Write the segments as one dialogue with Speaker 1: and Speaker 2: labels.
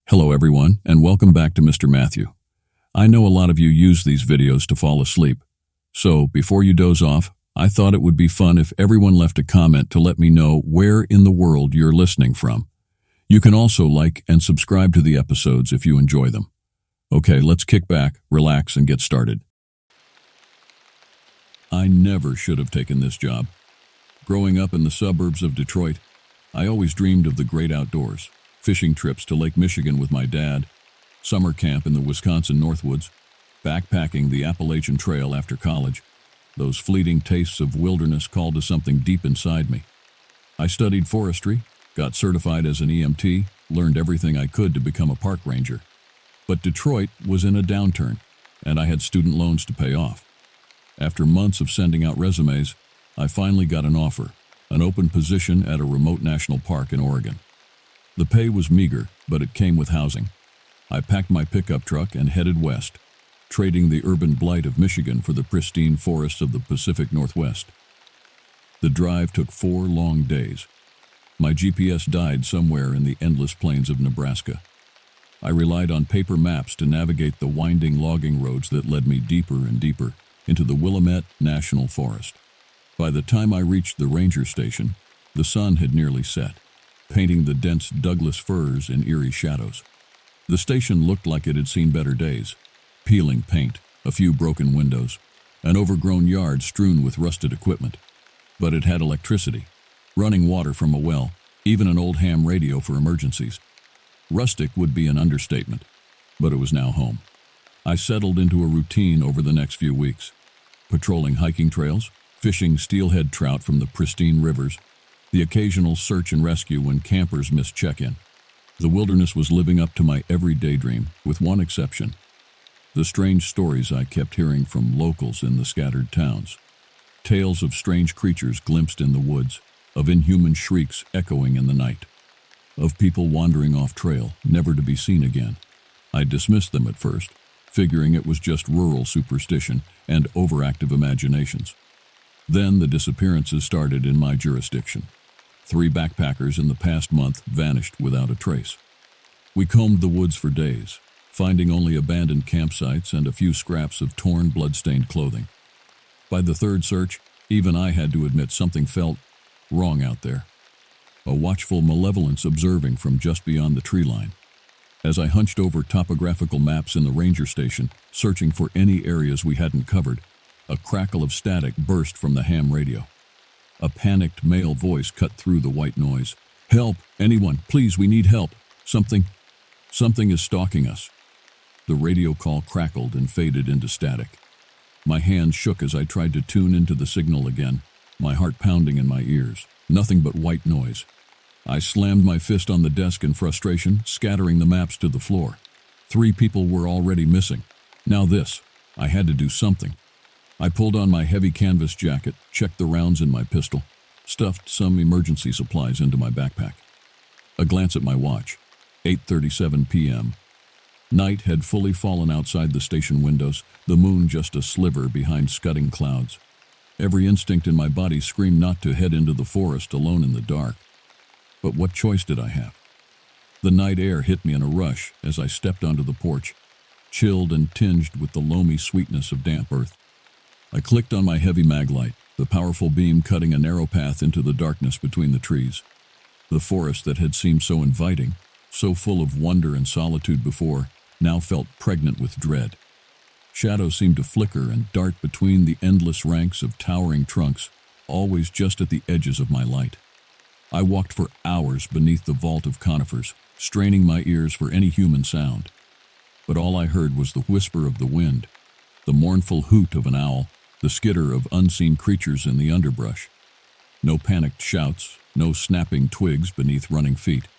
Speaker 1: Hello everyone, and welcome back to Mr. Matthew. I know a lot of you use these videos to fall asleep, so before you doze off, I thought it would be fun if everyone left a comment to let me know where in the world you're listening from. You can also like and subscribe to the episodes if you enjoy them. Okay, let's kick back, relax, and get started. I never should have taken this job. Growing up in the suburbs of Detroit, I always dreamed of the great outdoors. Fishing trips to Lake Michigan with my dad, summer camp in the Wisconsin Northwoods, backpacking the Appalachian Trail after college. Those fleeting tastes of wilderness called to something deep inside me. I studied forestry, got certified as an EMT, learned everything I could to become a park ranger. But Detroit was in a downturn, and I had student loans to pay off. After months of sending out resumes, I finally got an offer, an open position at a remote national park in Oregon. The pay was meager, but it came with housing. I packed my pickup truck and headed west, trading the urban blight of Michigan for the pristine forests of the Pacific Northwest. The drive took 4 long days. My GPS died somewhere in the endless plains of Nebraska. I relied on paper maps to navigate the winding logging roads that led me deeper and deeper into the Willamette National Forest. By the time I reached the ranger station, the sun had nearly set, painting the dense Douglas firs in eerie shadows. The station looked like it had seen better days. Peeling paint, a few broken windows, an overgrown yard strewn with rusted equipment. But it had electricity, running water from a well, even an old ham radio for emergencies. Rustic would be an understatement, but it was now home. I settled into a routine over the next few weeks, patrolling hiking trails, fishing steelhead trout from the pristine rivers, the occasional search and rescue when campers missed check-in. The wilderness was living up to my every daydream, with one exception: the strange stories I kept hearing from locals in the scattered towns. Tales of strange creatures glimpsed in the woods, of inhuman shrieks echoing in the night, of people wandering off trail, never to be seen again. I dismissed them at first, figuring it was just rural superstition and overactive imaginations. Then the disappearances started in my jurisdiction. 3 backpackers in the past month vanished without a trace. We combed the woods for days, finding only abandoned campsites and a few scraps of torn, blood-stained clothing. By the 3rd search, even I had to admit something felt wrong out there. A watchful malevolence observing from just beyond the tree line. As I hunched over topographical maps in the ranger station, searching for any areas we hadn't covered, a crackle of static burst from the ham radio. A panicked male voice cut through the white noise. "Help! Anyone! Please, we need help! Something is stalking us." The radio call crackled and faded into static. My hands shook as I tried to tune into the signal again, my heart pounding in my ears. Nothing but white noise. I slammed my fist on the desk in frustration, scattering the maps to the floor. 3 people were already missing. Now this. I had to do something. I pulled on my heavy canvas jacket, checked the rounds in my pistol, stuffed some emergency supplies into my backpack. A glance at my watch. 8:37 p.m. Night had fully fallen outside the station windows, the moon just a sliver behind scudding clouds. Every instinct in my body screamed not to head into the forest alone in the dark. But what choice did I have? The night air hit me in a rush as I stepped onto the porch, chilled and tinged with the loamy sweetness of damp earth. I clicked on my heavy mag light, the powerful beam cutting a narrow path into the darkness between the trees. The forest that had seemed so inviting, so full of wonder and solitude before, now felt pregnant with dread. Shadows seemed to flicker and dart between the endless ranks of towering trunks, always just at the edges of my light. I walked for hours beneath the vault of conifers, straining my ears for any human sound. But all I heard was the whisper of the wind, the mournful hoot of an owl, the skitter of unseen creatures in the underbrush. No panicked shouts, no snapping twigs beneath running feet.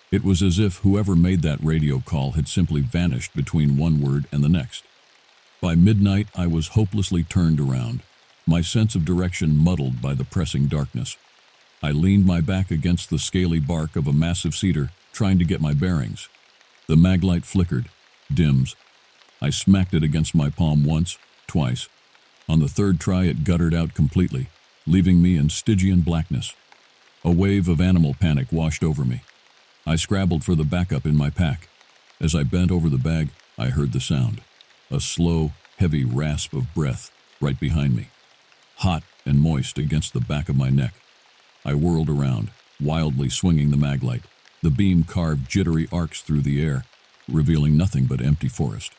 Speaker 1: It was as if whoever made that radio call had simply vanished between one word and the next. By midnight, I was hopelessly turned around, my sense of direction muddled by the pressing darkness. I leaned my back against the scaly bark of a massive cedar, trying to get my bearings. The maglite flickered, dims. I smacked it against my palm once, twice. On the 3rd try, it guttered out completely, leaving me in Stygian blackness. A wave of animal panic washed over me. I scrabbled for the backup in my pack, As I bent over the bag, I heard the sound. A slow, heavy rasp of breath right behind me, hot and moist against the back of my neck. I whirled around, wildly swinging the maglite. The beam carved jittery arcs through the air, revealing nothing but empty forest.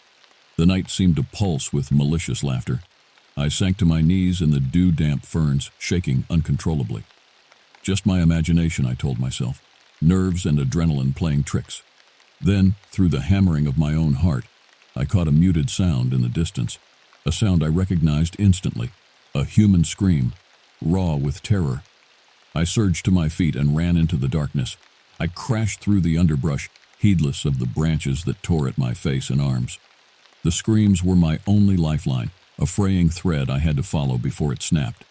Speaker 1: The night seemed to pulse with malicious laughter. I sank to my knees in the dew-damp ferns, shaking uncontrollably. Just my imagination, I told myself. Nerves and adrenaline playing tricks. Then, through the hammering of my own heart, I caught a muted sound in the distance, a sound I recognized instantly, a human scream, raw with terror. I surged to my feet and ran into the darkness. I crashed through the underbrush, heedless of the branches that tore at my face and arms. The screams were my only lifeline, a fraying thread I had to follow before it snapped.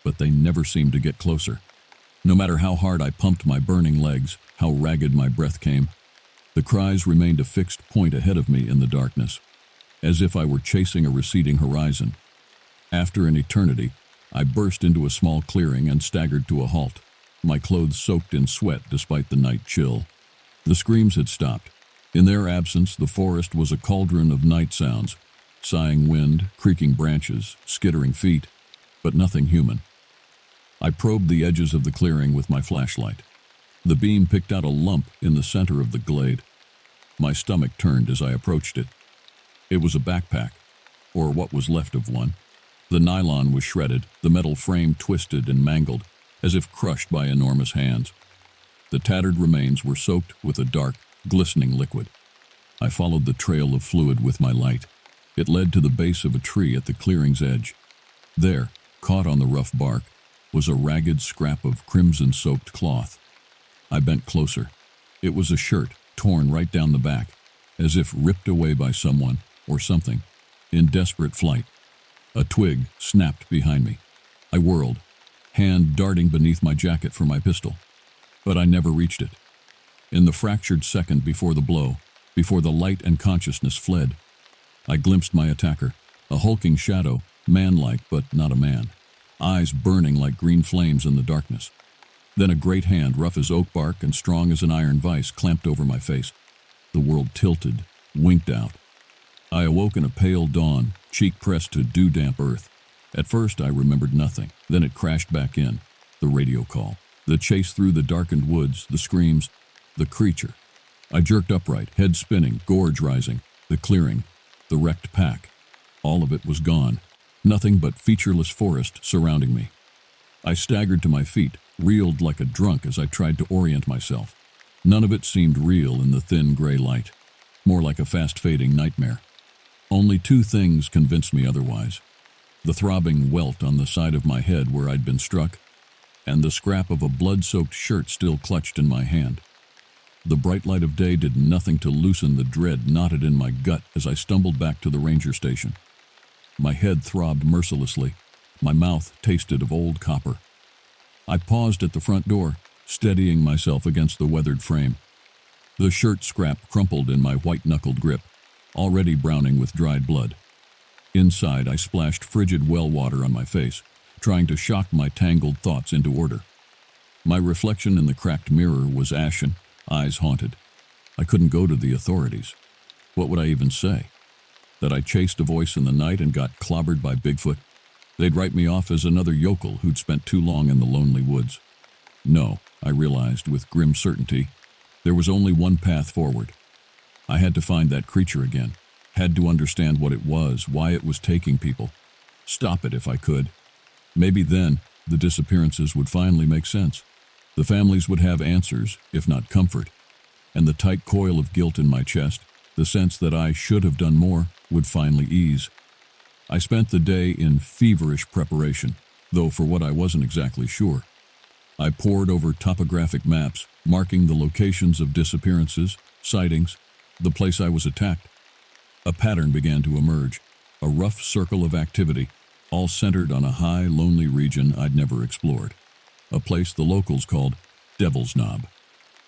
Speaker 1: But they never seemed to get closer. No matter how hard I pumped my burning legs, how ragged my breath came, the cries remained a fixed point ahead of me in the darkness, as if I were chasing a receding horizon. After an eternity, I burst into a small clearing and staggered to a halt, my clothes soaked in sweat despite the night chill. The screams had stopped. In their absence, the forest was a cauldron of night sounds, sighing wind, creaking branches, skittering feet, but nothing human. I probed the edges of the clearing with my flashlight. The beam picked out a lump in the center of the glade. My stomach turned as I approached it. It was a backpack, or what was left of one. The nylon was shredded, the metal frame twisted and mangled, as if crushed by enormous hands. The tattered remains were soaked with a dark, glistening liquid. I followed the trail of fluid with my light. It led to the base of a tree at the clearing's edge. There, caught on the rough bark, was a ragged scrap of crimson-soaked cloth. I bent closer. It was a shirt, torn right down the back, as if ripped away by someone or something, in desperate flight. A twig snapped behind me. I whirled, hand darting beneath my jacket for my pistol. But I never reached it. In the fractured second before the blow, before the light and consciousness fled, I glimpsed my attacker, a hulking shadow, man-like but not a man, eyes burning like green flames in the darkness. Then a great hand, rough as oak bark and strong as an iron vise, clamped over my face. The world tilted, winked out. I awoke in a pale dawn, cheek pressed to dew-damp earth. At first I remembered nothing. Then it crashed back in. The radio call, the chase through the darkened woods, the screams, the creature. I jerked upright, head spinning, gorge rising, the clearing, the wrecked pack. All of it was gone. Nothing but featureless forest surrounding me. I staggered to my feet, reeled like a drunk as I tried to orient myself. None of it seemed real in the thin gray light, more like a fast-fading nightmare. Only two things convinced me otherwise: the throbbing welt on the side of my head where I'd been struck, and the scrap of a blood-soaked shirt still clutched in my hand. The bright light of day did nothing to loosen the dread knotted in my gut as I stumbled back to the ranger station. My head throbbed mercilessly. My mouth tasted of old copper. I paused at the front door, steadying myself against the weathered frame. The shirt scrap crumpled in my white-knuckled grip, already browning with dried blood. Inside, I splashed frigid well water on my face, trying to shock my tangled thoughts into order. My reflection in the cracked mirror was ashen, eyes haunted. I couldn't go to the authorities. What would I even say? That I chased a voice in the night and got clobbered by Bigfoot? They'd write me off as another yokel who'd spent too long in the lonely woods. No, I realized with grim certainty, there was only one path forward. I had to find that creature again, had to understand what it was, why it was taking people, stop it if I could. Maybe then, the disappearances would finally make sense. The families would have answers, if not comfort, and the tight coil of guilt in my chest, the sense that I should have done more, would finally ease. I spent the day in feverish preparation, though for what I wasn't exactly sure. I pored over topographic maps, marking the locations of disappearances, sightings, the place I was attacked. A pattern began to emerge, a rough circle of activity, all centered on a high, lonely region I'd never explored, a place the locals called Devil's Knob.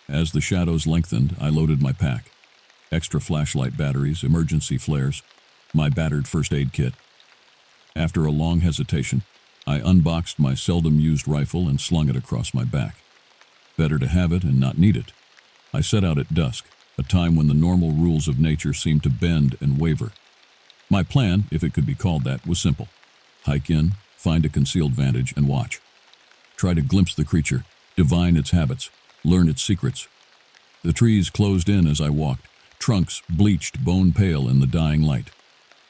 Speaker 1: As the shadows lengthened, I loaded my pack. Extra flashlight batteries, emergency flares, my battered first aid kit. After a long hesitation, I unboxed my seldom-used rifle and slung it across my back. Better to have it and not need it. I set out at dusk, a time when the normal rules of nature seemed to bend and waver. My plan, if it could be called that, was simple. Hike in, find a concealed vantage, and watch. Try to glimpse the creature, divine its habits, learn its secrets. The trees closed in as I walked, trunks bleached bone pale in the dying light.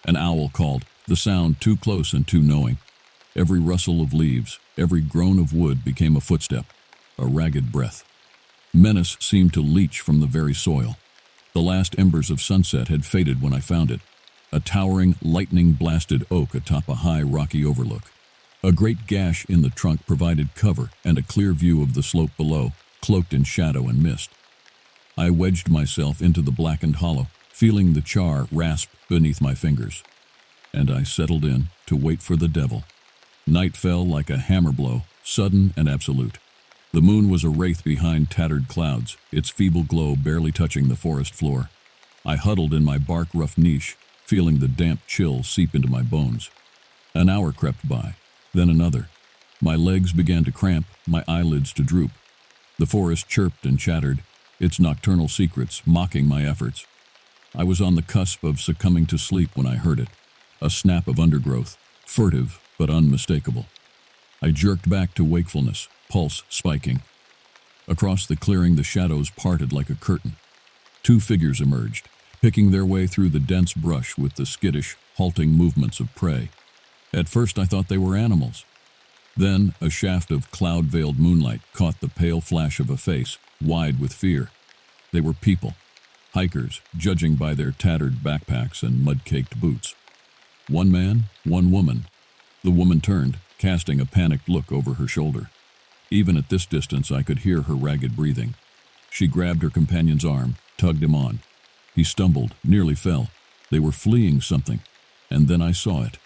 Speaker 1: An owl called, the sound too close and too knowing. Every rustle of leaves, every groan of wood became a footstep, a ragged breath. Menace seemed to leach from the very soil. The last embers of sunset had faded when I found it, a towering, lightning-blasted oak atop a high, rocky overlook. A great gash in the trunk provided cover and a clear view of the slope below, cloaked in shadow and mist. I wedged myself into the blackened hollow, feeling the char rasp beneath my fingers. And I settled in to wait for the devil. Night fell like a hammer blow, sudden and absolute. The moon was a wraith behind tattered clouds, its feeble glow barely touching the forest floor. I huddled in my bark-rough niche, feeling the damp chill seep into my bones. An hour crept by, then another. My legs began to cramp, my eyelids to droop. The forest chirped and chattered, its nocturnal secrets mocking my efforts. I was on the cusp of succumbing to sleep when I heard it, a snap of undergrowth, furtive but unmistakable. I jerked back to wakefulness, pulse spiking. Across the clearing, the shadows parted like a curtain. Two figures emerged, picking their way through the dense brush with the skittish, halting movements of prey. At first I thought they were animals. Then a shaft of cloud-veiled moonlight caught the pale flash of a face, wide with fear. They were people, hikers, judging by their tattered backpacks and mud-caked boots. One man, one woman. The woman turned, casting a panicked look over her shoulder. Even at this distance, I could hear her ragged breathing. She grabbed her companion's arm, tugged him on. He stumbled, nearly fell. They were fleeing something, and then I saw it.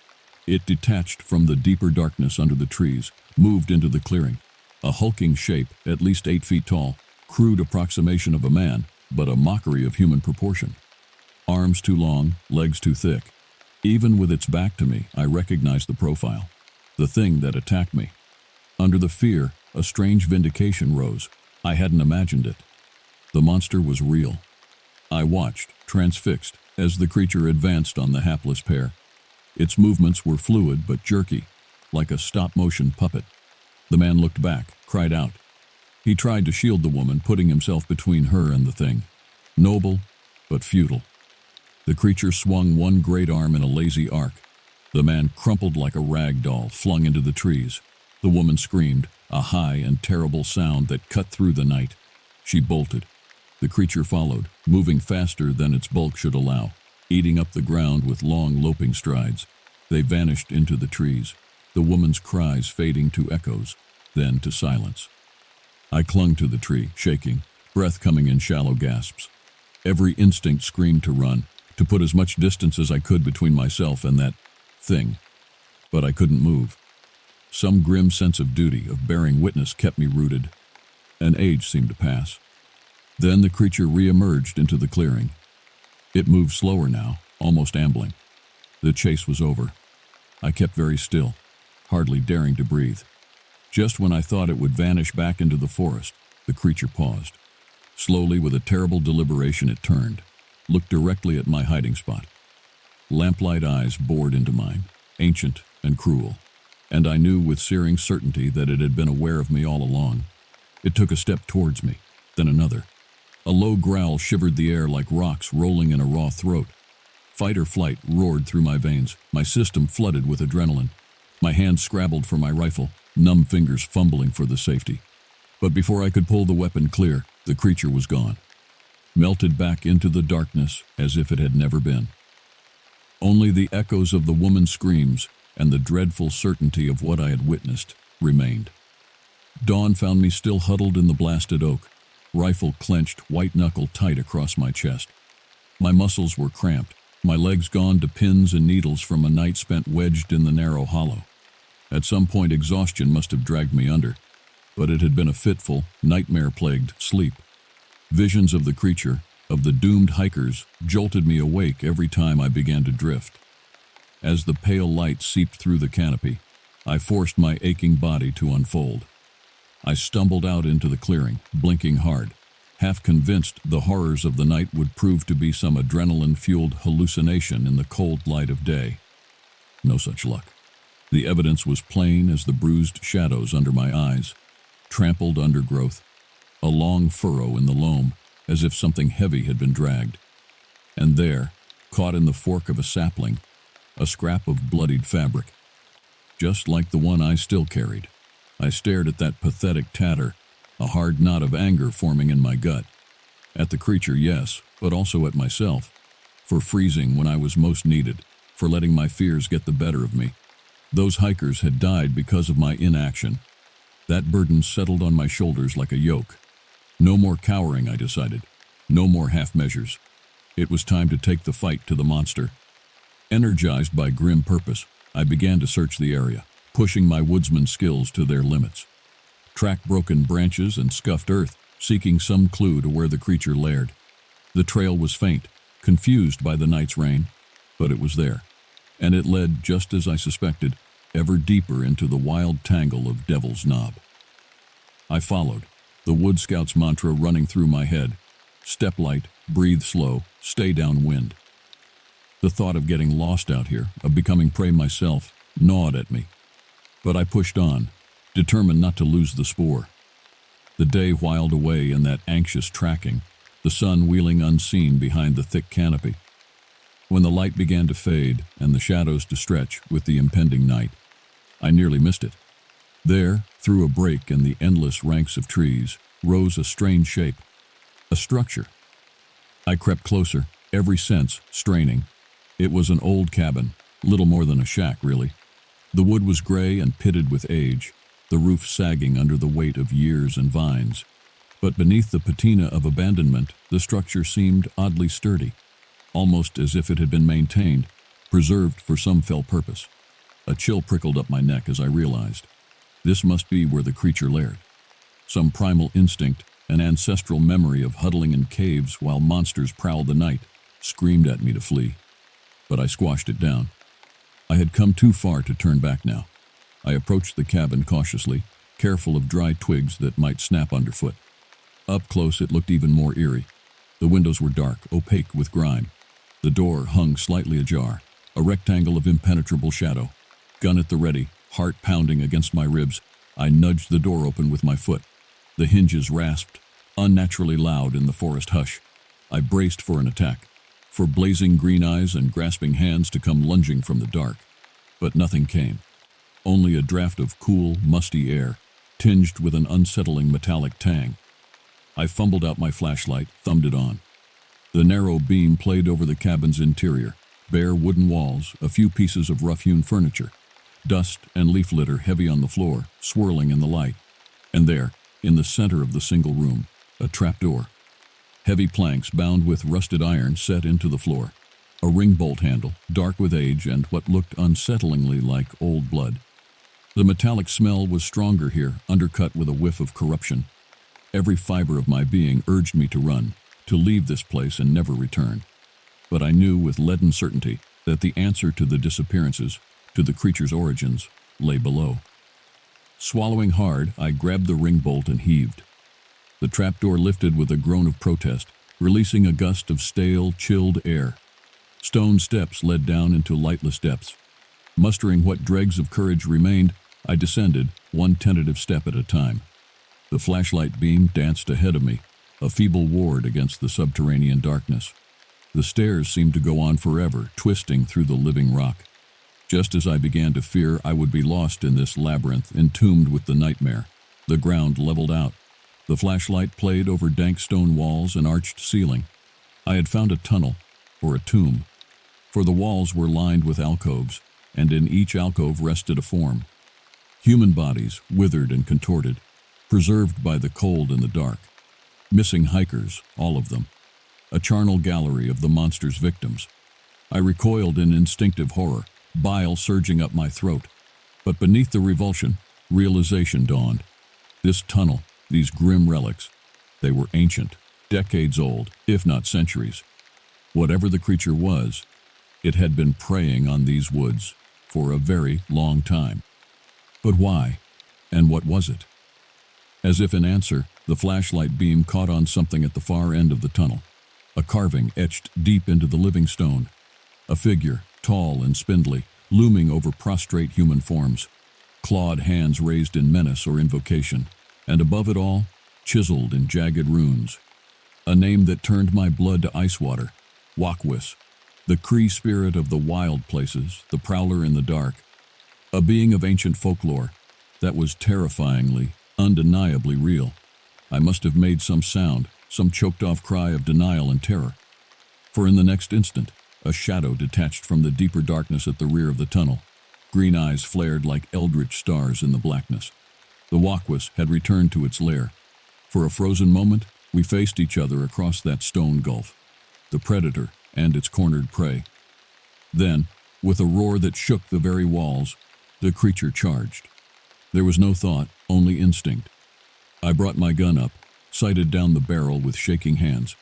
Speaker 1: It detached from the deeper darkness under the trees, moved into the clearing. A hulking shape, at least 8 feet tall, crude approximation of a man, but a mockery of human proportion. Arms too long, legs too thick. Even with its back to me, I recognized the profile. The thing that attacked me. Under the fear, a strange vindication rose. I hadn't imagined it. The monster was real. I watched, transfixed, as the creature advanced on the hapless pair. Its movements were fluid but jerky, like a stop-motion puppet. The man looked back, cried out. He tried to shield the woman, putting himself between her and the thing. Noble, but futile. The creature swung one great arm in a lazy arc. The man crumpled like a rag doll, flung into the trees. The woman screamed, a high and terrible sound that cut through the night. She bolted. The creature followed, moving faster than its bulk should allow, eating up the ground with long, loping strides. They vanished into the trees, the woman's cries fading to echoes, then to silence. I clung to the tree, shaking, breath coming in shallow gasps. Every instinct screamed to run, to put as much distance as I could between myself and that thing. But I couldn't move. Some grim sense of duty, of bearing witness, kept me rooted. An age seemed to pass. Then the creature re-emerged into the clearing. It moved slower now, almost ambling. The chase was over. I kept very still, hardly daring to breathe. Just when I thought it would vanish back into the forest, the creature paused. Slowly, with a terrible deliberation, it turned, looked directly at my hiding spot. Lamplight eyes bored into mine, ancient and cruel, and I knew with searing certainty that it had been aware of me all along. It took a step towards me, then another. A low growl shivered the air like rocks rolling in a raw throat. Fight or flight roared through my veins, my system flooded with adrenaline. My hands scrabbled for my rifle, numb fingers fumbling for the safety. But before I could pull the weapon clear, the creature was gone. Melted back into the darkness as if it had never been. Only the echoes of the woman's screams and the dreadful certainty of what I had witnessed remained. Dawn found me still huddled in the blasted oak, rifle clenched white-knuckle tight across my chest. My muscles were cramped, my legs gone to pins and needles from a night spent wedged in the narrow hollow. At some point exhaustion must have dragged me under, but it had been a fitful, nightmare-plagued sleep. Visions of the creature, of the doomed hikers, jolted me awake every time I began to drift. As the pale light seeped through the canopy, I forced my aching body to unfold. I stumbled out into the clearing, blinking hard. half convinced the horrors of the night would prove to be some adrenaline-fueled hallucination in the cold light of day. No such luck. The evidence was plain as the bruised shadows under my eyes, trampled undergrowth, a long furrow in the loam, as if something heavy had been dragged. And there, caught in the fork of a sapling, a scrap of bloodied fabric, just like the one I still carried. I stared at that pathetic tatter, a hard knot of anger forming in my gut. At the creature, yes, but also at myself, for freezing when I was most needed, for letting my fears get the better of me. Those hikers had died because of my inaction. That burden settled on my shoulders like a yoke. No more cowering, I decided. No more half measures. It was time to take the fight to the monster. Energized by grim purpose, I began to search the area, pushing my woodsman skills to their limits. Track broken branches and scuffed earth, seeking some clue to where the creature laired. The trail was faint, confused by the night's rain, but it was there, and it led, just as I suspected, ever deeper into the wild tangle of Devil's Knob. I followed, the Wood Scout's mantra running through my head: step light, breathe slow, stay downwind. The thought of getting lost out here, of becoming prey myself, gnawed at me. But I pushed on, determined not to lose the spoor. The day whiled away in that anxious tracking, the sun wheeling unseen behind the thick canopy. When the light began to fade and the shadows to stretch with the impending night, I nearly missed it. There, through a break in the endless ranks of trees, rose a strange shape, a structure. I crept closer, every sense straining. It was an old cabin, little more than a shack, really. The wood was gray and pitted with age, the roof sagging under the weight of years and vines. But beneath the patina of abandonment, the structure seemed oddly sturdy, almost as if it had been maintained, preserved for some fell purpose. A chill prickled up my neck as I realized this must be where the creature laired. Some primal instinct, an ancestral memory of huddling in caves while monsters prowled the night, screamed at me to flee. But I squashed it down. I had come too far to turn back now. I approached the cabin cautiously, careful of dry twigs that might snap underfoot. Up close it looked even more eerie. The windows were dark, opaque with grime. The door hung slightly ajar, a rectangle of impenetrable shadow. Gun at the ready, heart pounding against my ribs, I nudged the door open with my foot. The hinges rasped, unnaturally loud in the forest hush. I braced for an attack, for blazing green eyes and grasping hands to come lunging from the dark. But nothing came. Only a draft of cool, musty air, tinged with an unsettling metallic tang. I fumbled out my flashlight, thumbed it on. The narrow beam played over the cabin's interior, bare wooden walls, a few pieces of rough-hewn furniture, dust and leaf litter heavy on the floor, swirling in the light. And there, in the center of the single room, a trapdoor. Heavy planks bound with rusted iron set into the floor. A ring bolt handle, dark with age and what looked unsettlingly like old blood. The metallic smell was stronger here, undercut with a whiff of corruption. Every fiber of my being urged me to run, to leave this place and never return. But I knew with leaden certainty that the answer to the disappearances, to the creature's origins, lay below. Swallowing hard, I grabbed the ring bolt and heaved. The trapdoor lifted with a groan of protest, releasing a gust of stale, chilled air. Stone steps led down into lightless depths. Mustering what dregs of courage remained, I descended, one tentative step at a time. The flashlight beam danced ahead of me, a feeble ward against the subterranean darkness. The stairs seemed to go on forever, twisting through the living rock. Just as I began to fear I would be lost in this labyrinth entombed with the nightmare, the ground leveled out. The flashlight played over dank stone walls and arched ceiling. I had found a tunnel, or a tomb, for the walls were lined with alcoves, and in each alcove rested a form. Human bodies, withered and contorted, preserved by the cold and the dark. Missing hikers, all of them. A charnel gallery of the monster's victims. I recoiled in instinctive horror, bile surging up my throat. But beneath the revulsion, realization dawned. This tunnel, these grim relics, they were ancient, decades old, if not centuries. Whatever the creature was, it had been preying on these woods for a very long time. But why? And what was it? As if in answer, the flashlight beam caught on something at the far end of the tunnel. A carving etched deep into the living stone. A figure, tall and spindly, looming over prostrate human forms. Clawed hands raised in menace or invocation. And above it all, chiseled in jagged runes. A name that turned my blood to ice water. Wakwis. The Cree spirit of the wild places, the prowler in the dark. A being of ancient folklore that was terrifyingly, undeniably real. I must have made some sound, some choked-off cry of denial and terror. For in the next instant, a shadow detached from the deeper darkness at the rear of the tunnel. Green eyes flared like eldritch stars in the blackness. The Wakwis had returned to its lair. For a frozen moment, we faced each other across that stone gulf. The predator and its cornered prey. Then, with a roar that shook the very walls, the creature charged. There was no thought, only instinct. I brought my gun up, sighted down the barrel with shaking hands.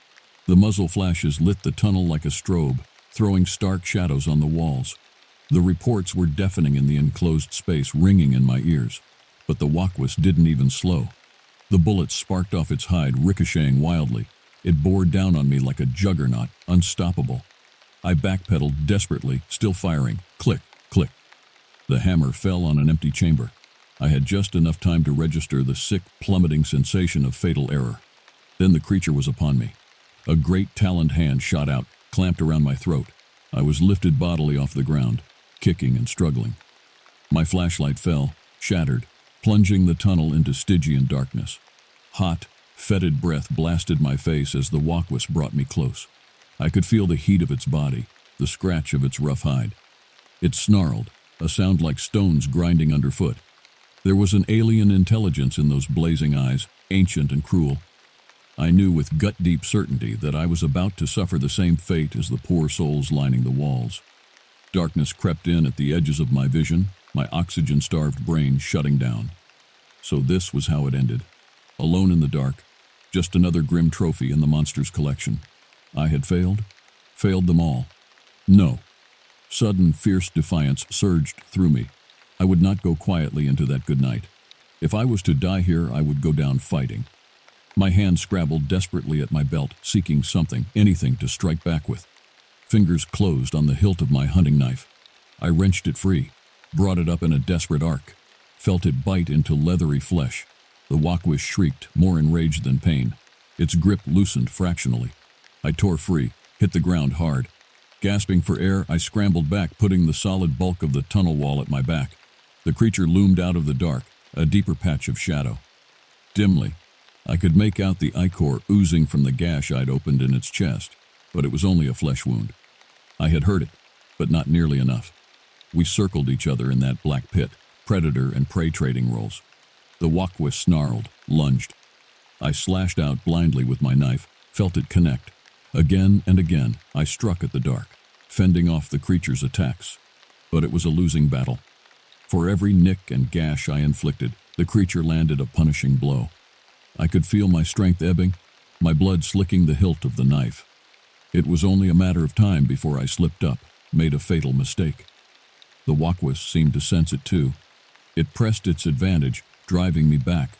Speaker 1: The muzzle flashes lit the tunnel like a strobe, throwing stark shadows on the walls. The reports were deafening in the enclosed space, ringing in my ears. But the Wakwis didn't even slow. The bullets sparked off its hide, ricocheting wildly. It bore down on me like a juggernaut, unstoppable. I backpedaled desperately, still firing. Click, click. The hammer fell on an empty chamber. I had just enough time to register the sick, plummeting sensation of fatal error. Then the creature was upon me. A great taloned hand shot out, clamped around my throat. I was lifted bodily off the ground, kicking and struggling. My flashlight fell, shattered, plunging the tunnel into Stygian darkness. Hot, fetid breath blasted my face as the Wakwis brought me close. I could feel the heat of its body, the scratch of its rough hide. It snarled, a sound like stones grinding underfoot. There was an alien intelligence in those blazing eyes, ancient and cruel. I knew with gut-deep certainty that I was about to suffer the same fate as the poor souls lining the walls. Darkness crept in at the edges of my vision, my oxygen-starved brain shutting down. So this was how it ended. Alone in the dark, just another grim trophy in the monster's collection. I had failed them all. No. Sudden, fierce defiance surged through me. I would not go quietly into that good night. If I was to die here, I would go down fighting. My hand scrabbled desperately at my belt, seeking something, anything to strike back with. Fingers closed on the hilt of my hunting knife. I wrenched it free, brought it up in a desperate arc, felt it bite into leathery flesh. The Wakwis shrieked, more enraged than pain. Its grip loosened fractionally. I tore free, hit the ground hard. Gasping for air, I scrambled back, putting the solid bulk of the tunnel wall at my back. The creature loomed out of the dark, a deeper patch of shadow. Dimly, I could make out the ichor oozing from the gash I'd opened in its chest, but it was only a flesh wound. I had hurt it, but not nearly enough. We circled each other in that black pit, predator and prey trading roles. The Wakwis snarled, lunged. I slashed out blindly with my knife, felt it connect. Again and again, I struck at the dark, fending off the creature's attacks. But it was a losing battle. For every nick and gash I inflicted, the creature landed a punishing blow. I could feel my strength ebbing, my blood slicking the hilt of the knife. It was only a matter of time before I slipped up, made a fatal mistake. The Wakwis seemed to sense it too. It pressed its advantage, driving me back,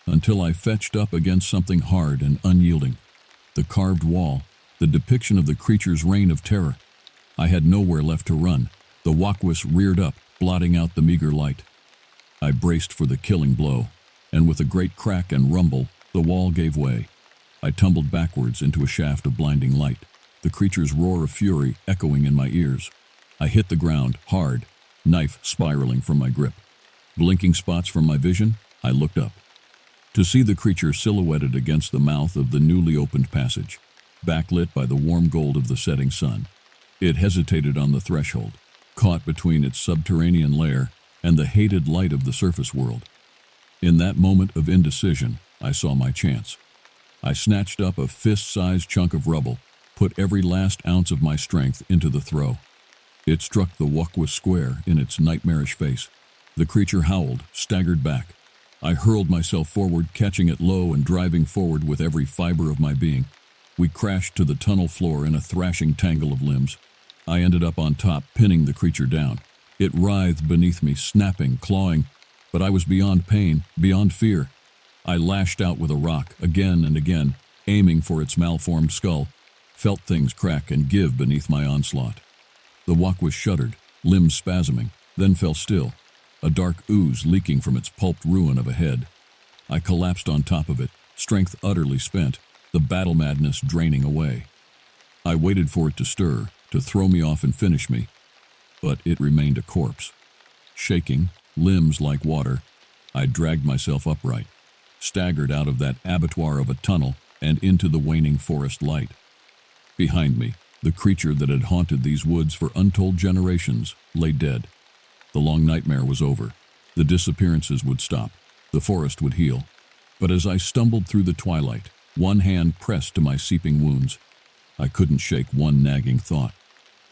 Speaker 1: until I fetched up against something hard and unyielding. The carved wall, the depiction of the creature's reign of terror. I had nowhere left to run. The Wakwis reared up, blotting out the meager light. I braced for the killing blow, and with a great crack and rumble, the wall gave way. I tumbled backwards into a shaft of blinding light, the creature's roar of fury echoing in my ears. I hit the ground, hard, knife spiraling from my grip. Blinking spots from my vision, I looked up. To see the creature silhouetted against the mouth of the newly opened passage, backlit by the warm gold of the setting sun. It hesitated on the threshold, caught between its subterranean lair and the hated light of the surface world. In that moment of indecision, I saw my chance. I snatched up a fist-sized chunk of rubble, put every last ounce of my strength into the throw. It struck the Wakwis square in its nightmarish face. The creature howled, staggered back. I hurled myself forward, catching it low and driving forward with every fiber of my being. We crashed to the tunnel floor in a thrashing tangle of limbs. I ended up on top, pinning the creature down. It writhed beneath me, snapping, clawing, but I was beyond pain, beyond fear. I lashed out with a rock again and again, aiming for its malformed skull, felt things crack and give beneath my onslaught. The Walkwis shuddered, limbs spasming, then fell still, a dark ooze leaking from its pulped ruin of a head. I collapsed on top of it, strength utterly spent, the battle madness draining away. I waited for it to stir, to throw me off and finish me, but it remained a corpse. Shaking, limbs like water, I dragged myself upright, staggered out of that abattoir of a tunnel and into the waning forest light. Behind me, the creature that had haunted these woods for untold generations lay dead. The long nightmare was over. The disappearances would stop. The forest would heal. But as I stumbled through the twilight, one hand pressed to my seeping wounds. I couldn't shake one nagging thought.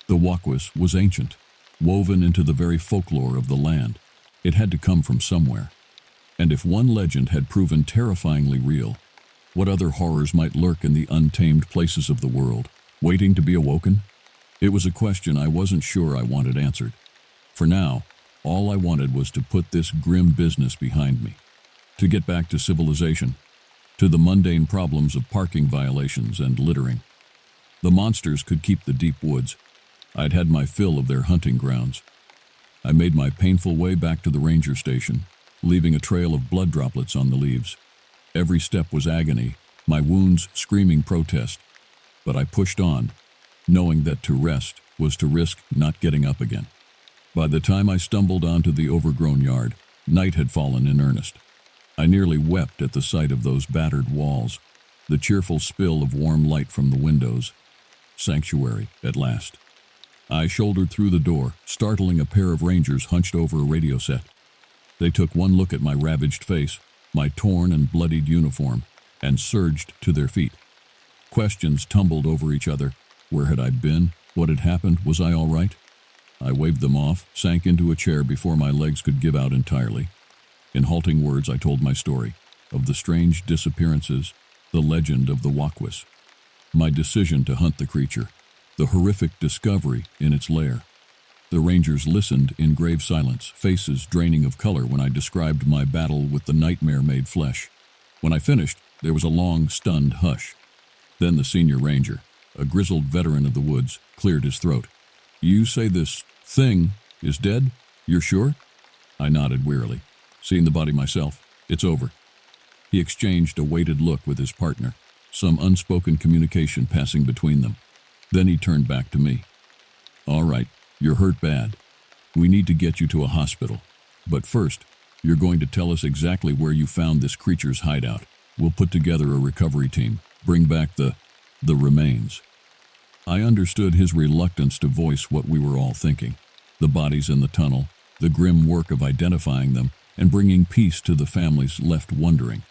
Speaker 1: The Walkwis was ancient, woven into the very folklore of the land. It had to come from somewhere. And if one legend had proven terrifyingly real, what other horrors might lurk in the untamed places of the world, waiting to be awoken? It was a question I wasn't sure I wanted answered. For now, all I wanted was to put this grim business behind me, to get back to civilization, to the mundane problems of parking violations and littering. The monsters could keep the deep woods. I'd had my fill of their hunting grounds. I made my painful way back to the ranger station, leaving a trail of blood droplets on the leaves. Every step was agony, my wounds screaming protest. But I pushed on, knowing that to rest was to risk not getting up again. By the time I stumbled onto the overgrown yard, night had fallen in earnest. I nearly wept at the sight of those battered walls, the cheerful spill of warm light from the windows. Sanctuary, at last. I shouldered through the door, startling a pair of rangers hunched over a radio set. They took one look at my ravaged face, my torn and bloodied uniform, and surged to their feet. Questions tumbled over each other. Where had I been? What had happened? Was I all right? I waved them off, sank into a chair before my legs could give out entirely. In halting words, I told my story, of the strange disappearances, the legend of the Walkwis, my decision to hunt the creature, the horrific discovery in its lair. The rangers listened in grave silence, faces draining of color when I described my battle with the nightmare-made flesh. When I finished, there was a long, stunned hush. Then the senior ranger, a grizzled veteran of the woods, cleared his throat. "You say this thing is dead? You're sure?" I nodded wearily. "Seen the body myself. It's over." He exchanged a weighted look with his partner, some unspoken communication passing between them. Then he turned back to me. "All right, you're hurt bad. We need to get you to a hospital. But first, you're going to tell us exactly where you found this creature's hideout. We'll put together a recovery team, bring back the remains." I understood his reluctance to voice what we were all thinking. The bodies in the tunnel, the grim work of identifying them, and bringing peace to the families left wondering.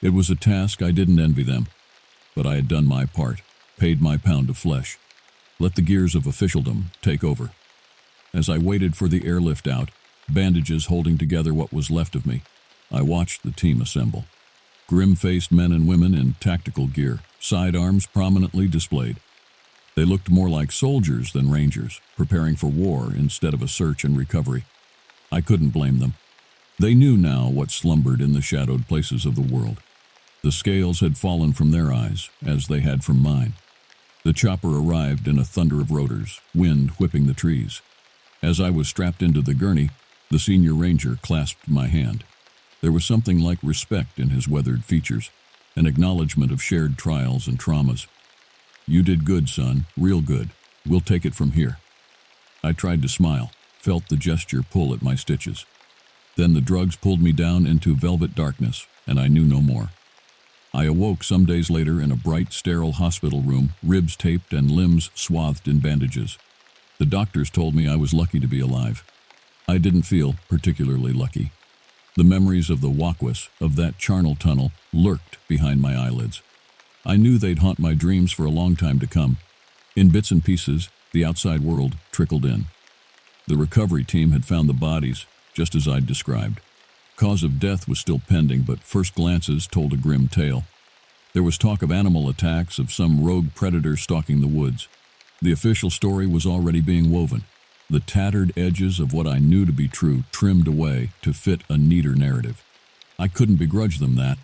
Speaker 1: It was a task I didn't envy them, but I had done my part, paid my pound of flesh. Let the gears of officialdom take over. As I waited for the airlift out, bandages holding together what was left of me, I watched the team assemble. Grim-faced men and women in tactical gear, sidearms prominently displayed. They looked more like soldiers than rangers, preparing for war instead of a search and recovery. I couldn't blame them. They knew now what slumbered in the shadowed places of the world. The scales had fallen from their eyes, as they had from mine. The chopper arrived in a thunder of rotors, wind whipping the trees. As I was strapped into the gurney, the senior ranger clasped my hand. There was something like respect in his weathered features, an acknowledgement of shared trials and traumas. "You did good, son, real good. We'll take it from here." I tried to smile, felt the gesture pull at my stitches. Then the drugs pulled me down into velvet darkness, and I knew no more. I awoke some days later in a bright, sterile hospital room, ribs taped and limbs swathed in bandages. The doctors told me I was lucky to be alive. I didn't feel particularly lucky. The memories of the Walkwis, of that charnel tunnel, lurked behind my eyelids. I knew they'd haunt my dreams for a long time to come. In bits and pieces, the outside world trickled in. The recovery team had found the bodies, just as I'd described. Cause of death was still pending, but first glances told a grim tale. There was talk of animal attacks, of some rogue predator stalking the woods. The official story was already being woven. The tattered edges of what I knew to be true trimmed away to fit a neater narrative. I couldn't begrudge them that.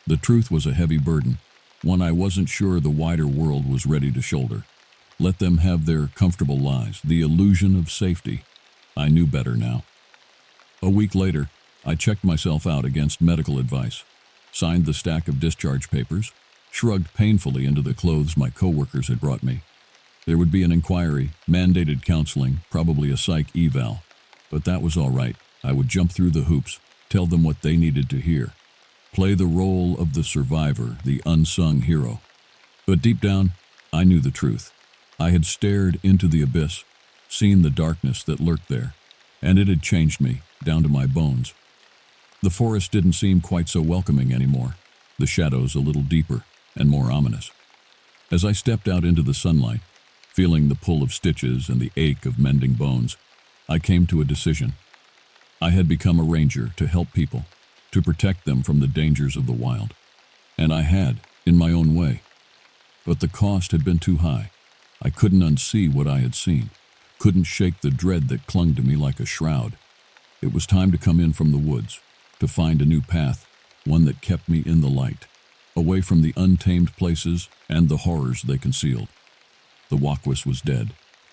Speaker 1: The truth was a heavy burden, one I wasn't sure the wider world was ready to shoulder. Let them have their comfortable lives, the illusion of safety. I knew better now. A week later, I checked myself out against medical advice, signed the stack of discharge papers, shrugged painfully into the clothes my coworkers had brought me. There would be an inquiry, mandated counseling, probably a psych eval. But that was all right. I would jump through the hoops, tell them what they needed to hear. Play the role of the survivor, the unsung hero. But deep down, I knew the truth. I had stared into the abyss, seen the darkness that lurked there, and it had changed me, down to my bones. The forest didn't seem quite so welcoming anymore, the shadows a little deeper and more ominous. As I stepped out into the sunlight, feeling the pull of stitches and the ache of mending bones, I came to a decision. I had become a ranger to help people, to protect them from the dangers of the wild. And I had, in my own way. But the cost had been too high. I couldn't unsee what I had seen, couldn't shake the dread that clung to me like a shroud. It was time to come in from the woods, to find a new path, one that kept me in the light, away from the untamed places and the horrors they concealed. The Walkwis was dead,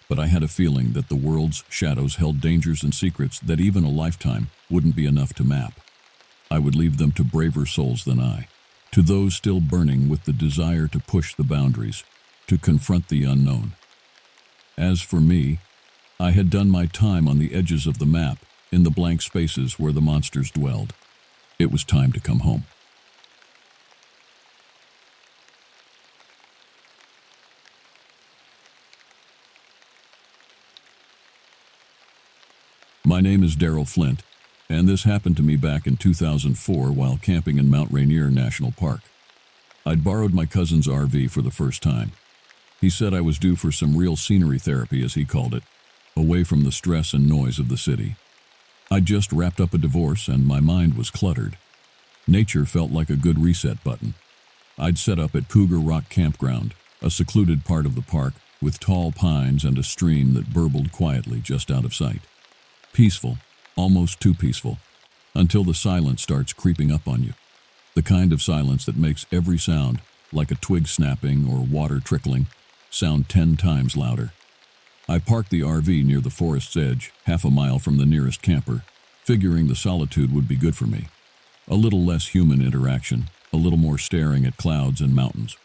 Speaker 1: but I had a feeling that the world's shadows held dangers and secrets that even a lifetime wouldn't be enough to map. I would leave them to braver souls than I, to those still burning with the desire to push the boundaries, to confront the unknown. As for me, I had done my time on the edges of the map, in the blank spaces where the monsters dwelled. It was time to come home. My name is Daryl Flint, and this happened to me back in 2004 while camping in Mount Rainier National Park. I'd borrowed my cousin's RV for the first time. He said I was due for some real scenery therapy, as he called it, away from the stress and noise of the city. I'd just wrapped up a divorce and my mind was cluttered. Nature felt like a good reset button. I'd set up at Cougar Rock Campground, a secluded part of the park with tall pines and a stream that burbled quietly just out of sight. Peaceful, almost too peaceful, until the silence starts creeping up on you. The kind of silence that makes every sound, like a twig snapping or water trickling, sound 10 times louder. I parked the RV near the forest's edge, half a mile from the nearest camper, figuring the solitude would be good for me. A little less human interaction, a little more staring at clouds and mountains.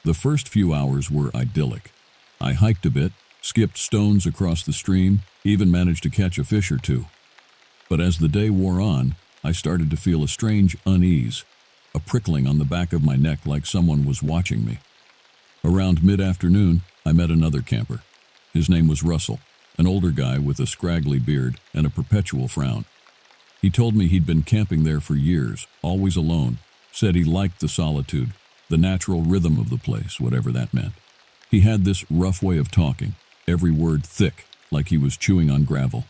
Speaker 1: The first few hours were idyllic. I hiked a bit, skipped stones across the stream, even managed to catch a fish or two. But as the day wore on, I started to feel a strange unease, a prickling on the back of my neck like someone was watching me. Around mid-afternoon, I met another camper. His name was Russell, an older guy with a scraggly beard and a perpetual frown. He told me he'd been camping there for years, always alone, said he liked the solitude, the natural rhythm of the place, whatever that meant. He had this rough way of talking, every word thick, like he was chewing on gravel.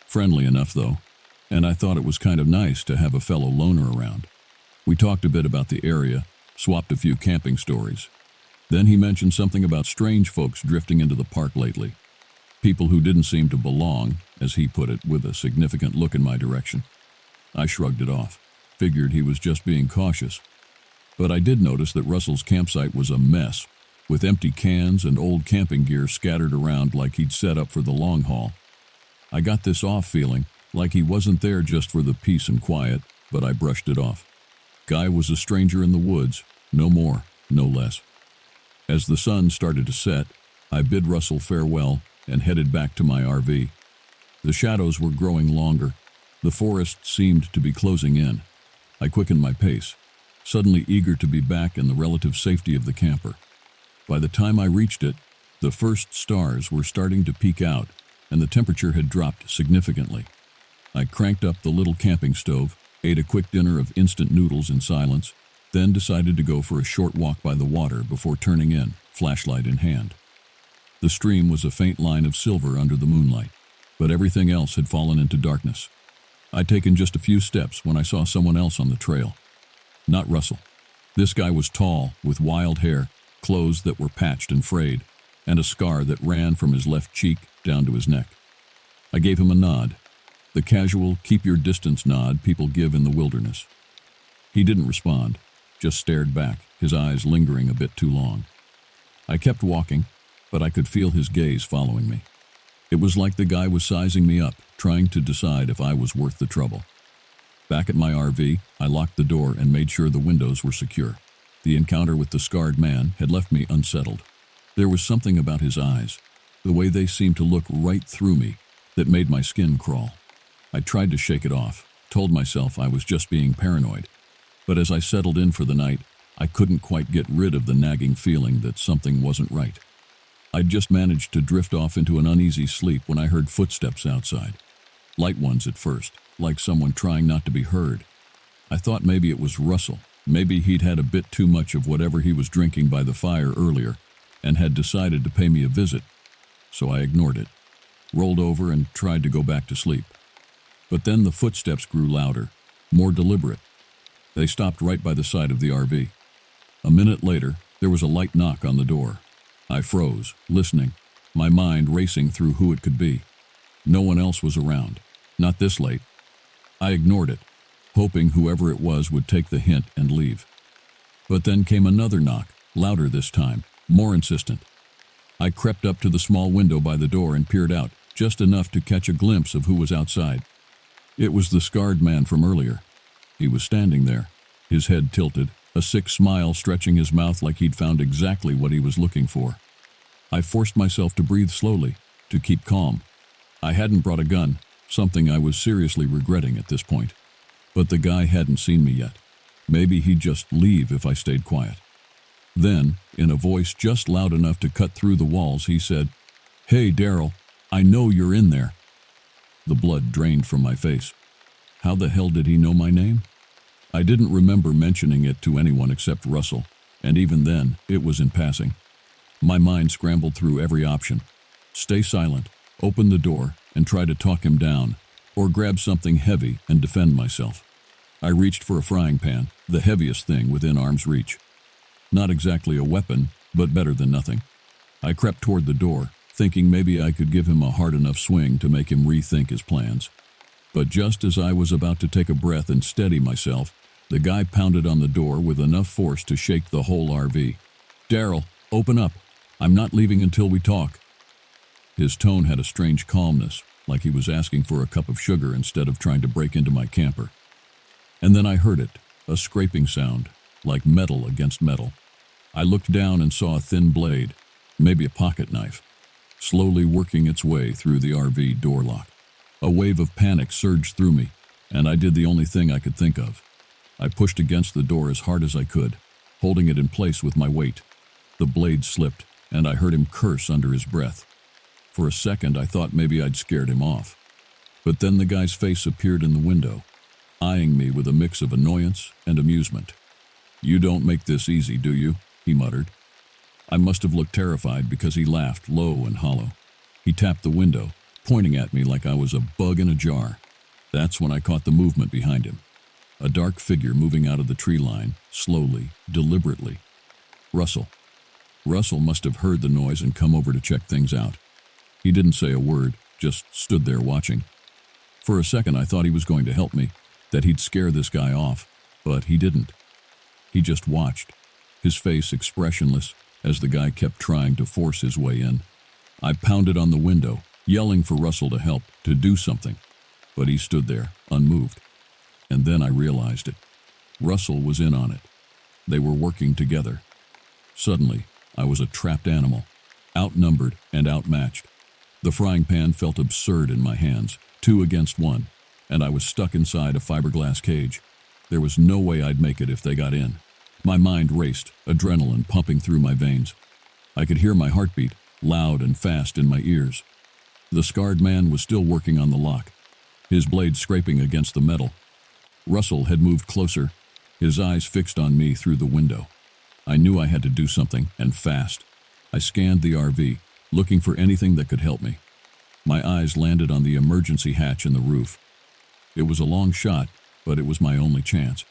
Speaker 1: Friendly enough, though, and I thought it was kind of nice to have a fellow loner around. We talked a bit about the area, swapped a few camping stories. Then he mentioned something about strange folks drifting into the park lately. People who didn't seem to belong, as he put it, with a significant look in my direction. I shrugged it off, figured he was just being cautious. But I did notice that Russell's campsite was a mess, with empty cans and old camping gear scattered around like he'd set up for the long haul. I got this off feeling, like he wasn't there just for the peace and quiet, but I brushed it off. Guy was a stranger in the woods, no more, no less. As the sun started to set, I bid Russell farewell and headed back to my RV. The shadows were growing longer. The forest seemed to be closing in. I quickened my pace, suddenly eager to be back in the relative safety of the camper. By the time I reached it, the first stars were starting to peek out, and the temperature had dropped significantly. I cranked up the little camping stove, ate a quick dinner of instant noodles in silence, then decided to go for a short walk by the water before turning in, flashlight in hand. The stream was a faint line of silver under the moonlight, but everything else had fallen into darkness. I'd taken just a few steps when I saw someone else on the trail. Not Russell. This guy was tall, with wild hair, clothes that were patched and frayed, and a scar that ran from his left cheek down to his neck. I gave him a nod, the casual keep-your-distance nod people give in the wilderness. He didn't respond, just stared back, his eyes lingering a bit too long. I kept walking, but I could feel his gaze following me. It was like the guy was sizing me up, trying to decide if I was worth the trouble. Back at my RV, I locked the door and made sure the windows were secure. The encounter with the scarred man had left me unsettled. There was something about his eyes, the way they seemed to look right through me, that made my skin crawl. I tried to shake it off, told myself I was just being paranoid. But as I settled in for the night, I couldn't quite get rid of the nagging feeling that something wasn't right. I'd just managed to drift off into an uneasy sleep when I heard footsteps outside. Light ones at first, like someone trying not to be heard. I thought maybe it was Russell. Maybe he'd had a bit too much of whatever he was drinking by the fire earlier and had decided to pay me a visit. So I ignored it, rolled over and tried to go back to sleep. But then the footsteps grew louder, more deliberate. They stopped right by the side of the RV. A minute later, there was a light knock on the door. I froze, listening, my mind racing through who it could be. No one else was around, not this late. I ignored it, hoping whoever it was would take the hint and leave. But then came another knock, louder this time, more insistent. I crept up to the small window by the door and peered out, just enough to catch a glimpse of who was outside. It was the scarred man from earlier. He was standing there, his head tilted, a sick smile stretching his mouth like he'd found exactly what he was looking for. I forced myself to breathe slowly, to keep calm. I hadn't brought a gun, something I was seriously regretting at this point. But the guy hadn't seen me yet. Maybe he'd just leave if I stayed quiet. Then, in a voice just loud enough to cut through the walls, he said, "Hey, Daryl, I know you're in there." The blood drained from my face. How the hell did he know my name? I didn't remember mentioning it to anyone except Russell, and even then, it was in passing. My mind scrambled through every option. Stay silent, open the door, and try to talk him down, or grab something heavy and defend myself. I reached for a frying pan, the heaviest thing within arm's reach. Not exactly a weapon, but better than nothing. I crept toward the door, thinking maybe I could give him a hard enough swing to make him rethink his plans. But just as I was about to take a breath and steady myself, the guy pounded on the door with enough force to shake the whole RV. "Daryl, open up. I'm not leaving until we talk." His tone had a strange calmness, like he was asking for a cup of sugar instead of trying to break into my camper. And then I heard it, a scraping sound, like metal against metal. I looked down and saw a thin blade, maybe a pocket knife, slowly working its way through the RV door lock. A wave of panic surged through me, and I did the only thing I could think of. I pushed against the door as hard as I could, holding it in place with my weight. The blade slipped, and I heard him curse under his breath. For a second, I thought maybe I'd scared him off. But then the guy's face appeared in the window, eyeing me with a mix of annoyance and amusement. "You don't make this easy, do you?" he muttered. I must have looked terrified because he laughed low and hollow. He tapped the window, pointing at me like I was a bug in a jar. That's when I caught the movement behind him. A dark figure moving out of the tree line, slowly, deliberately. Russell. Russell must have heard the noise and come over to check things out. He didn't say a word, just stood there watching. For a second I thought he was going to help me, that he'd scare this guy off, but he didn't. He just watched, his face expressionless as the guy kept trying to force his way in. I pounded on the window, yelling for Russell to help, to do something, but he stood there, unmoved. And then I realized it. Russell was in on it. They were working together. Suddenly, I was a trapped animal, outnumbered and outmatched. The frying pan felt absurd in my hands, 2 against 1, and I was stuck inside a fiberglass cage. There was no way I'd make it if they got in. My mind raced, adrenaline pumping through my veins. I could hear my heartbeat, loud and fast in my ears. The scarred man was still working on the lock, his blade scraping against the metal. Russell had moved closer, his eyes fixed on me through the window. I knew I had to do something, and fast. I scanned the RV, looking for anything that could help me. My eyes landed on the emergency hatch in the roof. It was a long shot, but it was my only chance.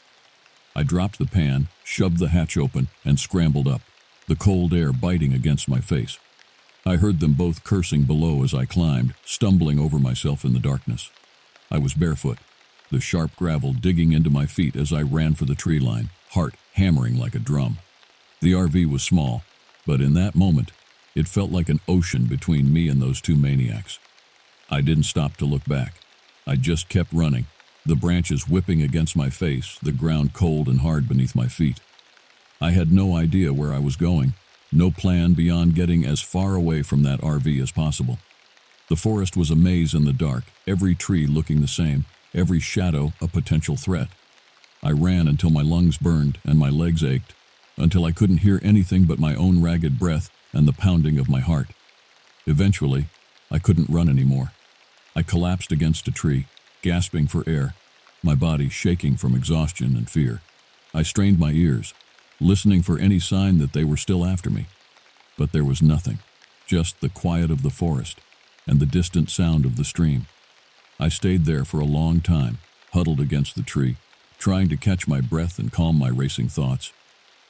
Speaker 1: I dropped the pan, shoved the hatch open, and scrambled up, the cold air biting against my face. I heard them both cursing below as I climbed, stumbling over myself in the darkness. I was barefoot, the sharp gravel digging into my feet as I ran for the tree line, heart hammering like a drum. The RV was small, but in that moment, it felt like an ocean between me and those two maniacs. I didn't stop to look back. I just kept running, the branches whipping against my face, the ground cold and hard beneath my feet. I had no idea where I was going, no plan beyond getting as far away from that RV as possible. The forest was a maze in the dark, every tree looking the same, every shadow a potential threat. I ran until my lungs burned and my legs ached, until I couldn't hear anything but my own ragged breath and the pounding of my heart. Eventually, I couldn't run anymore. I collapsed against a tree, gasping for air, my body shaking from exhaustion and fear. I strained my ears, listening for any sign that they were still after me. But there was nothing, just the quiet of the forest and the distant sound of the stream. I stayed there for a long time, huddled against the tree, trying to catch my breath and calm my racing thoughts.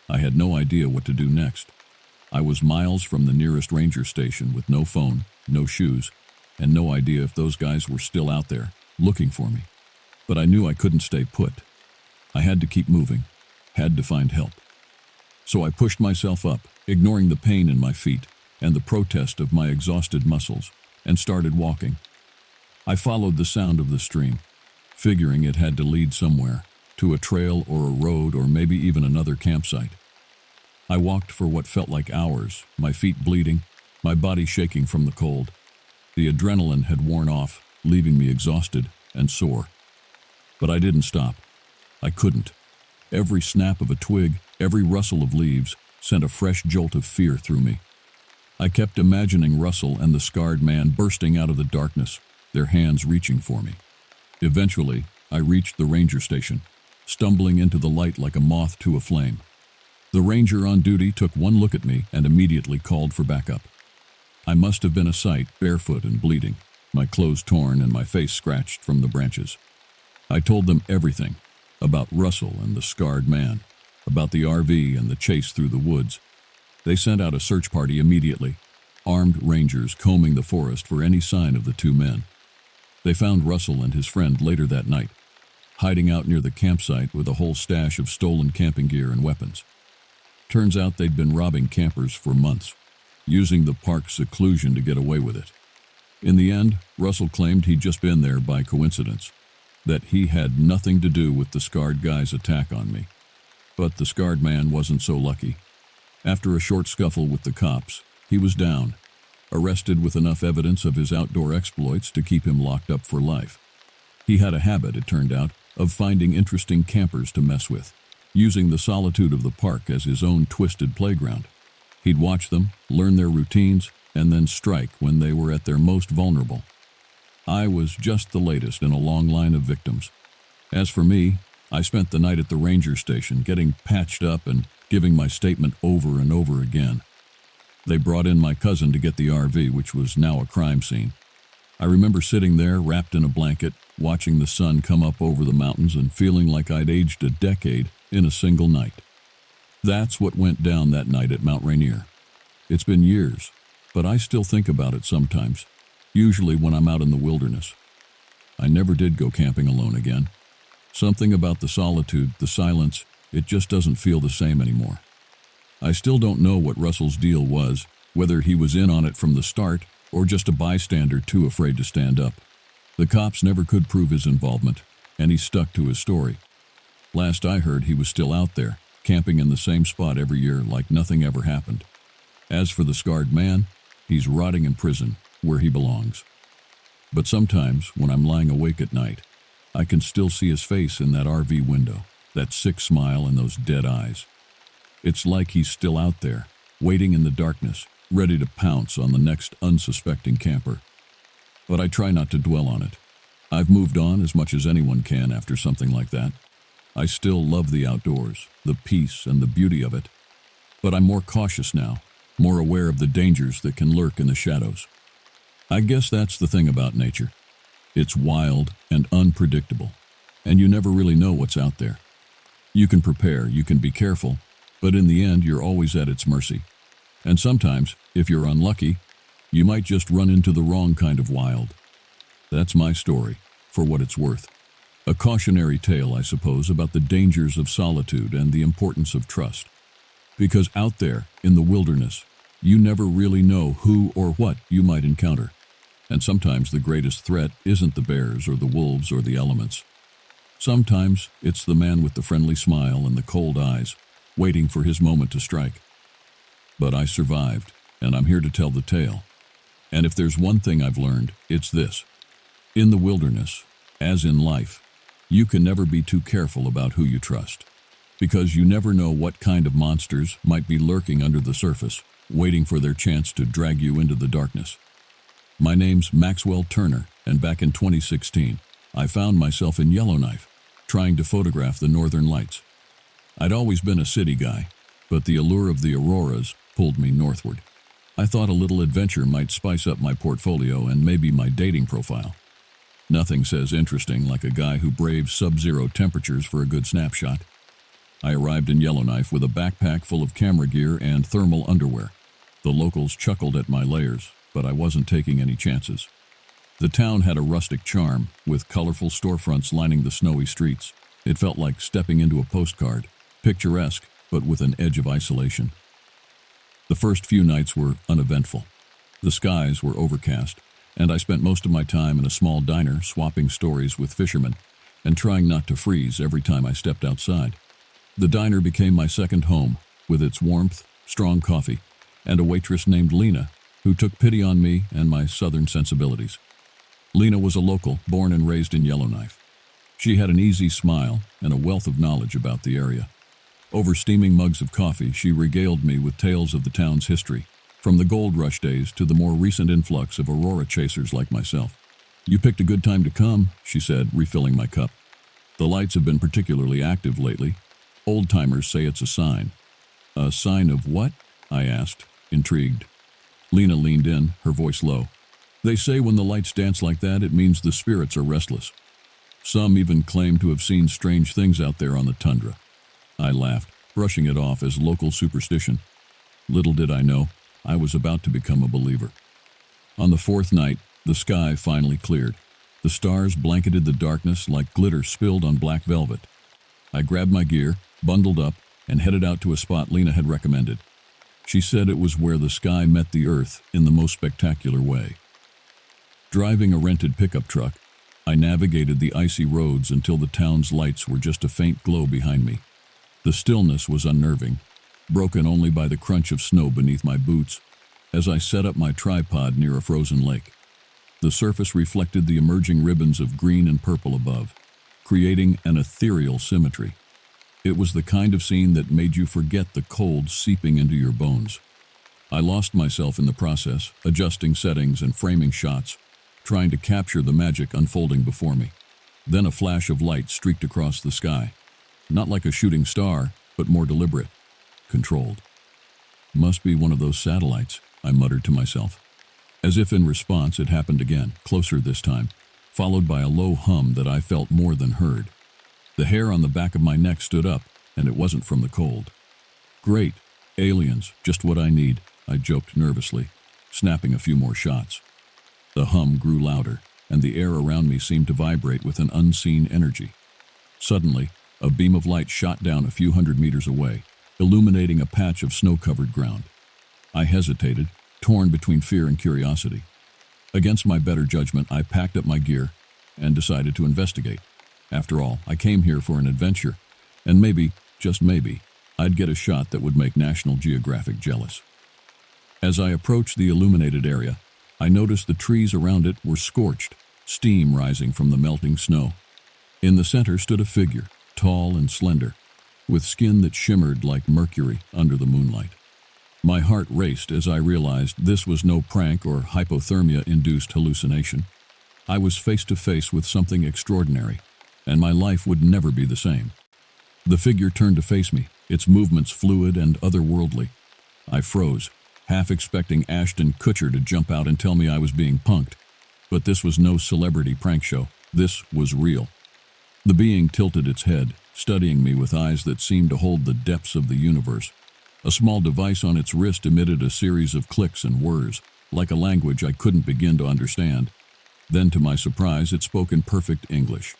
Speaker 1: I had no idea what to do next. I was miles from the nearest ranger station with no phone, no shoes, and no idea if those guys were still out there, looking for me. But I knew I couldn't stay put. I had to keep moving, had to find help. So I pushed myself up, ignoring the pain in my feet and the protest of my exhausted muscles, and started walking. I followed the sound of the stream, figuring it had to lead somewhere, to a trail or a road or maybe even another campsite. I walked for what felt like hours, my feet bleeding, my body shaking from the cold. The adrenaline had worn off, leaving me exhausted and sore. But I didn't stop. I couldn't. Every snap of a twig, every rustle of leaves, sent a fresh jolt of fear through me. I kept imagining Russell and the scarred man bursting out of the darkness, their hands reaching for me. Eventually, I reached the ranger station, stumbling into the light like a moth to a flame. The ranger on duty took one look at me and immediately called for backup. I must have been a sight, barefoot and bleeding, my clothes torn and my face scratched from the branches. I told them everything, about Russell and the scarred man, about the RV and the chase through the woods. They sent out a search party immediately, armed rangers combing the forest for any sign of the two men. They found Russell and his friend later that night, hiding out near the campsite with a whole stash of stolen camping gear and weapons. Turns out they'd been robbing campers for months, using the park's seclusion to get away with it. In the end, Russell claimed he'd just been there by coincidence, that he had nothing to do with the scarred guy's attack on me. But the scarred man wasn't so lucky. After a short scuffle with the cops, he was down, arrested with enough evidence of his outdoor exploits to keep him locked up for life. He had a habit, it turned out, of finding interesting campers to mess with, using the solitude of the park as his own twisted playground. He'd watch them, learn their routines, and then strike when they were at their most vulnerable. I was just the latest in a long line of victims. As for me, I spent the night at the ranger station getting patched up and giving my statement over and over again. They brought in my cousin to get the RV, which was now a crime scene. I remember sitting there wrapped in a blanket, watching the sun come up over the mountains and feeling like I'd aged a decade in a single night. That's what went down that night at Mount Rainier. It's been years, but I still think about it sometimes, usually when I'm out in the wilderness. I never did go camping alone again. Something about the solitude, the silence, it just doesn't feel the same anymore. I still don't know what Russell's deal was, whether he was in on it from the start or just a bystander too afraid to stand up. The cops never could prove his involvement, and he stuck to his story. Last I heard, he was still out there, camping in the same spot every year like nothing ever happened. As for the scarred man, he's rotting in prison, where he belongs. But sometimes, when I'm lying awake at night, I can still see his face in that RV window, that sick smile and those dead eyes. It's like he's still out there, waiting in the darkness, ready to pounce on the next unsuspecting camper. But I try not to dwell on it. I've moved on as much as anyone can after something like that. I still love the outdoors, the peace and the beauty of it. But I'm more cautious now, more aware of the dangers that can lurk in the shadows. I guess that's the thing about nature. It's wild and unpredictable, and you never really know what's out there. You can prepare, you can be careful, but in the end, you're always at its mercy. And sometimes, if you're unlucky, you might just run into the wrong kind of wild. That's my story, for what it's worth. A cautionary tale, I suppose, about the dangers of solitude and the importance of trust. Because out there, in the wilderness, you never really know who or what you might encounter. And sometimes the greatest threat isn't the bears or the wolves or the elements. Sometimes it's the man with the friendly smile and the cold eyes, waiting for his moment to strike. But I survived, and I'm here to tell the tale. And if there's one thing I've learned, it's this. In the wilderness, as in life, you can never be too careful about who you trust, because you never know what kind of monsters might be lurking under the surface, waiting for their chance to drag you into the darkness. My name's Maxwell Turner, and back in 2016, I found myself in Yellowknife, trying to photograph the northern lights. I'd always been a city guy, but the allure of the auroras pulled me northward. I thought a little adventure might spice up my portfolio and maybe my dating profile. Nothing says interesting like a guy who braves sub-zero temperatures for a good snapshot. I arrived in Yellowknife with a backpack full of camera gear and thermal underwear. The locals chuckled at my layers, but I wasn't taking any chances. The town had a rustic charm, with colorful storefronts lining the snowy streets. It felt like stepping into a postcard, picturesque, but with an edge of isolation. The first few nights were uneventful. The skies were overcast, and I spent most of my time in a small diner swapping stories with fishermen and trying not to freeze every time I stepped outside. The diner became my second home, with its warmth, strong coffee, and a waitress named Lena, who took pity on me and my southern sensibilities. Lena was a local, born and raised in Yellowknife. She had an easy smile and a wealth of knowledge about the area. Over steaming mugs of coffee, she regaled me with tales of the town's history, from the gold rush days to the more recent influx of aurora chasers like myself. "You picked a good time to come," she said, refilling my cup. "The lights have been particularly active lately. Old-timers say it's a sign." "A sign of what?" I asked, intrigued. Lena leaned in, her voice low. "They say when the lights dance like that, it means the spirits are restless. Some even claim to have seen strange things out there on the tundra." I laughed, brushing it off as local superstition. Little did I know, I was about to become a believer. On the fourth night, the sky finally cleared. The stars blanketed the darkness like glitter spilled on black velvet. I grabbed my gear, bundled up, and headed out to a spot Lena had recommended. She said it was where the sky met the earth in the most spectacular way. Driving a rented pickup truck, I navigated the icy roads until the town's lights were just a faint glow behind me. The stillness was unnerving, broken only by the crunch of snow beneath my boots as I set up my tripod near a frozen lake. The surface reflected the emerging ribbons of green and purple above, creating an ethereal symmetry. It was the kind of scene that made you forget the cold seeping into your bones. I lost myself in the process, adjusting settings and framing shots, trying to capture the magic unfolding before me. Then a flash of light streaked across the sky. Not like a shooting star, but more deliberate, controlled. "Must be one of those satellites," I muttered to myself. As if in response, it happened again, closer this time, followed by a low hum that I felt more than heard. The hair on the back of my neck stood up, and it wasn't from the cold. "Great, aliens, just what I need," I joked nervously, snapping a few more shots. The hum grew louder, and the air around me seemed to vibrate with an unseen energy. Suddenly, a beam of light shot down a few hundred meters away, illuminating a patch of snow-covered ground. I hesitated, torn between fear and curiosity. Against my better judgment, I packed up my gear and decided to investigate. After all, I came here for an adventure, and maybe, just maybe, I'd get a shot that would make National Geographic jealous. As I approached the illuminated area, I noticed the trees around it were scorched, steam rising from the melting snow. In the center stood a figure, tall and slender, with skin that shimmered like mercury under the moonlight. My heart raced as I realized this was no prank or hypothermia-induced hallucination. I was face to face with something extraordinary, and my life would never be the same. The figure turned to face me, its movements fluid and otherworldly. I froze, half expecting Ashton Kutcher to jump out and tell me I was being punked. But this was no celebrity prank show. This was real. The being tilted its head, studying me with eyes that seemed to hold the depths of the universe. A small device on its wrist emitted a series of clicks and whirs, like a language I couldn't begin to understand. Then, to my surprise, it spoke in perfect English.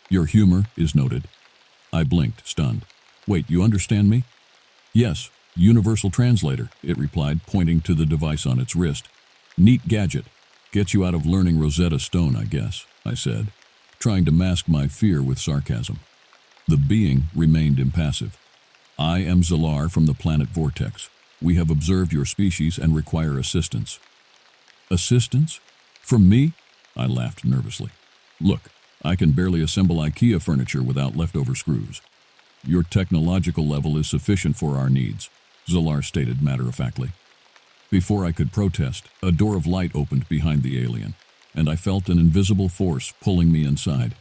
Speaker 1: Your humor is noted. I blinked, stunned. Wait, you understand me? Yes, universal translator, it replied, pointing to the device on its wrist. Neat gadget. Gets you out of learning Rosetta Stone, I guess, I said, trying to mask my fear with sarcasm. The being remained impassive. I am Zalar from the planet Vortex. We have observed your species and require assistance. Assistance? From me? I laughed nervously. Look, I can barely assemble IKEA furniture without leftover screws. Your technological level is sufficient for our needs, Zalar stated matter-of-factly. Before I could protest, a door of light opened behind the alien, and I felt an invisible force pulling me inside.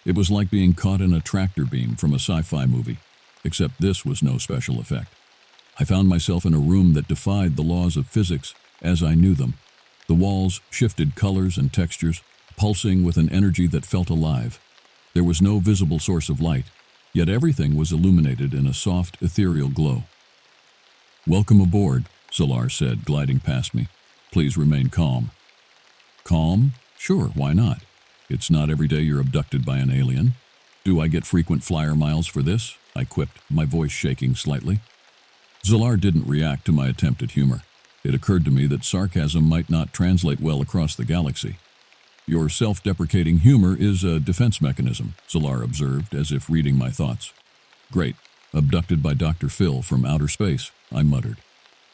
Speaker 1: It was like being caught in a tractor beam from a sci-fi movie, except this was no special effect. I found myself in a room that defied the laws of physics as I knew them. The walls shifted colors and textures, pulsing with an energy that felt alive. There was no visible source of light, yet everything was illuminated in a soft, ethereal glow. Welcome aboard, Zalar said, gliding past me. Please remain calm. Calm? Sure, why not? It's not every day you're abducted by an alien. Do I get frequent flyer miles for this? I quipped, my voice shaking slightly. Zalar didn't react to my attempt at humor. It occurred to me that sarcasm might not translate well across the galaxy. Your self-deprecating humor is a defense mechanism, Zalar observed, as if reading my thoughts. Great. Abducted by Dr. Phil from outer space, I muttered.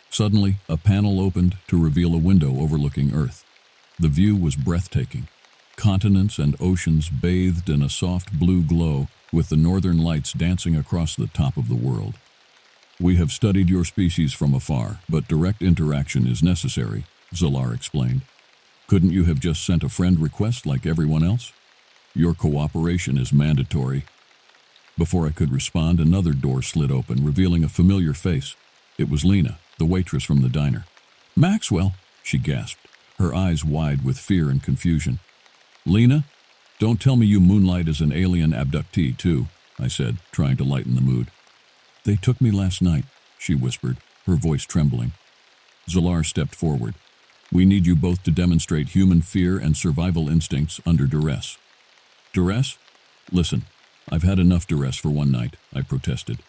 Speaker 1: Suddenly, a panel opened to reveal a window overlooking Earth. The view was breathtaking. Continents and oceans bathed in a soft blue glow, with the northern lights dancing across the top of the world. We have studied your species from afar, but direct interaction is necessary, Zalar explained. Couldn't you have just sent a friend request like everyone else? Your cooperation is mandatory. Before I could respond, another door slid open, revealing a familiar face. It was Lena, the waitress from the diner. Maxwell, she gasped, her eyes wide with fear and confusion. Lena? Don't tell me you moonlight as an alien abductee, too, I said, trying to lighten the mood. They took me last night, she whispered, her voice trembling. Zalar stepped forward. We need you both to demonstrate human fear and survival instincts under duress. Duress? Listen, I've had enough duress for one night, I protested.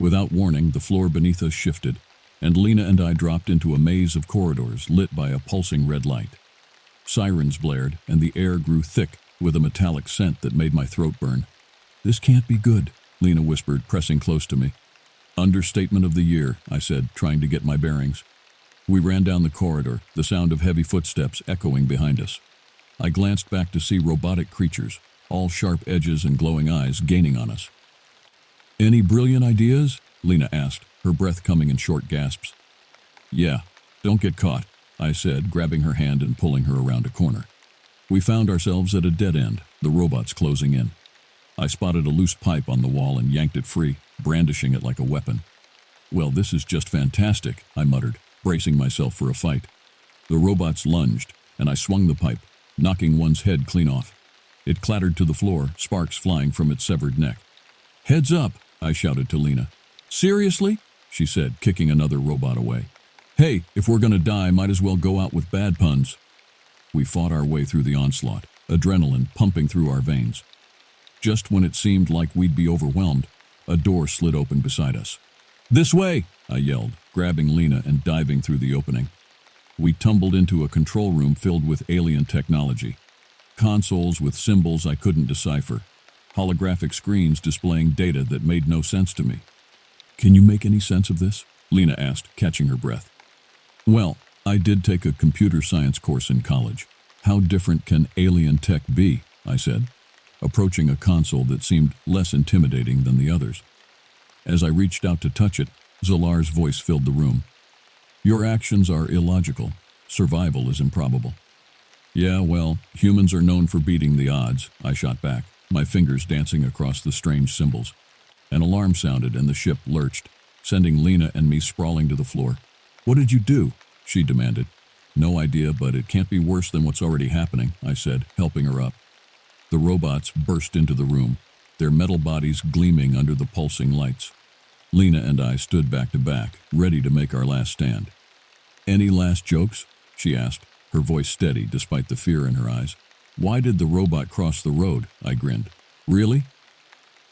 Speaker 1: Without warning, the floor beneath us shifted, and Lena and I dropped into a maze of corridors lit by a pulsing red light. Sirens blared, and the air grew thick with a metallic scent that made my throat burn. This can't be good, Lena whispered, pressing close to me. Understatement of the year, I said, trying to get my bearings. We ran down the corridor, the sound of heavy footsteps echoing behind us. I glanced back to see robotic creatures, all sharp edges and glowing eyes, gaining on us. Any brilliant ideas? Lena asked, her breath coming in short gasps. Yeah, don't get caught, I said, grabbing her hand and pulling her around a corner. We found ourselves at a dead end, the robots closing in. I spotted a loose pipe on the wall and yanked it free, brandishing it like a weapon. Well, this is just fantastic, I muttered, bracing myself for a fight. The robots lunged, and I swung the pipe, knocking one's head clean off. It clattered to the floor, sparks flying from its severed neck. Heads up, I shouted to Lena. Seriously? She said, kicking another robot away. Hey, if we're gonna die, might as well go out with bad puns. We fought our way through the onslaught, adrenaline pumping through our veins. Just when it seemed like we'd be overwhelmed, a door slid open beside us. This way, I yelled, grabbing Lena and diving through the opening. We tumbled into a control room filled with alien technology. Consoles with symbols I couldn't decipher. Holographic screens displaying data that made no sense to me. Can you make any sense of this? Lena asked, catching her breath. Well, I did take a computer science course in college. How different can alien tech be? I said, approaching a console that seemed less intimidating than the others. As I reached out to touch it, Zalar's voice filled the room. Your actions are illogical. Survival is improbable. Yeah, well, humans are known for beating the odds, I shot back, my fingers dancing across the strange symbols. An alarm sounded and the ship lurched, sending Lena and me sprawling to the floor. What did you do? She demanded. No idea, but it can't be worse than what's already happening, I said, helping her up. The robots burst into the room, their metal bodies gleaming under the pulsing lights. Lena and I stood back to back, ready to make our last stand. Any last jokes? She asked, her voice steady despite the fear in her eyes. Why did the robot cross the road? I grinned. Really?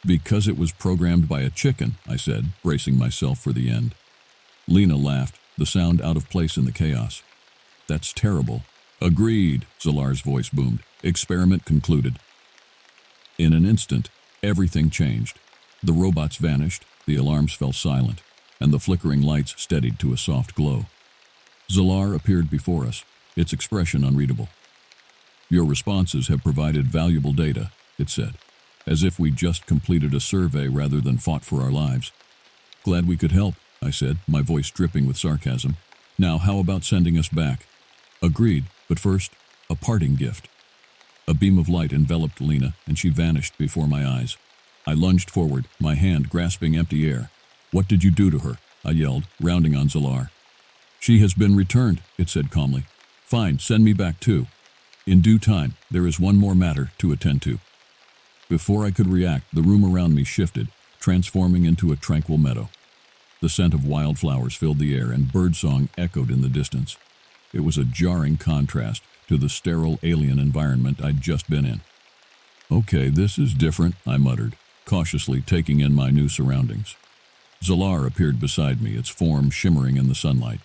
Speaker 1: Because it was programmed by a chicken, I said, bracing myself for the end. Lena laughed, the sound out of place in the chaos. That's terrible. Agreed, Zolar's voice boomed. Experiment concluded. In an instant, everything changed. The robots vanished, the alarms fell silent, and the flickering lights steadied to a soft glow. Zolar appeared before us, its expression unreadable. Your responses have provided valuable data, it said, as if we'd just completed a survey rather than fought for our lives. Glad we could help, I said, my voice dripping with sarcasm. Now how about sending us back? Agreed, but first, a parting gift. A beam of light enveloped Lena, and she vanished before my eyes. I lunged forward, my hand grasping empty air. What did you do to her? I yelled, rounding on Zolar. She has been returned, it said calmly. Fine, send me back too. In due time, there is one more matter to attend to. Before I could react, the room around me shifted, transforming into a tranquil meadow. The scent of wildflowers filled the air and birdsong echoed in the distance. It was a jarring contrast to the sterile alien environment I'd just been in. Okay, this is different, I muttered, cautiously taking in my new surroundings. Zolar appeared beside me, its form shimmering in the sunlight.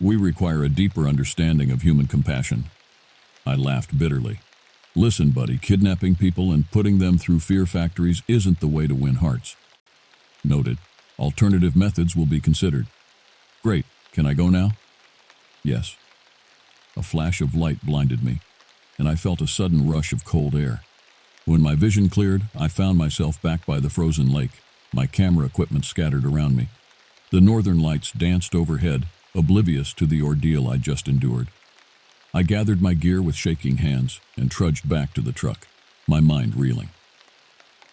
Speaker 1: We require a deeper understanding of human compassion. I laughed bitterly. Listen, buddy, kidnapping people and putting them through fear factories isn't the way to win hearts. Noted. Alternative methods will be considered. Great. Can I go now? Yes. A flash of light blinded me, and I felt a sudden rush of cold air. When my vision cleared, I found myself back by the frozen lake, my camera equipment scattered around me. The northern lights danced overhead, oblivious to the ordeal I'd just endured. I gathered my gear with shaking hands and trudged back to the truck, my mind reeling.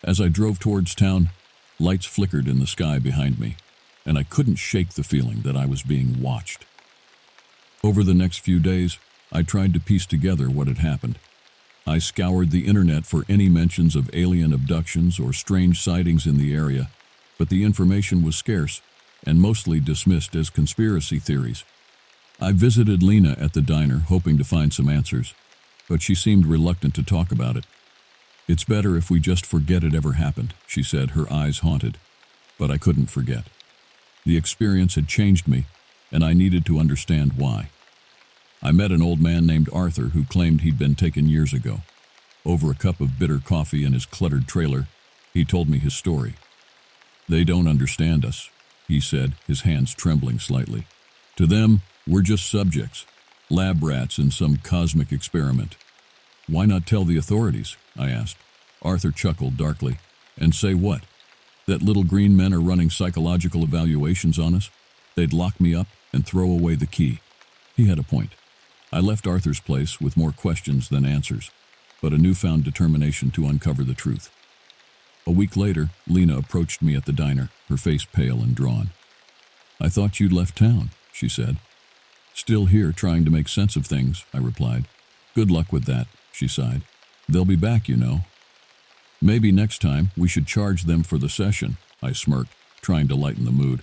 Speaker 1: As I drove towards town, lights flickered in the sky behind me, and I couldn't shake the feeling that I was being watched. Over the next few days, I tried to piece together what had happened. I scoured the internet for any mentions of alien abductions or strange sightings in the area, but the information was scarce and mostly dismissed as conspiracy theories. I visited Lena at the diner, hoping to find some answers, but she seemed reluctant to talk about it. It's better if we just forget it ever happened, she said, her eyes haunted. But I couldn't forget. The experience had changed me, and I needed to understand why. I met an old man named Arthur who claimed he'd been taken years ago. Over a cup of bitter coffee in his cluttered trailer, he told me his story. They don't understand us, he said, his hands trembling slightly. To them, we're just subjects, lab rats in some cosmic experiment. Why not tell the authorities? I asked. Arthur chuckled darkly. And say what? That little green men are running psychological evaluations on us? They'd lock me up and throw away the key. He had a point. I left Arthur's place with more questions than answers, but a newfound determination to uncover the truth. A week later, Lena approached me at the diner, her face pale and drawn. I thought you'd left town, she said. Still here trying to make sense of things, I replied. Good luck with that, she sighed. They'll be back, you know. Maybe next time we should charge them for the session, I smirked, trying to lighten the mood.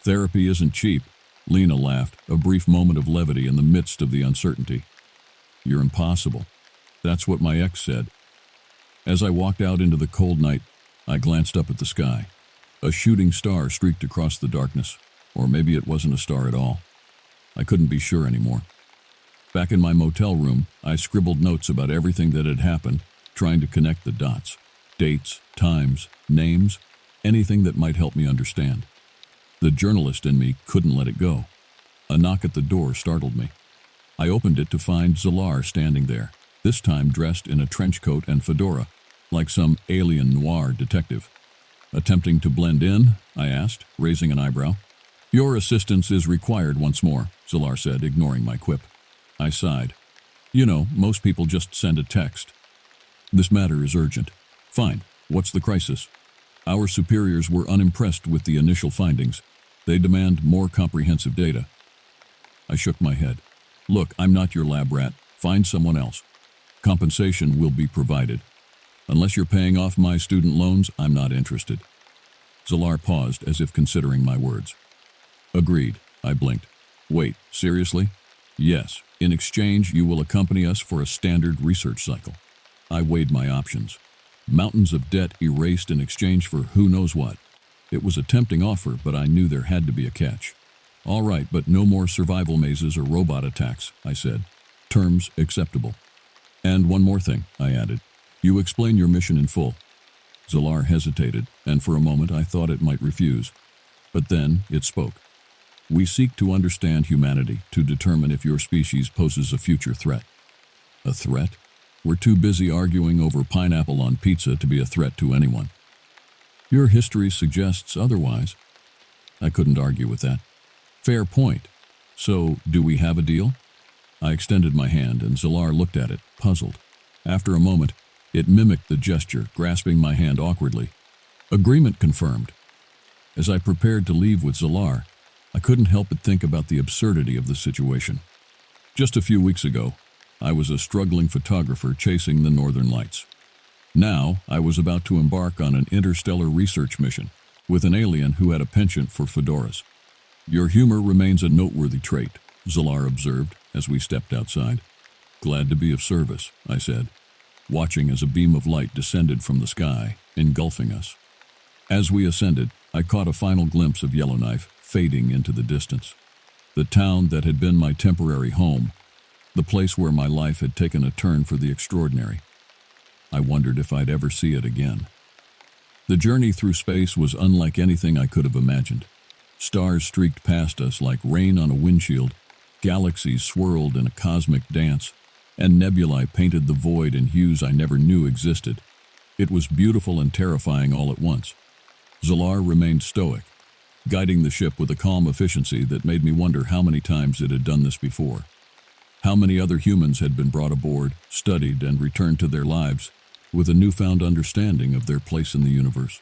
Speaker 1: Therapy isn't cheap. Lena laughed, a brief moment of levity in the midst of the uncertainty. You're impossible. That's what my ex said. As I walked out into the cold night, I glanced up at the sky. A shooting star streaked across the darkness, or maybe it wasn't a star at all. I couldn't be sure anymore. Back in my motel room, I scribbled notes about everything that had happened, trying to connect the dots. Dates, times, names, anything that might help me understand. The journalist in me couldn't let it go. A knock at the door startled me. I opened it to find Zolar standing there, this time dressed in a trench coat and fedora, like some alien noir detective. Attempting to blend in, I asked, raising an eyebrow. Your assistance is required once more, Zolar said, ignoring my quip. I sighed. You know, most people just send a text. This matter is urgent. Fine. What's the crisis? Our superiors were unimpressed with the initial findings. They demand more comprehensive data. I shook my head. Look, I'm not your lab rat. Find someone else. Compensation will be provided. Unless you're paying off my student loans, I'm not interested. Zolar paused as if considering my words. Agreed, I blinked. Wait, seriously? Yes. In exchange, you will accompany us for a standard research cycle. I weighed my options. Mountains of debt erased in exchange for who knows what. It was a tempting offer, but I knew there had to be a catch. All right, but no more survival mazes or robot attacks, I said. Terms acceptable. And one more thing, I added. You explain your mission in full. Zalar hesitated, and for a moment I thought it might refuse. But then it spoke. We seek to understand humanity to determine if your species poses a future threat. A threat? We're too busy arguing over pineapple on pizza to be a threat to anyone. Your history suggests otherwise. I couldn't argue with that. Fair point. So, do we have a deal? I extended my hand, and Zalar looked at it, puzzled. After a moment, it mimicked the gesture, grasping my hand awkwardly. Agreement confirmed. As I prepared to leave with Zalar, I couldn't help but think about the absurdity of the situation. Just a few weeks ago, I was a struggling photographer chasing the northern lights. Now, I was about to embark on an interstellar research mission with an alien who had a penchant for fedoras. Your humor remains a noteworthy trait, Zalar observed as we stepped outside. Glad to be of service, I said, watching as a beam of light descended from the sky, engulfing us. As we ascended, I caught a final glimpse of Yellowknife fading into the distance. The town that had been my temporary home, the place where my life had taken a turn for the extraordinary. I wondered if I'd ever see it again. The journey through space was unlike anything I could have imagined. Stars streaked past us like rain on a windshield, galaxies swirled in a cosmic dance, and nebulae painted the void in hues I never knew existed. It was beautiful and terrifying all at once. Zalar remained stoic, guiding the ship with a calm efficiency that made me wonder how many times it had done this before. How many other humans had been brought aboard, studied, and returned to their lives with a newfound understanding of their place in the universe.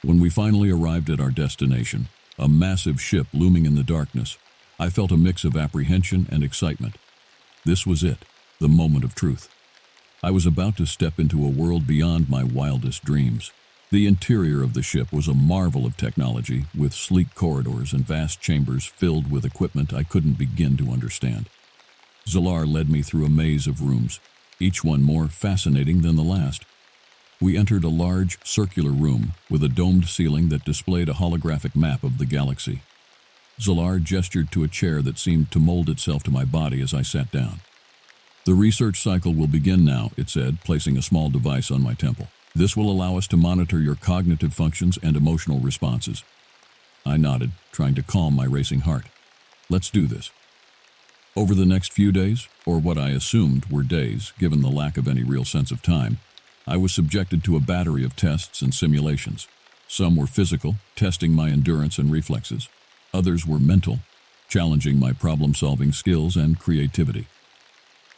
Speaker 1: When we finally arrived at our destination, a massive ship looming in the darkness, I felt a mix of apprehension and excitement. This was it, the moment of truth. I was about to step into a world beyond my wildest dreams. The interior of the ship was a marvel of technology, with sleek corridors and vast chambers filled with equipment I couldn't begin to understand. Zalar led me through a maze of rooms, each one more fascinating than the last. We entered a large, circular room with a domed ceiling that displayed a holographic map of the galaxy. Zalar gestured to a chair that seemed to mold itself to my body as I sat down. The research cycle will begin now, it said, placing a small device on my temple. This will allow us to monitor your cognitive functions and emotional responses. I nodded, trying to calm my racing heart. Let's do this. Over the next few days, or what I assumed were days, given the lack of any real sense of time, I was subjected to a battery of tests and simulations. Some were physical, testing my endurance and reflexes. Others were mental, challenging my problem-solving skills and creativity.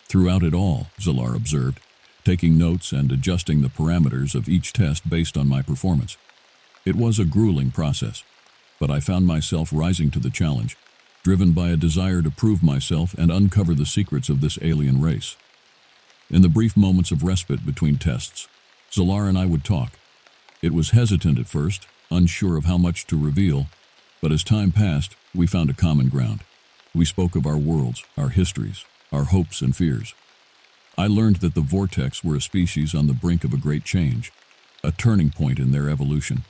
Speaker 1: Throughout it all, Zalar observed, taking notes and adjusting the parameters of each test based on my performance. It was a grueling process, but I found myself rising to the challenge, driven by a desire to prove myself and uncover the secrets of this alien race. In the brief moments of respite between tests, Zalar and I would talk. It was hesitant at first, unsure of how much to reveal, but as time passed, we found a common ground. We spoke of our worlds, our histories, our hopes and fears. I learned that the Vortex were a species on the brink of a great change, a turning point in their evolution.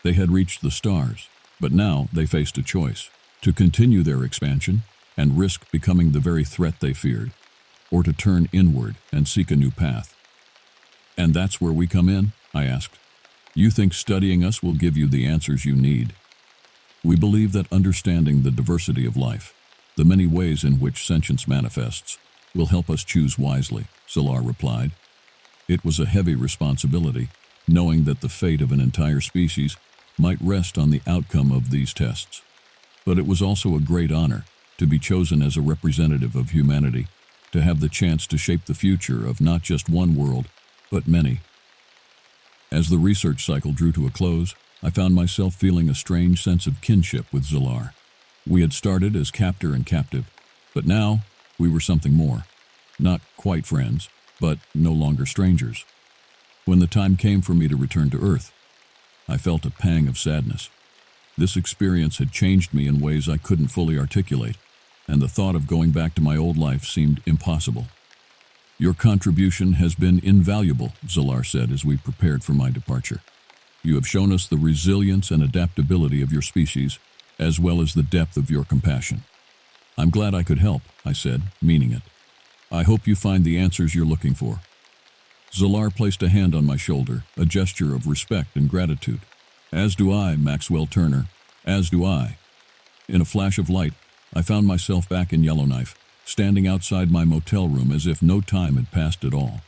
Speaker 1: They had reached the stars, but now they faced a choice: to continue their expansion and risk becoming the very threat they feared, or to turn inward and seek a new path. And that's where we come in, I asked. You think studying us will give you the answers you need? We believe that understanding the diversity of life, the many ways in which sentience manifests, will help us choose wisely, Zalar replied. It was a heavy responsibility, knowing that the fate of an entire species might rest on the outcome of these tests. But it was also a great honor to be chosen as a representative of humanity, to have the chance to shape the future of not just one world, but many. As the research cycle drew to a close, I found myself feeling a strange sense of kinship with Zalar. We had started as captor and captive, but now we were something more. Not quite friends, but no longer strangers. When the time came for me to return to Earth, I felt a pang of sadness. This experience had changed me in ways I couldn't fully articulate, and the thought of going back to my old life seemed impossible. Your contribution has been invaluable, Zalar said as we prepared for my departure. You have shown us the resilience and adaptability of your species, as well as the depth of your compassion. I'm glad I could help, I said, meaning it. I hope you find the answers you're looking for. Zalar placed a hand on my shoulder, a gesture of respect and gratitude. As do I, Maxwell Turner, as do I. In a flash of light, I found myself back in Yellowknife, standing outside my motel room as if no time had passed at all.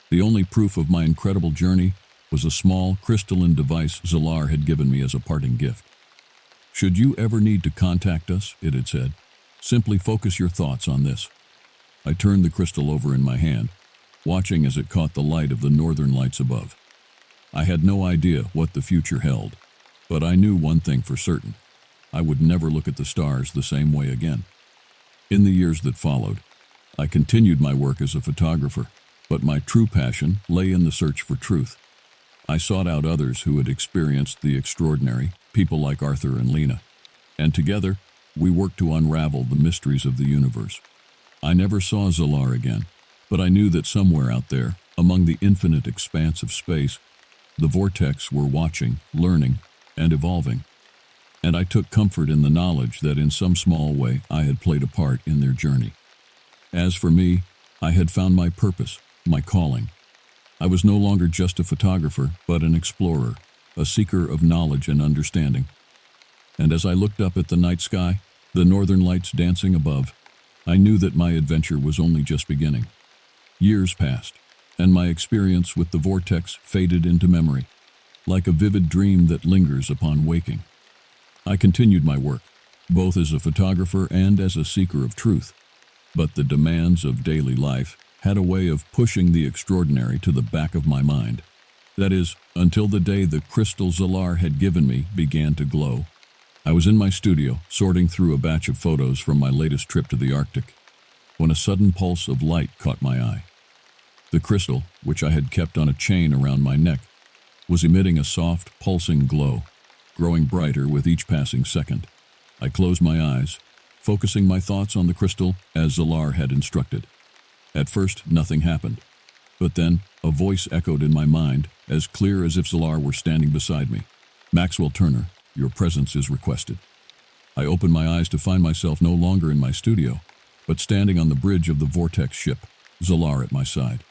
Speaker 1: The only proof of my incredible journey was a small, crystalline device Zalar had given me as a parting gift. Should you ever need to contact us, it had said, simply focus your thoughts on this. I turned the crystal over in my hand, watching as it caught the light of the northern lights above. I had no idea what the future held, but I knew one thing for certain. I would never look at the stars the same way again. In the years that followed, I continued my work as a photographer, but my true passion lay in the search for truth. I sought out others who had experienced the extraordinary, people like Arthur and Lena, and together we worked to unravel the mysteries of the universe. I never saw Zalar again, but I knew that somewhere out there, among the infinite expanse of space, the vortex were watching, learning, and evolving. And I took comfort in the knowledge that in some small way I had played a part in their journey. As for me, I had found my purpose, my calling. I was no longer just a photographer, but an explorer, a seeker of knowledge and understanding. And as I looked up at the night sky, the northern lights dancing above, I knew that my adventure was only just beginning. Years passed, and my experience with the vortex faded into memory, like a vivid dream that lingers upon waking. I continued my work, both as a photographer and as a seeker of truth, but the demands of daily life had a way of pushing the extraordinary to the back of my mind. That is, until the day the crystal Zalar had given me began to glow. I was in my studio, sorting through a batch of photos from my latest trip to the Arctic, when a sudden pulse of light caught my eye. The crystal, which I had kept on a chain around my neck, was emitting a soft, pulsing glow, growing brighter with each passing second. I closed my eyes, focusing my thoughts on the crystal as Zalar had instructed. At first, nothing happened, but then a voice echoed in my mind, as clear as if Zalar were standing beside me. Maxwell Turner, your presence is requested. I opened my eyes to find myself no longer in my studio, but standing on the bridge of the vortex ship, Zalar at my side.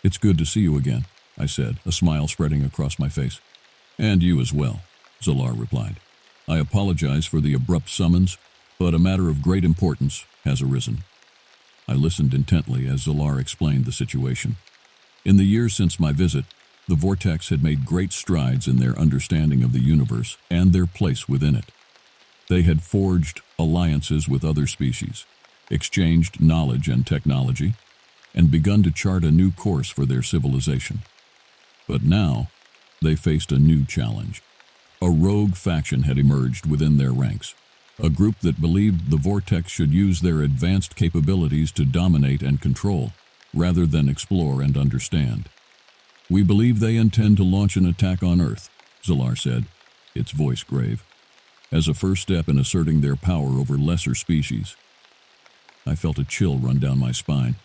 Speaker 1: It's good to see you again, I said, a smile spreading across my face. And you as well, Zalar replied. I apologize for the abrupt summons, but a matter of great importance has arisen. I listened intently as Zalar explained the situation. In the years since my visit, the vortex had made great strides in their understanding of the universe and their place within it. They had forged alliances with other species, exchanged knowledge and technology, and begun to chart a new course for their civilization. But now, they faced a new challenge. A rogue faction had emerged within their ranks, a group that believed the vortex should use their advanced capabilities to dominate and control, rather than explore and understand. We believe they intend to launch an attack on Earth, Zalar said, its voice grave, as a first step in asserting their power over lesser species. I felt a chill run down my spine.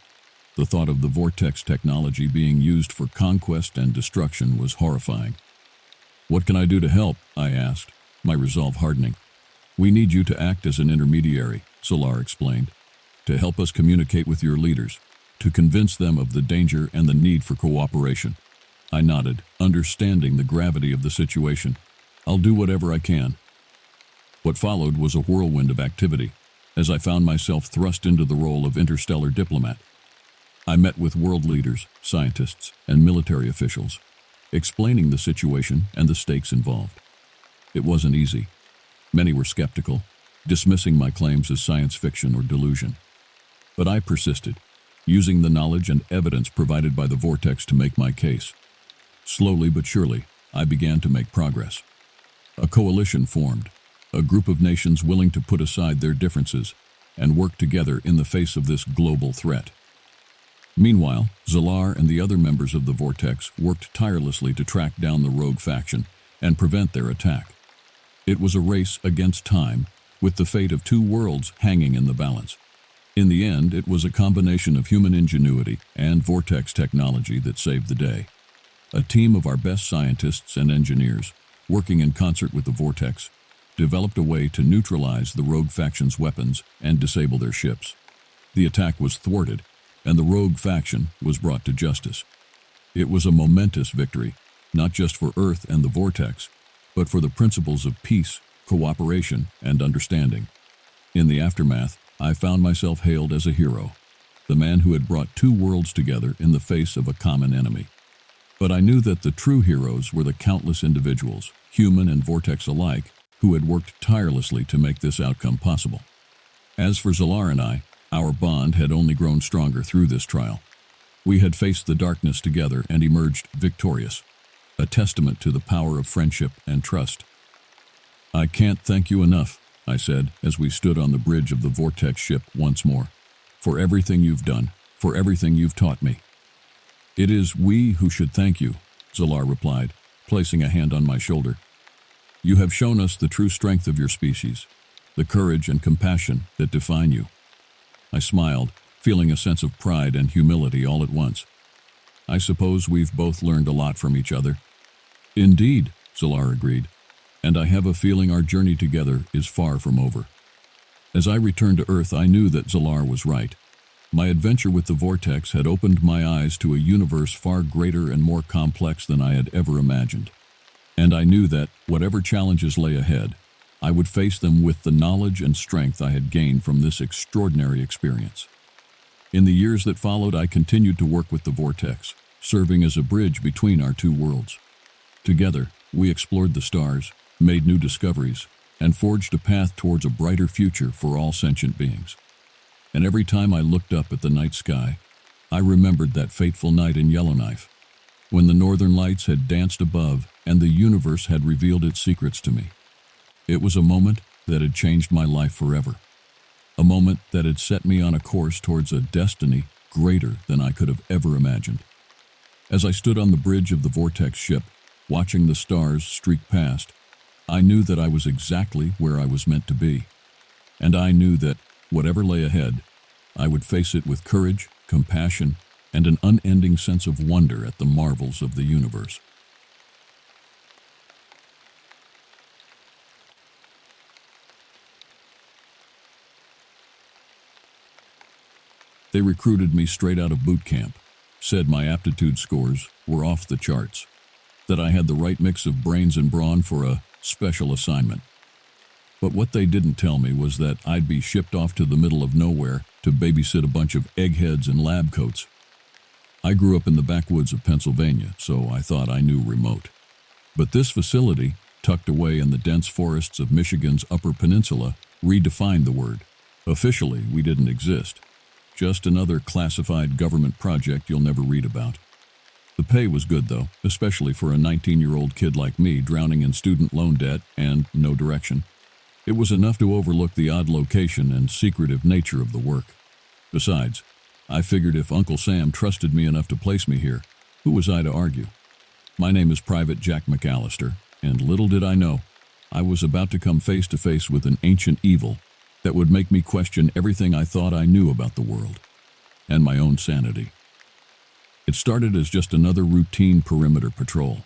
Speaker 1: The thought of the vortex technology being used for conquest and destruction was horrifying. What can I do to help? I asked, my resolve hardening. We need you to act as an intermediary, Zalar explained, to help us communicate with your leaders, to convince them of the danger and the need for cooperation. I nodded, understanding the gravity of the situation. I'll do whatever I can. What followed was a whirlwind of activity, as I found myself thrust into the role of interstellar diplomat. I met with world leaders, scientists, and military officials, explaining the situation and the stakes involved. It wasn't easy. Many were skeptical, dismissing my claims as science fiction or delusion. But I persisted, using the knowledge and evidence provided by the vortex to make my case. Slowly but surely, I began to make progress. A coalition formed, a group of nations willing to put aside their differences and work together in the face of this global threat. Meanwhile, Zalar and the other members of the vortex worked tirelessly to track down the rogue faction and prevent their attack. It was a race against time, with the fate of two worlds hanging in the balance. In the end, it was a combination of human ingenuity and vortex technology that saved the day. A team of our best scientists and engineers, working in concert with the vortex, developed a way to neutralize the rogue faction's weapons and disable their ships. The attack was thwarted, and the rogue faction was brought to justice. It was a momentous victory, not just for Earth and the vortex, but for the principles of peace, cooperation, and understanding. In the aftermath, I found myself hailed as a hero, the man who had brought two worlds together in the face of a common enemy. But I knew that the true heroes were the countless individuals, human and vortex alike, who had worked tirelessly to make this outcome possible. As for Zalar and I, our bond had only grown stronger through this trial. We had faced the darkness together and emerged victorious, a testament to the power of friendship and trust. "I can't thank you enough," I said as we stood on the bridge of the vortex ship once more, "for everything you've done, for everything you've taught me." "It is we who should thank you," Zalar replied, placing a hand on my shoulder. "You have shown us the true strength of your species, the courage and compassion that define you." I smiled, feeling a sense of pride and humility all at once. "I suppose we've both learned a lot from each other." "Indeed," Zalar agreed, "and I have a feeling our journey together is far from over." As I returned to Earth, I knew that Zalar was right. My adventure with the vortex had opened my eyes to a universe far greater and more complex than I had ever imagined. And I knew that, whatever challenges lay ahead, I would face them with the knowledge and strength I had gained from this extraordinary experience. In the years that followed, I continued to work with the vortex, serving as a bridge between our two worlds. Together, we explored the stars, made new discoveries, and forged a path towards a brighter future for all sentient beings. And every time I looked up at the night sky, I remembered that fateful night in Yellowknife, when the northern lights had danced above and the universe had revealed its secrets to me. It was a moment that had changed my life forever, a moment that had set me on a course towards a destiny greater than I could have ever imagined. As I stood on the bridge of the vortex ship, watching the stars streak past, I knew that I was exactly where I was meant to be, and I knew that, whatever lay ahead, I would face it with courage, compassion, and an unending sense of wonder at the marvels of the universe. They recruited me straight out of boot camp, said my aptitude scores were off the charts, that I had the right mix of brains and brawn for a special assignment. But what they didn't tell me was that I'd be shipped off to the middle of nowhere to babysit a bunch of eggheads in lab coats. I grew up in the backwoods of Pennsylvania, so I thought I knew remote. But this facility, tucked away in the dense forests of Michigan's Upper Peninsula, redefined the word. Officially, we didn't exist. Just another classified government project you'll never read about. The pay was good, though, especially for a 19-year-old kid like me drowning in student loan debt and no direction. It was enough to overlook the odd location and secretive nature of the work. Besides, I figured if Uncle Sam trusted me enough to place me here, who was I to argue? My name is Private Jack McAllister, and little did I know, I was about to come face to face with an ancient evil that would make me question everything I thought I knew about the world, and my own sanity. It started as just another routine perimeter patrol.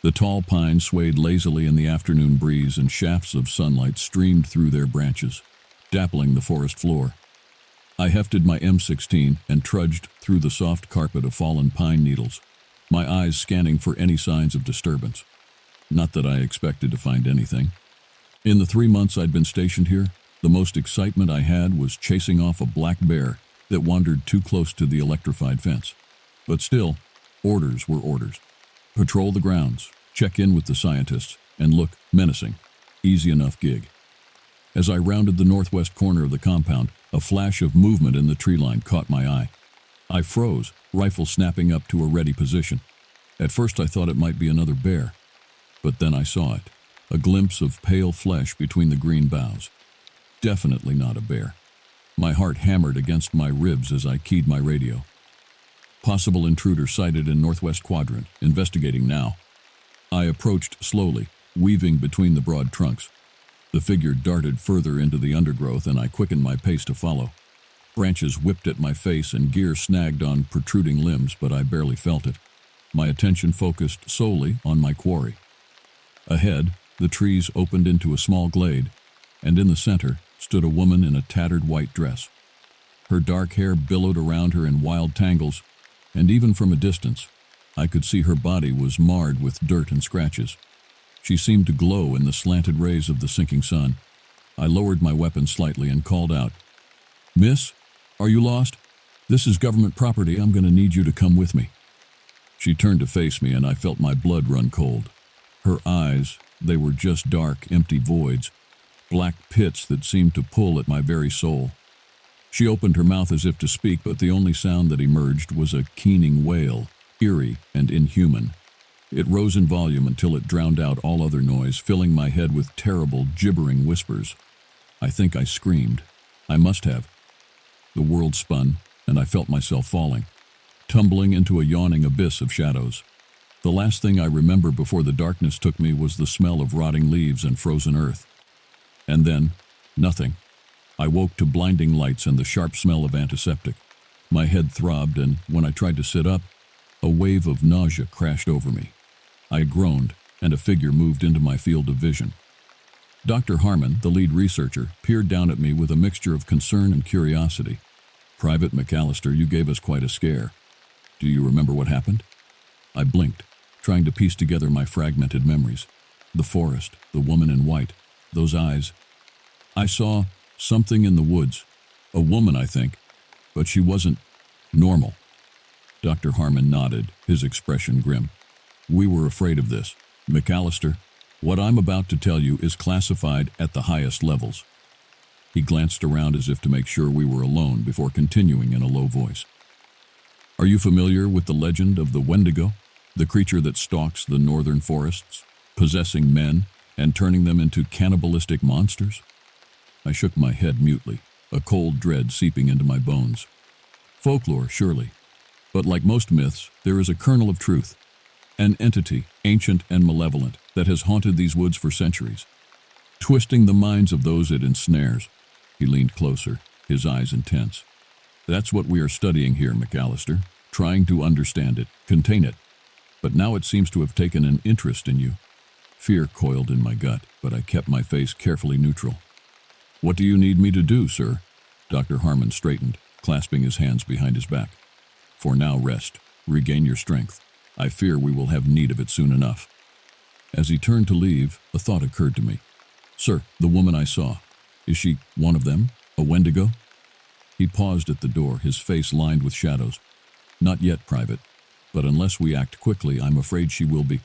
Speaker 1: The tall pines swayed lazily in the afternoon breeze, and shafts of sunlight streamed through their branches, dappling the forest floor. I hefted my M16 and trudged through the soft carpet of fallen pine needles, my eyes scanning for any signs of disturbance. Not that I expected to find anything. In the 3 months I'd been stationed here, the most excitement I had was chasing off a black bear that wandered too close to the electrified fence. But still, orders were orders. Patrol the grounds, check in with the scientists, and look menacing. Easy enough gig. As I rounded the northwest corner of the compound, a flash of movement in the tree line caught my eye. I froze, rifle snapping up to a ready position. At first I thought it might be another bear, but then I saw it, a glimpse of pale flesh between the green boughs. Definitely not a bear. My heart hammered against my ribs as I keyed my radio. Possible intruder sighted in northwest quadrant, investigating now. I approached slowly, weaving between the broad trunks. The figure darted further into the undergrowth, and I quickened my pace to follow. Branches whipped at my face and gear snagged on protruding limbs, but I barely felt it. My attention focused solely on my quarry. Ahead, the trees opened into a small glade, and in the center stood a woman in a tattered white dress. Her dark hair billowed around her in wild tangles, and even from a distance, I could see her body was marred with dirt and scratches. She seemed to glow in the slanted rays of the sinking sun. I lowered my weapon slightly and called out, "Miss, are you lost? This is government property. I'm going to need you to come with me." She turned to face me, and I felt my blood run cold. Her eyes, they were just dark, empty voids, black pits that seemed to pull at my very soul. She opened her mouth as if to speak, but the only sound that emerged was a keening wail, eerie and inhuman. It rose in volume until it drowned out all other noise, filling my head with terrible, gibbering whispers. I think I screamed. I must have. The world spun, and I felt myself falling, tumbling into a yawning abyss of shadows. The last thing I remember before the darkness took me was the smell of rotting leaves and frozen earth. And then, nothing. I woke to blinding lights and the sharp smell of antiseptic. My head throbbed, and when I tried to sit up, a wave of nausea crashed over me. I groaned, and a figure moved into my field of vision. Dr. Harmon, the lead researcher, peered down at me with a mixture of concern and curiosity. "Private McAllister, you gave us quite a scare. Do you remember what happened?" I blinked, trying to piece together my fragmented memories. The forest, the woman in white, those eyes. I saw something in the woods. A woman, I think, but she wasn't normal. Dr. Harmon nodded, his expression grim. "We were afraid of this. McAllister, what I'm about to tell you is classified at the highest levels." He glanced around as if to make sure we were alone before continuing in a low voice. "Are you familiar with the legend of the Wendigo, the creature that stalks the northern forests, possessing men and turning them into cannibalistic monsters?" I shook my head mutely, a cold dread seeping into my bones. "Folklore, surely. But like most myths, there is a kernel of truth. An entity, ancient and malevolent, that has haunted these woods for centuries, twisting the minds of those it ensnares." He leaned closer, his eyes intense. "That's what we are studying here, McAllister, trying to understand it, contain it. But now it seems to have taken an interest in you." Fear coiled in my gut, but I kept my face carefully neutral. "What do you need me to do, sir?" Dr. Harmon straightened, clasping his hands behind his back. "For now, rest. Regain your strength. I fear we will have need of it soon enough." As he turned to leave, a thought occurred to me. "Sir, the woman I saw, is she one of them? A Wendigo?" He paused at the door, his face lined with shadows. "Not yet, Private, but unless we act quickly, I'm afraid she will be."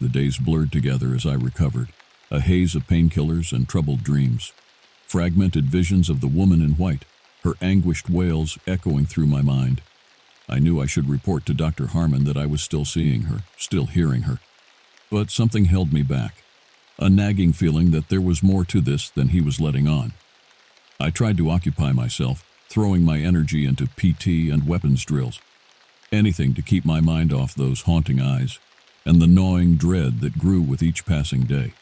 Speaker 1: The days blurred together as I recovered, a haze of painkillers and troubled dreams. Fragmented visions of the woman in white, her anguished wails echoing through my mind. I knew I should report to Dr. Harmon that I was still seeing her, still hearing her. But something held me back, a nagging feeling that there was more to this than he was letting on. I tried to occupy myself, throwing my energy into PT and weapons drills. Anything to keep my mind off those haunting eyes and the gnawing dread that grew with each passing day.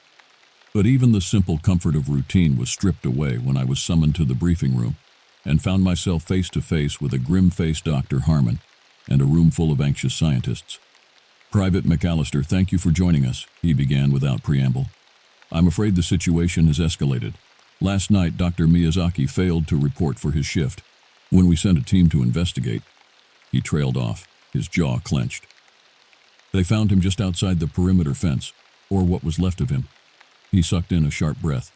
Speaker 1: But even the simple comfort of routine was stripped away when I was summoned to the briefing room and found myself face to face with a grim-faced Dr. Harmon and a room full of anxious scientists. "Private McAllister, thank you for joining us," he began without preamble. "I'm afraid the situation has escalated. Last night, Dr. Miyazaki failed to report for his shift. When we sent a team to investigate," he trailed off, his jaw clenched. "They found him just outside the perimeter fence, or what was left of him." He sucked in a sharp breath.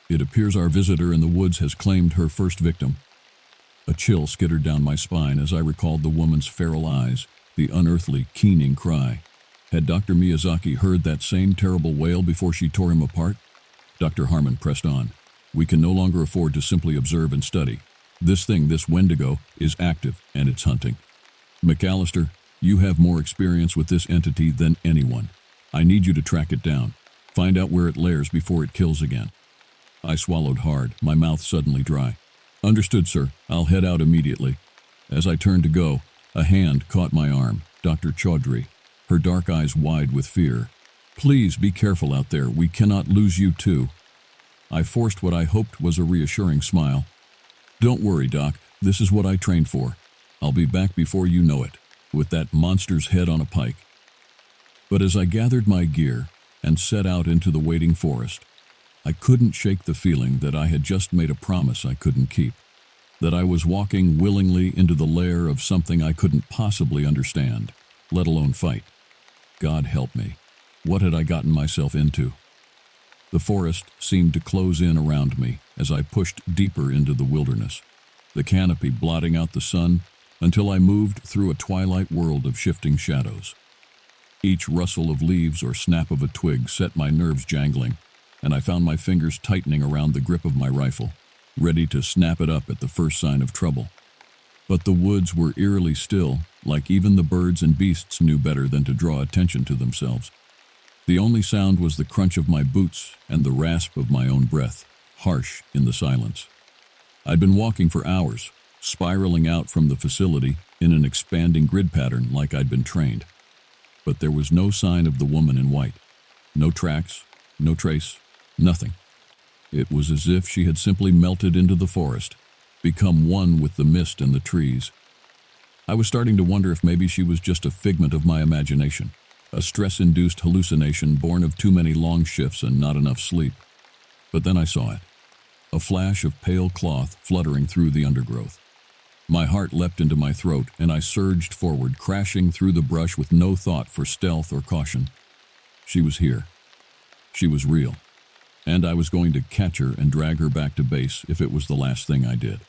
Speaker 1: "It appears our visitor in the woods has claimed her first victim." A chill skittered down my spine as I recalled the woman's feral eyes, the unearthly, keening cry. Had Dr. Miyazaki heard that same terrible wail before she tore him apart? Dr. Harmon pressed on. "We can no longer afford to simply observe and study. This Wendigo, is active, and it's hunting. McAllister, you have more experience with this entity than anyone. I need you to track it down. Find out where it lairs before it kills again." I swallowed hard, my mouth suddenly dry. "Understood, sir. I'll head out immediately." As I turned to go, a hand caught my arm, Dr. Chaudhry, her dark eyes wide with fear. "Please be careful out there. We cannot lose you too." I forced what I hoped was a reassuring smile. "Don't worry, Doc. This is what I trained for. I'll be back before you know it, with that monster's head on a pike." But as I gathered my gear and set out into the waiting forest, I couldn't shake the feeling that I had just made a promise I couldn't keep, that I was walking willingly into the lair of something I couldn't possibly understand, let alone fight. God help me. What had I gotten myself into? The forest seemed to close in around me as I pushed deeper into the wilderness, the canopy blotting out the sun until I moved through a twilight world of shifting shadows. Each rustle of leaves or snap of a twig set my nerves jangling, and I found my fingers tightening around the grip of my rifle, ready to snap it up at the first sign of trouble. But the woods were eerily still, like even the birds and beasts knew better than to draw attention to themselves. The only sound was the crunch of my boots and the rasp of my own breath, harsh in the silence. I'd been walking for hours, spiraling out from the facility in an expanding grid pattern like I'd been trained. But there was no sign of the woman in white. No tracks, no trace, nothing. It was as if she had simply melted into the forest, become one with the mist and the trees. I was starting to wonder if maybe she was just a figment of my imagination, a stress-induced hallucination born of too many long shifts and not enough sleep. But then I saw it, a flash of pale cloth fluttering through the undergrowth. My heart leapt into my throat, and I surged forward, crashing through the brush with no thought for stealth or caution. She was here. She was real. And I was going to catch her and drag her back to base if it was the last thing I did.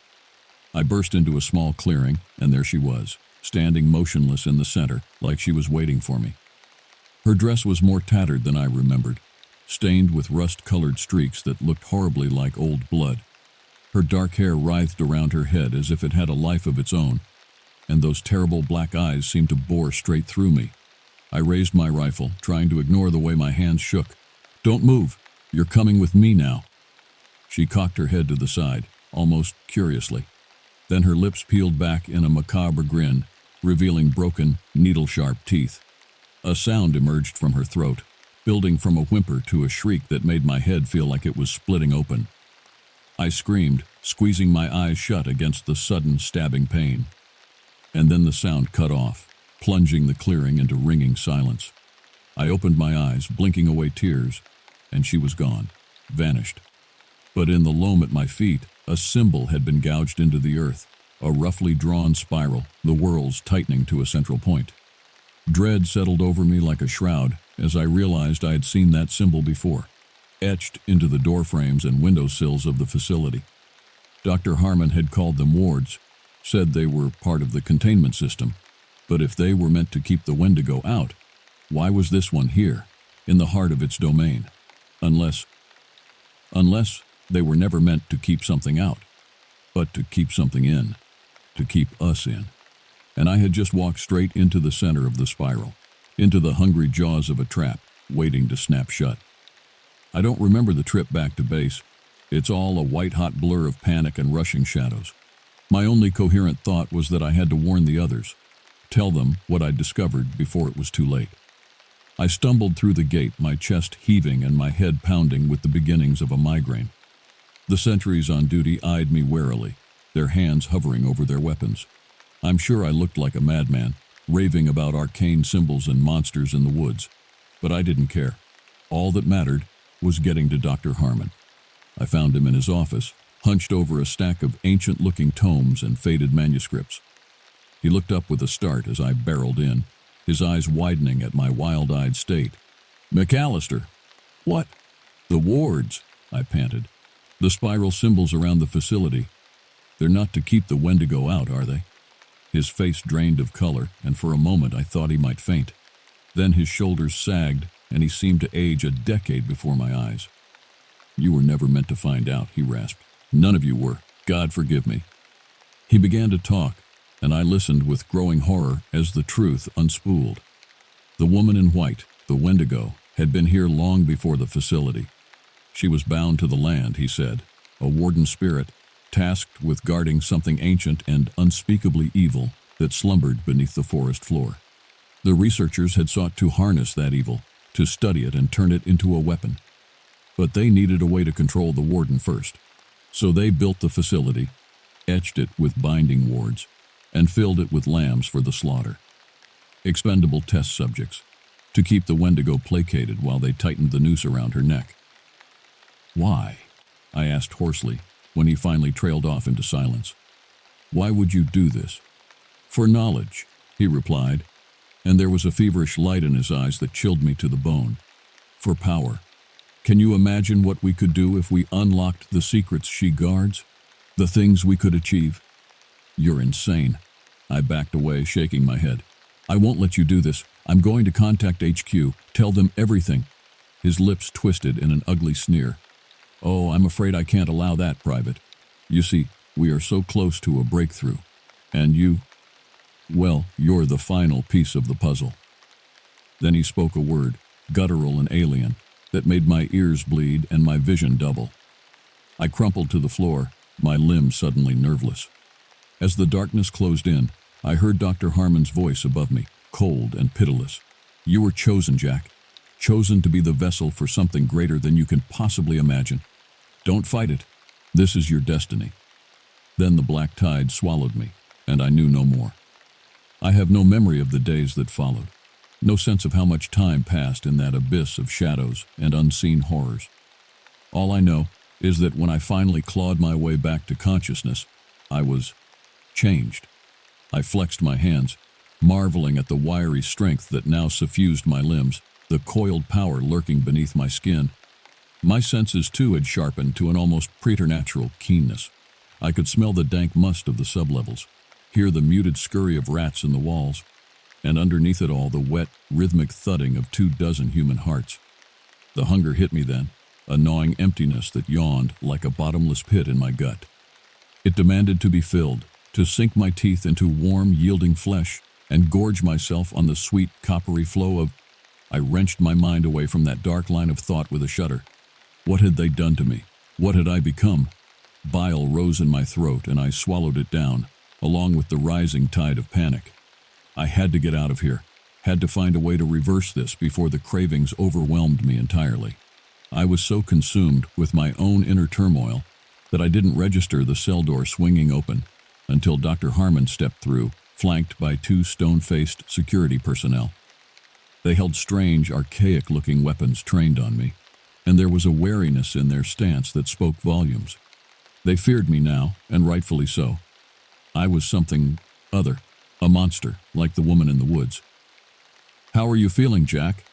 Speaker 1: I burst into a small clearing, and there she was, standing motionless in the center, like she was waiting for me. Her dress was more tattered than I remembered, stained with rust-colored streaks that looked horribly like old blood. Her dark hair writhed around her head as if it had a life of its own, and those terrible black eyes seemed to bore straight through me. I raised my rifle, trying to ignore the way my hands shook. "Don't move. You're coming with me now." She cocked her head to the side, almost curiously. Then her lips peeled back in a macabre grin, revealing broken, needle-sharp teeth. A sound emerged from her throat, building from a whimper to a shriek that made my head feel like it was splitting open. I screamed, squeezing my eyes shut against the sudden stabbing pain. And then the sound cut off, plunging the clearing into ringing silence. I opened my eyes, blinking away tears, and she was gone, vanished. But in the loam at my feet, a symbol had been gouged into the earth, a roughly drawn spiral, the whorls tightening to a central point. Dread settled over me like a shroud as I realized I had seen that symbol before, etched into the doorframes and windowsills of the facility. Dr. Harmon had called them wards, said they were part of the containment system. But if they were meant to keep the Wendigo out, why was this one here, in the heart of its domain? Unless they were never meant to keep something out, but to keep something in, to keep us in. And I had just walked straight into the center of the spiral, into the hungry jaws of a trap, waiting to snap shut. I don't remember the trip back to base. It's all a white-hot blur of panic and rushing shadows. My only coherent thought was that I had to warn the others, tell them what I'd discovered before it was too late. I stumbled through the gate, my chest heaving and my head pounding with the beginnings of a migraine. The sentries on duty eyed me warily, their hands hovering over their weapons. I'm sure I looked like a madman, raving about arcane symbols and monsters in the woods, but I didn't care. All that mattered was getting to Dr. Harmon. I found him in his office, hunched over a stack of ancient-looking tomes and faded manuscripts. He looked up with a start as I barreled in, his eyes widening at my wild-eyed state. "McAllister!" "What?" "The wards," I panted. "The spiral symbols around the facility. They're not to keep the Wendigo out, are they?" His face drained of color, and for a moment I thought he might faint. Then his shoulders sagged, and he seemed to age a decade before my eyes. "You were never meant to find out," he rasped. "None of you were. God forgive me." He began to talk, and I listened with growing horror as the truth unspooled. The woman in white, the Wendigo, had been here long before the facility. She was bound to the land, he said, a warden spirit, tasked with guarding something ancient and unspeakably evil that slumbered beneath the forest floor. The researchers had sought to harness that evil, to study it and turn it into a weapon. But they needed a way to control the warden first. So they built the facility, etched it with binding wards, and filled it with lambs for the slaughter. Expendable test subjects, to keep the Wendigo placated while they tightened the noose around her neck. "Why?" I asked hoarsely, when he finally trailed off into silence. "Why would you do this?" "For knowledge," he replied, and there was a feverish light in his eyes that chilled me to the bone. "For power. Can you imagine what we could do if we unlocked the secrets she guards? The things we could achieve?" "You're insane." I backed away, shaking my head. "I won't let you do this. I'm going to contact HQ, tell them everything." His lips twisted in an ugly sneer. "Oh, I'm afraid I can't allow that, Private. You see, we are so close to a breakthrough. And you, well, you're the final piece of the puzzle." Then he spoke a word, guttural and alien, that made my ears bleed and my vision double. I crumpled to the floor, my limbs suddenly nerveless. As the darkness closed in, I heard Dr. Harmon's voice above me, cold and pitiless. "You were chosen, Jack. Chosen to be the vessel for something greater than you can possibly imagine. Don't fight it. This is your destiny." Then the black tide swallowed me, and I knew no more. I have no memory of the days that followed, no sense of how much time passed in that abyss of shadows and unseen horrors. All I know is that when I finally clawed my way back to consciousness, I was changed. I flexed my hands, marveling at the wiry strength that now suffused my limbs, the coiled power lurking beneath my skin. My senses, too, had sharpened to an almost preternatural keenness. I could smell the dank must of the sublevels, hear the muted scurry of rats in the walls, and underneath it all the wet, rhythmic thudding of 24 human hearts. The hunger hit me then, a gnawing emptiness that yawned like a bottomless pit in my gut. It demanded to be filled, to sink my teeth into warm, yielding flesh, and gorge myself on the sweet, coppery flow of... I wrenched my mind away from that dark line of thought with a shudder. What had they done to me? What had I become? Bile rose in my throat, and I swallowed it down, along with the rising tide of panic. I had to get out of here, had to find a way to reverse this before the cravings overwhelmed me entirely. I was so consumed with my own inner turmoil that I didn't register the cell door swinging open until Dr. Harmon stepped through, flanked by 2 stone-faced security personnel. They held strange, archaic-looking weapons trained on me, and there was a wariness in their stance that spoke volumes. They feared me now, and rightfully so. I was something other, a monster, like the woman in the woods. "How are you feeling, Jack?"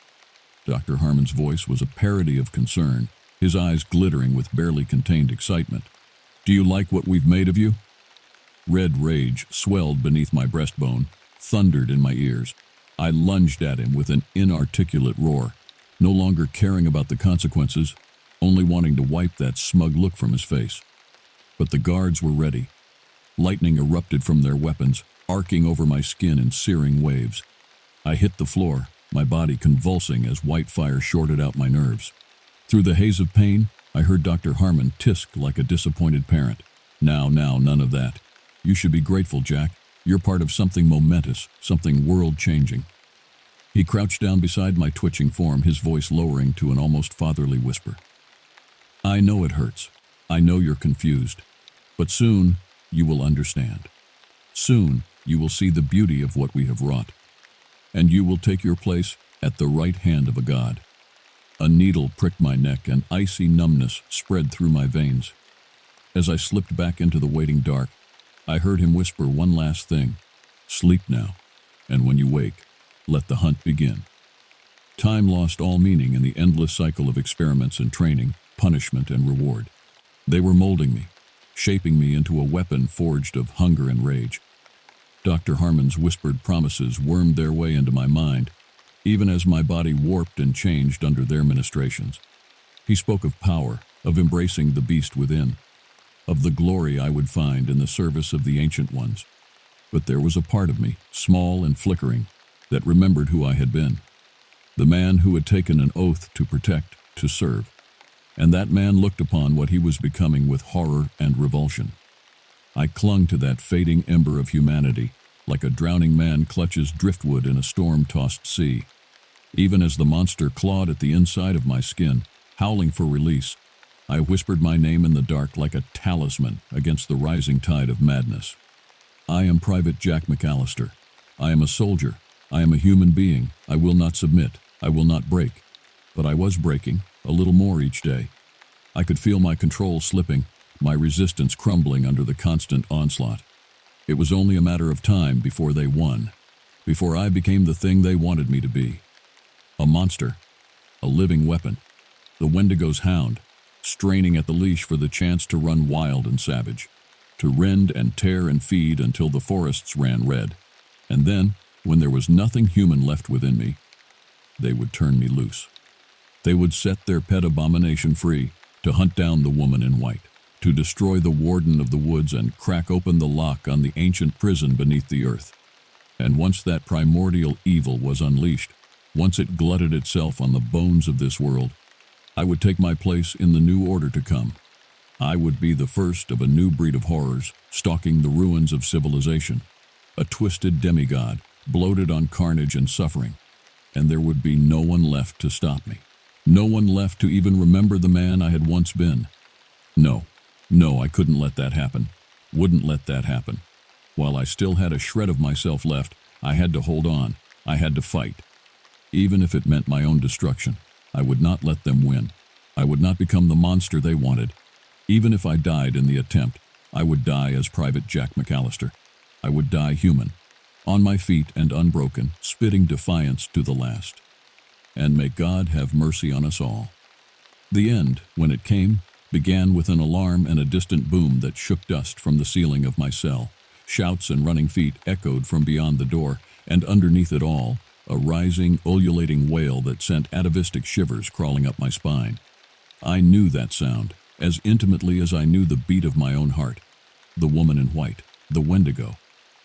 Speaker 1: Dr. Harmon's voice was a parody of concern, his eyes glittering with barely contained excitement. "Do you like what we've made of you?" Red rage swelled beneath my breastbone, thundered in my ears. I lunged at him with an inarticulate roar, no longer caring about the consequences, only wanting to wipe that smug look from his face. But the guards were ready. Lightning erupted from their weapons, arcing over my skin in searing waves. I hit the floor, my body convulsing as white fire shorted out my nerves. Through the haze of pain, I heard Dr. Harmon tisk like a disappointed parent. Now, none of that. You should be grateful, Jack. You're part of something momentous, something world-changing." He crouched down beside my twitching form, his voice lowering to an almost fatherly whisper. "I know it hurts. I know you're confused. But soon, you will understand. Soon, you will see the beauty of what we have wrought. And you will take your place at the right hand of a god." A needle pricked my neck, and icy numbness spread through my veins. As I slipped back into the waiting dark, I heard him whisper one last thing. "Sleep now, and when you wake, let the hunt begin." Time lost all meaning in the endless cycle of experiments and training, punishment and reward. They were molding me, shaping me into a weapon forged of hunger and rage. Dr. Harmon's whispered promises wormed their way into my mind, even as my body warped and changed under their ministrations. He spoke of power, of embracing the beast within, of the glory I would find in the service of the ancient ones. But there was a part of me, small and flickering, that remembered who I had been. The man who had taken an oath to protect, to serve. And that man looked upon what he was becoming with horror and revulsion. I clung to that fading ember of humanity, like a drowning man clutches driftwood in a storm-tossed sea. Even as the monster clawed at the inside of my skin, howling for release, I whispered my name in the dark like a talisman against the rising tide of madness. I am Private Jack McAllister. I am a soldier. I am a human being. I will not submit. I will not break. But I was breaking, a little more each day. I could feel my control slipping, my resistance crumbling under the constant onslaught. It was only a matter of time before they won, before I became the thing they wanted me to be. A monster, a living weapon, the Wendigo's hound, straining at the leash for the chance to run wild and savage, to rend and tear and feed until the forests ran red. And then, when there was nothing human left within me, they would turn me loose. They would set their pet abomination free, to hunt down the woman in white, to destroy the warden of the woods and crack open the lock on the ancient prison beneath the earth. And once that primordial evil was unleashed, once it glutted itself on the bones of this world, I would take my place in the new order to come. I would be the first of a new breed of horrors, stalking the ruins of civilization, a twisted demigod, bloated on carnage and suffering, and there would be no one left to stop me. No one left to even remember the man I had once been. No, I couldn't let that happen. Wouldn't let that happen. While I still had a shred of myself left, I had to hold on. I had to fight. Even if it meant my own destruction, I would not let them win. I would not become the monster they wanted. Even if I died in the attempt, I would die as Private Jack McAllister. I would die human, on my feet and unbroken, spitting defiance to the last. And may God have mercy on us all. The end, when it came, began with an alarm and a distant boom that shook dust from the ceiling of my cell. Shouts and running feet echoed from beyond the door, and underneath it all, a rising, ululating wail that sent atavistic shivers crawling up my spine. I knew that sound, as intimately as I knew the beat of my own heart. The woman in white, the Wendigo.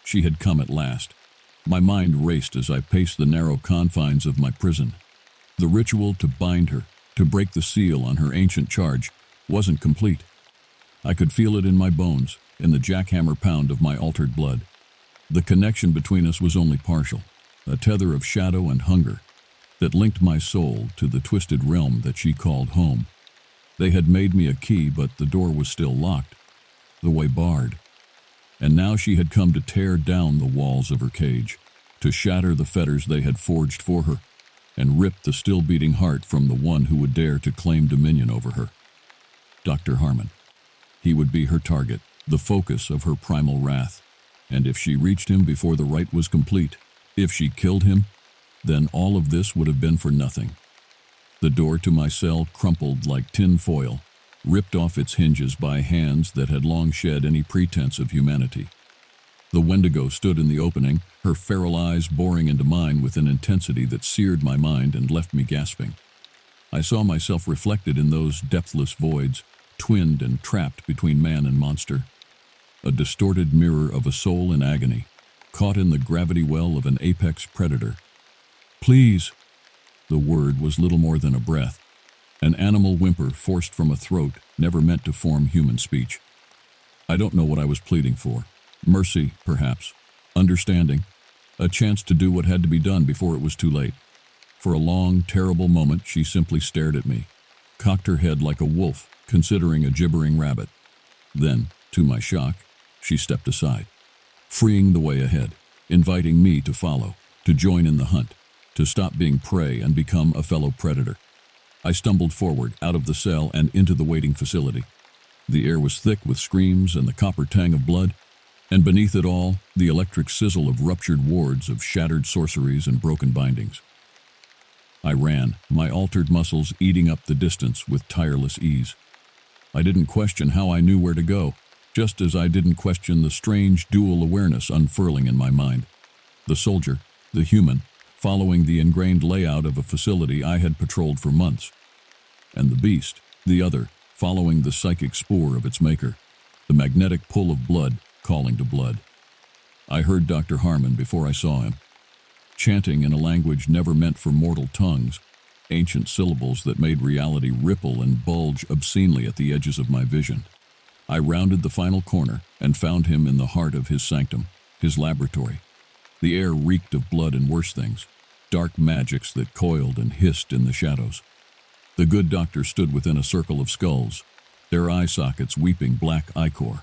Speaker 1: She had come at last. My mind raced as I paced the narrow confines of my prison. The ritual to bind her, to break the seal on her ancient charge, wasn't complete. I could feel it in my bones, in the jackhammer pound of my altered blood. The connection between us was only partial, a tether of shadow and hunger that linked my soul to the twisted realm that she called home. They had made me a key, but the door was still locked, the way barred. And now she had come to tear down the walls of her cage, to shatter the fetters they had forged for her, and rip the still-beating heart from the one who would dare to claim dominion over her. Dr. Harmon. He would be her target, the focus of her primal wrath. And if she reached him before the rite was complete, if she killed him, then all of this would have been for nothing. The door to my cell crumpled like tin foil, ripped off its hinges by hands that had long shed any pretense of humanity. The Wendigo stood in the opening, her feral eyes boring into mine with an intensity that seared my mind and left me gasping. I saw myself reflected in those depthless voids, twinned and trapped between man and monster. A distorted mirror of a soul in agony, caught in the gravity well of an apex predator. Please! The word was little more than a breath, an animal whimper forced from a throat never meant to form human speech. I don't know what I was pleading for. Mercy, perhaps. Understanding. A chance to do what had to be done before it was too late. For a long, terrible moment, she simply stared at me, cocked her head like a wolf, considering a gibbering rabbit. Then, to my shock, she stepped aside, freeing the way ahead, inviting me to follow, to join in the hunt, to stop being prey and become a fellow predator. I stumbled forward, out of the cell and into the waiting facility. The air was thick with screams and the copper tang of blood, and beneath it all, the electric sizzle of ruptured wards, of shattered sorceries and broken bindings. I ran, my altered muscles eating up the distance with tireless ease. I didn't question how I knew where to go, just as I didn't question the strange dual awareness unfurling in my mind. The soldier, the human, following the ingrained layout of a facility I had patrolled for months. And the beast, the other, following the psychic spoor of its maker, the magnetic pull of blood calling to blood. I heard Dr. Harmon before I saw him, chanting in a language never meant for mortal tongues, ancient syllables that made reality ripple and bulge obscenely at the edges of my vision. I rounded the final corner and found him in the heart of his sanctum, his laboratory. The air reeked of blood and worse things, dark magics that coiled and hissed in the shadows. The good doctor stood within a circle of skulls, their eye sockets weeping black ichor.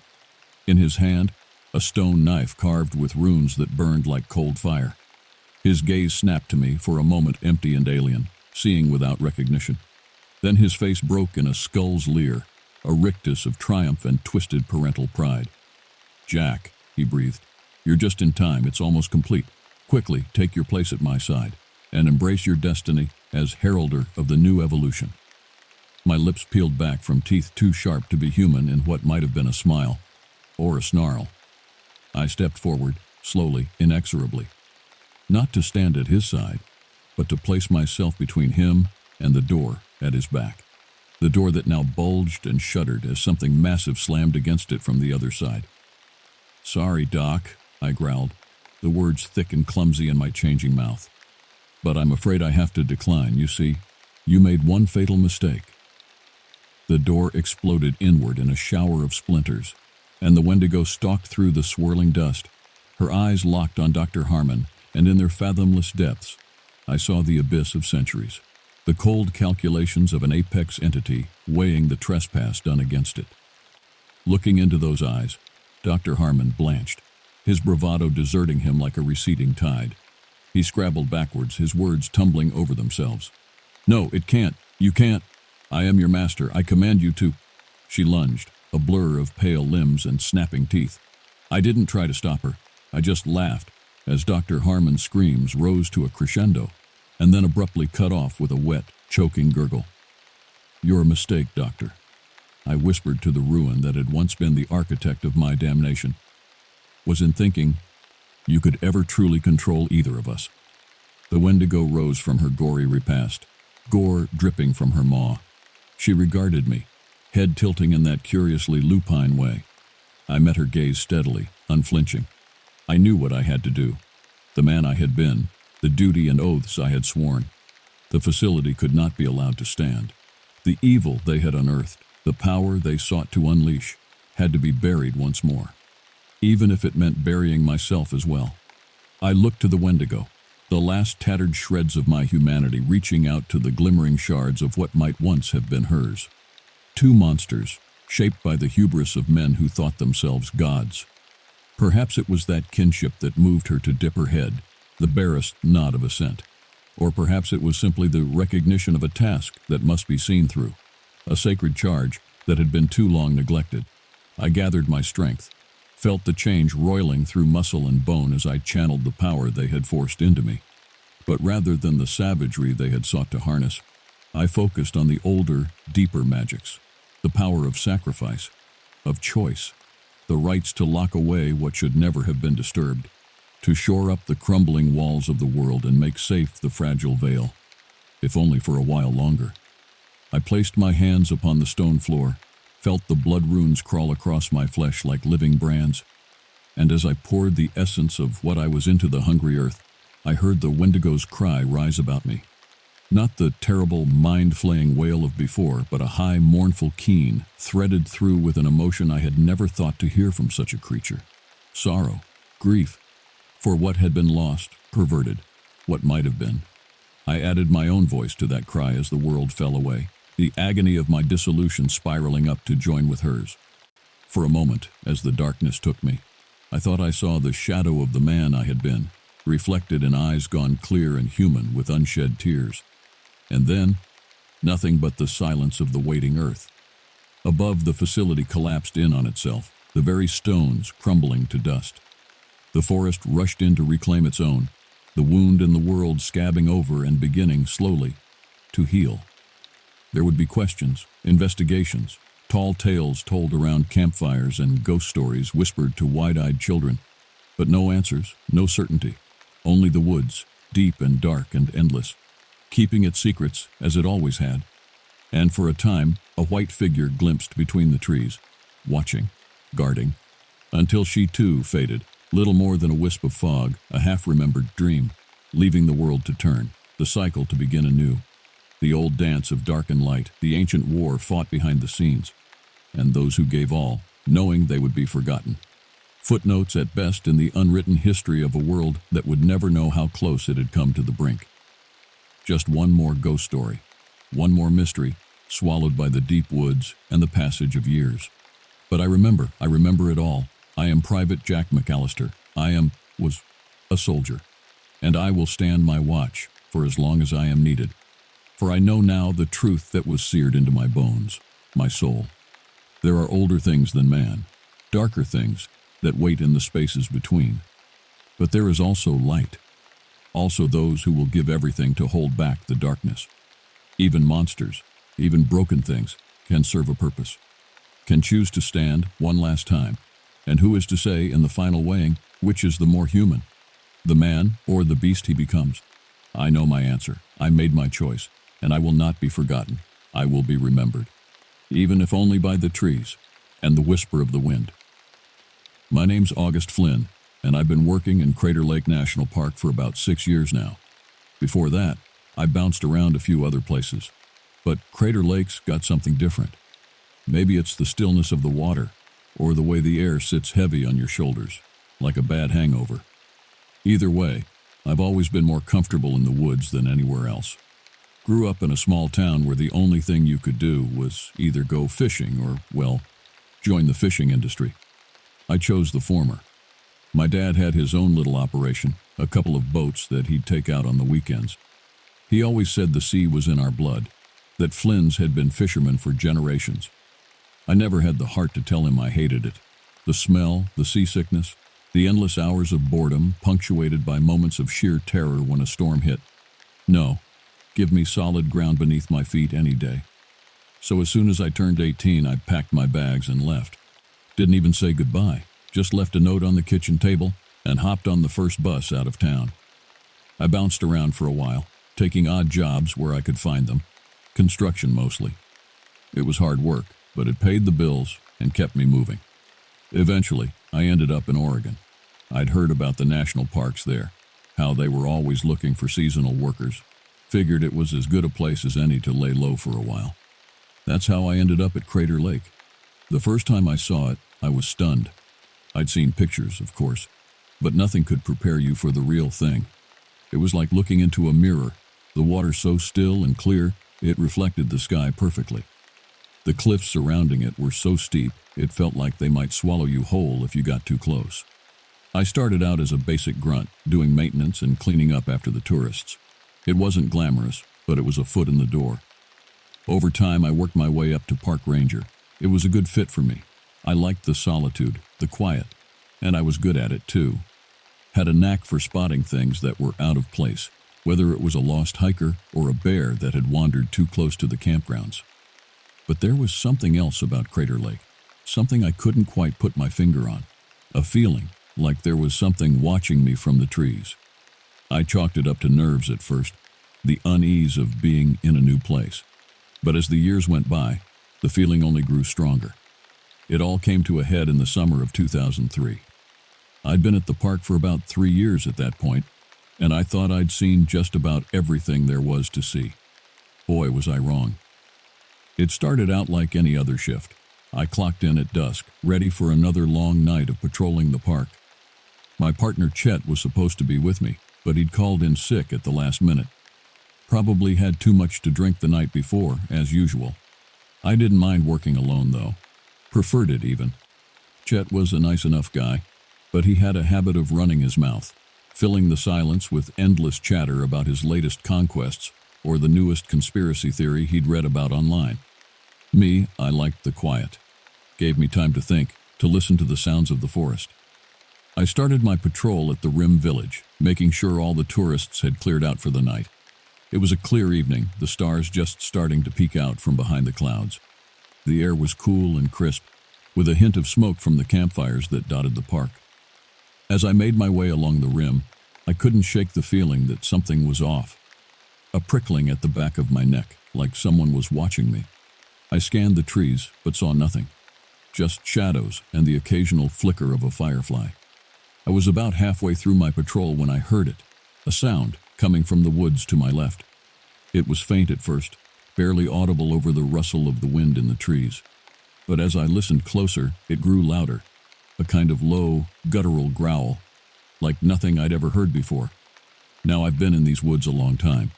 Speaker 1: In his hand, a stone knife carved with runes that burned like cold fire. His gaze snapped to me, for a moment empty and alien, seeing without recognition. Then his face broke in a skull's leer, a rictus of triumph and twisted parental pride. "Jack," he breathed, "you're just in time. It's almost complete. Quickly, take your place at my side, and embrace your destiny as heralder of the new evolution." My lips peeled back from teeth too sharp to be human in what might have been a smile, or a snarl. I stepped forward, slowly, inexorably. Not to stand at his side, but to place myself between him and the door at his back. The door that now bulged and shuddered as something massive slammed against it from the other side. "Sorry, Doc," I growled, the words thick and clumsy in my changing mouth. "But I'm afraid I have to decline. You see, you made one fatal mistake." The door exploded inward in a shower of splinters, and the Wendigo stalked through the swirling dust. Her eyes locked on Dr. Harmon, and in their fathomless depths, I saw the abyss of centuries, the cold calculations of an apex entity weighing the trespass done against it. Looking into those eyes, Dr. Harmon blanched, his bravado deserting him like a receding tide. He scrabbled backwards, his words tumbling over themselves. "No, it can't. You can't. I am your master. I command you to—" She lunged, a blur of pale limbs and snapping teeth. I didn't try to stop her. I just laughed as Dr. Harmon's screams rose to a crescendo and then abruptly cut off with a wet, choking gurgle. "You're a mistake, Doctor," I whispered to the ruin that had once been the architect of my damnation. "Was in thinking you could ever truly control either of us." The Wendigo rose from her gory repast, gore dripping from her maw. She regarded me, head tilting in that curiously lupine way. I met her gaze steadily, unflinching. I knew what I had to do. The man I had been, the duty and oaths I had sworn. The facility could not be allowed to stand. The evil they had unearthed, the power they sought to unleash, had to be buried once more, even if it meant burying myself as well. I looked to the Wendigo, the last tattered shreds of my humanity reaching out to the glimmering shards of what might once have been hers. Two monsters, shaped by the hubris of men who thought themselves gods. Perhaps it was that kinship that moved her to dip her head, the barest nod of assent. Or perhaps it was simply the recognition of a task that must be seen through, a sacred charge that had been too long neglected. I gathered my strength, felt the change roiling through muscle and bone as I channeled the power they had forced into me. But rather than the savagery they had sought to harness, I focused on the older, deeper magics, the power of sacrifice, of choice, the rights to lock away what should never have been disturbed, to shore up the crumbling walls of the world and make safe the fragile veil, if only for a while longer. I placed my hands upon the stone floor, felt the blood runes crawl across my flesh like living brands, and as I poured the essence of what I was into the hungry earth, I heard the Wendigo's cry rise about me. Not the terrible, mind-flaying wail of before, but a high, mournful keen, threaded through with an emotion I had never thought to hear from such a creature. Sorrow, grief, for what had been lost, perverted, what might have been. I added my own voice to that cry as the world fell away, the agony of my dissolution spiraling up to join with hers. For a moment, as the darkness took me, I thought I saw the shadow of the man I had been, reflected in eyes gone clear and human with unshed tears. And then, nothing but the silence of the waiting earth. Above, the facility collapsed in on itself, the very stones crumbling to dust. The forest rushed in to reclaim its own, the wound in the world scabbing over and beginning, slowly, to heal. There would be questions, investigations, tall tales told around campfires and ghost stories whispered to wide-eyed children, but no answers, no certainty, only the woods, deep and dark and endless, keeping its secrets as it always had. And for a time, a white figure glimpsed between the trees, watching, guarding, until she too faded, little more than a wisp of fog, a half-remembered dream, leaving the world to turn, the cycle to begin anew. The old dance of dark and light, the ancient war fought behind the scenes, and those who gave all, knowing they would be forgotten. Footnotes at best in the unwritten history of a world that would never know how close it had come to the brink. Just one more ghost story, one more mystery, swallowed by the deep woods and the passage of years. But I remember it all. I am Private Jack McAllister. Was a soldier. And I will stand my watch for as long as I am needed. For I know now the truth that was seared into my bones, my soul. There are older things than man, darker things that wait in the spaces between. But there is also light. Also those who will give everything to hold back the darkness. Even monsters, even broken things, can serve a purpose, can choose to stand one last time. And who is to say in the final weighing which is the more human, the man or the beast he becomes? I know my answer. I made my choice, and I will not be forgotten. I will be remembered, even if only by the trees and the whisper of the wind. My name's August Flynn, and I've been working in Crater Lake National Park for about 6 years now. Before that, I bounced around a few other places, but Crater Lake's got something different. Maybe it's the stillness of the water, or the way the air sits heavy on your shoulders, like a bad hangover. Either way, I've always been more comfortable in the woods than anywhere else. Grew up in a small town where the only thing you could do was either go fishing or, well, join the fishing industry. I chose the former. My dad had his own little operation, a couple of boats that he'd take out on the weekends. He always said the sea was in our blood, that Flynn's had been fishermen for generations. I never had the heart to tell him I hated it. The smell, the seasickness, the endless hours of boredom punctuated by moments of sheer terror when a storm hit. No, give me solid ground beneath my feet any day. So as soon as I turned 18, I packed my bags and left. Didn't even say goodbye, just left a note on the kitchen table and hopped on the first bus out of town. I bounced around for a while, taking odd jobs where I could find them, construction mostly. It was hard work, but it paid the bills and kept me moving. Eventually, I ended up in Oregon. I'd heard about the national parks there, how they were always looking for seasonal workers. Figured it was as good a place as any to lay low for a while. That's how I ended up at Crater Lake. The first time I saw it, I was stunned. I'd seen pictures, of course, but nothing could prepare you for the real thing. It was like looking into a mirror, the water so still and clear, it reflected the sky perfectly. The cliffs surrounding it were so steep, it felt like they might swallow you whole if you got too close. I started out as a basic grunt, doing maintenance and cleaning up after the tourists. It wasn't glamorous, but it was a foot in the door. Over time, I worked my way up to park ranger. It was a good fit for me. I liked the solitude, the quiet, and I was good at it too. Had a knack for spotting things that were out of place, whether it was a lost hiker or a bear that had wandered too close to the campgrounds. But there was something else about Crater Lake, something I couldn't quite put my finger on, a feeling like there was something watching me from the trees. I chalked it up to nerves at first, the unease of being in a new place. But as the years went by, the feeling only grew stronger. It all came to a head in the summer of 2003. I'd been at the park for about 3 years at that point, and I thought I'd seen just about everything there was to see. Boy, was I wrong. It started out like any other shift. I clocked in at dusk, ready for another long night of patrolling the park. My partner Chet was supposed to be with me, but he'd called in sick at the last minute. Probably had too much to drink the night before, as usual. I didn't mind working alone, though. Preferred it, even. Chet was a nice enough guy, but he had a habit of running his mouth, filling the silence with endless chatter about his latest conquests or the newest conspiracy theory he'd read about online. Me, I liked the quiet. Gave me time to think, to listen to the sounds of the forest. I started my patrol at the Rim Village, making sure all the tourists had cleared out for the night. It was a clear evening, the stars just starting to peek out from behind the clouds. The air was cool and crisp, with a hint of smoke from the campfires that dotted the park. As I made my way along the rim, I couldn't shake the feeling that something was off. A prickling at the back of my neck, like someone was watching me. I scanned the trees, but saw nothing. Just shadows and the occasional flicker of a firefly. I was about halfway through my patrol when I heard it, a sound coming from the woods to my left. It was faint at first, barely audible over the rustle of the wind in the trees. But as I listened closer, it grew louder, a kind of low, guttural growl, like nothing I'd ever heard before. Now I've been in these woods a long time.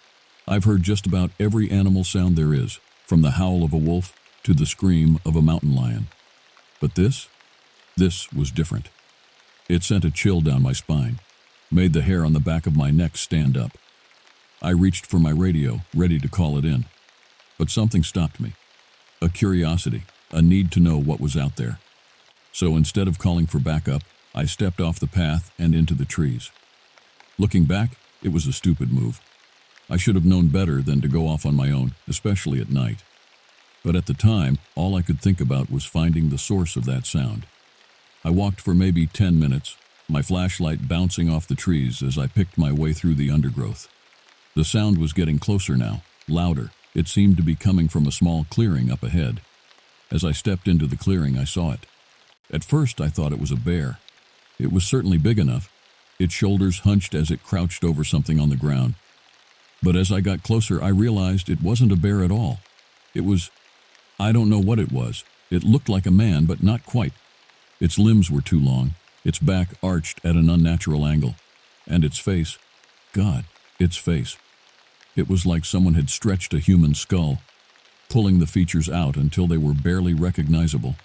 Speaker 1: I've heard just about every animal sound there is, from the howl of a wolf to the scream of a mountain lion. But this was different. It sent a chill down my spine, made the hair on the back of my neck stand up. I reached for my radio, ready to call it in. But something stopped me. A curiosity, a need to know what was out there. So instead of calling for backup, I stepped off the path and into the trees. Looking back, it was a stupid move. I should have known better than to go off on my own, especially at night. But at the time, all I could think about was finding the source of that sound. I walked for maybe 10 minutes, my flashlight bouncing off the trees as I picked my way through the undergrowth. The sound was getting closer now, louder. It seemed to be coming from a small clearing up ahead. As I stepped into the clearing, I saw it. At first, I thought it was a bear. It was certainly big enough, its shoulders hunched as it crouched over something on the ground. But as I got closer, I realized it wasn't a bear at all. I don't know what it was. It looked like a man, but not quite. Its limbs were too long, its back arched at an unnatural angle, and its face, its face. It was like someone had stretched a human skull, pulling the features out until they were barely recognizable.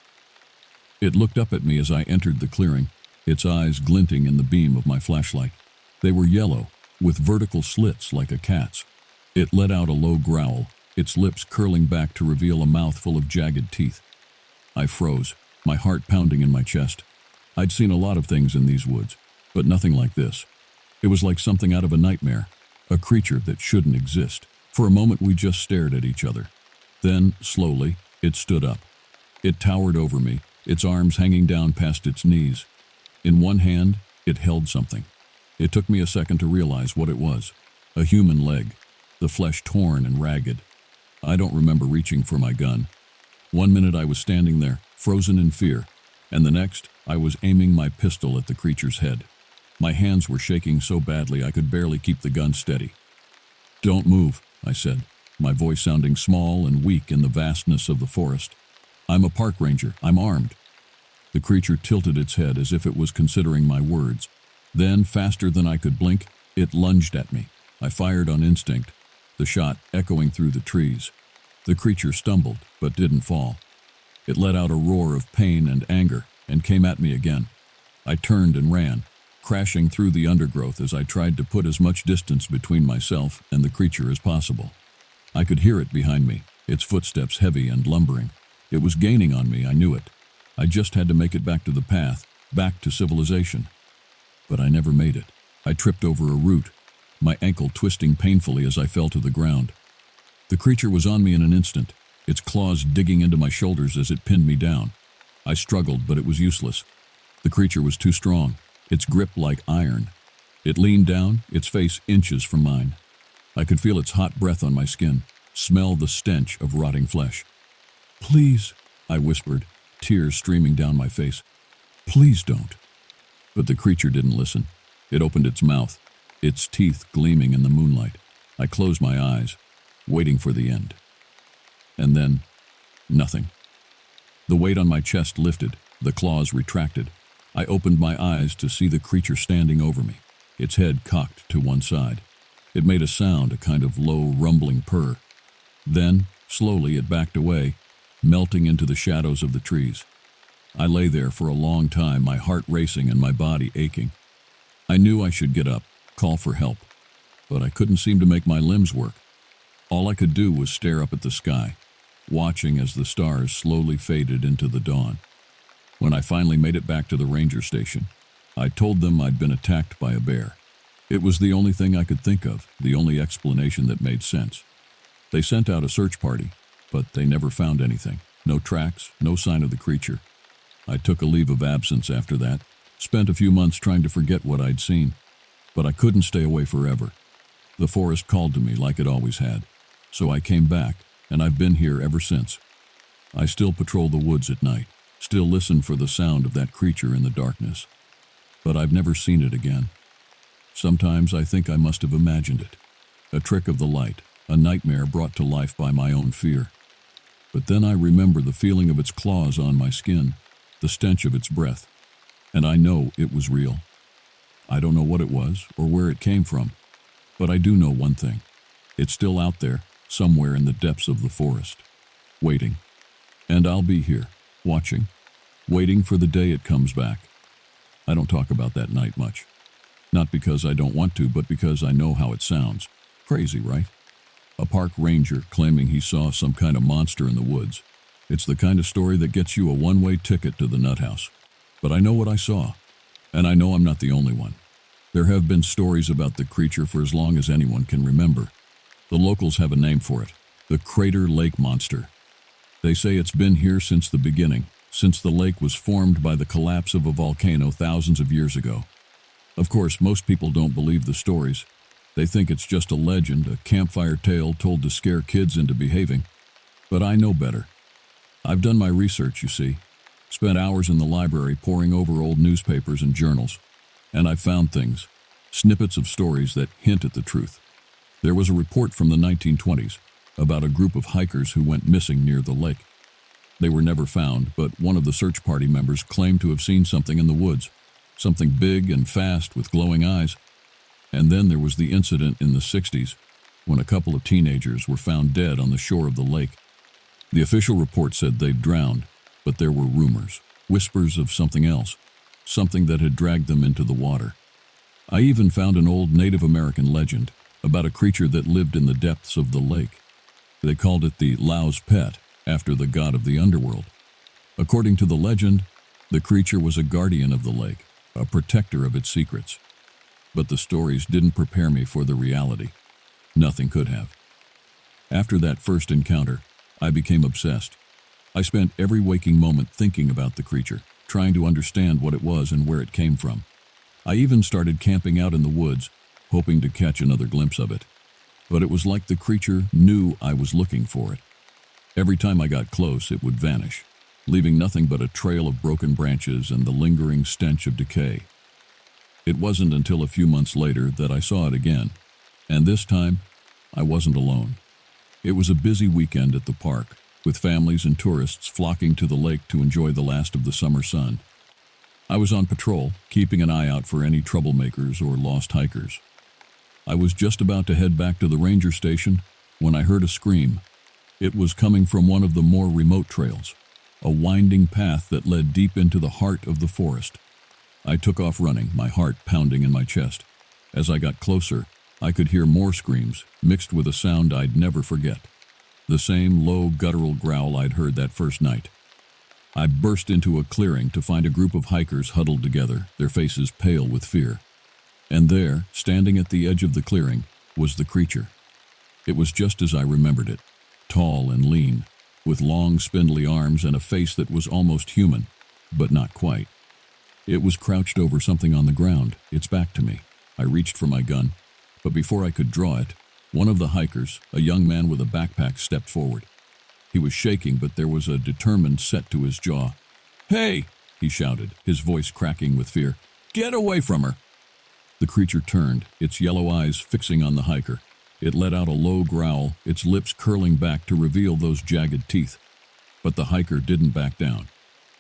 Speaker 1: It looked up at me as I entered the clearing, its eyes glinting in the beam of my flashlight. They were yellow, with vertical slits like a cat's. It let out a low growl, its lips curling back to reveal a mouth full of jagged teeth. I froze, my heart pounding in my chest. I'd seen a lot of things in these woods, but nothing like this. It was like something out of a nightmare, a creature that shouldn't exist. For a moment we just stared at each other. Then, slowly, it stood up. It towered over me, its arms hanging down past its knees. In one hand, it held something. It took me a second to realize what it was. A human leg, the flesh torn and ragged. I don't remember reaching for my gun. 1 minute I was standing there, frozen in fear, and the next, I was aiming my pistol at the creature's head. My hands were shaking so badly I could barely keep the gun steady. "Don't move," I said, my voice sounding small and weak in the vastness of the forest. "I'm a park ranger. I'm armed." The creature tilted its head as if it was considering my words. Then, faster than I could blink, it lunged at me. I fired on instinct, the shot echoing through the trees. The creature stumbled, but didn't fall. It let out a roar of pain and anger and came at me again. I turned and ran, crashing through the undergrowth as I tried to put as much distance between myself and the creature as possible. I could hear it behind me, its footsteps heavy and lumbering. It was gaining on me, I knew it. I just had to make it back to the path, back to civilization. But I never made it. I tripped over a root, my ankle twisting painfully as I fell to the ground. The creature was on me in an instant, its claws digging into my shoulders as it pinned me down. I struggled, but it was useless. The creature was too strong, its grip like iron. It leaned down, its face inches from mine. I could feel its hot breath on my skin, smell the stench of rotting flesh. "Please," I whispered, tears streaming down my face. "Please don't." But the creature didn't listen. It opened its mouth, its teeth gleaming in the moonlight. I closed my eyes, waiting for the end. And then, nothing. The weight on my chest lifted, the claws retracted. I opened my eyes to see the creature standing over me, its head cocked to one side. It made a sound, a kind of low, rumbling purr. Then, slowly, it backed away, melting into the shadows of the trees. I lay there for a long time, my heart racing and my body aching. I knew I should get up, call for help, but I couldn't seem to make my limbs work. All I could do was stare up at the sky, watching as the stars slowly faded into the dawn. When I finally made it back to the ranger station, I told them I'd been attacked by a bear. It was the only thing I could think of, the only explanation that made sense. They sent out a search party, but they never found anything. No tracks, no sign of the creature. I took a leave of absence after that, spent a few months trying to forget what I'd seen. But I couldn't stay away forever. The forest called to me like it always had. So I came back, and I've been here ever since. I still patrol the woods at night, still listen for the sound of that creature in the darkness. But I've never seen it again. Sometimes I think I must have imagined it. A trick of the light, a nightmare brought to life by my own fear. But then I remember the feeling of its claws on my skin, the stench of its breath, and I know it was real. I don't know what it was or where it came from, but I do know one thing. It's still out there, somewhere in the depths of the forest. waiting. And I'll be here, watching, waiting for the day it comes back. I don't talk about that night much. Not because I don't want to, but because I know how it sounds. Crazy, right? A park ranger claiming he saw some kind of monster in the woods. It's the kind of story that gets you a one-way ticket to the nut house. But I know what I saw, and I know I'm not the only one. There have been stories about the creature for as long as anyone can remember. The locals have a name for it, the Crater Lake Monster. They say it's been here since the beginning, since the lake was formed by the collapse of a volcano thousands of years ago. Of course, most people don't believe the stories. They think it's just a legend, a campfire tale told to scare kids into behaving. But I know better. I've done my research, you see. Spent hours in the library poring over old newspapers and journals. And I found things, snippets of stories that hint at the truth. There was a report from the 1920s about a group of hikers who went missing near the lake. They were never found, but one of the search party members claimed to have seen something in the woods, something big and fast with glowing eyes. And then there was the incident in the 60s when a couple of teenagers were found dead on the shore of the lake. The official report said they'd drowned, but there were rumors, whispers of something else, something that had dragged them into the water. I even found an old Native American legend about a creature that lived in the depths of the lake. They called it the Lau's Pet, after the god of the underworld. According to the legend, the creature was a guardian of the lake, a protector of its secrets. But the stories didn't prepare me for the reality. Nothing could have. After that first encounter, I became obsessed. I spent every waking moment thinking about the creature, trying to understand what it was and where it came from. I even started camping out in the woods, hoping to catch another glimpse of it. But it was like the creature knew I was looking for it. Every time I got close, it would vanish, leaving nothing but a trail of broken branches and the lingering stench of decay. It wasn't until a few months later that I saw it again, and this time, I wasn't alone. It was a busy weekend at the park, with families and tourists flocking to the lake to enjoy the last of the summer sun. I was on patrol, keeping an eye out for any troublemakers or lost hikers. I was just about to head back to the ranger station when I heard a scream. It was coming from one of the more remote trails, a winding path that led deep into the heart of the forest. I took off running, my heart pounding in my chest. As I got closer, I could hear more screams, mixed with a sound I'd never forget. The same low, guttural growl I'd heard that first night. I burst into a clearing to find a group of hikers huddled together, their faces pale with fear. And there, standing at the edge of the clearing, was the creature. It was just as I remembered it, tall and lean, with long, spindly arms and a face that was almost human, but not quite. It was crouched over something on the ground, its back to me. I reached for my gun, but before I could draw it, one of the hikers, a young man with a backpack, stepped forward. He was shaking, but there was a determined set to his jaw. "Hey!" he shouted, his voice cracking with fear. "Get away from her!" The creature turned, its yellow eyes fixing on the hiker. It let out a low growl, its lips curling back to reveal those jagged teeth. But the hiker didn't back down.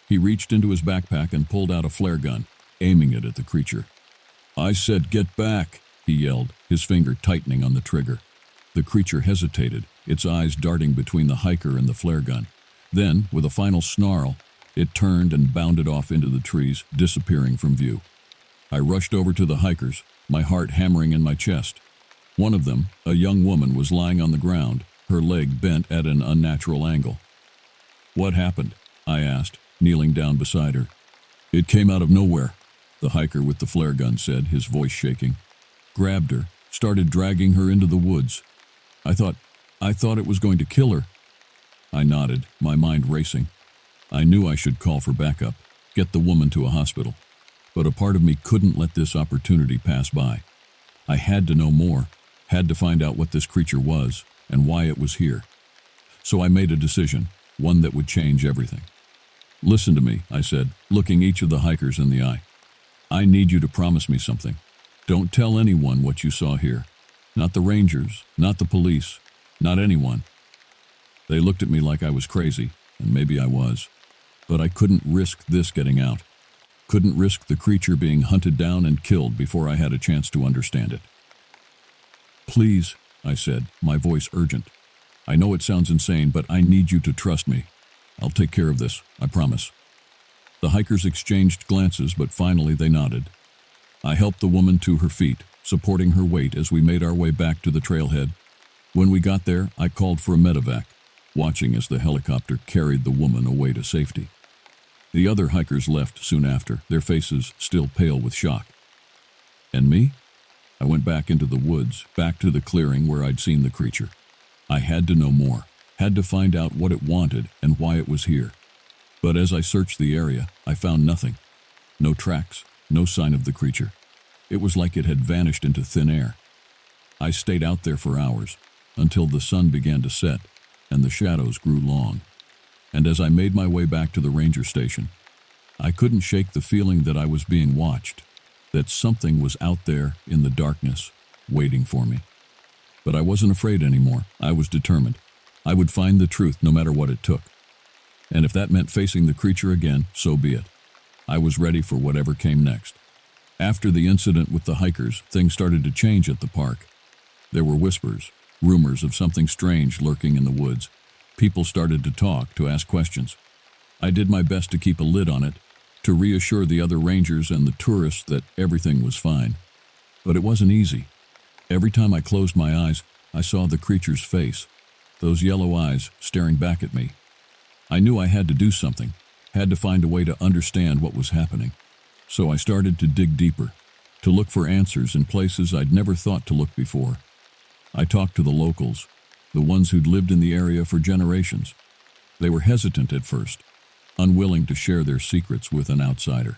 Speaker 1: He reached into his backpack and pulled out a flare gun, aiming it at the creature. "I said get back!" he yelled, his finger tightening on the trigger. The creature hesitated, its eyes darting between the hiker and the flare gun. Then, with a final snarl, it turned and bounded off into the trees, disappearing from view. I rushed over to the hikers, my heart hammering in my chest. One of them, a young woman, was lying on the ground, her leg bent at an unnatural angle. "What happened?" I asked, kneeling down beside her. "It came out of nowhere," the hiker with the flare gun said, his voice shaking. "Grabbed her, started dragging her into the woods. I thought it was going to kill her." I nodded, my mind racing. I knew I should call for backup, get the woman to a hospital. But a part of me couldn't let this opportunity pass by. I had to know more, had to find out what this creature was and why it was here. So I made a decision, one that would change everything. "Listen to me," I said, looking each of the hikers in the eye. "I need you to promise me something. Don't tell anyone what you saw here. Not the rangers, not the police, not anyone." They looked at me like I was crazy, and maybe I was. But I couldn't risk this getting out. Couldn't risk the creature being hunted down and killed before I had a chance to understand it. "Please," I said, my voice urgent. I know it sounds insane, but I need you to trust me. I'll take care of this, I promise." The hikers exchanged glances, but finally they nodded. I helped the woman to her feet, supporting her weight as we made our way back to the trailhead. When we got there, I called for a medevac, watching as the helicopter carried the woman away to safety. The other hikers left soon after, their faces still pale with shock. And me? I went back into the woods, back to the clearing where I'd seen the creature. I had to know more, had to find out what it wanted and why it was here. But as I searched the area, I found nothing. No tracks, no sign of the creature. It was like it had vanished into thin air. I stayed out there for hours, until the sun began to set and the shadows grew long. And as I made my way back to the ranger station, I couldn't shake the feeling that I was being watched, that something was out there in the darkness, waiting for me. But I wasn't afraid anymore. I was determined. I would find the truth no matter what it took. And if that meant facing the creature again, so be it. I was ready for whatever came next. After the incident with the hikers, things started to change at the park. There were whispers, rumors of something strange lurking in the woods. People started to talk, to ask questions. I did my best to keep a lid on it, to reassure the other rangers and the tourists that everything was fine. But it wasn't easy. Every time I closed my eyes, I saw the creature's face, those yellow eyes staring back at me. I knew I had to do something, had to find a way to understand what was happening. So I started to dig deeper, to look for answers in places I'd never thought to look before. I talked to the locals, the ones who'd lived in the area for generations. They were hesitant at first, unwilling to share their secrets with an outsider.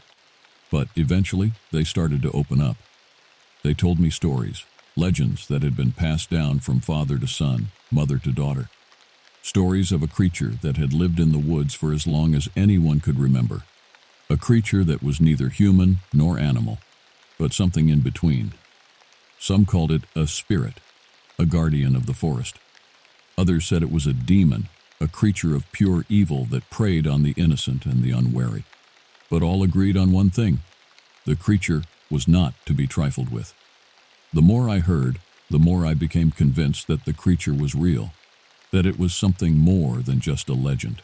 Speaker 1: But eventually, they started to open up. They told me stories, legends that had been passed down from father to son, mother to daughter. Stories of a creature that had lived in the woods for as long as anyone could remember. A creature that was neither human nor animal, but something in between. Some called it a spirit, a guardian of the forest. Others said it was a demon, a creature of pure evil that preyed on the innocent and the unwary. But all agreed on one thing: the creature was not to be trifled with. The more I heard, the more I became convinced that the creature was real, that it was something more than just a legend.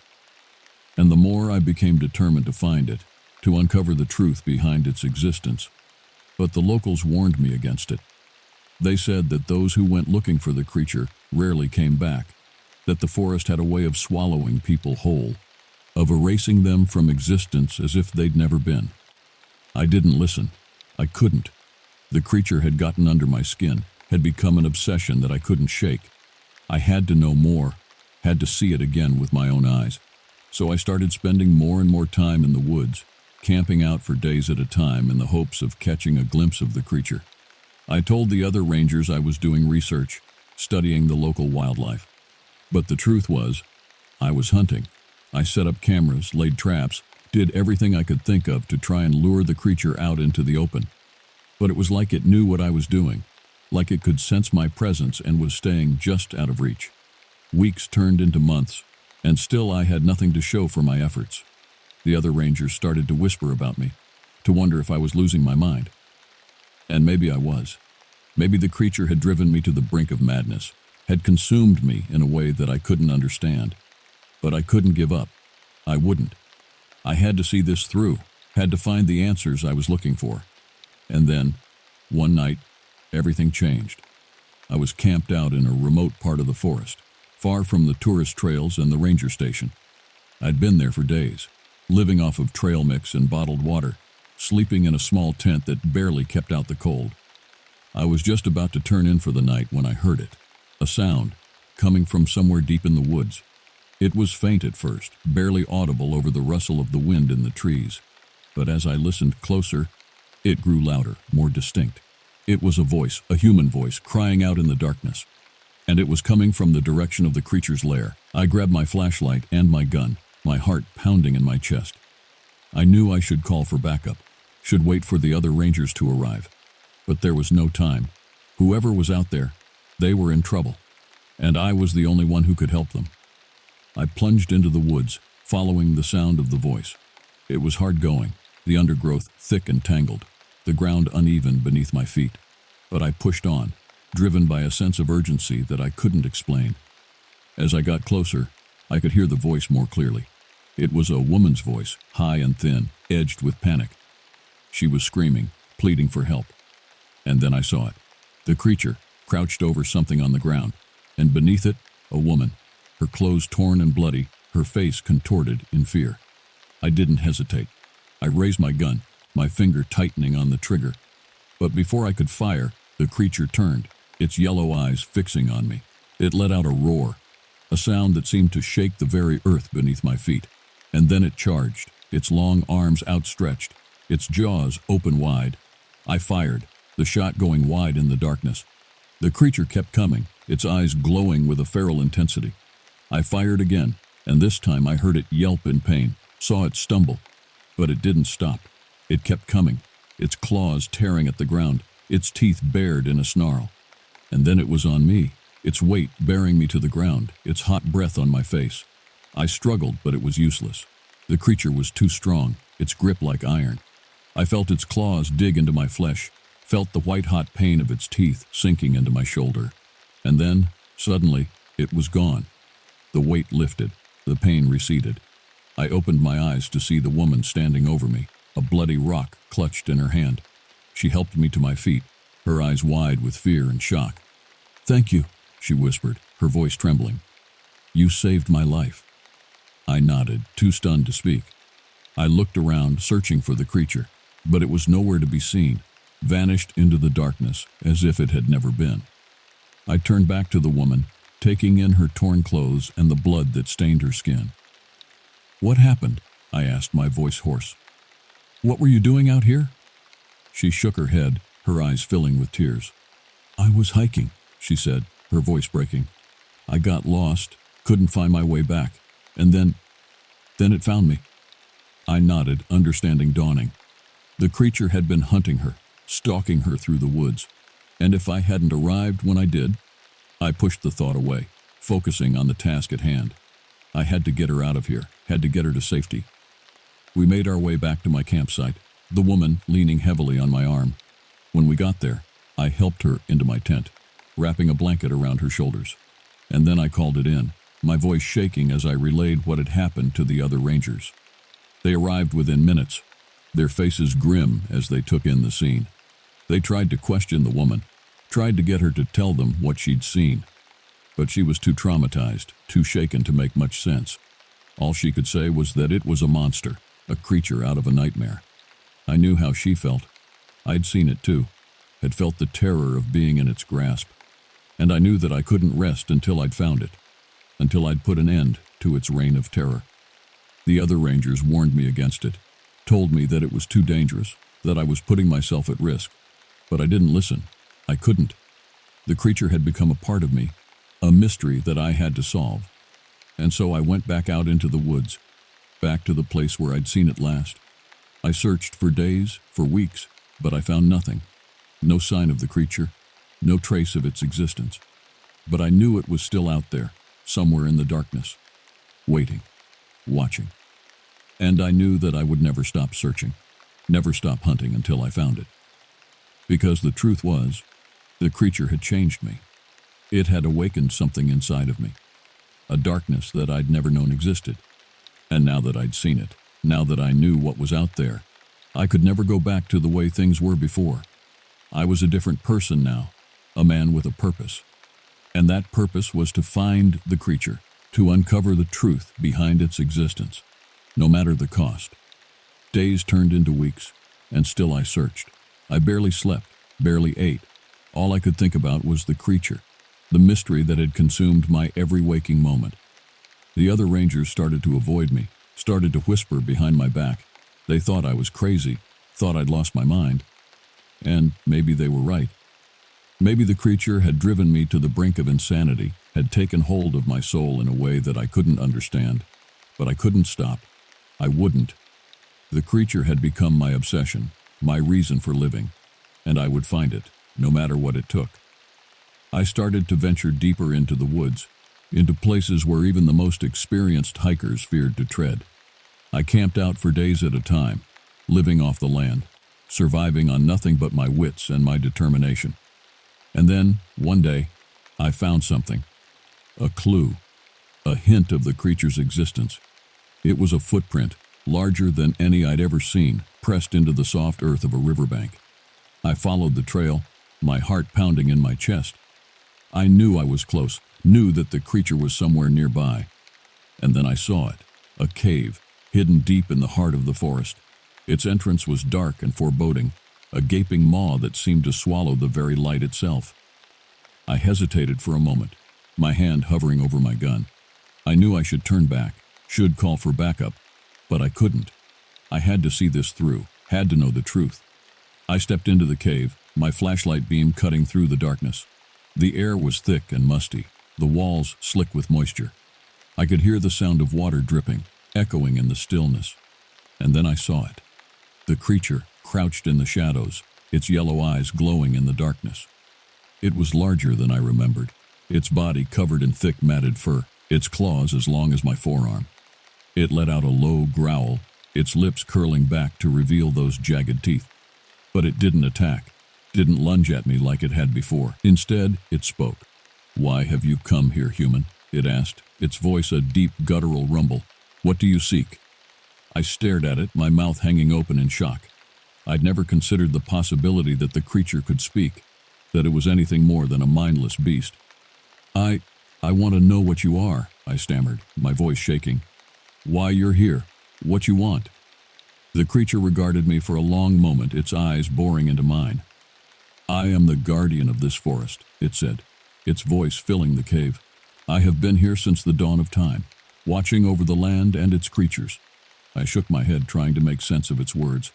Speaker 1: And the more I became determined to find it, to uncover the truth behind its existence. But the locals warned me against it. They said that those who went looking for the creature rarely came back, that the forest had a way of swallowing people whole, of erasing them from existence as if they'd never been. I didn't listen. I couldn't. The creature had gotten under my skin, had become an obsession that I couldn't shake. I had to know more, had to see it again with my own eyes. So I started spending more and more time in the woods, camping out for days at a time in the hopes of catching a glimpse of the creature. I told the other rangers I was doing research, studying the local wildlife. But the truth was, I was hunting. I set up cameras, laid traps, did everything I could think of to try and lure the creature out into the open. But it was like it knew what I was doing, like it could sense my presence and was staying just out of reach. Weeks turned into months, and still I had nothing to show for my efforts. The other rangers started to whisper about me, to wonder if I was losing my mind. And maybe I was. Maybe the creature had driven me to the brink of madness, had consumed me in a way that I couldn't understand. But I couldn't give up. I wouldn't. I had to see this through, had to find the answers I was looking for. And then, one night, everything changed. I was camped out in a remote part of the forest, far from the tourist trails and the ranger station. I'd been there for days, living off of trail mix and bottled water, sleeping in a small tent that barely kept out the cold. I was just about to turn in for the night when I heard it, a sound, coming from somewhere deep in the woods. It was faint at first, barely audible over the rustle of the wind in the trees. But as I listened closer, it grew louder, more distinct. It was a voice, a human voice, crying out in the darkness. And it was coming from the direction of the creature's lair. I grabbed my flashlight and my gun, my heart pounding in my chest. I knew I should call for backup, should wait for the other rangers to arrive. But there was no time. Whoever was out there, they were in trouble. And I was the only one who could help them. I plunged into the woods, following the sound of the voice. It was hard going, the undergrowth thick and tangled, the ground uneven beneath my feet. But I pushed on, driven by a sense of urgency that I couldn't explain. As I got closer, I could hear the voice more clearly. It was a woman's voice, high and thin, edged with panic. She was screaming, pleading for help. And then I saw it. The creature, crouched over something on the ground, and beneath it, a woman, her clothes torn and bloody, her face contorted in fear. I didn't hesitate. I raised my gun, my finger tightening on the trigger. But before I could fire, the creature turned, its yellow eyes fixing on me. It let out a roar, a sound that seemed to shake the very earth beneath my feet. And then it charged, its long arms outstretched, its jaws open wide. I fired, the shot going wide in the darkness. The creature kept coming, its eyes glowing with a feral intensity. I fired again, and this time I heard it yelp in pain, saw it stumble. But it didn't stop. It kept coming, its claws tearing at the ground, its teeth bared in a snarl. And then it was on me, its weight bearing me to the ground, its hot breath on my face. I struggled, but it was useless. The creature was too strong, its grip like iron. I felt its claws dig into my flesh, felt the white-hot pain of its teeth sinking into my shoulder. And then, suddenly, it was gone. The weight lifted, the pain receded. I opened my eyes to see the woman standing over me, a bloody rock clutched in her hand. She helped me to my feet, her eyes wide with fear and shock. "Thank you," she whispered, her voice trembling. "You saved my life." I nodded, too stunned to speak. I looked around, searching for the creature, but it was nowhere to be seen, vanished into the darkness as if it had never been. I turned back to the woman, taking in her torn clothes and the blood that stained her skin. "What happened?" I asked, my voice hoarse. "What were you doing out here?" She shook her head, her eyes filling with tears. "I was hiking," she said, her voice breaking. "I got lost, couldn't find my way back, and then it found me." I nodded, understanding dawning. The creature had been hunting her, stalking her through the woods, and if I hadn't arrived when I did, I pushed the thought away, focusing on the task at hand. I had to get her out of here, had to get her to safety. We made our way back to my campsite, the woman leaning heavily on my arm. When we got there, I helped her into my tent, wrapping a blanket around her shoulders. And then I called it in, my voice shaking as I relayed what had happened to the other rangers. They arrived within minutes, their faces grim as they took in the scene. They tried to question the woman, tried to get her to tell them what she'd seen. But she was too traumatized, too shaken to make much sense. All she could say was that it was a monster, a creature out of a nightmare. I knew how she felt. I'd seen it too, had felt the terror of being in its grasp. And I knew that I couldn't rest until I'd found it, until I'd put an end to its reign of terror. The other rangers warned me against it, told me that it was too dangerous, that I was putting myself at risk. But I didn't listen. I couldn't. The creature had become a part of me, a mystery that I had to solve. And so I went back out into the woods, back to the place where I'd seen it last. I searched for days, for weeks, but I found nothing. No sign of the creature, no trace of its existence. But I knew it was still out there, somewhere in the darkness, waiting, watching. And I knew that I would never stop searching, never stop hunting until I found it. Because the truth was, the creature had changed me. It had awakened something inside of me, a darkness that I'd never known existed. And now that I'd seen it, now that I knew what was out there, I could never go back to the way things were before. I was a different person now, a man with a purpose. And that purpose was to find the creature, to uncover the truth behind its existence, no matter the cost. Days turned into weeks, and still I searched. I barely slept, barely ate. All I could think about was the creature, the mystery that had consumed my every waking moment. The other rangers started to avoid me, started to whisper behind my back. They thought I was crazy, thought I'd lost my mind. And maybe they were right. Maybe the creature had driven me to the brink of insanity, had taken hold of my soul in a way that I couldn't understand. But I couldn't stop. I wouldn't. The creature had become my obsession, my reason for living, and I would find it, no matter what it took. I started to venture deeper into the woods, into places where even the most experienced hikers feared to tread. I camped out for days at a time, living off the land, surviving on nothing but my wits and my determination. And then, one day, I found something. A clue. a hint of the creature's existence. It was a footprint, larger than any I'd ever seen, pressed into the soft earth of a riverbank. I followed the trail, my heart pounding in my chest. I knew I was close, knew that the creature was somewhere nearby. And then I saw it, a cave, hidden deep in the heart of the forest. Its entrance was dark and foreboding, a gaping maw that seemed to swallow the very light itself. I hesitated for a moment, my hand hovering over my gun. I knew I should turn back, should call for backup, but I couldn't. I had to see this through, had to know the truth. I stepped into the cave, my flashlight beam cutting through the darkness. The air was thick and musty, the walls slick with moisture. I could hear the sound of water dripping, echoing in the stillness. And then I saw it. The creature, crouched in the shadows, its yellow eyes glowing in the darkness. It was larger than I remembered, its body covered in thick matted fur, its claws as long as my forearm. It let out a low growl, its lips curling back to reveal those jagged teeth. But it didn't attack, didn't lunge at me like it had before. Instead, it spoke. "Why have you come here, human?" it asked, its voice a deep guttural rumble. "What do you seek?" I stared at it, my mouth hanging open in shock. I'd never considered the possibility that the creature could speak, that it was anything more than a mindless beast. I want to know what you are," I stammered, my voice shaking. "Why you're here, what you want." The creature regarded me for a long moment, its eyes boring into mine. "I am the guardian of this forest," it said, its voice filling the cave. "I have been here since the dawn of time, watching over the land and its creatures." I shook my head, trying to make sense of its words.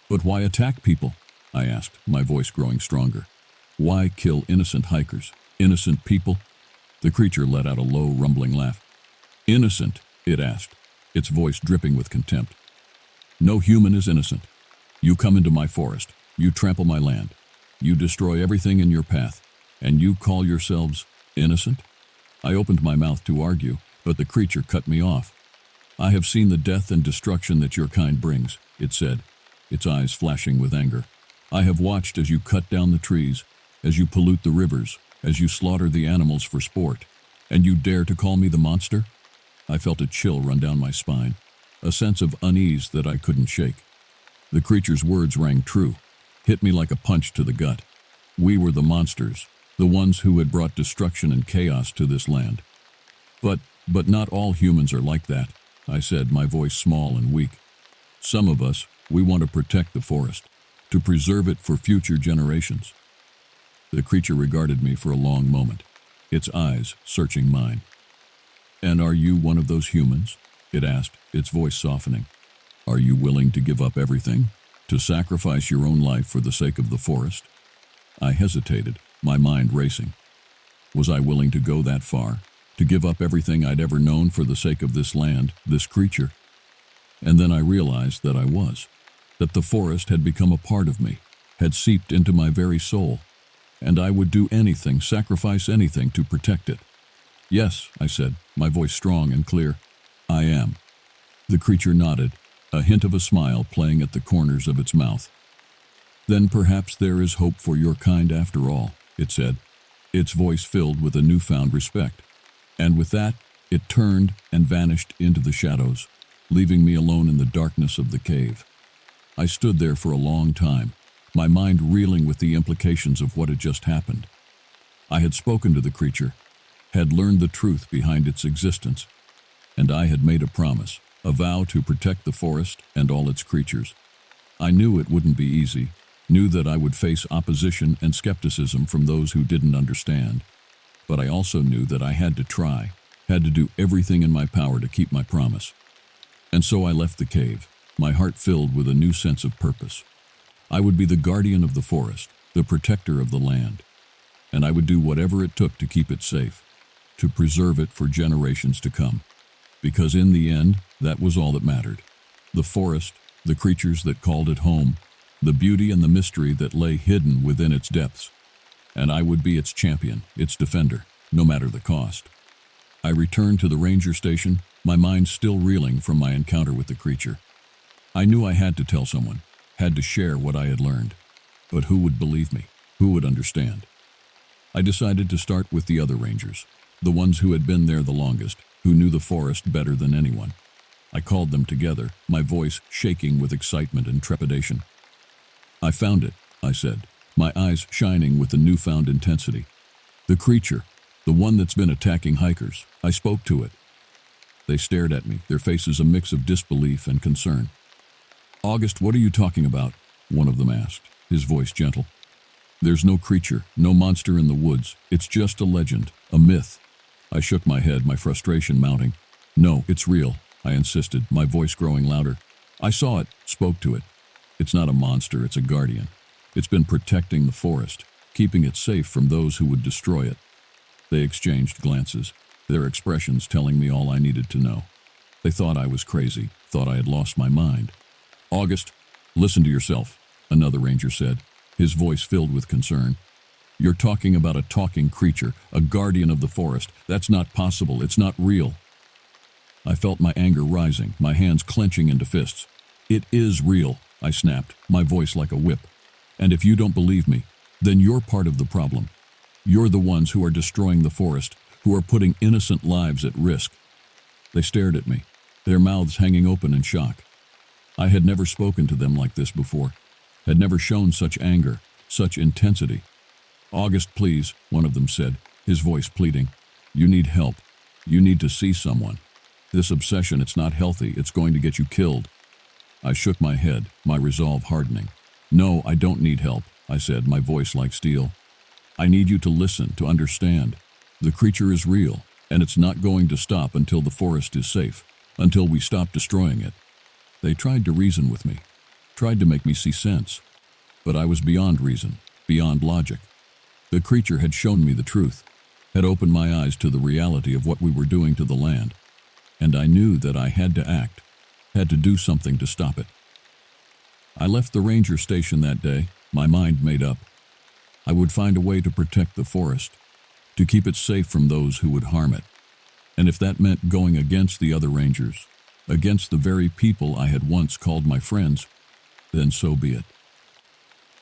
Speaker 1: "But why attack people?" I asked, my voice growing stronger. "Why kill innocent hikers, innocent people?" The creature let out a low, rumbling laugh. "Innocent?" it asked, its voice dripping with contempt. "No human is innocent. You come into my forest, you trample my land, you destroy everything in your path, and you call yourselves innocent?" I opened my mouth to argue, but the creature cut me off. "I have seen the death and destruction that your kind brings," it said, its eyes flashing with anger. "I have watched as you cut down the trees, as you pollute the rivers, as you slaughter the animals for sport, and you dare to call me the monster?" I felt a chill run down my spine, a sense of unease that I couldn't shake. The creature's words rang true, hit me like a punch to the gut. We were the monsters, the ones who had brought destruction and chaos to this land. But not all humans are like that," I said, my voice small and weak. "Some of us, we want to protect the forest, to preserve it for future generations." The creature regarded me for a long moment, its eyes searching mine. "And are you one of those humans?" it asked, its voice softening. "Are you willing to give up everything, to sacrifice your own life for the sake of the forest?" I hesitated, my mind racing. Was I willing to go that far, to give up everything I'd ever known for the sake of this land, this creature? And then I realized that I was, that the forest had become a part of me, had seeped into my very soul, and I would do anything, sacrifice anything to protect it. "Yes," I said, my voice strong and clear. "I am." The creature nodded, a hint of a smile playing at the corners of its mouth. "Then perhaps there is hope for your kind after all," it said, its voice filled with a newfound respect. And with that, it turned and vanished into the shadows, leaving me alone in the darkness of the cave. I stood there for a long time, my mind reeling with the implications of what had just happened. I had spoken to the creature, had learned the truth behind its existence, and I had made a promise, a vow to protect the forest and all its creatures. I knew it wouldn't be easy, knew that I would face opposition and skepticism from those who didn't understand, but I also knew that I had to try, had to do everything in my power to keep my promise. And so I left the cave, my heart filled with a new sense of purpose. I would be the guardian of the forest, the protector of the land, and I would do whatever it took to keep it safe, to preserve it for generations to come. Because in the end, that was all that mattered. The forest, the creatures that called it home, the beauty and the mystery that lay hidden within its depths. And I would be its champion, its defender, no matter the cost. I returned to the ranger station, my mind still reeling from my encounter with the creature. I knew I had to tell someone, had to share what I had learned. But who would believe me? Who would understand? I decided to start with the other rangers, the ones who had been there the longest, who knew the forest better than anyone. I called them together, my voice shaking with excitement and trepidation. "I found it," I said, my eyes shining with a newfound intensity. "The creature, the one that's been attacking hikers. I spoke to it." They stared at me, their faces a mix of disbelief and concern. "August, what are you talking about?" one of them asked, his voice gentle. "There's no creature, no monster in the woods. It's just a legend, a myth." I shook my head, my frustration mounting. "No, it's real," I insisted, my voice growing louder. "I saw it, spoke to it. It's not a monster, it's a guardian. It's been protecting the forest, keeping it safe from those who would destroy it." They exchanged glances, their expressions telling me all I needed to know. They thought I was crazy, thought I had lost my mind. "August, listen to yourself," another ranger said, his voice filled with concern. "You're talking about a talking creature, a guardian of the forest. That's not possible, it's not real." I felt my anger rising, my hands clenching into fists. "It is real," I snapped, my voice like a whip. "And if you don't believe me, then you're part of the problem. You're the ones who are destroying the forest, who are putting innocent lives at risk." They stared at me, their mouths hanging open in shock. I had never spoken to them like this before, had never shown such anger, such intensity. "August, please," one of them said, his voice pleading. "You need help. You need to see someone. This obsession, it's not healthy, it's going to get you killed." I shook my head, my resolve hardening. "No, I don't need help," I said, my voice like steel. "I need you to listen, to understand. The creature is real, and it's not going to stop until the forest is safe, until we stop destroying it." They tried to reason with me, tried to make me see sense. But I was beyond reason, beyond logic. The creature had shown me the truth, had opened my eyes to the reality of what we were doing to the land. And I knew that I had to act, had to do something to stop it. I left the ranger station that day, my mind made up. I would find a way to protect the forest, to keep it safe from those who would harm it. And if that meant going against the other rangers, against the very people I had once called my friends, then so be it.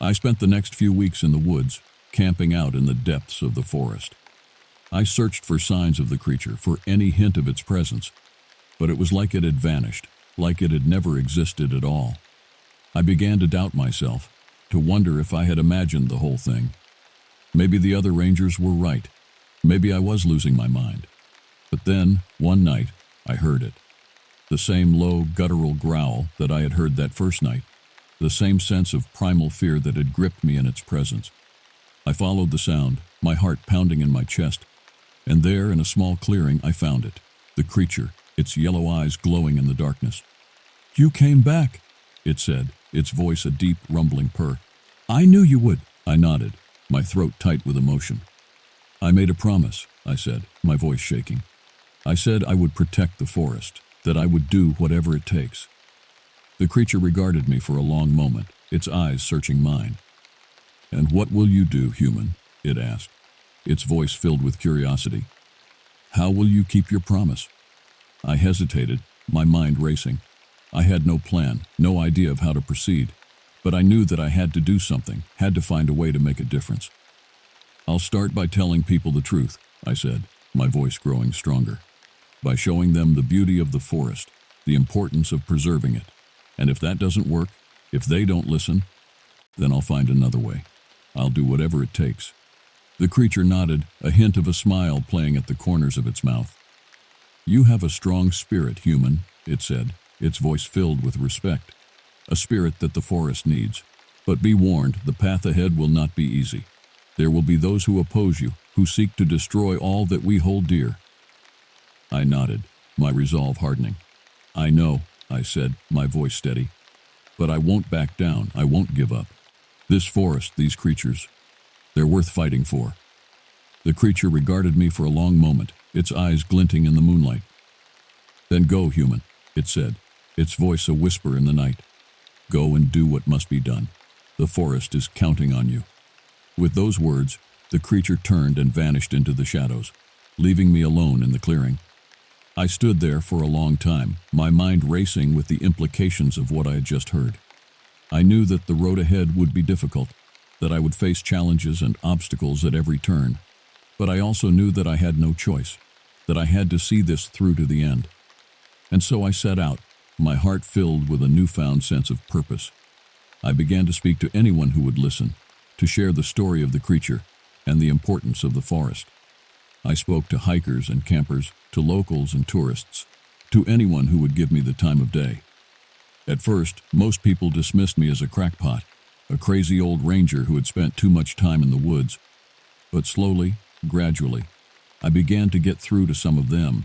Speaker 1: I spent the next few weeks in the woods, camping out in the depths of the forest. I searched for signs of the creature, for any hint of its presence, but it was like it had vanished, like it had never existed at all. I began to doubt myself, to wonder if I had imagined the whole thing. Maybe the other rangers were right. Maybe I was losing my mind. But then, one night, I heard it. The same low, guttural growl that I had heard that first night, the same sense of primal fear that had gripped me in its presence. I followed the sound, my heart pounding in my chest, and there, in a small clearing, I found it, the creature, its yellow eyes glowing in the darkness. "You came back," it said, its voice a deep, rumbling purr. "I knew you would." I nodded, my throat tight with emotion. "I made a promise," I said, my voice shaking. "I said I would protect the forest, that I would do whatever it takes." The creature regarded me for a long moment, its eyes searching mine. "And what will you do, human?" it asked, its voice filled with curiosity. "How will you keep your promise?" I hesitated, my mind racing. I had no plan, no idea of how to proceed, but I knew that I had to do something, had to find a way to make a difference. "I'll start by telling people the truth," I said, my voice growing stronger. "By showing them the beauty of the forest, the importance of preserving it. And if that doesn't work, if they don't listen, then I'll find another way. I'll do whatever it takes." The creature nodded, a hint of a smile playing at the corners of its mouth. "You have a strong spirit, human," it said, its voice filled with respect. "A spirit that the forest needs. But be warned, the path ahead will not be easy. There will be those who oppose you, who seek to destroy all that we hold dear." I nodded, my resolve hardening. "I know," I said, my voice steady. "But I won't back down, I won't give up. This forest, these creatures, they're worth fighting for." The creature regarded me for a long moment, its eyes glinting in the moonlight. "Then go, human," it said, its voice a whisper in the night. "Go and do what must be done. The forest is counting on you." With those words, the creature turned and vanished into the shadows, leaving me alone in the clearing. I stood there for a long time, my mind racing with the implications of what I had just heard. I knew that the road ahead would be difficult, that I would face challenges and obstacles at every turn. But I also knew that I had no choice, that I had to see this through to the end. And so I set out, my heart filled with a newfound sense of purpose. I began to speak to anyone who would listen, to share the story of the creature and the importance of the forest. I spoke to hikers and campers, to locals and tourists, to anyone who would give me the time of day. At first, most people dismissed me as a crackpot, a crazy old ranger who had spent too much time in the woods. But slowly, gradually, I began to get through to some of them.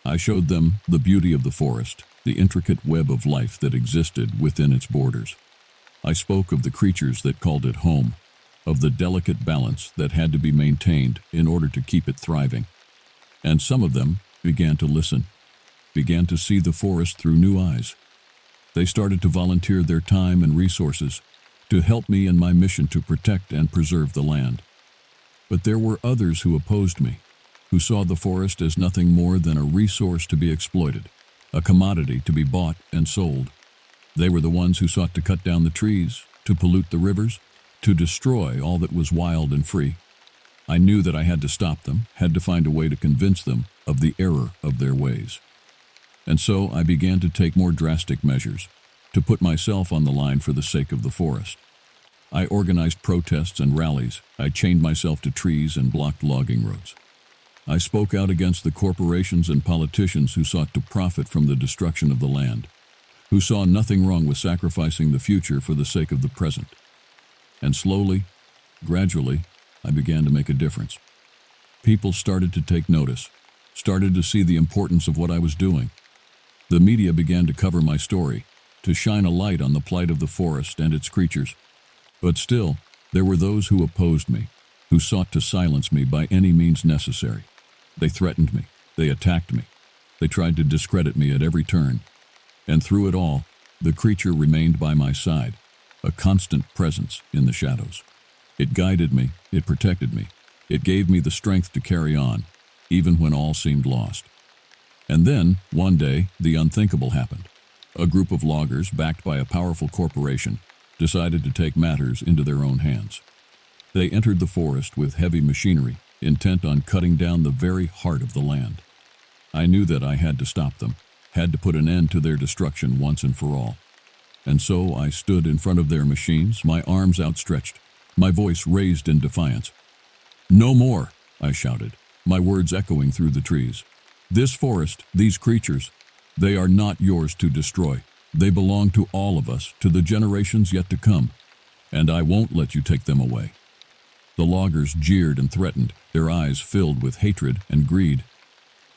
Speaker 1: I showed them the beauty of the forest, the intricate web of life that existed within its borders. I spoke of the creatures that called it home, of the delicate balance that had to be maintained in order to keep it thriving. And some of them began to listen, began to see the forest through new eyes. They started to volunteer their time and resources to help me in my mission to protect and preserve the land. But there were others who opposed me, who saw the forest as nothing more than a resource to be exploited, a commodity to be bought and sold. They were the ones who sought to cut down the trees, to pollute the rivers, to destroy all that was wild and free. I knew that I had to stop them, had to find a way to convince them of the error of their ways. And so I began to take more drastic measures, to put myself on the line for the sake of the forest. I organized protests and rallies. I chained myself to trees and blocked logging roads. I spoke out against the corporations and politicians who sought to profit from the destruction of the land, who saw nothing wrong with sacrificing the future for the sake of the present. And slowly, gradually, I began to make a difference. People started to take notice, started to see the importance of what I was doing. The media began to cover my story, to shine a light on the plight of the forest and its creatures. But still, there were those who opposed me, who sought to silence me by any means necessary. They threatened me, they attacked me, they tried to discredit me at every turn. And through it all, the creature remained by my side, a constant presence in the shadows. It guided me, it protected me, it gave me the strength to carry on, even when all seemed lost. And then, one day, the unthinkable happened. A group of loggers, backed by a powerful corporation, decided to take matters into their own hands. They entered the forest with heavy machinery, intent on cutting down the very heart of the land. I knew that I had to stop them, had to put an end to their destruction once and for all. And so I stood in front of their machines, my arms outstretched, my voice raised in defiance. "No more," I shouted, my words echoing through the trees. "This forest, these creatures, they are not yours to destroy. They belong to all of us, to the generations yet to come, and I won't let you take them away." The loggers jeered and threatened, their eyes filled with hatred and greed.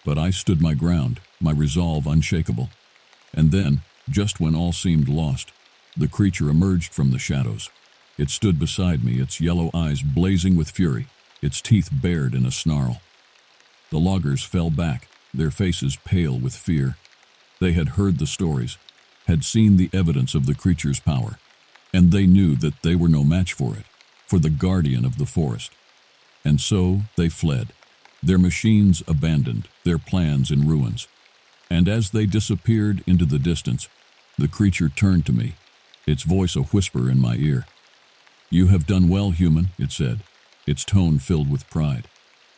Speaker 1: But I stood my ground, my resolve unshakable. And then, just when all seemed lost, the creature emerged from the shadows. It stood beside me, its yellow eyes blazing with fury, its teeth bared in a snarl. The loggers fell back, their faces pale with fear. They had heard the stories, had seen the evidence of the creature's power, and they knew that they were no match for it, for the guardian of the forest. And so they fled, their machines abandoned, their plans in ruins. And as they disappeared into the distance, the creature turned to me, its voice a whisper in my ear. "You have done well, human," it said, its tone filled with pride.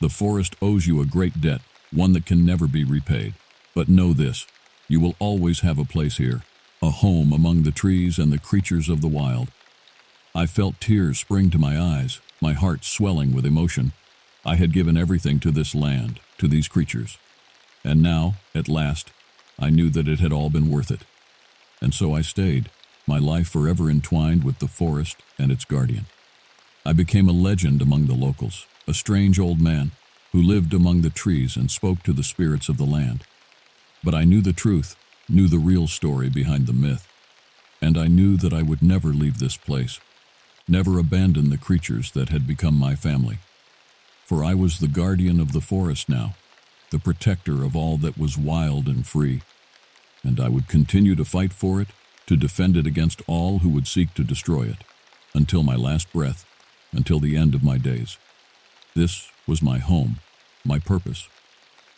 Speaker 1: "The forest owes you a great debt, one that can never be repaid. But know this, you will always have a place here, a home among the trees and the creatures of the wild." I felt tears spring to my eyes, my heart swelling with emotion. I had given everything to this land, to these creatures. And now, at last, I knew that it had all been worth it. And so I stayed, my life forever entwined with the forest and its guardian. I became a legend among the locals, a strange old man who lived among the trees and spoke to the spirits of the land. But I knew the truth, knew the real story behind the myth. And I knew that I would never leave this place, never abandon the creatures that had become my family. For I was the guardian of the forest now, the protector of all that was wild and free. And I would continue to fight for it, to defend it against all who would seek to destroy it, until my last breath, until the end of my days. This was my home, my purpose,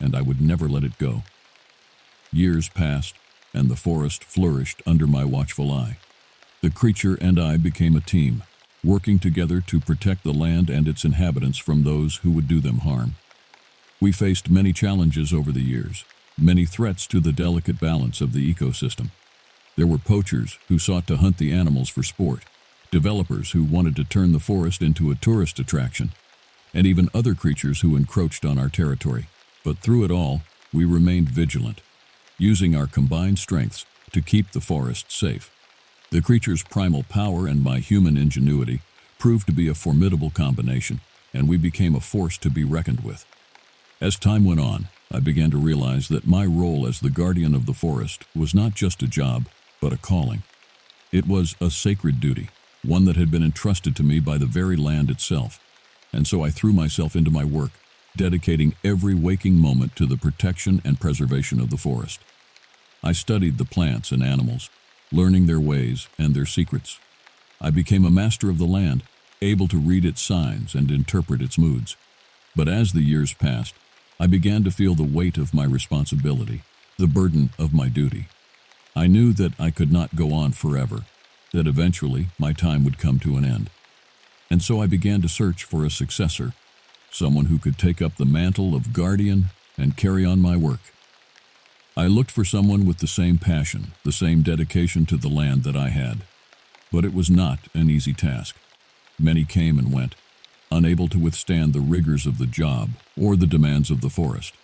Speaker 1: and I would never let it go. Years passed, and the forest flourished under my watchful eye. The creature and I became a team, working together to protect the land and its inhabitants from those who would do them harm. We faced many challenges over the years, many threats to the delicate balance of the ecosystem. There were poachers who sought to hunt the animals for sport, developers who wanted to turn the forest into a tourist attraction, and even other creatures who encroached on our territory. But through it all, we remained vigilant, using our combined strengths to keep the forest safe. The creature's primal power and my human ingenuity proved to be a formidable combination, and we became a force to be reckoned with. As time went on, I began to realize that my role as the guardian of the forest was not just a job, but a calling. It was a sacred duty, one that had been entrusted to me by the very land itself, and so I threw myself into my work, dedicating every waking moment to the protection and preservation of the forest. I studied the plants and animals, learning their ways and their secrets. I became a master of the land, able to read its signs and interpret its moods. But as the years passed, I began to feel the weight of my responsibility, the burden of my duty. I knew that I could not go on forever, that eventually my time would come to an end. And so I began to search for a successor, someone who could take up the mantle of guardian and carry on my work. I looked for someone with the same passion, the same dedication to the land that I had. But it was not an easy task. Many came and went, unable to withstand the rigors of the job or the demands of the forest.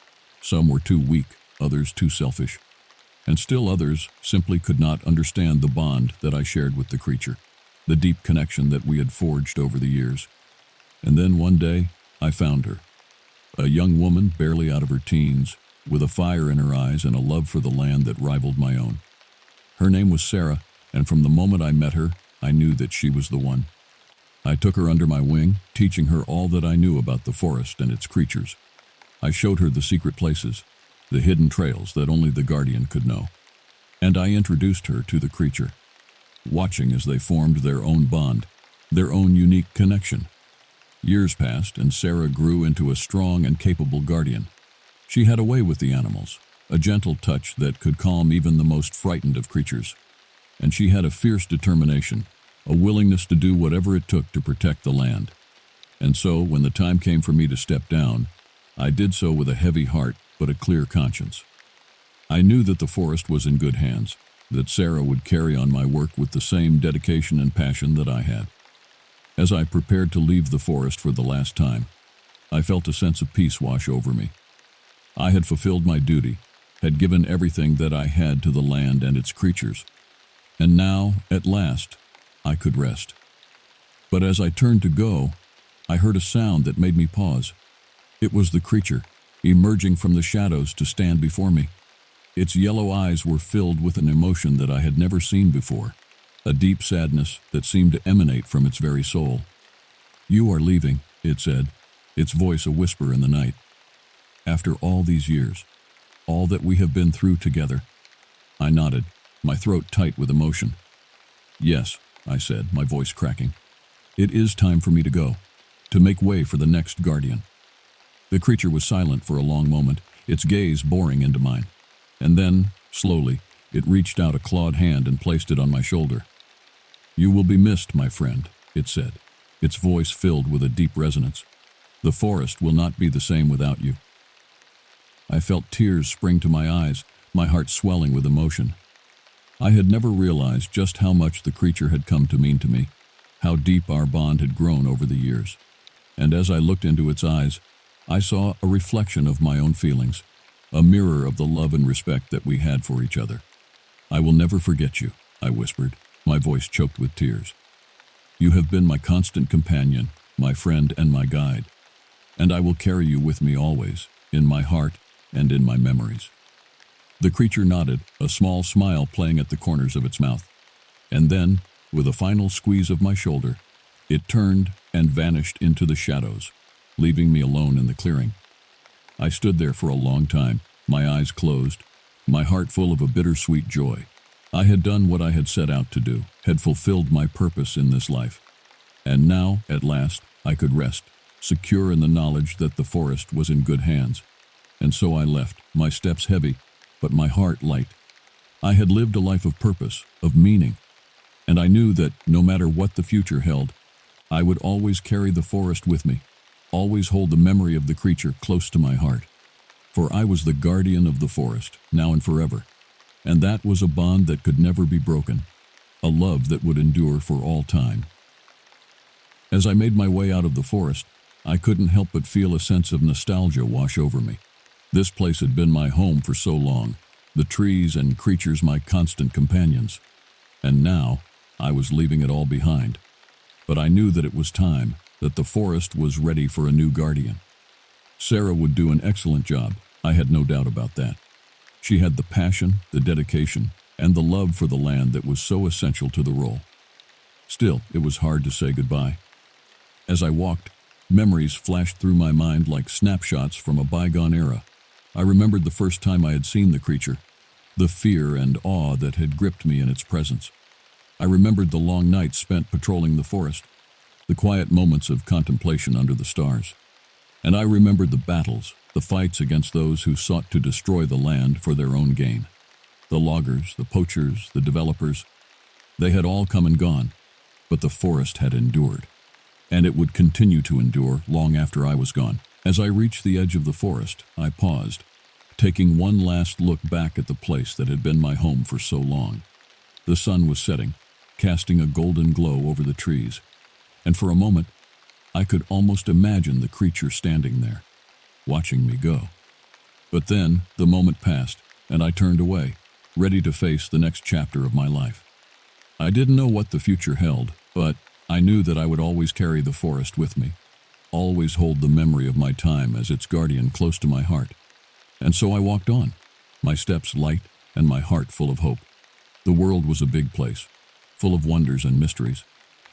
Speaker 1: Some were too weak, others too selfish, and still others simply could not understand the bond that I shared with the creature, the deep connection that we had forged over the years. And then one day, I found her, a young woman barely out of her teens, with a fire in her eyes and a love for the land that rivaled my own. Her name was Sarah, and from the moment I met her, I knew that she was the one. I took her under my wing, teaching her all that I knew about the forest and its creatures. I showed her the secret places, the hidden trails that only the guardian could know. And I introduced her to the creature, watching as they formed their own bond, their own unique connection. Years passed, and Sarah grew into a strong and capable guardian. She had a way with the animals, a gentle touch that could calm even the most frightened of creatures. And she had a fierce determination, a willingness to do whatever it took to protect the land. And so, when the time came for me to step down, I did so with a heavy heart but a clear conscience. I knew that the forest was in good hands, that Sarah would carry on my work with the same dedication and passion that I had. As I prepared to leave the forest for the last time, I felt a sense of peace wash over me. I had fulfilled my duty, had given everything that I had to the land and its creatures, and now, at last, I could rest. But as I turned to go, I heard a sound that made me pause. It was the creature, emerging from the shadows to stand before me. Its yellow eyes were filled with an emotion that I had never seen before, a deep sadness that seemed to emanate from its very soul. "You are leaving," it said, its voice a whisper in the night. "After all these years, all that we have been through together." I nodded, my throat tight with emotion. "Yes," I said, my voice cracking. "It is time for me to go, to make way for the next guardian." The creature was silent for a long moment, its gaze boring into mine. And then, slowly, it reached out a clawed hand and placed it on my shoulder. "You will be missed, my friend," it said, its voice filled with a deep resonance. "The forest will not be the same without you." I felt tears spring to my eyes, my heart swelling with emotion. I had never realized just how much the creature had come to mean to me, how deep our bond had grown over the years. And as I looked into its eyes, I saw a reflection of my own feelings, a mirror of the love and respect that we had for each other. "I will never forget you," I whispered, my voice choked with tears. "You have been my constant companion, my friend and my guide, and I will carry you with me always, in my heart and in my memories." The creature nodded, a small smile playing at the corners of its mouth. And then, with a final squeeze of my shoulder, it turned and vanished into the shadows, leaving me alone in the clearing. I stood there for a long time, my eyes closed, my heart full of a bittersweet joy. I had done what I had set out to do, had fulfilled my purpose in this life. And now, at last, I could rest, secure in the knowledge that the forest was in good hands. And so I left, my steps heavy, but my heart light. I had lived a life of purpose, of meaning, and I knew that no matter what the future held, I would always carry the forest with me, always hold the memory of the creature close to my heart. For I was the guardian of the forest, now and forever, and that was a bond that could never be broken, a love that would endure for all time. As I made my way out of the forest, I couldn't help but feel a sense of nostalgia wash over me. This place had been my home for so long, the trees and creatures my constant companions. And now, I was leaving it all behind. But I knew that it was time, that the forest was ready for a new guardian. Sarah would do an excellent job, I had no doubt about that. She had the passion, the dedication, and the love for the land that was so essential to the role. Still, it was hard to say goodbye. As I walked, memories flashed through my mind like snapshots from a bygone era. I remembered the first time I had seen the creature, the fear and awe that had gripped me in its presence. I remembered the long nights spent patrolling the forest, the quiet moments of contemplation under the stars. And I remembered the battles, the fights against those who sought to destroy the land for their own gain. The loggers, the poachers, the developers, they had all come and gone, but the forest had endured. And it would continue to endure long after I was gone. As I reached the edge of the forest, I paused, taking one last look back at the place that had been my home for so long. The sun was setting, casting a golden glow over the trees, and for a moment, I could almost imagine the creature standing there, watching me go. But then, the moment passed, and I turned away, ready to face the next chapter of my life. I didn't know what the future held, but I knew that I would always carry the forest with me, always hold the memory of my time as its guardian close to my heart. And so I walked on, my steps light and my heart full of hope. The world was a big place, full of wonders and mysteries,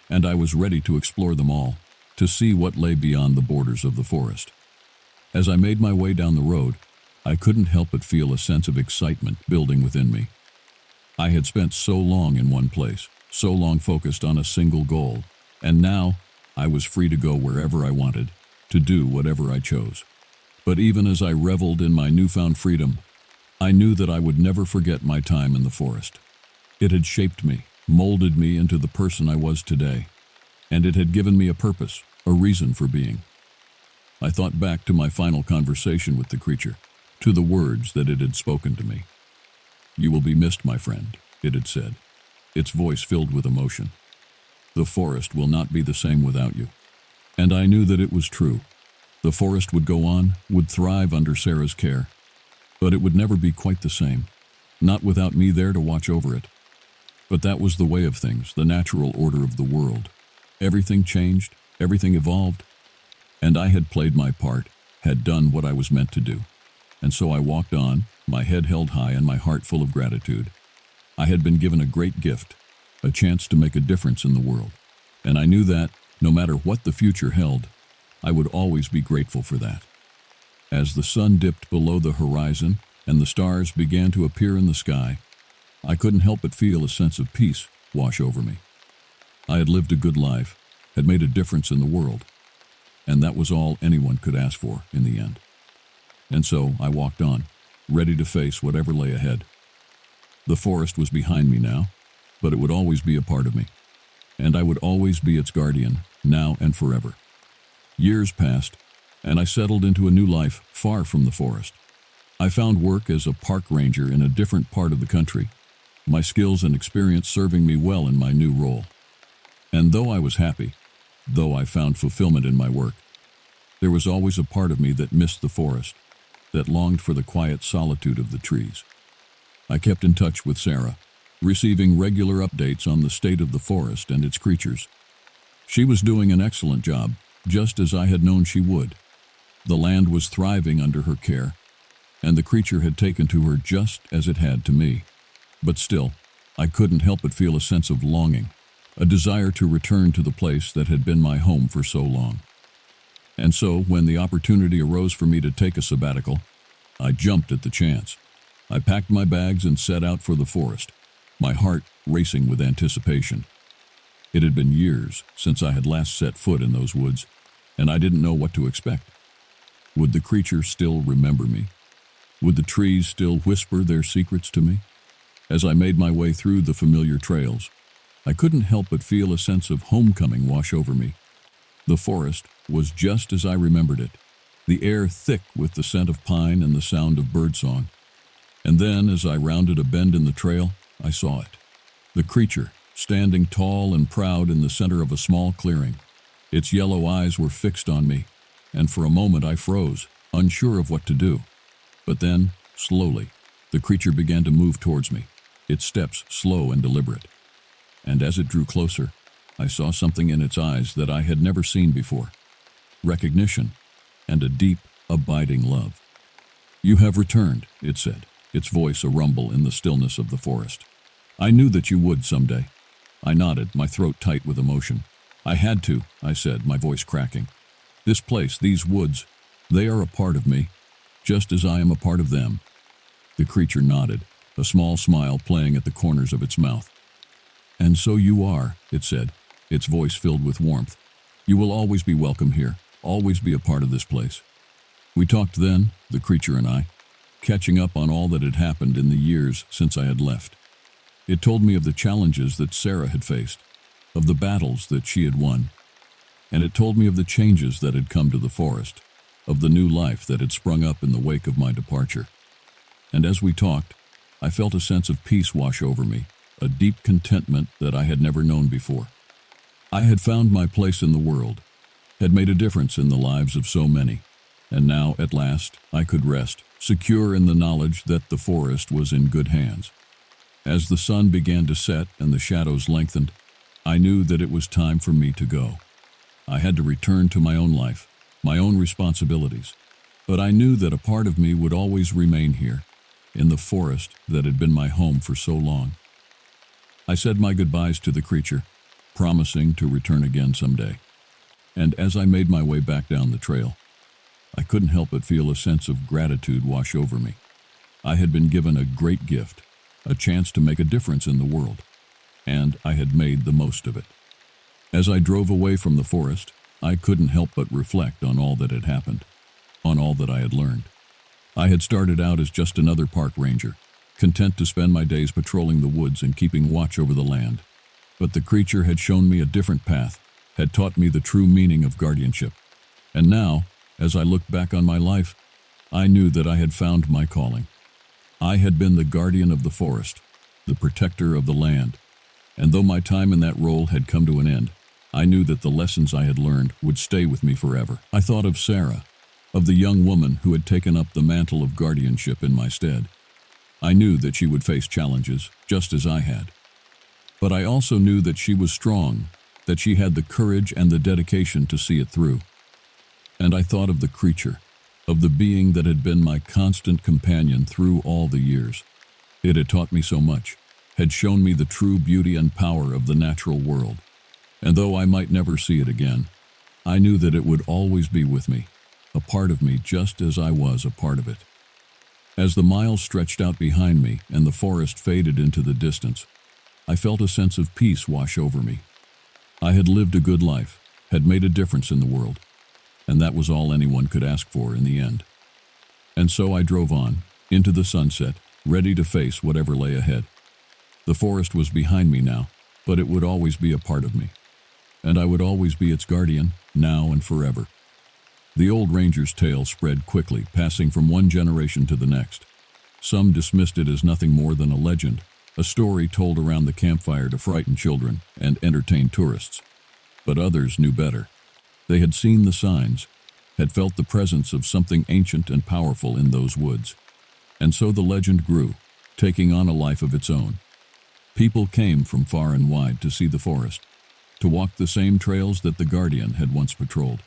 Speaker 1: and I was ready to explore them all, to see what lay beyond the borders of the forest. As I made my way down the road, I couldn't help but feel a sense of excitement building within me. I had spent so long in one place, so long focused on a single goal, and now I was free to go wherever I wanted, to do whatever I chose. But even as I reveled in my newfound freedom, I knew that I would never forget my time in the forest. It had shaped me, molded me into the person I was today, and it had given me a purpose, a reason for being. I thought back to my final conversation with the creature, to the words that it had spoken to me. "You will be missed, my friend," it had said, its voice filled with emotion. "The forest will not be the same without you." And I knew that it was true. The forest would go on, would thrive under Sarah's care, but it would never be quite the same, not without me there to watch over it. But that was the way of things, the natural order of the world. Everything changed, everything evolved, and I had played my part, had done what I was meant to do. And so I walked on, my head held high and my heart full of gratitude. I had been given a great gift, a chance to make a difference in the world, and I knew that, no matter what the future held, I would always be grateful for that. As the sun dipped below the horizon and the stars began to appear in the sky, I couldn't help but feel a sense of peace wash over me. I had lived a good life, had made a difference in the world, and that was all anyone could ask for in the end. And so I walked on, ready to face whatever lay ahead. The forest was behind me now, but it would always be a part of me, and I would always be its guardian, now and forever. Years passed, and I settled into a new life far from the forest. I found work as a park ranger in a different part of the country, my skills and experience serving me well in my new role. And though I was happy, though I found fulfillment in my work, there was always a part of me that missed the forest, that longed for the quiet solitude of the trees. I kept in touch with Sarah, receiving regular updates on the state of the forest and its creatures. She was doing an excellent job, just as I had known she would. The land was thriving under her care, and the creature had taken to her just as it had to me. But still, I couldn't help but feel a sense of longing, a desire to return to the place that had been my home for so long. And so, when the opportunity arose for me to take a sabbatical, I jumped at the chance. I packed my bags and set out for the forest, my heart racing with anticipation. It had been years since I had last set foot in those woods, and I didn't know what to expect. Would the creature still remember me? Would the trees still whisper their secrets to me? As I made my way through the familiar trails, I couldn't help but feel a sense of homecoming wash over me, The forest was just as I remembered it, the air thick with the scent of pine and the sound of birdsong. And then, as I rounded a bend in the trail, I saw it. The creature, standing tall and proud in the center of a small clearing. Its yellow eyes were fixed on me, and for a moment I froze, unsure of what to do. But then, slowly, the creature began to move towards me, its steps slow and deliberate. And as it drew closer, I saw something in its eyes that I had never seen before. Recognition and a deep, abiding love. "You have returned," it said, its voice a rumble in the stillness of the forest. "I knew that you would someday." I nodded, my throat tight with emotion. "I had to," I said, my voice cracking. "This place, these woods, they are a part of me, just as I am a part of them." The creature nodded, a small smile playing at the corners of its mouth. "And so you are," it said, its voice filled with warmth. "You will always be welcome here, always be a part of this place." We talked then, the creature and I, catching up on all that had happened in the years since I had left. It told me of the challenges that Sarah had faced, of the battles that she had won, and it told me of the changes that had come to the forest, of the new life that had sprung up in the wake of my departure. And as we talked, I felt a sense of peace wash over me, a deep contentment that I had never known before. I had found my place in the world, had made a difference in the lives of so many, and now, at last, I could rest, secure in the knowledge that the forest was in good hands. As the sun began to set and the shadows lengthened, I knew that it was time for me to go. I had to return to my own life, my own responsibilities, but I knew that a part of me would always remain here, in the forest that had been my home for so long. I said my goodbyes to the creature, promising to return again someday. And as I made my way back down the trail, I couldn't help but feel a sense of gratitude wash over me. I had been given a great gift, a chance to make a difference in the world, and I had made the most of it. As I drove away from the forest, I couldn't help but reflect on all that had happened, on all that I had learned. I had started out as just another park ranger, content to spend my days patrolling the woods and keeping watch over the land. But the creature had shown me a different path, had taught me the true meaning of guardianship. And now, as I looked back on my life, I knew that I had found my calling. I had been the guardian of the forest, the protector of the land, and though my time in that role had come to an end, I knew that the lessons I had learned would stay with me forever. I thought of Sarah, of the young woman who had taken up the mantle of guardianship in my stead. I knew that she would face challenges, just as I had. But I also knew that she was strong, that she had the courage and the dedication to see it through. And I thought of the creature, of the being that had been my constant companion through all the years. It had taught me so much, had shown me the true beauty and power of the natural world. And though I might never see it again, I knew that it would always be with me, a part of me just as I was a part of it. As the miles stretched out behind me and the forest faded into the distance, I felt a sense of peace wash over me. I had lived a good life, had made a difference in the world, and that was all anyone could ask for in the end. And so I drove on, into the sunset, ready to face whatever lay ahead. The forest was behind me now, but it would always be a part of me. And I would always be its guardian, now and forever. The old ranger's tale spread quickly, passing from one generation to the next. Some dismissed it as nothing more than a legend, a story told around the campfire to frighten children and entertain tourists. But others knew better. They had seen the signs, had felt the presence of something ancient and powerful in those woods. And so the legend grew, taking on a life of its own. People came from far and wide to see the forest, to walk the same trails that the guardian had once patrolled.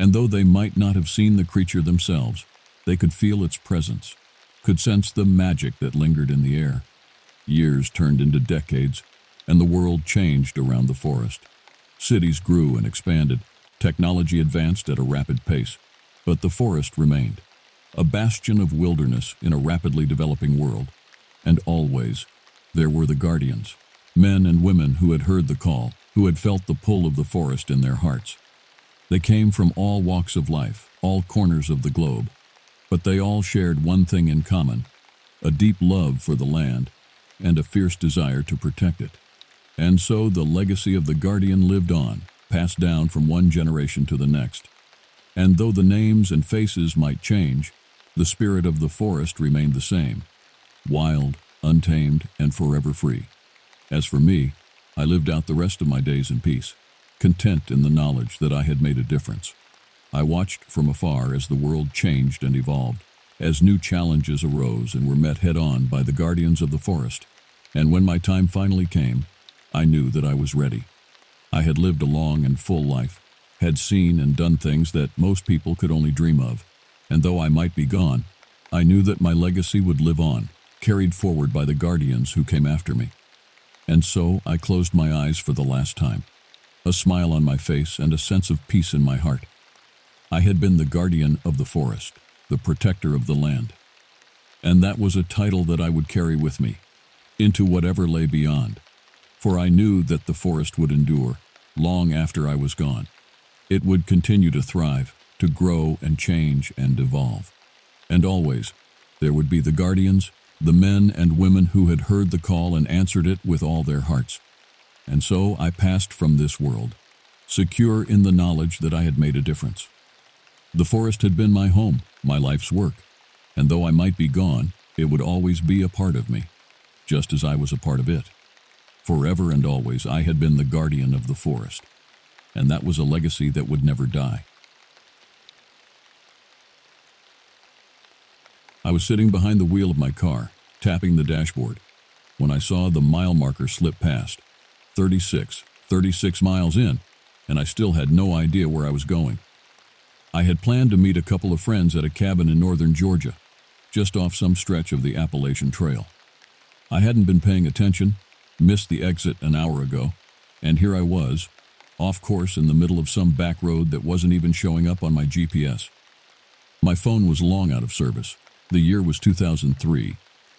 Speaker 1: And though they might not have seen the creature themselves, they could feel its presence, could sense the magic that lingered in the air. Years turned into decades, and the world changed around the forest. Cities grew and expanded, technology advanced at a rapid pace, but the forest remained, a bastion of wilderness in a rapidly developing world. And always, there were the guardians, men and women who had heard the call, who had felt the pull of the forest in their hearts. They came from all walks of life, all corners of the globe, but they all shared one thing in common, a deep love for the land and a fierce desire to protect it. And so the legacy of the guardian lived on, passed down from one generation to the next. And though the names and faces might change, the spirit of the forest remained the same, wild, untamed, and forever free. As for me, I lived out the rest of my days in peace, content in the knowledge that I had made a difference. I watched from afar as the world changed and evolved, as new challenges arose and were met head-on by the guardians of the forest. And when my time finally came, I knew that I was ready. I had lived a long and full life, had seen and done things that most people could only dream of, and though I might be gone, I knew that my legacy would live on, carried forward by the guardians who came after me. And so I closed my eyes for the last time, a smile on my face and a sense of peace in my heart. I had been the guardian of the forest, the protector of the land. And that was a title that I would carry with me, into whatever lay beyond, for I knew that the forest would endure long after I was gone. It would continue to thrive, to grow and change and evolve. And always, there would be the guardians, the men and women who had heard the call and answered it with all their hearts. And so I passed from this world, secure in the knowledge that I had made a difference. The forest had been my home, my life's work, and though I might be gone, it would always be a part of me, just as I was a part of it. Forever and always, I had been the guardian of the forest, and that was a legacy that would never die. I was sitting behind the wheel of my car, tapping the dashboard, when I saw the mile marker slip past. 36 miles in, and I still had no idea where I was going. I had planned to meet a couple of friends at a cabin in northern Georgia, just off some stretch of the Appalachian Trail. I hadn't been paying attention, missed the exit an hour ago, and here I was, off course in the middle of some back road that wasn't even showing up on my GPS. My phone was long out of service. The year was 2003,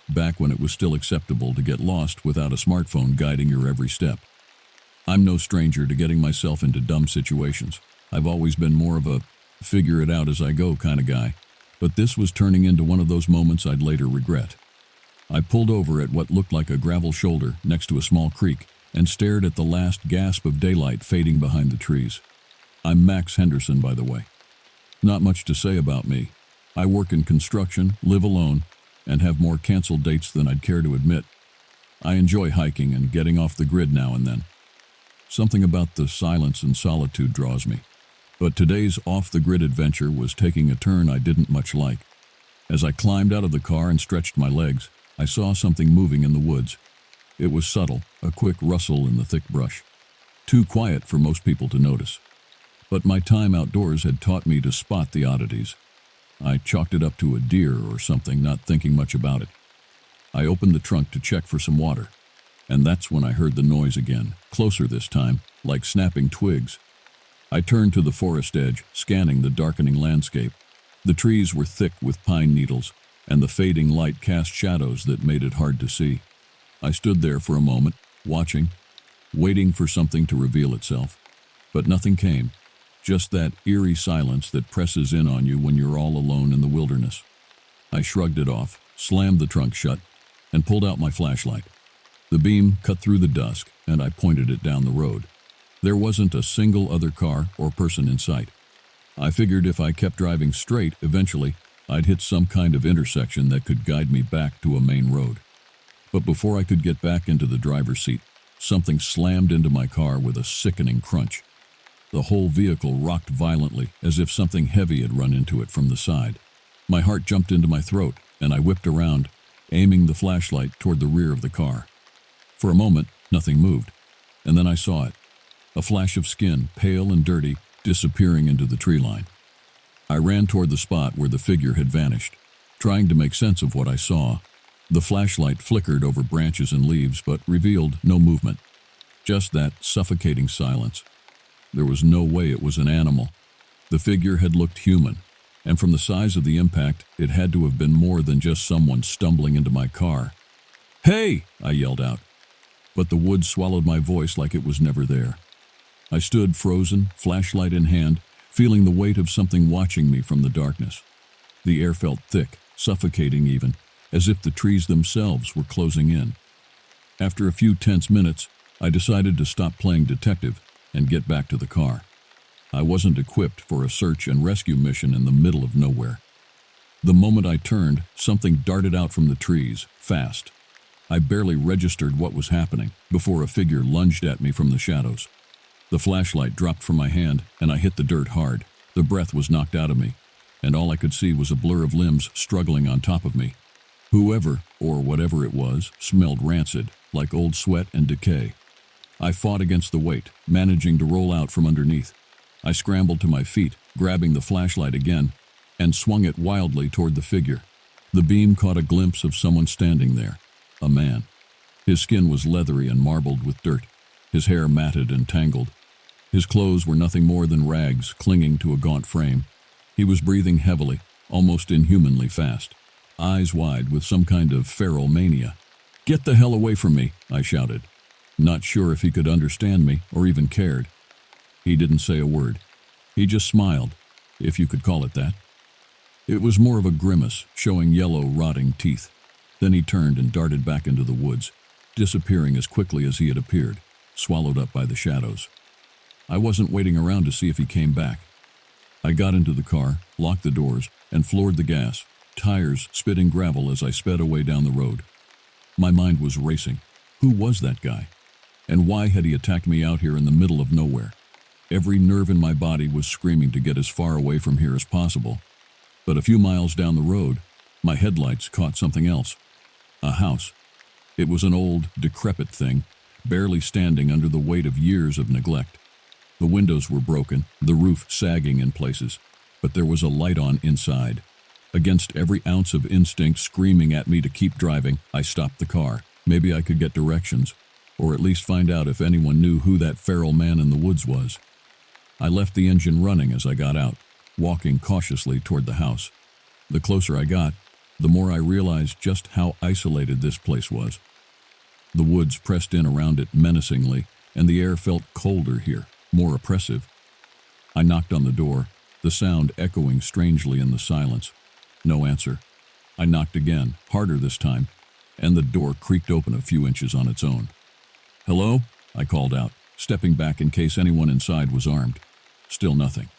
Speaker 1: back when it was still acceptable to get lost without a smartphone guiding your every step. I'm no stranger to getting myself into dumb situations. I've always been more of a figure-it-out-as-I-go kind of guy, but this was turning into one of those moments I'd later regret. I pulled over at what looked like a gravel shoulder next to a small creek and stared at the last gasp of daylight fading behind the trees. I'm Max Henderson, by the way. Not much to say about me. I work in construction, live alone, and have more canceled dates than I'd care to admit. I enjoy hiking and getting off the grid now and then. Something about the silence and solitude draws me. But today's off-the-grid adventure was taking a turn I didn't much like. As I climbed out of the car and stretched my legs, I saw something moving in the woods. It was subtle, a quick rustle in the thick brush. Too quiet for most people to notice. But my time outdoors had taught me to spot the oddities. I chalked it up to a deer or something, not thinking much about it. I opened the trunk to check for some water, and that's when I heard the noise again, closer this time, like snapping twigs. I turned to the forest edge, scanning the darkening landscape. The trees were thick with pine needles, and the fading light cast shadows that made it hard to see. I stood there for a moment, watching, waiting for something to reveal itself. But nothing came. Just that eerie silence that presses in on you when you're all alone in the wilderness. I shrugged it off, slammed the trunk shut, and pulled out my flashlight. The beam cut through the dusk, and I pointed it down the road. There wasn't a single other car or person in sight. I figured if I kept driving straight, eventually, I'd hit some kind of intersection that could guide me back to a main road. But before I could get back into the driver's seat, something slammed into my car with a sickening crunch. The whole vehicle rocked violently, as if something heavy had run into it from the side. My heart jumped into my throat, and I whipped around, aiming the flashlight toward the rear of the car. For a moment, nothing moved, and then I saw it. A flash of skin, pale and dirty, disappearing into the tree line. I ran toward the spot where the figure had vanished, trying to make sense of what I saw. The flashlight flickered over branches and leaves, but revealed no movement. Just that suffocating silence. There was no way it was an animal. The figure had looked human, and from the size of the impact, it had to have been more than just someone stumbling into my car. "Hey!" I yelled out, but the woods swallowed my voice like it was never there. I stood frozen, flashlight in hand, feeling the weight of something watching me from the darkness. The air felt thick, suffocating even, as if the trees themselves were closing in. After a few tense minutes, I decided to stop playing detective and get back to the car. I wasn't equipped for a search and rescue mission in the middle of nowhere. The moment I turned, something darted out from the trees, fast. I barely registered what was happening before a figure lunged at me from the shadows. The flashlight dropped from my hand and I hit the dirt hard. The breath was knocked out of me, and all I could see was a blur of limbs struggling on top of me. Whoever, or whatever it was, smelled rancid, like old sweat and decay. I fought against the weight, managing to roll out from underneath. I scrambled to my feet, grabbing the flashlight again, and swung it wildly toward the figure. The beam caught a glimpse of someone standing there, a man. His skin was leathery and marbled with dirt, his hair matted and tangled. His clothes were nothing more than rags clinging to a gaunt frame. He was breathing heavily, almost inhumanly fast, eyes wide with some kind of feral mania. "Get the hell away from me," I shouted, not sure if he could understand me or even cared. He didn't say a word. He just smiled, if you could call it that. It was more of a grimace, showing yellow, rotting teeth. Then he turned and darted back into the woods, disappearing as quickly as he had appeared, swallowed up by the shadows. I wasn't waiting around to see if he came back. I got into the car, locked the doors, and floored the gas, tires spitting gravel as I sped away down the road. My mind was racing. Who was that guy? And why had he attacked me out here in the middle of nowhere? Every nerve in my body was screaming to get as far away from here as possible. But a few miles down the road, my headlights caught something else. A house. It was an old, decrepit thing, barely standing under the weight of years of neglect. The windows were broken, the roof sagging in places, but there was a light on inside. Against every ounce of instinct screaming at me to keep driving, I stopped the car. Maybe I could get directions, or at least find out if anyone knew who that feral man in the woods was. I left the engine running as I got out, walking cautiously toward the house. The closer I got, the more I realized just how isolated this place was. The woods pressed in around it menacingly, and the air felt colder here, more oppressive. I knocked on the door, the sound echoing strangely in the silence. No answer. I knocked again, harder this time, and the door creaked open a few inches on its own. "Hello?" I called out, stepping back in case anyone inside was armed. Still nothing.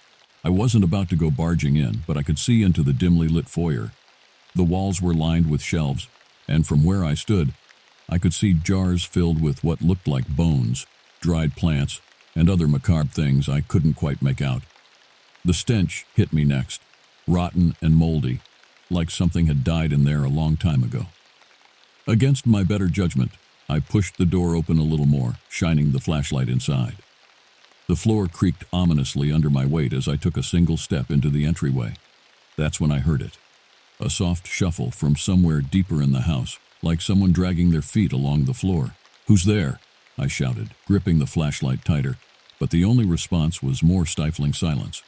Speaker 1: I wasn't about to go barging in, but I could see into the dimly lit foyer. The walls were lined with shelves, and from where I stood, I could see jars filled with what looked like bones, dried plants, and other macabre things I couldn't quite make out. The stench hit me next, rotten and moldy, like something had died in there a long time ago. Against my better judgment, I pushed the door open a little more, shining the flashlight inside. The floor creaked ominously under my weight as I took a single step into the entryway. That's when I heard it. A soft shuffle from somewhere deeper in the house, like someone dragging their feet along the floor. "Who's there?" I shouted, gripping the flashlight tighter, but the only response was more stifling silence.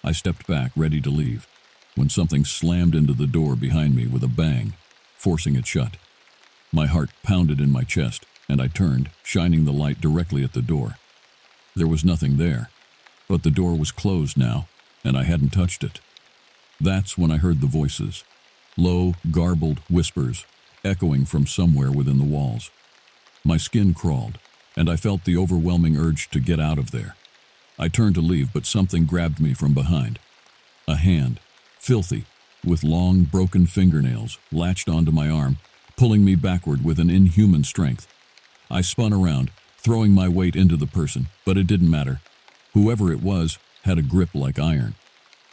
Speaker 1: I stepped back, ready to leave, when something slammed into the door behind me with a bang, forcing it shut. My heart pounded in my chest, and I turned, shining the light directly at the door. There was nothing there, but the door was closed now, and I hadn't touched it. That's when I heard the voices, low, garbled whispers, echoing from somewhere within the walls. My skin crawled, and I felt the overwhelming urge to get out of there. I turned to leave, but something grabbed me from behind. A hand, filthy, with long, broken fingernails, latched onto my arm, pulling me backward with an inhuman strength. I spun around, throwing my weight into the person, but it didn't matter. Whoever it was had a grip like iron.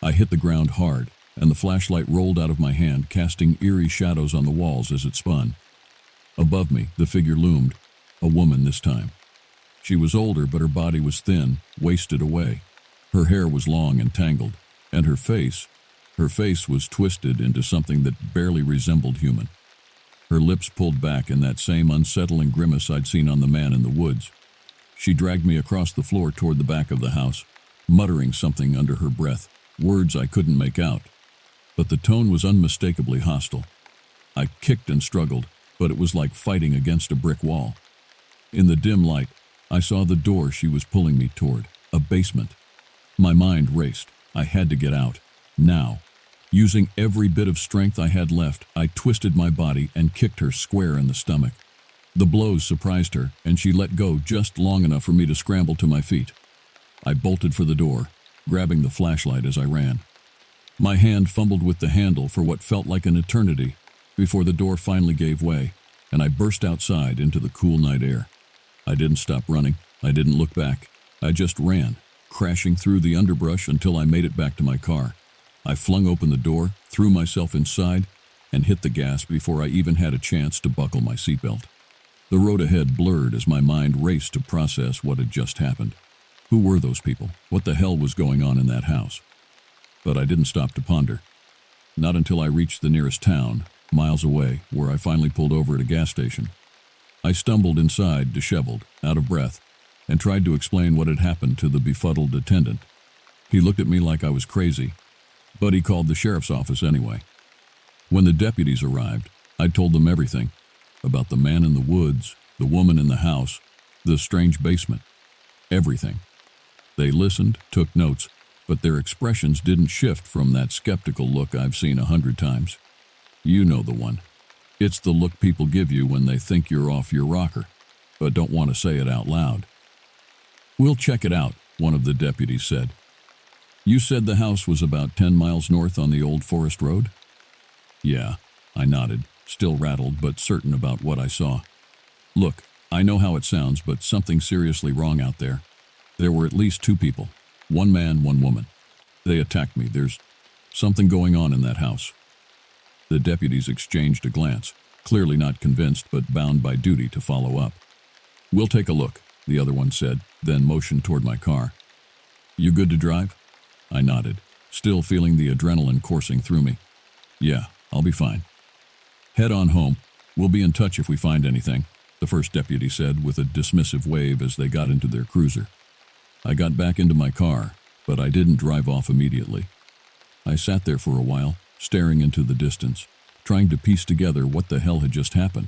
Speaker 1: I hit the ground hard, and the flashlight rolled out of my hand, casting eerie shadows on the walls as it spun. Above me, the figure loomed, a woman this time. She was older, but her body was thin, wasted away. Her hair was long and tangled, and her face was twisted into something that barely resembled human. Her lips pulled back in that same unsettling grimace I'd seen on the man in the woods. She dragged me across the floor toward the back of the house, muttering something under her breath, words I couldn't make out. But the tone was unmistakably hostile. I kicked and struggled, but it was like fighting against a brick wall. In the dim light, I saw the door she was pulling me toward, a basement. My mind raced. I had to get out, now. Using every bit of strength I had left, I twisted my body and kicked her square in the stomach. The blows surprised her, and she let go just long enough for me to scramble to my feet. I bolted for the door, grabbing the flashlight as I ran. My hand fumbled with the handle for what felt like an eternity before the door finally gave way, and I burst outside into the cool night air. I didn't stop running. I didn't look back. I just ran, crashing through the underbrush until I made it back to my car. I flung open the door, threw myself inside, and hit the gas before I even had a chance to buckle my seatbelt. The road ahead blurred as my mind raced to process what had just happened. Who were those people? What the hell was going on in that house? But I didn't stop to ponder. Not until I reached the nearest town, miles away, where I finally pulled over at a gas station. I stumbled inside, disheveled, out of breath, and tried to explain what had happened to the befuddled attendant. He looked at me like I was crazy, but he called the sheriff's office anyway. When the deputies arrived, I told them everything about the man in the woods, the woman in the house, the strange basement, everything. They listened, took notes, but their expressions didn't shift from that skeptical look I've seen 100 times. You know the one. It's the look people give you when they think you're off your rocker, but don't want to say it out loud. "We'll check it out," one of the deputies said. "You said the house was about 10 miles north on the old forest road?" "Yeah," I nodded, still rattled but certain about what I saw. "Look, I know how it sounds, but something's seriously wrong out there. There were at least 2 people. One man, one woman. They attacked me. There's something going on in that house." The deputies exchanged a glance, clearly not convinced but bound by duty to follow up. "We'll take a look," the other one said, then motioned toward my car. "You good to drive?" I nodded, still feeling the adrenaline coursing through me. "Yeah, I'll be fine." "Head on home. We'll be in touch if we find anything," the first deputy said with a dismissive wave as they got into their cruiser. I got back into my car, but I didn't drive off immediately. I sat there for a while, staring into the distance, trying to piece together what the hell had just happened.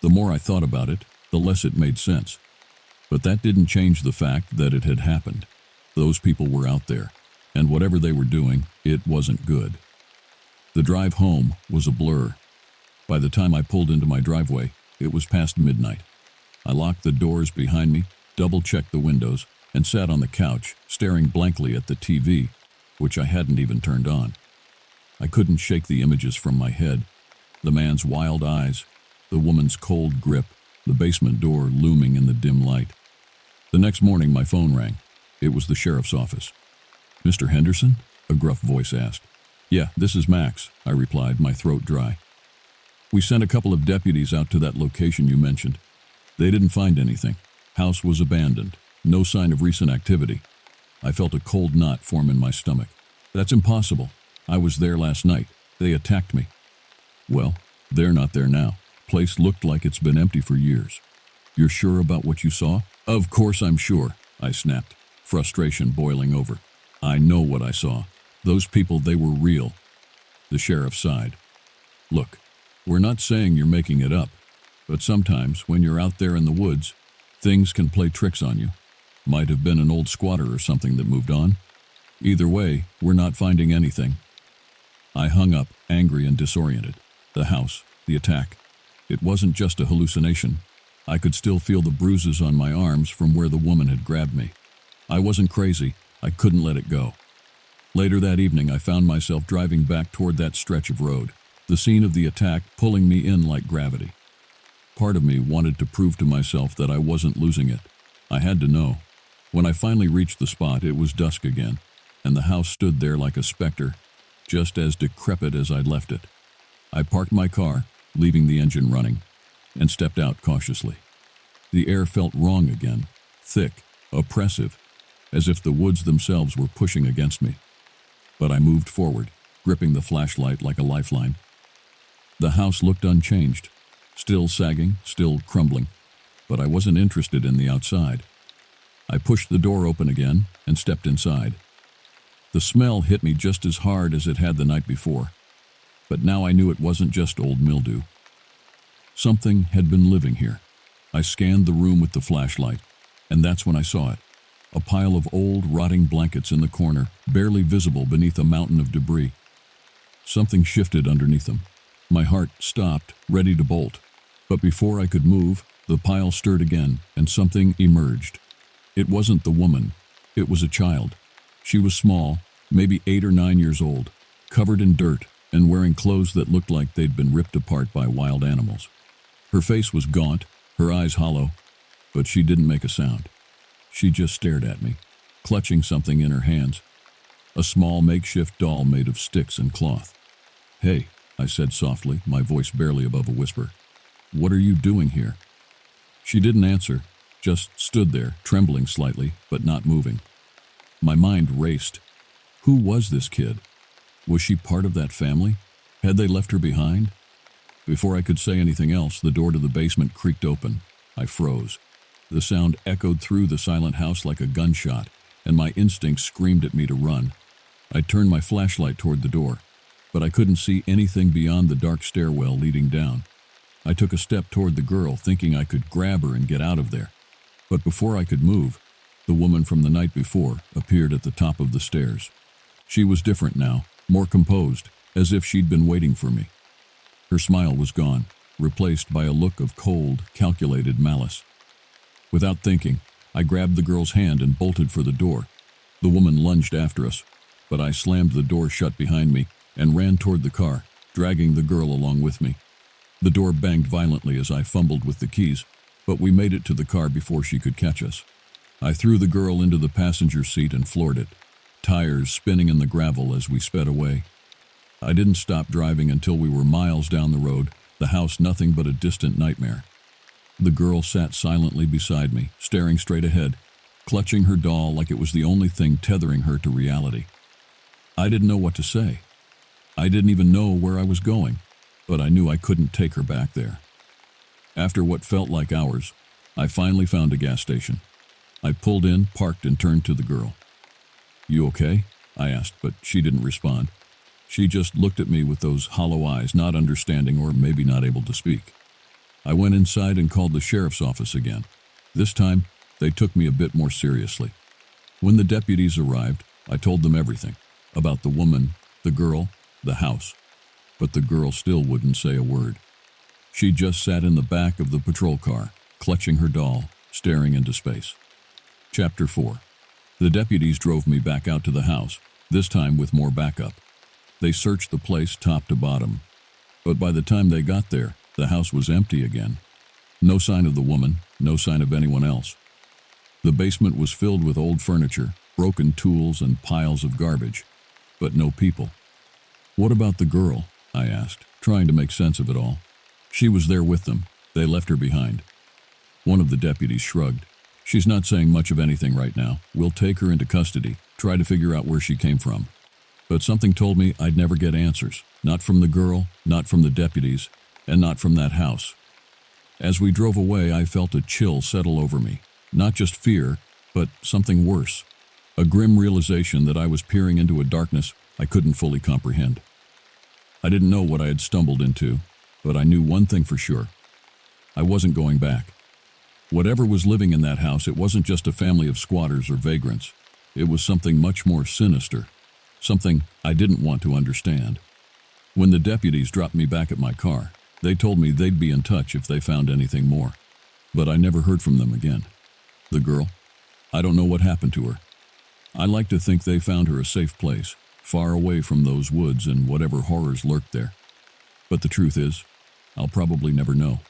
Speaker 1: The more I thought about it, the less it made sense. But that didn't change the fact that it had happened. Those people were out there, and whatever they were doing, it wasn't good. The drive home was a blur. By the time I pulled into my driveway, it was past midnight. I locked the doors behind me, double-checked the windows, and sat on the couch, staring blankly at the TV, which I hadn't even turned on. I couldn't shake the images from my head. The man's wild eyes, the woman's cold grip, the basement door looming in the dim light. The next morning, my phone rang. It was the sheriff's office. "Mr. Henderson?" a gruff voice asked. "Yeah, this is Max," I replied, my throat dry. "We sent a couple of deputies out to that location you mentioned. They didn't find anything. House was abandoned. No sign of recent activity." I felt a cold knot form in my stomach. "That's impossible. I was there last night. They attacked me." "Well, they're not there now. Place looked like it's been empty for years." "You're sure about what you saw?" "Of course I'm sure," I snapped, frustration boiling over. "I know what I saw. Those people, they were real." The sheriff sighed. "Look, we're not saying you're making it up, but sometimes when you're out there in the woods, things can play tricks on you. Might have been an old squatter or something that moved on. Either way, we're not finding anything." I hung up, angry and disoriented. The house, the attack. It wasn't just a hallucination. I could still feel the bruises on my arms from where the woman had grabbed me. I wasn't crazy. I couldn't let it go. Later that evening, I found myself driving back toward that stretch of road, the scene of the attack pulling me in like gravity. Part of me wanted to prove to myself that I wasn't losing it. I had to know. When I finally reached the spot, it was dusk again, and the house stood there like a specter, just as decrepit as I'd left it. I parked my car, leaving the engine running, and stepped out cautiously. The air felt wrong again, thick, oppressive, as if the woods themselves were pushing against me. But I moved forward, gripping the flashlight like a lifeline. The house looked unchanged, still sagging, still crumbling, but I wasn't interested in the outside. I pushed the door open again and stepped inside. The smell hit me just as hard as it had the night before, but now I knew it wasn't just old mildew. Something had been living here. I scanned the room with the flashlight, and that's when I saw it. A pile of old, rotting blankets in the corner, barely visible beneath a mountain of debris. Something shifted underneath them. My heart stopped, ready to bolt, But before I could move, the pile stirred again, and something emerged. It wasn't the woman. It was a child. She was small, maybe 8 or 9 years old, covered in dirt and wearing clothes that looked like they'd been ripped apart by wild animals. Her face was gaunt, her eyes hollow, but she didn't make a sound. She just stared at me, clutching something in her hands. A small makeshift doll made of sticks and cloth. "Hey," I said softly, my voice barely above a whisper. "What are you doing here?" She didn't answer, just stood there, trembling slightly, but not moving. My mind raced. Who was this kid? Was she part of that family? Had they left her behind? Before I could say anything else, the door to the basement creaked open. I froze. The sound echoed through the silent house like a gunshot, and my instincts screamed at me to run. I turned my flashlight toward the door, but I couldn't see anything beyond the dark stairwell leading down. I took a step toward the girl, thinking I could grab her and get out of there. But before I could move, the woman from the night before appeared at the top of the stairs. She was different now, more composed, as if she'd been waiting for me. Her smile was gone, replaced by a look of cold, calculated malice. Without thinking, I grabbed the girl's hand and bolted for the door. The woman lunged after us, but I slammed the door shut behind me and ran toward the car, dragging the girl along with me. The door banged violently as I fumbled with the keys, but we made it to the car before she could catch us. I threw the girl into the passenger seat and floored it, tires spinning in the gravel as we sped away. I didn't stop driving until we were miles down the road, the house nothing but a distant nightmare. The girl sat silently beside me, staring straight ahead, clutching her doll like it was the only thing tethering her to reality. I didn't know what to say. I didn't even know where I was going, but I knew I couldn't take her back there. After what felt like hours, I finally found a gas station. I pulled in, parked, and turned to the girl. "You okay?" I asked, but she didn't respond. She just looked at me with those hollow eyes, not understanding or maybe not able to speak. I went inside and called the sheriff's office again. This time, they took me a bit more seriously. When the deputies arrived, I told them everything, about the woman, the girl, the house. But the girl still wouldn't say a word. She just sat in the back of the patrol car, clutching her doll, staring into space. Chapter 4. The deputies drove me back out to the house, this time with more backup. They searched the place top to bottom. But by the time they got there, the house was empty again. No sign of the woman, no sign of anyone else. The basement was filled with old furniture, broken tools, and piles of garbage, but no people. "What about the girl?" I asked, trying to make sense of it all. "She was there with them. They left her behind." One of the deputies shrugged. "She's not saying much of anything right now. We'll take her into custody, try to figure out where she came from." But something told me I'd never get answers, not from the girl, not from the deputies, and not from that house. As we drove away, I felt a chill settle over me, not just fear, but something worse, a grim realization that I was peering into a darkness I couldn't fully comprehend. I didn't know what I had stumbled into, but I knew one thing for sure. I wasn't going back. Whatever was living in that house, it wasn't just a family of squatters or vagrants. It was something much more sinister, something I didn't want to understand. When the deputies dropped me back at my car, they told me they'd be in touch if they found anything more. But I never heard from them again. The girl? I don't know what happened to her. I like to think they found her a safe place, far away from those woods and whatever horrors lurked there. But the truth is, I'll probably never know.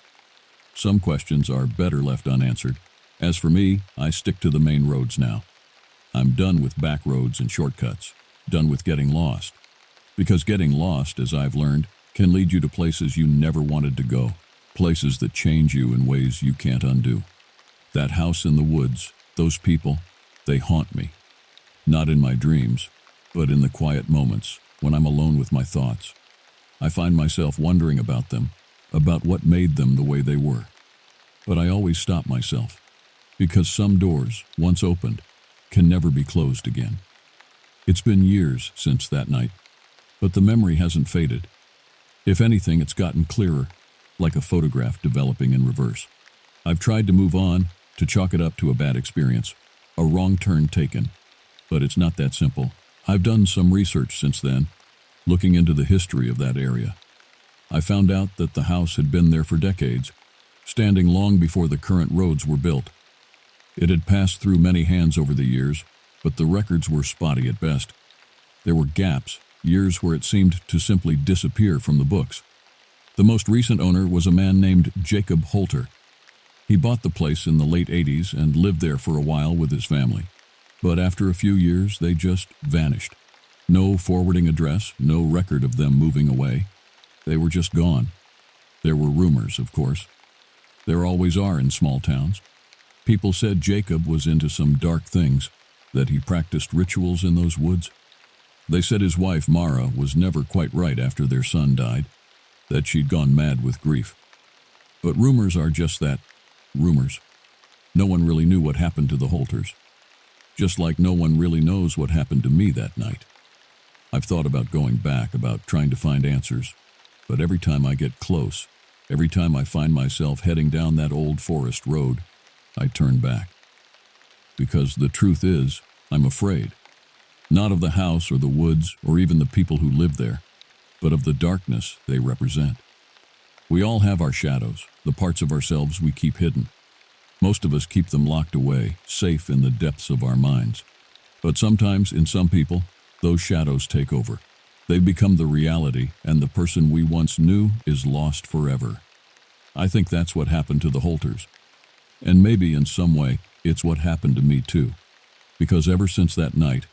Speaker 1: Some questions are better left unanswered. As for me, I stick to the main roads now. I'm done with back roads and shortcuts, done with getting lost. Because getting lost, as I've learned, can lead you to places you never wanted to go, places that change you in ways you can't undo. That house in the woods, those people, they haunt me. Not in my dreams, but in the quiet moments when I'm alone with my thoughts. I find myself wondering about them, about what made them the way they were. But I always stop myself, because some doors, once opened, can never be closed again. It's been years since that night, but the memory hasn't faded. If anything, it's gotten clearer, like a photograph developing in reverse. I've tried to move on, to chalk it up to a bad experience, a wrong turn taken. But it's not that simple. I've done some research since then, looking into the history of that area. I found out that the house had been there for decades, standing long before the current roads were built. It had passed through many hands over the years, but the records were spotty at best. There were gaps, years where it seemed to simply disappear from the books. The most recent owner was a man named Jacob Holter. He bought the place in the late 80s and lived there for a while with his family. But after a few years, they just vanished. No forwarding address, no record of them moving away. They were just gone. There were rumors, of course. There always are in small towns. People said Jacob was into some dark things, that he practiced rituals in those woods. They said his wife, Mara, was never quite right after their son died, that she'd gone mad with grief. But rumors are just that, rumors. No one really knew what happened to the Holters. Just like no one really knows what happened to me that night. I've thought about going back, about trying to find answers, but every time I get close, every time I find myself heading down that old forest road, I turn back. Because the truth is, I'm afraid. Not of the house or the woods or even the people who live there, but of the darkness they represent. We all have our shadows, the parts of ourselves we keep hidden. Most of us keep them locked away, safe in the depths of our minds. But sometimes, in some people, those shadows take over. They become the reality, and the person we once knew is lost forever. I think that's what happened to the Holters. And maybe in some way, it's what happened to me too. Because ever since that night,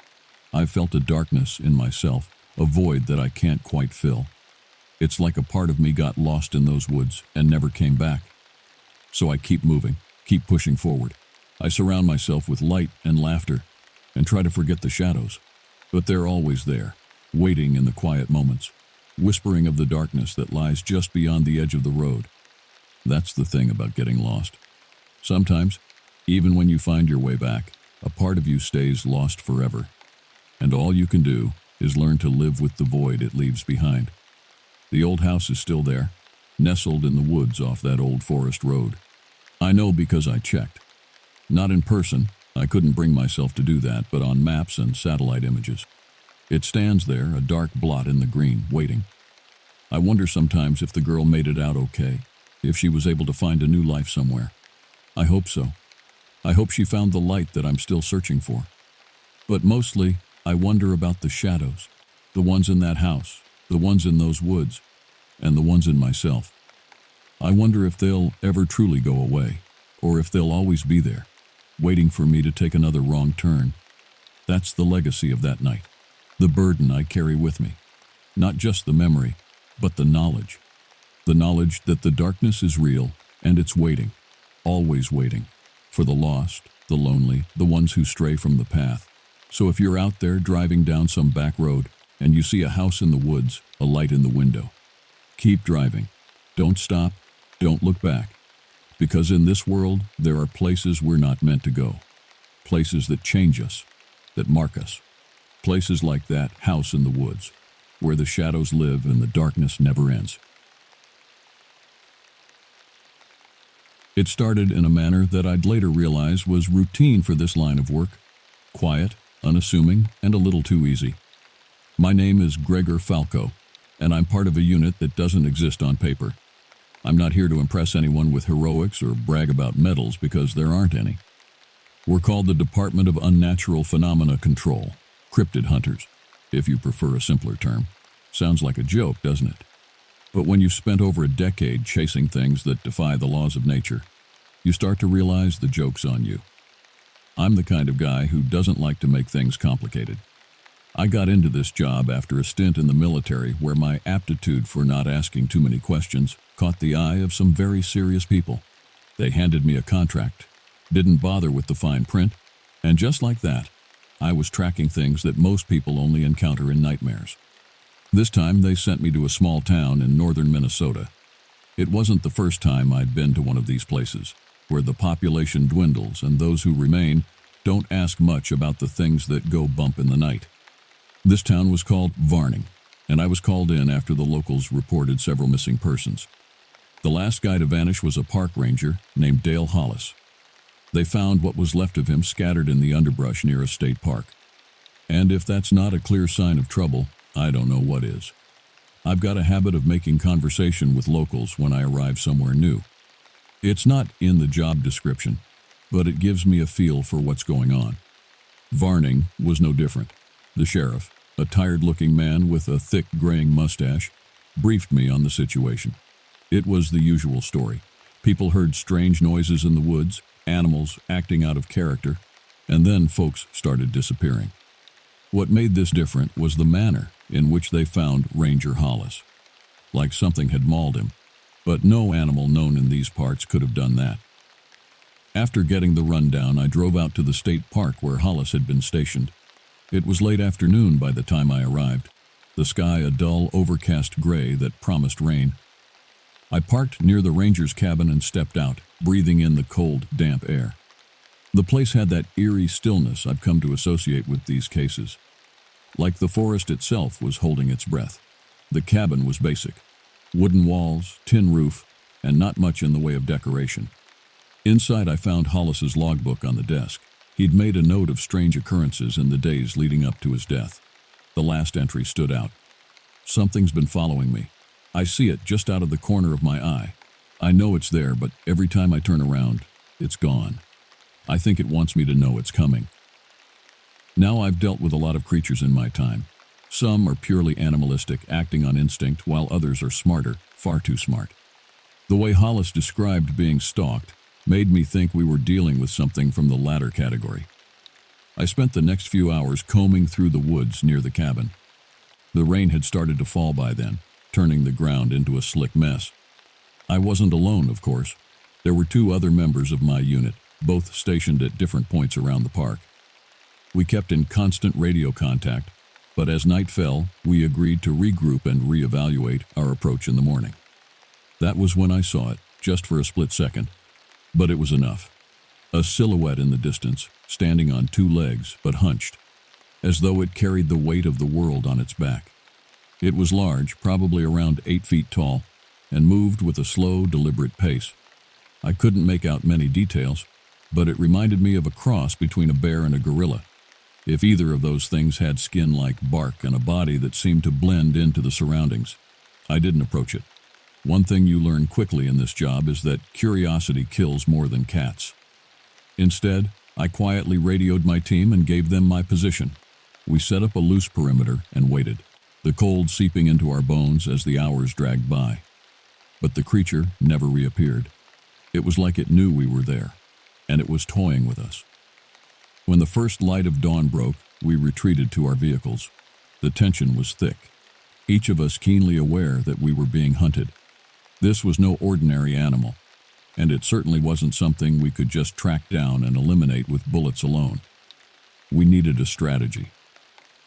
Speaker 1: I've felt a darkness in myself, a void that I can't quite fill. It's like a part of me got lost in those woods and never came back. So I keep moving, keep pushing forward. I surround myself with light and laughter and try to forget the shadows. But they're always there, waiting in the quiet moments, whispering of the darkness that lies just beyond the edge of the road. That's the thing about getting lost. Sometimes, even when you find your way back, a part of you stays lost forever. And all you can do is learn to live with the void it leaves behind. The old house is still there, nestled in the woods off that old forest road. I know because I checked. Not in person, I couldn't bring myself to do that, but on maps and satellite images. It stands there, a dark blot in the green, waiting. I wonder sometimes if the girl made it out okay, if she was able to find a new life somewhere. I hope so. I hope she found the light that I'm still searching for. But mostly, I wonder about the shadows, the ones in that house, the ones in those woods, and the ones in myself. I wonder if they'll ever truly go away, or if they'll always be there, waiting for me to take another wrong turn. That's the legacy of that night, the burden I carry with me. Not just the memory, but the knowledge. The knowledge that the darkness is real, and it's waiting, always waiting, for the lost, the lonely, the ones who stray from the path. So if you're out there driving down some back road, and you see a house in the woods, a light in the window, keep driving. Don't stop, don't look back. Because in this world, there are places we're not meant to go. Places that change us, that mark us. Places like that house in the woods, where the shadows live and the darkness never ends. It started in a manner that I'd later realize was routine for this line of work. Quiet, unassuming, and a little too easy. My name is Gregor Falco, and I'm part of a unit that doesn't exist on paper. I'm not here to impress anyone with heroics or brag about medals because there aren't any. We're called the Department of Unnatural Phenomena Control, cryptid hunters, if you prefer a simpler term. Sounds like a joke, doesn't it? But when you've spent over a decade chasing things that defy the laws of nature, you start to realize the joke's on you. I'm the kind of guy who doesn't like to make things complicated. I got into this job after a stint in the military where my aptitude for not asking too many questions caught the eye of some very serious people. They handed me a contract, didn't bother with the fine print, and just like that, I was tracking things that most people only encounter in nightmares. This time they sent me to a small town in northern Minnesota. It wasn't the first time I'd been to one of these places, where the population dwindles and those who remain don't ask much about the things that go bump in the night. This town was called Varning, and I was called in after the locals reported several missing persons. The last guy to vanish was a park ranger named Dale Hollis. They found what was left of him scattered in the underbrush near a state park. And if that's not a clear sign of trouble, I don't know what is. I've got a habit of making conversation with locals when I arrive somewhere new. It's not in the job description, but it gives me a feel for what's going on. Varning was no different. The sheriff, a tired-looking man with a thick graying mustache, briefed me on the situation. It was the usual story. People heard strange noises in the woods, animals acting out of character, and then folks started disappearing. What made this different was the manner in which they found Ranger Hollis. Like something had mauled him, but no animal known in these parts could have done that. After getting the rundown, I drove out to the state park where Hollis had been stationed. It was late afternoon by the time I arrived, the sky a dull, overcast gray that promised rain. I parked near the ranger's cabin and stepped out, breathing in the cold, damp air. The place had that eerie stillness I've come to associate with these cases. Like the forest itself was holding its breath. The cabin was basic. Wooden walls, tin roof, and not much in the way of decoration. Inside I found Hollis's logbook on the desk. He'd made a note of strange occurrences in the days leading up to his death. The last entry stood out. Something's been following me. I see it just out of the corner of my eye. I know it's there, but every time I turn around, it's gone. I think it wants me to know it's coming. Now I've dealt with a lot of creatures in my time. Some are purely animalistic, acting on instinct, while others are smarter, far too smart. The way Hollis described being stalked made me think we were dealing with something from the latter category. I spent the next few hours combing through the woods near the cabin. The rain had started to fall by then, turning the ground into a slick mess. I wasn't alone, of course. There were 2 other members of my unit, both stationed at different points around the park. We kept in constant radio contact, but as night fell, we agreed to regroup and reevaluate our approach in the morning. That was when I saw it, just for a split second. But it was enough. A silhouette in the distance, standing on 2 legs, but hunched, as though it carried the weight of the world on its back. It was large, probably around 8 feet tall, and moved with a slow, deliberate pace. I couldn't make out many details, but it reminded me of a cross between a bear and a gorilla. If either of those things had skin like bark and a body that seemed to blend into the surroundings, I didn't approach it. One thing you learn quickly in this job is that curiosity kills more than cats. Instead, I quietly radioed my team and gave them my position. We set up a loose perimeter and waited, the cold seeping into our bones as the hours dragged by. But the creature never reappeared. It was like it knew we were there, and it was toying with us. When the first light of dawn broke, we retreated to our vehicles. The tension was thick, each of us keenly aware that we were being hunted. This was no ordinary animal, and it certainly wasn't something we could just track down and eliminate with bullets alone. We needed a strategy.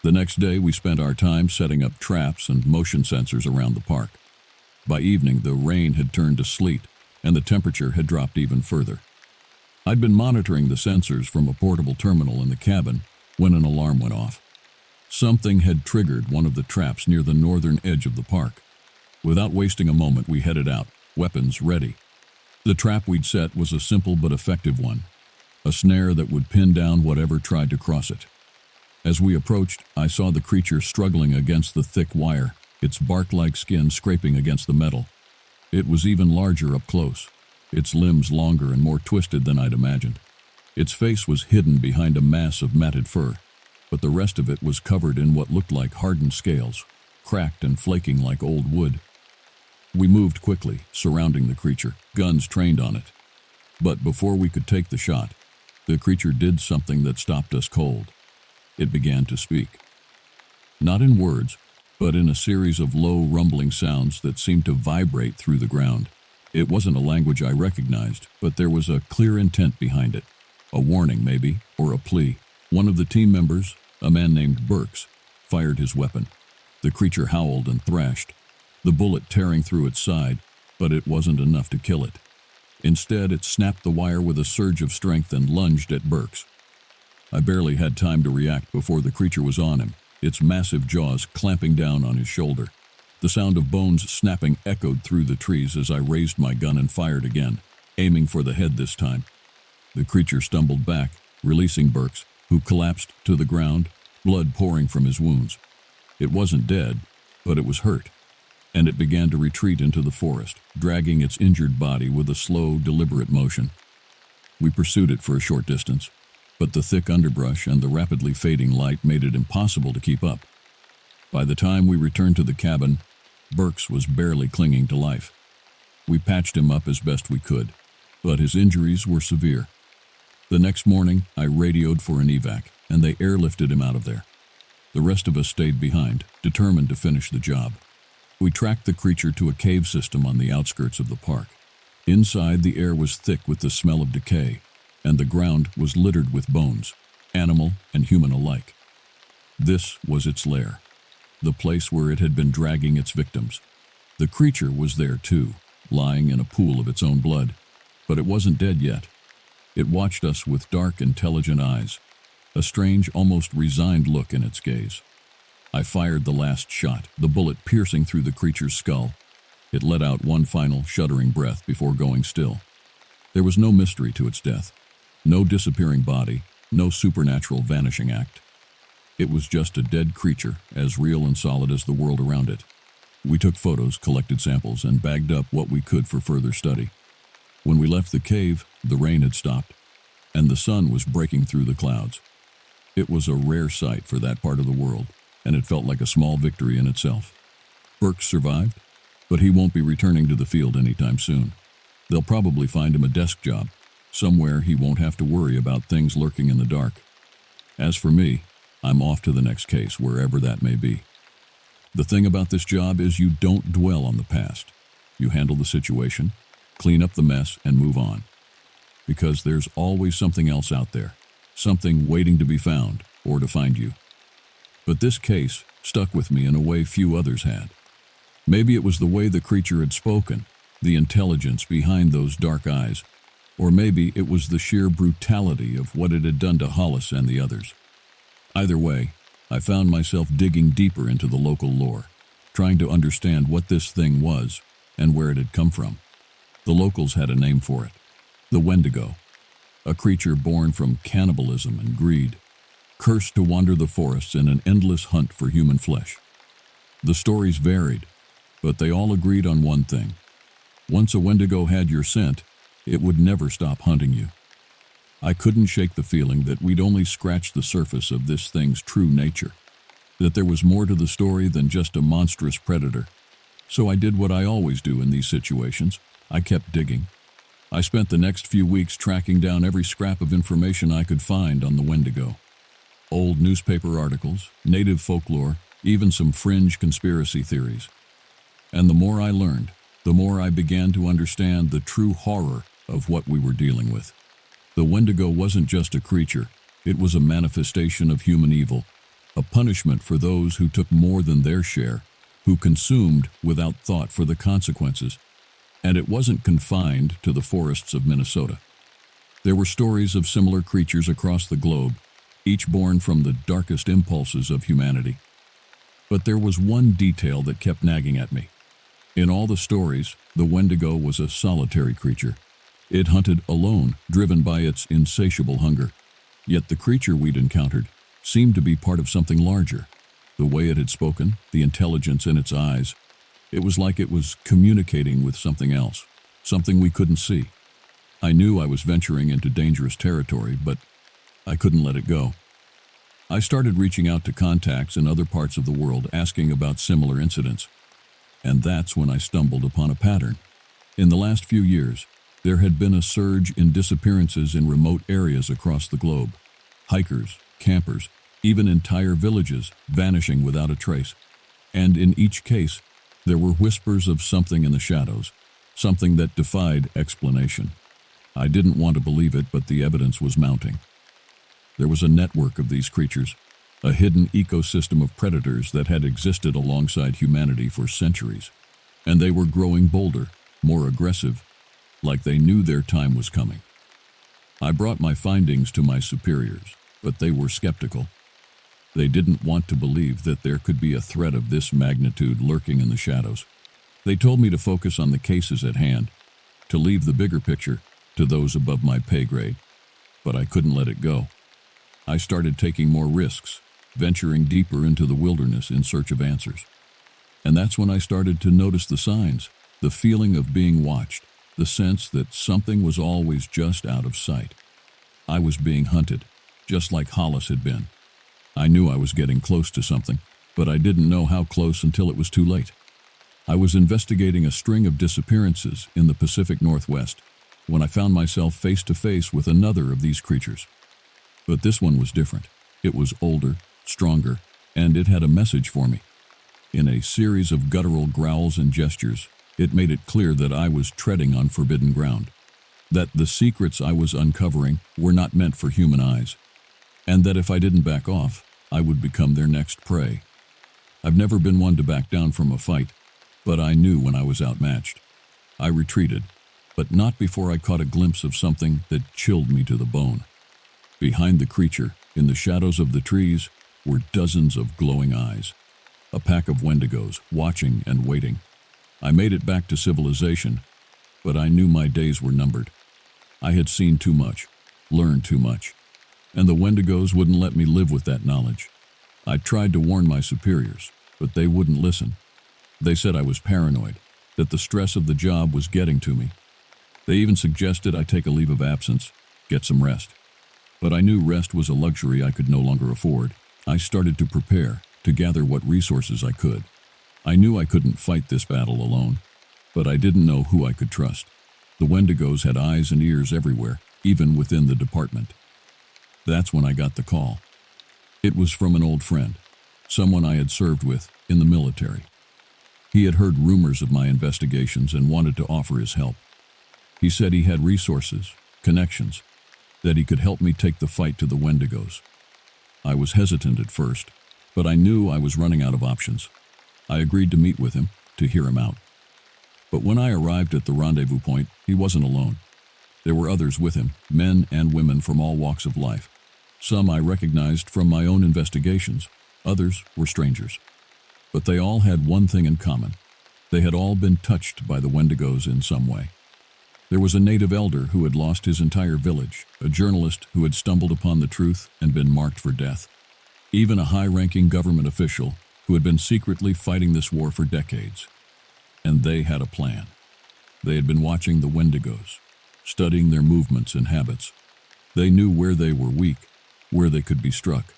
Speaker 1: The next day, we spent our time setting up traps and motion sensors around the park. By evening, the rain had turned to sleet, and the temperature had dropped even further. I'd been monitoring the sensors from a portable terminal in the cabin when an alarm went off. Something had triggered one of the traps near the northern edge of the park. Without wasting a moment, we headed out, weapons ready. The trap we'd set was a simple but effective one, a snare that would pin down whatever tried to cross it. As we approached, I saw the creature struggling against the thick wire, its bark-like skin scraping against the metal. It was even larger up close, its limbs longer and more twisted than I'd imagined. Its face was hidden behind a mass of matted fur, but the rest of it was covered in what looked like hardened scales, cracked and flaking like old wood. We moved quickly, surrounding the creature, guns trained on it. But before we could take the shot, the creature did something that stopped us cold. It began to speak. Not in words, but in a series of low, rumbling sounds that seemed to vibrate through the ground. It wasn't a language I recognized, but there was a clear intent behind it. A warning, maybe, or a plea. One of the team members, a man named Burks, fired his weapon. The creature howled and thrashed, the bullet tearing through its side, but it wasn't enough to kill it. Instead, it snapped the wire with a surge of strength and lunged at Burks. I barely had time to react before the creature was on him, its massive jaws clamping down on his shoulder. The sound of bones snapping echoed through the trees as I raised my gun and fired again, aiming for the head this time. The creature stumbled back, releasing Burks, who collapsed to the ground, blood pouring from his wounds. It wasn't dead, but it was hurt. and it began to retreat into the forest, dragging its injured body with a slow, deliberate motion. We pursued it for a short distance, but the thick underbrush and the rapidly fading light made it impossible to keep up. By the time we returned to the cabin, Burks was barely clinging to life. We patched him up as best we could, but his injuries were severe. The next morning, I radioed for an evac, and they airlifted him out of there. The rest of us stayed behind, determined to finish the job. We tracked the creature to a cave system on the outskirts of the park. Inside, the air was thick with the smell of decay, and the ground was littered with bones, animal and human alike. This was its lair, the place where it had been dragging its victims. The creature was there too, lying in a pool of its own blood, but it wasn't dead yet. It watched us with dark, intelligent eyes, a strange, almost resigned look in its gaze. I fired the last shot, the bullet piercing through the creature's skull. It let out one final, shuddering breath before going still. There was no mystery to its death, no disappearing body, no supernatural vanishing act. It was just a dead creature, as real and solid as the world around it. We took photos, collected samples, and bagged up what we could for further study. When we left the cave, the rain had stopped, and the sun was breaking through the clouds. It was a rare sight for that part of the world, and it felt like a small victory in itself. Burks survived, but he won't be returning to the field anytime soon. They'll probably find him a desk job, somewhere he won't have to worry about things lurking in the dark. As for me, I'm off to the next case, wherever that may be. The thing about this job is you don't dwell on the past. You handle the situation, clean up the mess, and move on. Because there's always something else out there, something waiting to be found or to find you. But this case stuck with me in a way few others had. Maybe it was the way the creature had spoken, the intelligence behind those dark eyes, or maybe it was the sheer brutality of what it had done to Hollis and the others. Either way, I found myself digging deeper into the local lore, trying to understand what this thing was and where it had come from. The locals had a name for it, the Wendigo, a creature born from cannibalism and greed, cursed to wander the forests in an endless hunt for human flesh. The stories varied, but they all agreed on one thing. Once a Wendigo had your scent, it would never stop hunting you. I couldn't shake the feeling that we'd only scratched the surface of this thing's true nature, that there was more to the story than just a monstrous predator. So I did what I always do in these situations. I kept digging. I spent the next few weeks tracking down every scrap of information I could find on the Wendigo. Old newspaper articles, native folklore, even some fringe conspiracy theories. And the more I learned, the more I began to understand the true horror of what we were dealing with. The Wendigo wasn't just a creature, it was a manifestation of human evil, a punishment for those who took more than their share, who consumed without thought for the consequences. And it wasn't confined to the forests of Minnesota. There were stories of similar creatures across the globe, each born from the darkest impulses of humanity. But there was one detail that kept nagging at me. In all the stories, the Wendigo was a solitary creature. It hunted alone, driven by its insatiable hunger. Yet the creature we'd encountered seemed to be part of something larger. The way it had spoken, the intelligence in its eyes, it was like it was communicating with something else, something we couldn't see. I knew I was venturing into dangerous territory, but I couldn't let it go. I started reaching out to contacts in other parts of the world asking about similar incidents. And that's when I stumbled upon a pattern. In the last few years, there had been a surge in disappearances in remote areas across the globe. Hikers, campers, even entire villages vanishing without a trace. And in each case, there were whispers of something in the shadows, something that defied explanation. I didn't want to believe it, but the evidence was mounting. There was a network of these creatures, a hidden ecosystem of predators that had existed alongside humanity for centuries. And they were growing bolder, more aggressive, like they knew their time was coming. I brought my findings to my superiors, but they were skeptical. They didn't want to believe that there could be a threat of this magnitude lurking in the shadows. They told me to focus on the cases at hand, to leave the bigger picture to those above my pay grade. But I couldn't let it go. I started taking more risks, venturing deeper into the wilderness in search of answers. And that's when I started to notice the signs, the feeling of being watched, the sense that something was always just out of sight. I was being hunted, just like Hollis had been. I knew I was getting close to something, but I didn't know how close until it was too late. I was investigating a string of disappearances in the Pacific Northwest when I found myself face to face with another of these creatures. But this one was different. It was older, stronger, and it had a message for me. In a series of guttural growls and gestures, it made it clear that I was treading on forbidden ground, that the secrets I was uncovering were not meant for human eyes, and that if I didn't back off, I would become their next prey. I've never been one to back down from a fight, but I knew when I was outmatched. I retreated, but not before I caught a glimpse of something that chilled me to the bone. Behind the creature, in the shadows of the trees, were dozens of glowing eyes, a pack of wendigos watching and waiting. I made it back to civilization, but I knew my days were numbered. I had seen too much, learned too much, and the wendigos wouldn't let me live with that knowledge. I tried to warn my superiors, but they wouldn't listen. They said I was paranoid, that the stress of the job was getting to me. They even suggested I take a leave of absence, get some rest. But I knew rest was a luxury I could no longer afford. I started to prepare, to gather what resources I could. I knew I couldn't fight this battle alone, but I didn't know who I could trust. The wendigos had eyes and ears everywhere, even within the department. That's when I got the call. It was from an old friend, someone I had served with in the military. He had heard rumors of my investigations and wanted to offer his help. He said he had resources, connections, that he could help me take the fight to the wendigos. I was hesitant at first, but I knew I was running out of options. I agreed to meet with him, to hear him out. But when I arrived at the rendezvous point, he wasn't alone. There were others with him, men and women from all walks of life. Some I recognized from my own investigations, others were strangers. But they all had one thing in common. They had all been touched by the wendigos in some way. There was a native elder who had lost his entire village, a journalist who had stumbled upon the truth and been marked for death, even a high-ranking government official who had been secretly fighting this war for decades. And they had a plan. They had been watching the wendigos, studying their movements and habits. They knew where they were weak, where they could be struck,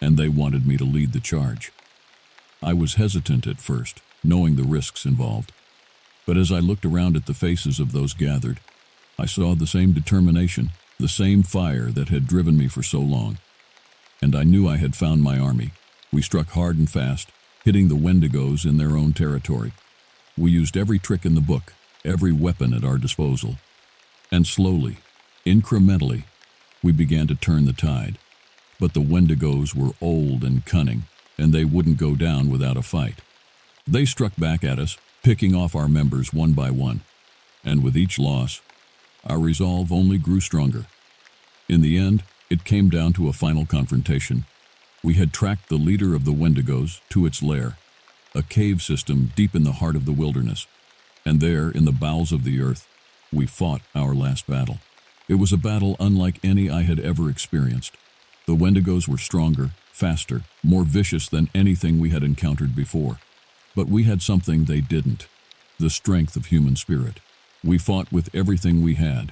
Speaker 1: and they wanted me to lead the charge. I was hesitant at first, knowing the risks involved. But as I looked around at the faces of those gathered, I saw the same determination, the same fire that had driven me for so long. And I knew I had found my army. We struck hard and fast, hitting the wendigos in their own territory. We used every trick in the book, every weapon at our disposal. And slowly, incrementally, we began to turn the tide. But the wendigos were old and cunning, and they wouldn't go down without a fight. They struck back at us, picking off our members one by one. And with each loss, our resolve only grew stronger. In the end, it came down to a final confrontation. We had tracked the leader of the wendigos to its lair, a cave system deep in the heart of the wilderness. And there, in the bowels of the earth, we fought our last battle. It was a battle unlike any I had ever experienced. The wendigos were stronger, faster, more vicious than anything we had encountered before. But we had something they didn't, the strength of human spirit. We fought with everything we had,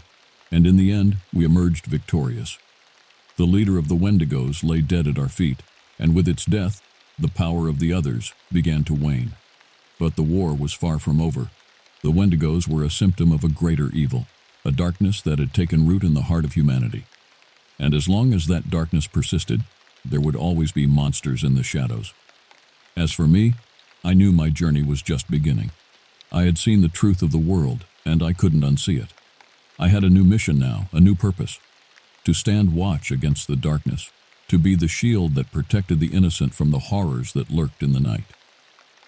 Speaker 1: and in the end, we emerged victorious. The leader of the wendigos lay dead at our feet, and with its death, the power of the others began to wane. But the war was far from over. The wendigos were a symptom of a greater evil, a darkness that had taken root in the heart of humanity. And as long as that darkness persisted, there would always be monsters in the shadows. As for me, I knew my journey was just beginning. I had seen the truth of the world, and I couldn't unsee it. I had a new mission now, a new purpose. To stand watch against the darkness, to be the shield that protected the innocent from the horrors that lurked in the night.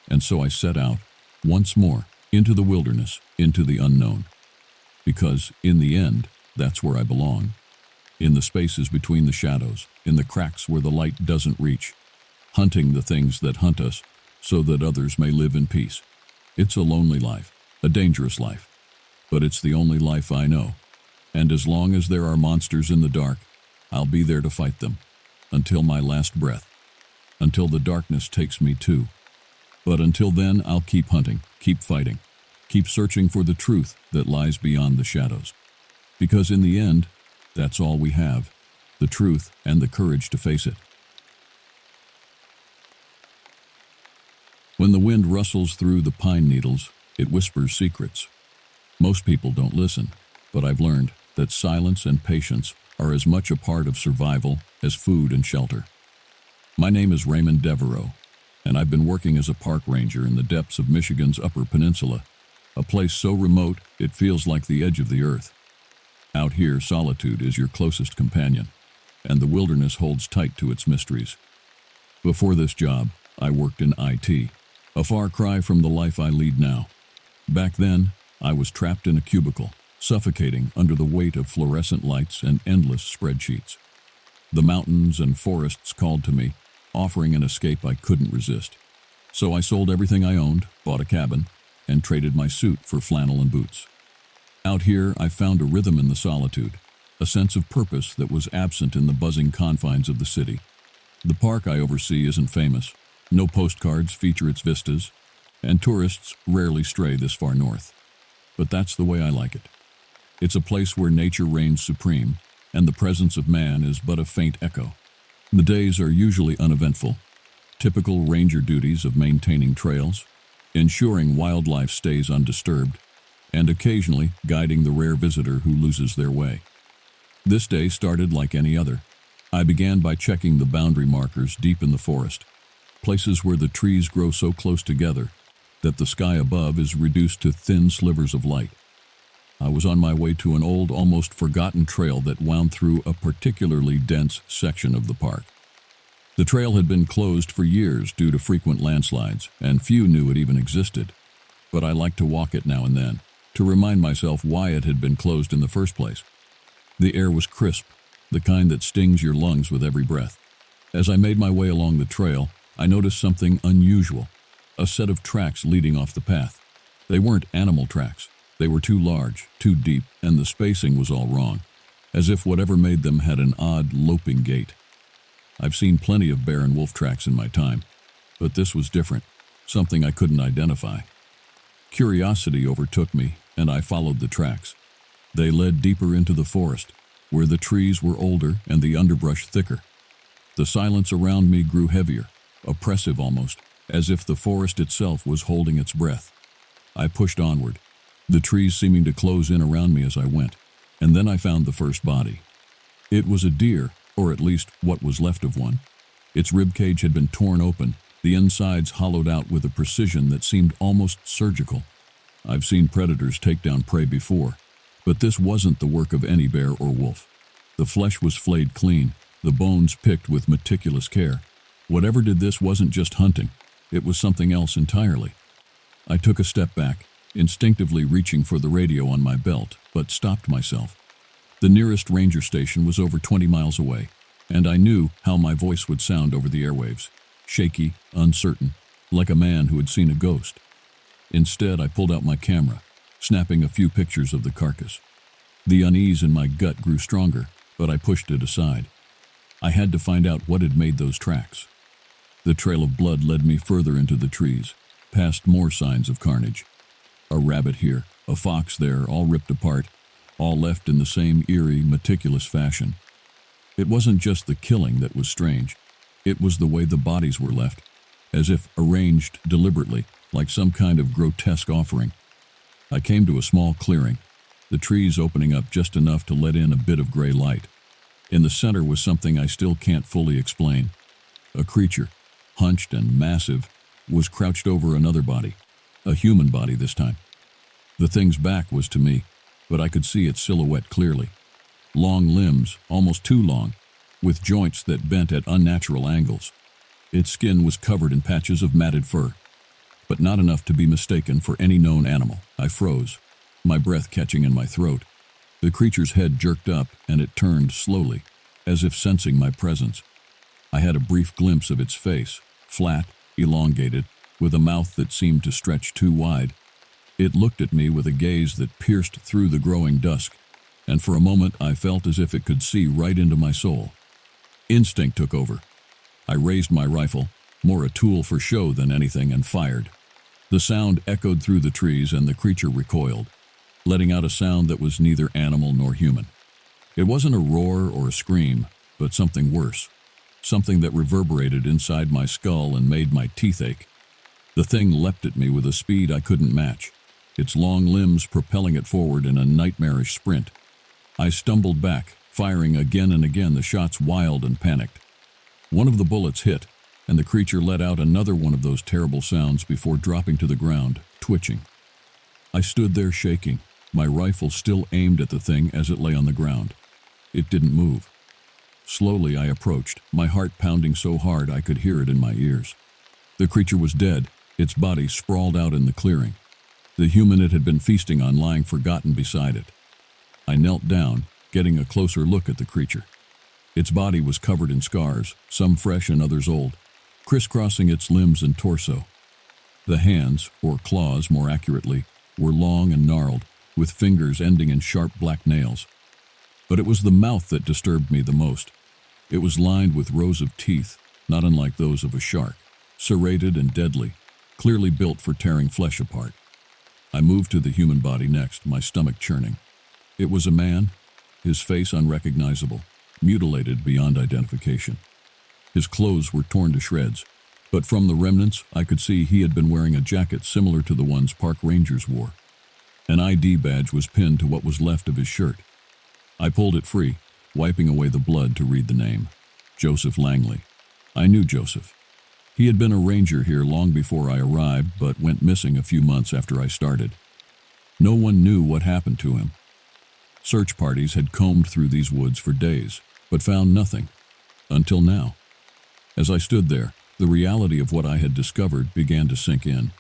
Speaker 1: And so I set out, once more, into the wilderness, into the unknown. Because, in the end, that's where I belong. In the spaces between the shadows, in the cracks where the light doesn't reach, hunting the things that hunt us, so that others may live in peace. It's a lonely life, a dangerous life, but it's the only life I know. And as long as there are monsters in the dark, I'll be there to fight them, until my last breath, until the darkness takes me too. But until then, I'll keep hunting, keep fighting, keep searching for the truth that lies beyond the shadows. Because in the end, that's all we have, the truth and the courage to face it. When the wind rustles through the pine needles, it whispers secrets. Most people don't listen, but I've learned that silence and patience are as much a part of survival as food and shelter. My name is Raymond Devereaux, and I've been working as a park ranger in the depths of Michigan's Upper Peninsula, a place so remote it feels like the edge of the earth. Out here, solitude is your closest companion, and the wilderness holds tight to its mysteries. Before this job, I worked in IT, a far cry from the life I lead now. Back then, I was trapped in a cubicle, suffocating under the weight of fluorescent lights and endless spreadsheets. The mountains and forests called to me, offering an escape I couldn't resist. So I sold everything I owned, bought a cabin, and traded my suit for flannel and boots. Out here, I found a rhythm in the solitude, a sense of purpose that was absent in the buzzing confines of the city. The park I oversee isn't famous. No postcards feature its vistas, and tourists rarely stray this far north. But that's the way I like it. It's a place where nature reigns supreme, and the presence of man is but a faint echo. The days are usually uneventful. Typical ranger duties of maintaining trails, ensuring wildlife stays undisturbed, and occasionally guiding the rare visitor who loses their way. This day started like any other. I began by checking the boundary markers deep in the forest, places where the trees grow so close together that the sky above is reduced to thin slivers of light. I was on my way to an old, almost forgotten trail that wound through a particularly dense section of the park. The trail had been closed for years due to frequent landslides, and few knew it even existed. But I liked to walk it now and then, to remind myself why it had been closed in the first place. The air was crisp, the kind that stings your lungs with every breath. As I made my way along the trail, I noticed something unusual, a set of tracks leading off the path. They weren't animal tracks. They were too large, too deep, and the spacing was all wrong, as if whatever made them had an odd, loping gait. I've seen plenty of bear and wolf tracks in my time, but this was different, something I couldn't identify. Curiosity overtook me, and I followed the tracks. They led deeper into the forest, where the trees were older and the underbrush thicker. The silence around me grew heavier, oppressive almost, as if the forest itself was holding its breath. I pushed onward, the trees seeming to close in around me as I went, and then I found the first body. It was a deer, or at least what was left of one. Its ribcage had been torn open, the insides hollowed out with a precision that seemed almost surgical. I've seen predators take down prey before, but this wasn't the work of any bear or wolf. The flesh was flayed clean, the bones picked with meticulous care. Whatever did this wasn't just hunting, it was something else entirely. I took a step back, instinctively reaching for the radio on my belt, but stopped myself. The nearest ranger station was over 20 miles away, and I knew how my voice would sound over the airwaves, shaky, uncertain, like a man who had seen a ghost. Instead, I pulled out my camera, snapping a few pictures of the carcass. The unease in my gut grew stronger, but I pushed it aside. I had to find out what had made those tracks. The trail of blood led me further into the trees, past more signs of carnage. A rabbit here, a fox there, all ripped apart, all left in the same eerie, meticulous fashion. It wasn't just the killing that was strange. It was the way the bodies were left, as if arranged deliberately, like some kind of grotesque offering. I came to a small clearing, the trees opening up just enough to let in a bit of gray light. In the center was something I still can't fully explain. A creature, hunched and massive, was crouched over another body, a human body this time. The thing's back was to me, but I could see its silhouette clearly. Long limbs, almost too long, with joints that bent at unnatural angles. Its skin was covered in patches of matted fur, but not enough to be mistaken for any known animal. I froze, my breath catching in my throat. The creature's head jerked up, and it turned slowly, as if sensing my presence. I had a brief glimpse of its face, flat, elongated, with a mouth that seemed to stretch too wide. It looked at me with a gaze that pierced through the growing dusk, and for a moment I felt as if it could see right into my soul. Instinct took over. I raised my rifle, more a tool for show than anything, and fired. The sound echoed through the trees and the creature recoiled, letting out a sound that was neither animal nor human. It wasn't a roar or a scream, but something worse, something that reverberated inside my skull and made my teeth ache. The thing leapt at me with a speed I couldn't match, its long limbs propelling it forward in a nightmarish sprint. I stumbled back, firing again and again, the shots wild and panicked. One of the bullets hit, and the creature let out another one of those terrible sounds before dropping to the ground, twitching. I stood there shaking, my rifle still aimed at the thing as it lay on the ground. It didn't move. Slowly I approached, my heart pounding so hard I could hear it in my ears. The creature was dead, its body sprawled out in the clearing, the human it had been feasting on lying forgotten beside it. I knelt down, getting a closer look at the creature. Its body was covered in scars, some fresh and others old, crisscrossing its limbs and torso. The hands, or claws more accurately, were long and gnarled, with fingers ending in sharp black nails. But it was the mouth that disturbed me the most. It was lined with rows of teeth, not unlike those of a shark, serrated and deadly, clearly built for tearing flesh apart. I moved to the human body next, my stomach churning. It was a man, his face unrecognizable, mutilated beyond identification. His clothes were torn to shreds, but from the remnants I could see he had been wearing a jacket similar to the ones park rangers wore. An ID badge was pinned to what was left of his shirt. I pulled it free, wiping away the blood to read the name. Joseph Langley. I knew Joseph. He had been a ranger here long before I arrived, but went missing a few months after I started. No one knew what happened to him. Search parties had combed through these woods for days, but found nothing. Until now. As I stood there, the reality of what I had discovered began to sink in.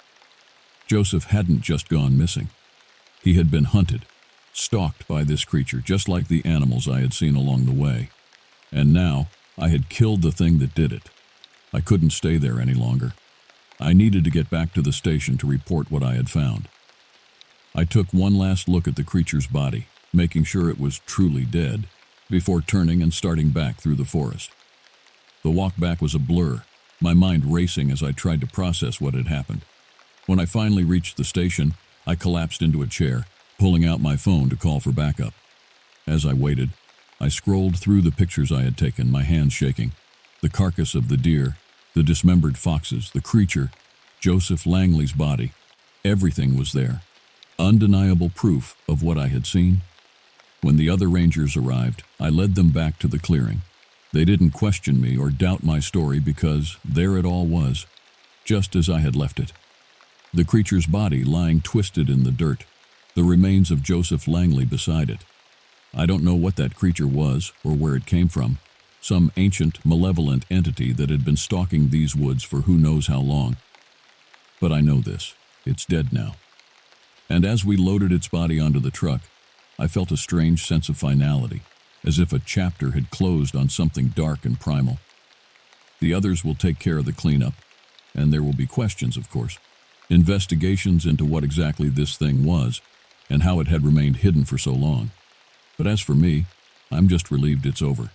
Speaker 1: Joseph hadn't just gone missing. He had been hunted, stalked by this creature just like the animals I had seen along the way. And now, I had killed the thing that did it. I couldn't stay there any longer. I needed to get back to the station to report what I had found. I took one last look at the creature's body, making sure it was truly dead, before turning and starting back through the forest. The walk back was a blur, my mind racing as I tried to process what had happened. When I finally reached the station, I collapsed into a chair, pulling out my phone to call for backup. As I waited, I scrolled through the pictures I had taken, my hands shaking. The carcass of the deer, the dismembered foxes, the creature, Joseph Langley's body. Everything was there. Undeniable proof of what I had seen. When the other rangers arrived, I led them back to the clearing. They didn't question me or doubt my story because there it all was, just as I had left it. The creature's body lying twisted in the dirt, the remains of Joseph Langley beside it. I don't know what that creature was or where it came from, some ancient, malevolent entity that had been stalking these woods for who knows how long. But I know this, it's dead now. And as we loaded its body onto the truck, I felt a strange sense of finality, as if a chapter had closed on something dark and primal. The others will take care of the cleanup, and there will be questions, of course. Investigations into what exactly this thing was, and how it had remained hidden for so long. But as for me, I'm just relieved it's over.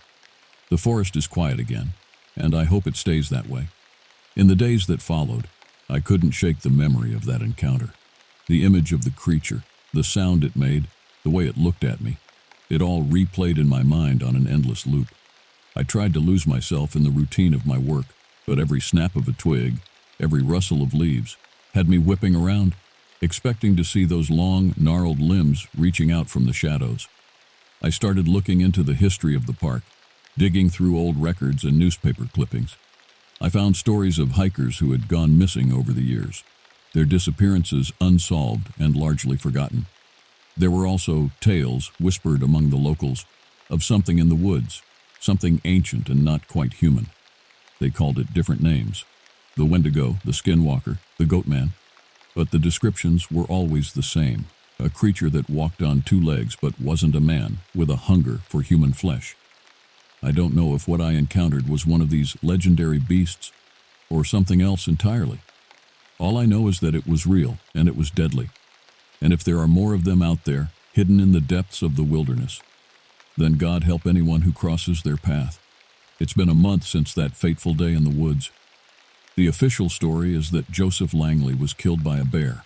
Speaker 1: The forest is quiet again, and I hope it stays that way. In the days that followed, I couldn't shake the memory of that encounter. The image of the creature, the sound it made, the way it looked at me. It all replayed in my mind on an endless loop. I tried to lose myself in the routine of my work, but every snap of a twig, every rustle of leaves, had me whipping around, expecting to see those long, gnarled limbs reaching out from the shadows. I started looking into the history of the park, digging through old records and newspaper clippings. I found stories of hikers who had gone missing over the years, their disappearances unsolved and largely forgotten. There were also tales whispered among the locals of something in the woods, something ancient and not quite human. They called it different names: the Wendigo, the Skinwalker, the Goatman. But the descriptions were always the same: a creature that walked on two legs but wasn't a man, with a hunger for human flesh. I don't know if what I encountered was one of these legendary beasts or something else entirely. All I know is that it was real and it was deadly. And if there are more of them out there, hidden in the depths of the wilderness, then God help anyone who crosses their path. It's been a month since that fateful day in the woods. The official story is that Joseph Langley was killed by a bear,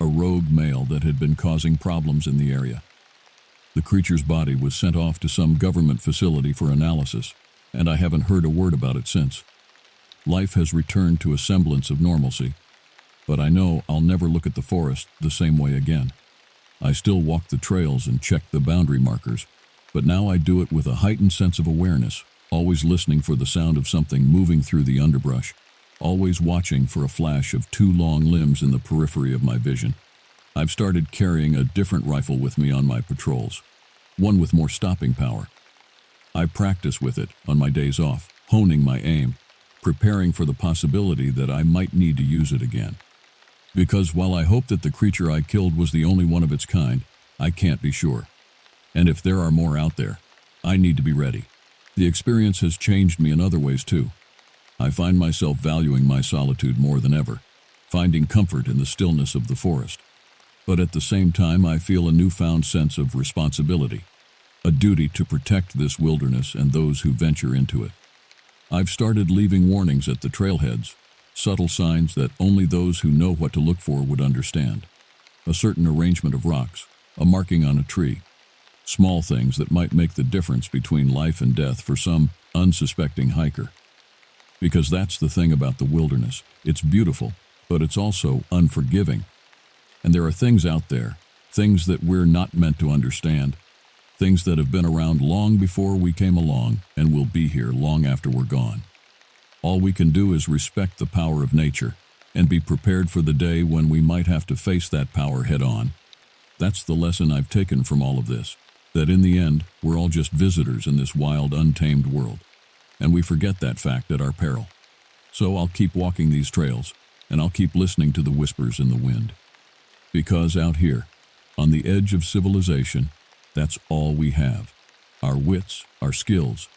Speaker 1: a rogue male that had been causing problems in the area. The creature's body was sent off to some government facility for analysis, and I haven't heard a word about it since. Life has returned to a semblance of normalcy, but I know I'll never look at the forest the same way again. I still walk the trails and check the boundary markers, but now I do it with a heightened sense of awareness, always listening for the sound of something moving through the underbrush, always watching for a flash of two long limbs in the periphery of my vision. I've started carrying a different rifle with me on my patrols, one with more stopping power. I practice with it on my days off, honing my aim, preparing for the possibility that I might need to use it again. Because while I hope that the creature I killed was the only one of its kind, I can't be sure. And if there are more out there, I need to be ready. The experience has changed me in other ways too. I find myself valuing my solitude more than ever, finding comfort in the stillness of the forest. But at the same time, I feel a newfound sense of responsibility, a duty to protect this wilderness and those who venture into it. I've started leaving warnings at the trailheads, subtle signs that only those who know what to look for would understand. A certain arrangement of rocks, a marking on a tree, small things that might make the difference between life and death for some unsuspecting hiker. Because that's the thing about the wilderness. It's beautiful, but it's also unforgiving. And there are things out there, things that we're not meant to understand, things that have been around long before we came along and will be here long after we're gone. All we can do is respect the power of nature and be prepared for the day when we might have to face that power head on. That's the lesson I've taken from all of this, that in the end, we're all just visitors in this wild, untamed world. And we forget that fact at our peril. So I'll keep walking these trails, and I'll keep listening to the whispers in the wind. Because out here, on the edge of civilization, that's all we have. Our wits, our skills,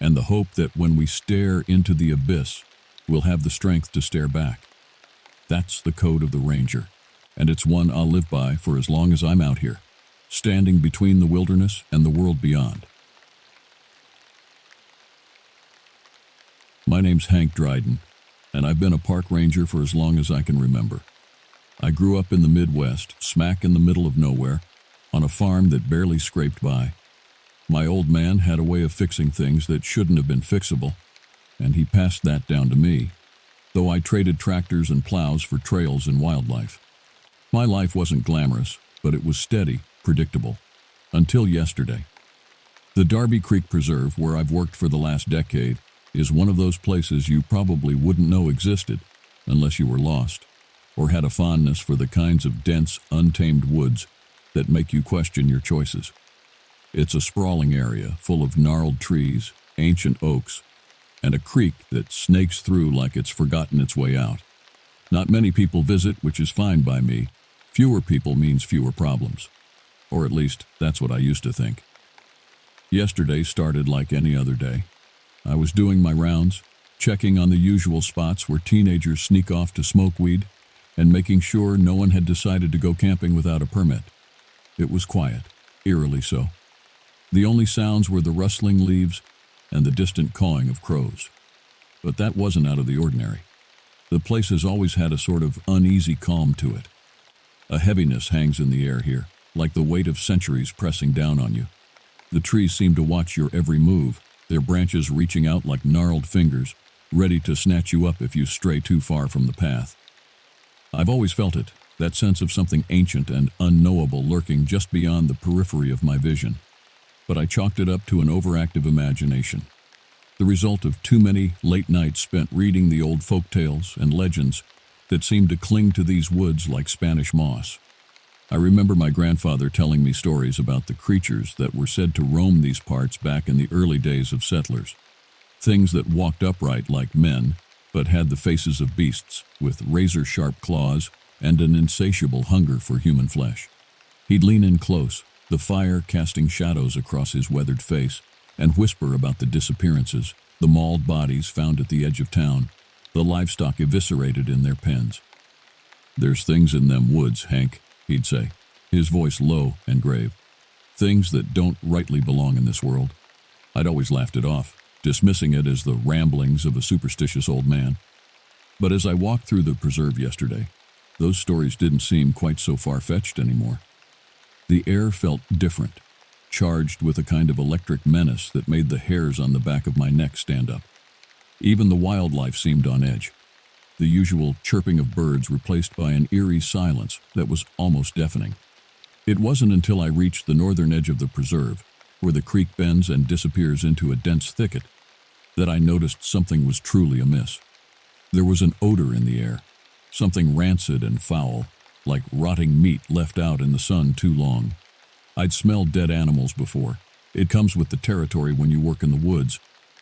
Speaker 1: and the hope that when we stare into the abyss, we'll have the strength to stare back. That's the code of the ranger, and it's one I'll live by for as long as I'm out here, standing between the wilderness and the world beyond. My name's Hank Dryden, and I've been a park ranger for as long as I can remember. I grew up in the Midwest, smack in the middle of nowhere, on a farm that barely scraped by. My old man had a way of fixing things that shouldn't have been fixable, and he passed that down to me, though I traded tractors and plows for trails and wildlife. My life wasn't glamorous, but it was steady, predictable, until yesterday. The Darby Creek Preserve, where I've worked for the last decade, is one of those places you probably wouldn't know existed unless you were lost, or had a fondness for the kinds of dense, untamed woods that make you question your choices. It's a sprawling area full of gnarled trees, ancient oaks, and a creek that snakes through like it's forgotten its way out. Not many people visit, which is fine by me. Fewer people means fewer problems. Or at least, that's what I used to think. Yesterday started like any other day. I was doing my rounds, checking on the usual spots where teenagers sneak off to smoke weed, and making sure no one had decided to go camping without a permit. It was quiet, eerily so. The only sounds were the rustling leaves and the distant cawing of crows. But that wasn't out of the ordinary. The place has always had a sort of uneasy calm to it. A heaviness hangs in the air here, like the weight of centuries pressing down on you. The trees seem to watch your every move, their branches reaching out like gnarled fingers, ready to snatch you up if you stray too far from the path. I've always felt it, that sense of something ancient and unknowable lurking just beyond the periphery of my vision. But I chalked it up to an overactive imagination, the result of too many late nights spent reading the old folk tales and legends that seemed to cling to these woods like Spanish moss. I remember my grandfather telling me stories about the creatures that were said to roam these parts back in the early days of settlers. Things that walked upright like men, but had the faces of beasts, with razor-sharp claws and an insatiable hunger for human flesh. He'd lean in close, the fire casting shadows across his weathered face, and whisper about the disappearances, the mauled bodies found at the edge of town, the livestock eviscerated in their pens. "There's things in them woods, Hank," he'd say, his voice low and grave. "Things that don't rightly belong in this world." I'd always laughed it off, dismissing it as the ramblings of a superstitious old man. But as I walked through the preserve yesterday, those stories didn't seem quite so far-fetched anymore. The air felt different, charged with a kind of electric menace that made the hairs on the back of my neck stand up. Even the wildlife seemed on edge, the usual chirping of birds replaced by an eerie silence that was almost deafening. It wasn't until I reached the northern edge of the preserve, where the creek bends and disappears into a dense thicket, that I noticed something was truly amiss. There was an odor in the air, something rancid and foul, like rotting meat left out in the sun too long. I'd smelled dead animals before. It comes with the territory when you work in the woods,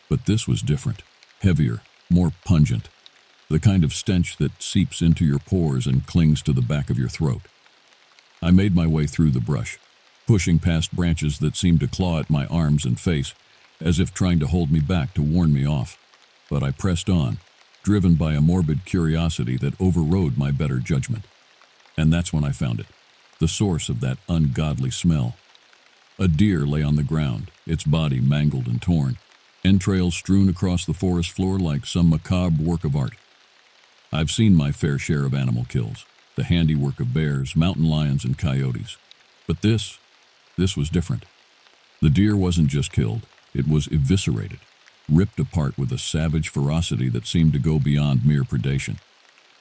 Speaker 1: but this was different, heavier, more pungent, the kind of stench that seeps into your pores and clings to the back of your throat. I made my way through the brush, pushing past branches that seemed to claw at my arms and face, as if trying to hold me back to warn me off. But I pressed on, driven by a morbid curiosity that overrode my better judgment. And that's when I found it, the source of that ungodly smell. A deer lay on the ground, its body mangled and torn, entrails strewn across the forest floor like some macabre work of art. I've seen my fair share of animal kills, the handiwork of bears, mountain lions, and coyotes. But this was different. The deer wasn't just killed, it was eviscerated, ripped apart with a savage ferocity that seemed to go beyond mere predation.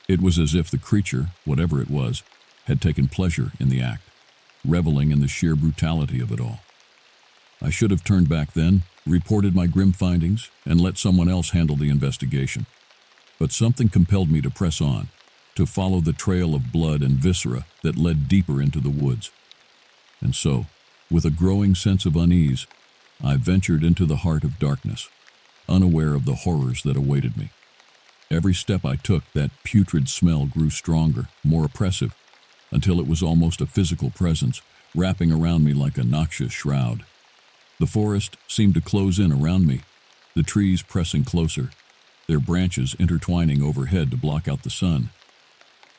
Speaker 1: It was as if the creature, whatever it was, had taken pleasure in the act, reveling in the sheer brutality of it all. I should have turned back then, reported my grim findings, and let someone else handle the investigation. But something compelled me to press on, to follow the trail of blood and viscera that led deeper into the woods. And so, with a growing sense of unease, I ventured into the heart of darkness, unaware of the horrors that awaited me. Every step I took, that putrid smell grew stronger, more oppressive, until it was almost a physical presence, wrapping around me like a noxious shroud. The forest seemed to close in around me, the trees pressing closer, their branches intertwining overhead to block out the sun.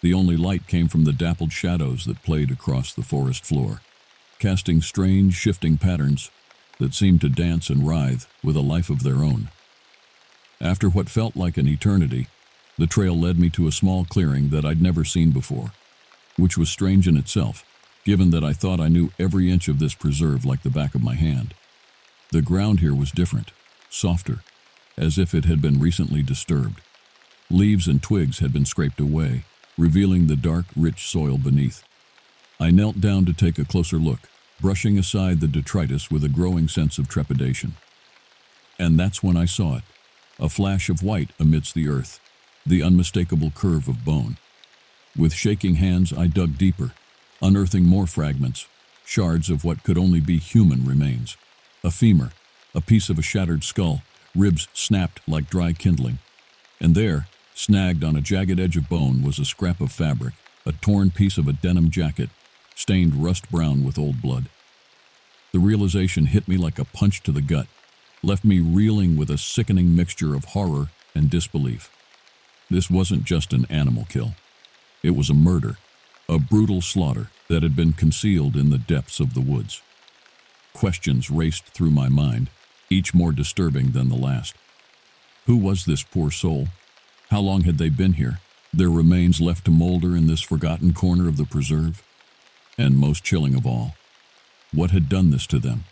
Speaker 1: The only light came from the dappled shadows that played across the forest floor, casting strange, shifting patterns that seemed to dance and writhe with a life of their own. After what felt like an eternity, the trail led me to a small clearing that I'd never seen before, which was strange in itself, given that I thought I knew every inch of this preserve like the back of my hand. The ground here was different, softer, as if it had been recently disturbed. Leaves and twigs had been scraped away, revealing the dark, rich soil beneath. I knelt down to take a closer look, brushing aside the detritus with a growing sense of trepidation. And that's when I saw it, a flash of white amidst the earth, the unmistakable curve of bone. With shaking hands, I dug deeper, unearthing more fragments, shards of what could only be human remains. A femur, a piece of a shattered skull, ribs snapped like dry kindling. And there, snagged on a jagged edge of bone, was a scrap of fabric, a torn piece of a denim jacket, stained rust brown with old blood. The realization hit me like a punch to the gut, left me reeling with a sickening mixture of horror and disbelief. This wasn't just an animal kill. It was a murder, a brutal slaughter that had been concealed in the depths of the woods. Questions raced through my mind, each more disturbing than the last. Who was this poor soul? How long had they been here, their remains left to molder in this forgotten corner of the preserve? And most chilling of all, what had done this to them?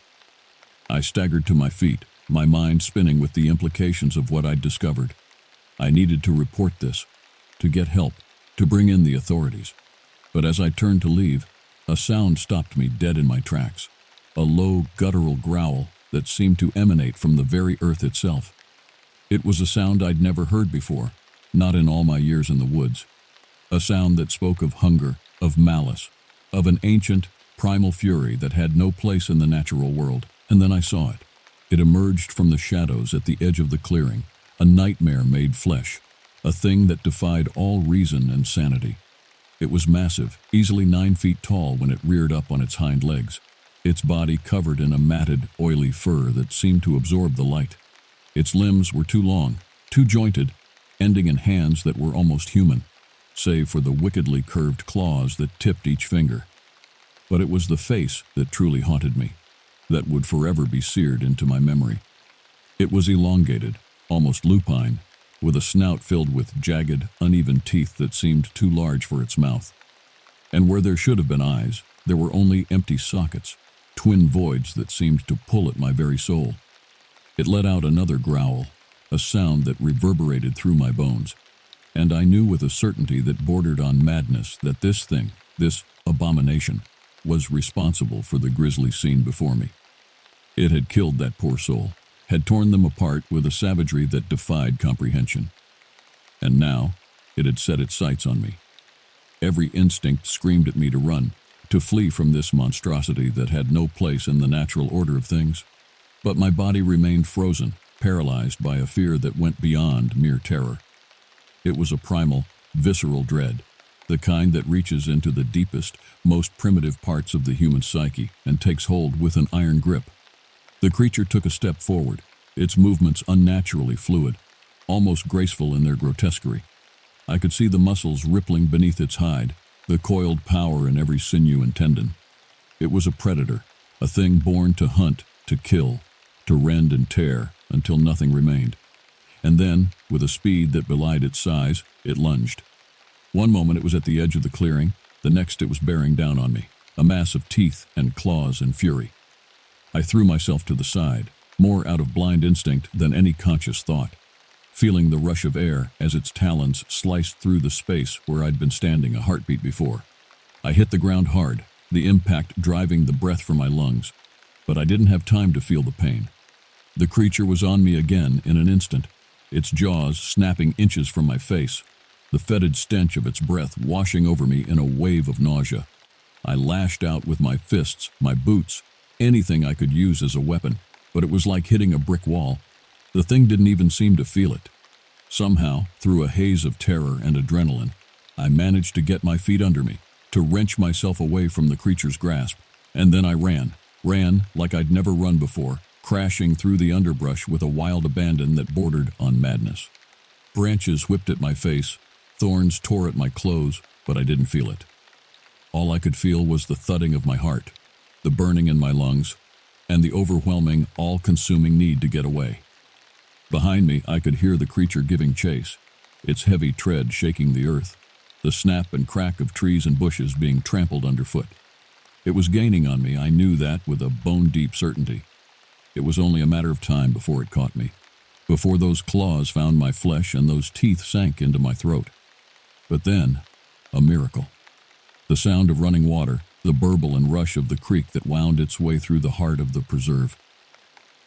Speaker 1: I staggered to my feet, my mind spinning with the implications of what I'd discovered. I needed to report this, to get help, to bring in the authorities. But as I turned to leave, a sound stopped me dead in my tracks, a low, guttural growl that seemed to emanate from the very earth itself. It was a sound I'd never heard before, not in all my years in the woods. A sound that spoke of hunger, of malice, of an ancient, primal fury that had no place in the natural world. And then I saw it. It emerged from the shadows at the edge of the clearing, a nightmare made flesh, a thing that defied all reason and sanity. It was massive, easily 9 feet tall when it reared up on its hind legs, its body covered in a matted, oily fur that seemed to absorb the light. Its limbs were too long, too jointed, ending in hands that were almost human, save for the wickedly curved claws that tipped each finger. But it was the face that truly haunted me, that would forever be seared into my memory. It was elongated, almost lupine, with a snout filled with jagged, uneven teeth that seemed too large for its mouth. And where there should have been eyes, there were only empty sockets, twin voids that seemed to pull at my very soul. It let out another growl, a sound that reverberated through my bones, and I knew with a certainty that bordered on madness that this thing, this abomination, was responsible for the grisly scene before me. It had killed that poor soul, had torn them apart with a savagery that defied comprehension. And now, it had set its sights on me. Every instinct screamed at me to run, to flee from this monstrosity that had no place in the natural order of things. But my body remained frozen, paralyzed by a fear that went beyond mere terror. It was a primal, visceral dread, the kind that reaches into the deepest, most primitive parts of the human psyche and takes hold with an iron grip. The creature took a step forward, its movements unnaturally fluid, almost graceful in their grotesquerie. I could see the muscles rippling beneath its hide, the coiled power in every sinew and tendon. It was a predator, a thing born to hunt, to kill, to rend and tear until nothing remained. And then, with a speed that belied its size, it lunged. One moment it was at the edge of the clearing, the next it was bearing down on me, a mass of teeth and claws and fury. I threw myself to the side, more out of blind instinct than any conscious thought, feeling the rush of air as its talons sliced through the space where I'd been standing a heartbeat before. I hit the ground hard, the impact driving the breath from my lungs, but I didn't have time to feel the pain. The creature was on me again in an instant, its jaws snapping inches from my face, the fetid stench of its breath washing over me in a wave of nausea. I lashed out with my fists, my boots, anything I could use as a weapon, but it was like hitting a brick wall. The thing didn't even seem to feel it. Somehow, through a haze of terror and adrenaline, I managed to get my feet under me, to wrench myself away from the creature's grasp, and then I ran like I'd never run before, crashing through the underbrush with a wild abandon that bordered on madness. Branches whipped at my face, thorns tore at my clothes, but I didn't feel it. All I could feel was the thudding of my heart, the burning in my lungs, and the overwhelming, all-consuming need to get away. Behind me, I could hear the creature giving chase, its heavy tread shaking the earth, the snap and crack of trees and bushes being trampled underfoot. It was gaining on me, I knew that with a bone-deep certainty. It was only a matter of time before it caught me, before those claws found my flesh and those teeth sank into my throat. But then, a miracle. The sound of running water, the burble and rush of the creek that wound its way through the heart of the preserve.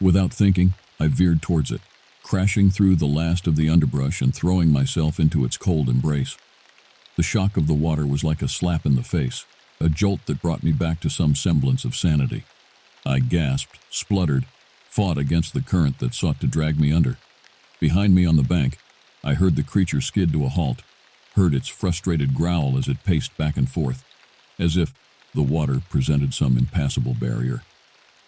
Speaker 1: Without thinking, I veered towards it, crashing through the last of the underbrush and throwing myself into its cold embrace. The shock of the water was like a slap in the face, a jolt that brought me back to some semblance of sanity. I gasped, spluttered, fought against the current that sought to drag me under. Behind me on the bank, I heard the creature skid to a halt, heard its frustrated growl as it paced back and forth, as if the water presented some impassable barrier.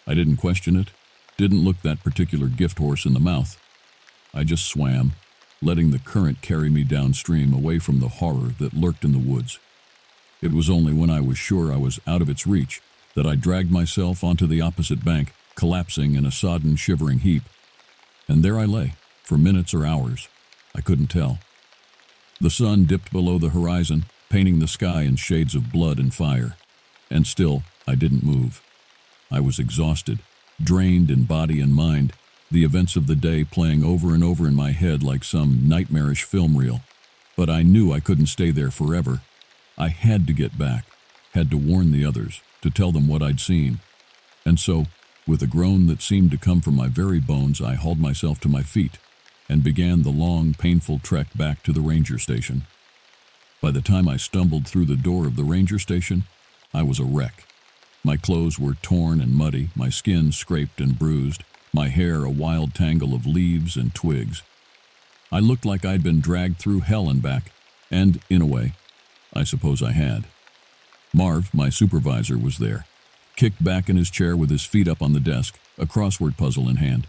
Speaker 1: I didn't question it, didn't look that particular gift horse in the mouth. I just swam, letting the current carry me downstream away from the horror that lurked in the woods. It was only when I was sure I was out of its reach that I dragged myself onto the opposite bank, collapsing in a sodden, shivering heap. And there I lay, for minutes or hours. I couldn't tell. The sun dipped below the horizon, painting the sky in shades of blood and fire. And still, I didn't move. I was exhausted, drained in body and mind, the events of the day playing over and over in my head like some nightmarish film reel. But I knew I couldn't stay there forever. I had to get back, had to warn the others, to tell them what I'd seen. And so, with a groan that seemed to come from my very bones, I hauled myself to my feet and began the long, painful trek back to the ranger station. By the time I stumbled through the door of the ranger station, I was a wreck. My clothes were torn and muddy, my skin scraped and bruised, my hair a wild tangle of leaves and twigs. I looked like I'd been dragged through hell and back, and, in a way, I suppose I had. Marv, my supervisor, was there, kicked back in his chair with his feet up on the desk, a crossword puzzle in hand.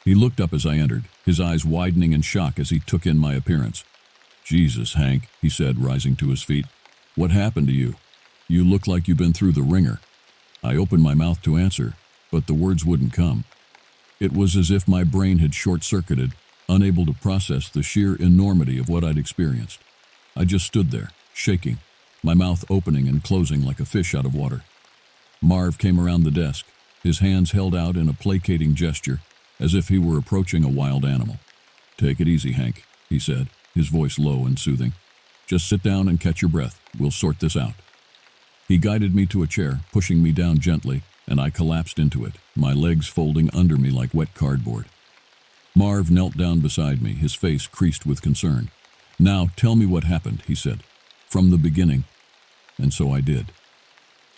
Speaker 1: He looked up as I entered, his eyes widening in shock as he took in my appearance. "Jesus, Hank," he said, rising to his feet. "What happened to you? You look like you've been through the ringer." I opened my mouth to answer, but the words wouldn't come. It was as if my brain had short-circuited, unable to process the sheer enormity of what I'd experienced. I just stood there, shaking, my mouth opening and closing like a fish out of water. Marv came around the desk, his hands held out in a placating gesture, as if he were approaching a wild animal. "Take it easy, Hank," he said, his voice low and soothing. "Just sit down and catch your breath. We'll sort this out." He guided me to a chair, pushing me down gently, and I collapsed into it, my legs folding under me like wet cardboard. Marv knelt down beside me, his face creased with concern. "Now tell me what happened," he said. "From the beginning." And so I did.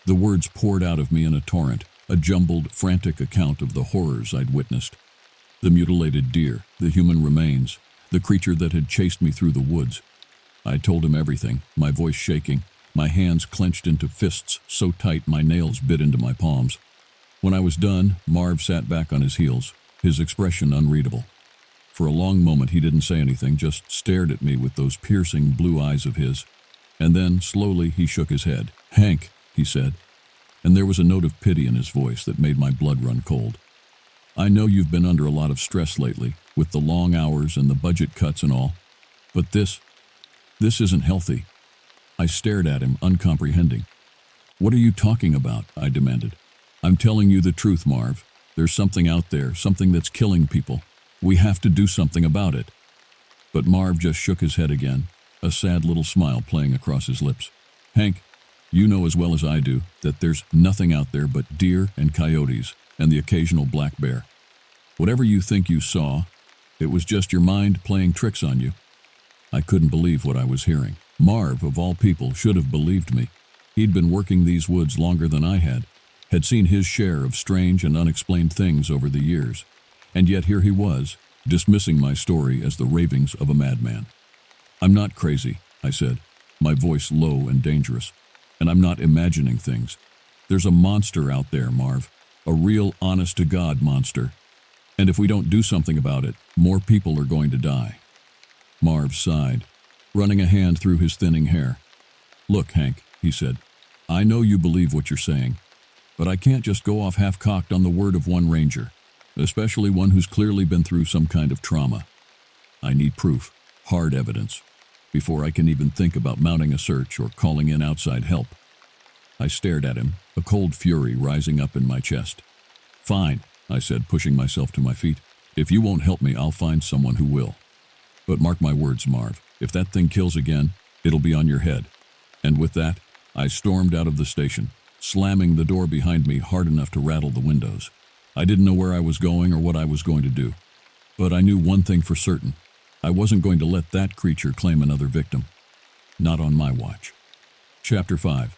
Speaker 1: The words poured out of me in a torrent, a jumbled, frantic account of the horrors I'd witnessed. The mutilated deer, the human remains, the creature that had chased me through the woods. I told him everything, my voice shaking, my hands clenched into fists so tight my nails bit into my palms. When I was done, Marv sat back on his heels, his expression unreadable. For a long moment he didn't say anything, just stared at me with those piercing blue eyes of his. And then, slowly, he shook his head. "Hank," he said, and there was a note of pity in his voice that made my blood run cold. "I know you've been under a lot of stress lately, with the long hours and the budget cuts and all, but this isn't healthy." I stared at him, uncomprehending. "What are you talking about?" I demanded. "I'm telling you the truth, Marv. There's something out there, something that's killing people. We have to do something about it." But Marv just shook his head again, a sad little smile playing across his lips. "Hank, you know as well as I do that there's nothing out there but deer and coyotes and the occasional black bear. Whatever you think you saw, it was just your mind playing tricks on you." I couldn't believe what I was hearing. Marv, of all people, should have believed me. He'd been working these woods longer than I had seen his share of strange and unexplained things over the years, and yet here he was, dismissing my story as the ravings of a madman. "I'm not crazy," I said, my voice low and dangerous, "and I'm not imagining things. There's a monster out there, Marv, a real honest-to-God monster, and if we don't do something about it, more people are going to die." Marv sighed, running a hand through his thinning hair. "Look, Hank," he said, "I know you believe what you're saying, but I can't just go off half-cocked on the word of one ranger, especially one who's clearly been through some kind of trauma. I need proof, hard evidence, before I can even think about mounting a search or calling in outside help." I stared at him, a cold fury rising up in my chest. "Fine," I said, pushing myself to my feet. "If you won't help me, I'll find someone who will. But mark my words, Marv, if that thing kills again, it'll be on your head." And with that, I stormed out of the station, slamming the door behind me hard enough to rattle the windows. I didn't know where I was going or what I was going to do, but I knew one thing for certain. I wasn't going to let that creature claim another victim. Not on my watch. Chapter 5.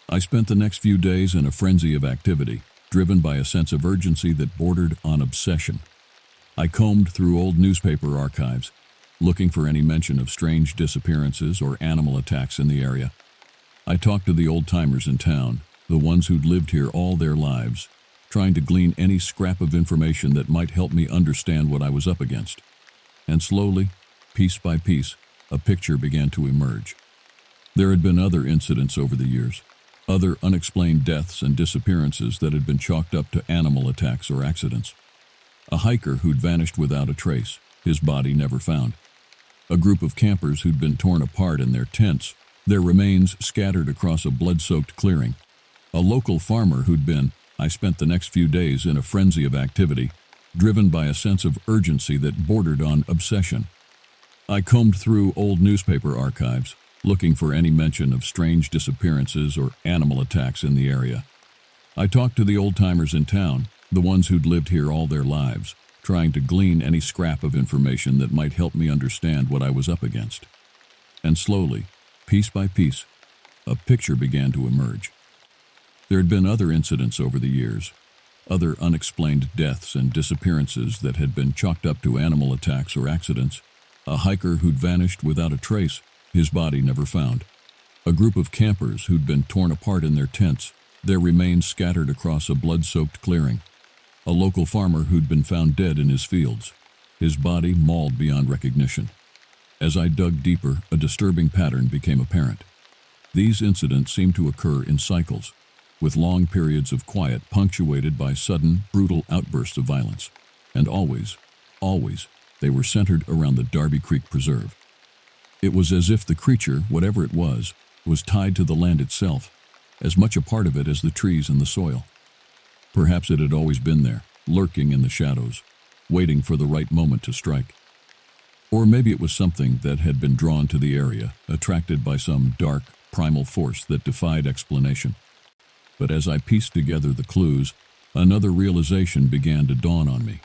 Speaker 1: I spent the next few days in a frenzy of activity, driven by a sense of urgency that bordered on obsession. I combed through old newspaper archives, looking for any mention of strange disappearances or animal attacks in the area. I talked to the old-timers in town, the ones who'd lived here all their lives, trying to glean any scrap of information that might help me understand what I was up against. And slowly, piece by piece, a picture began to emerge. There had been other incidents over the years, other unexplained deaths and disappearances that had been chalked up to animal attacks or accidents. A hiker who'd vanished without a trace, his body never found. A group of campers who'd been torn apart in their tents, their remains scattered across a blood-soaked clearing. A local farmer who'd been, I spent the next few days in a frenzy of activity, driven by a sense of urgency that bordered on obsession. I combed through old newspaper archives, looking for any mention of strange disappearances or animal attacks in the area. I talked to the old-timers in town, the ones who'd lived here all their lives, trying to glean any scrap of information that might help me understand what I was up against. And slowly, piece by piece, a picture began to emerge. There had been other incidents over the years, other unexplained deaths and disappearances that had been chalked up to animal attacks or accidents. A hiker who'd vanished without a trace, his body never found. A group of campers who'd been torn apart in their tents, their remains scattered across a blood-soaked clearing. A local farmer who'd been found dead in his fields, his body mauled beyond recognition. As I dug deeper, a disturbing pattern became apparent. These incidents seemed to occur in cycles, with long periods of quiet punctuated by sudden, brutal outbursts of violence. And always, They were centered around the Darby Creek Preserve. It was as if the creature, whatever it was tied to the land itself, as much a part of it as the trees and the soil. Perhaps it had always been there, lurking in the shadows, waiting for the right moment to strike. Or maybe it was something that had been drawn to the area, attracted by some dark, primal force that defied explanation. But as I pieced together the clues, another realization began to dawn on me.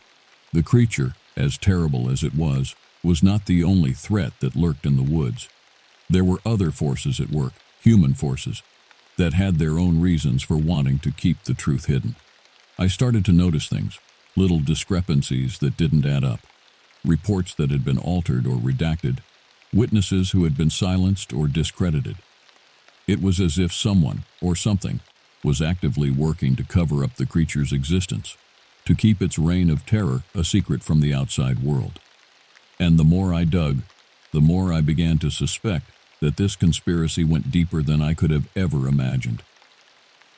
Speaker 1: The creature, as terrible as it was not the only threat that lurked in the woods. There were other forces at work, human forces, that had their own reasons for wanting to keep the truth hidden. I started to notice things, little discrepancies that didn't add up, reports that had been altered or redacted, witnesses who had been silenced or discredited. It was as if someone, or something, was actively working to cover up the creature's existence, to keep its reign of terror a secret from the outside world. And the more I dug, the more I began to suspect that this conspiracy went deeper than I could have ever imagined.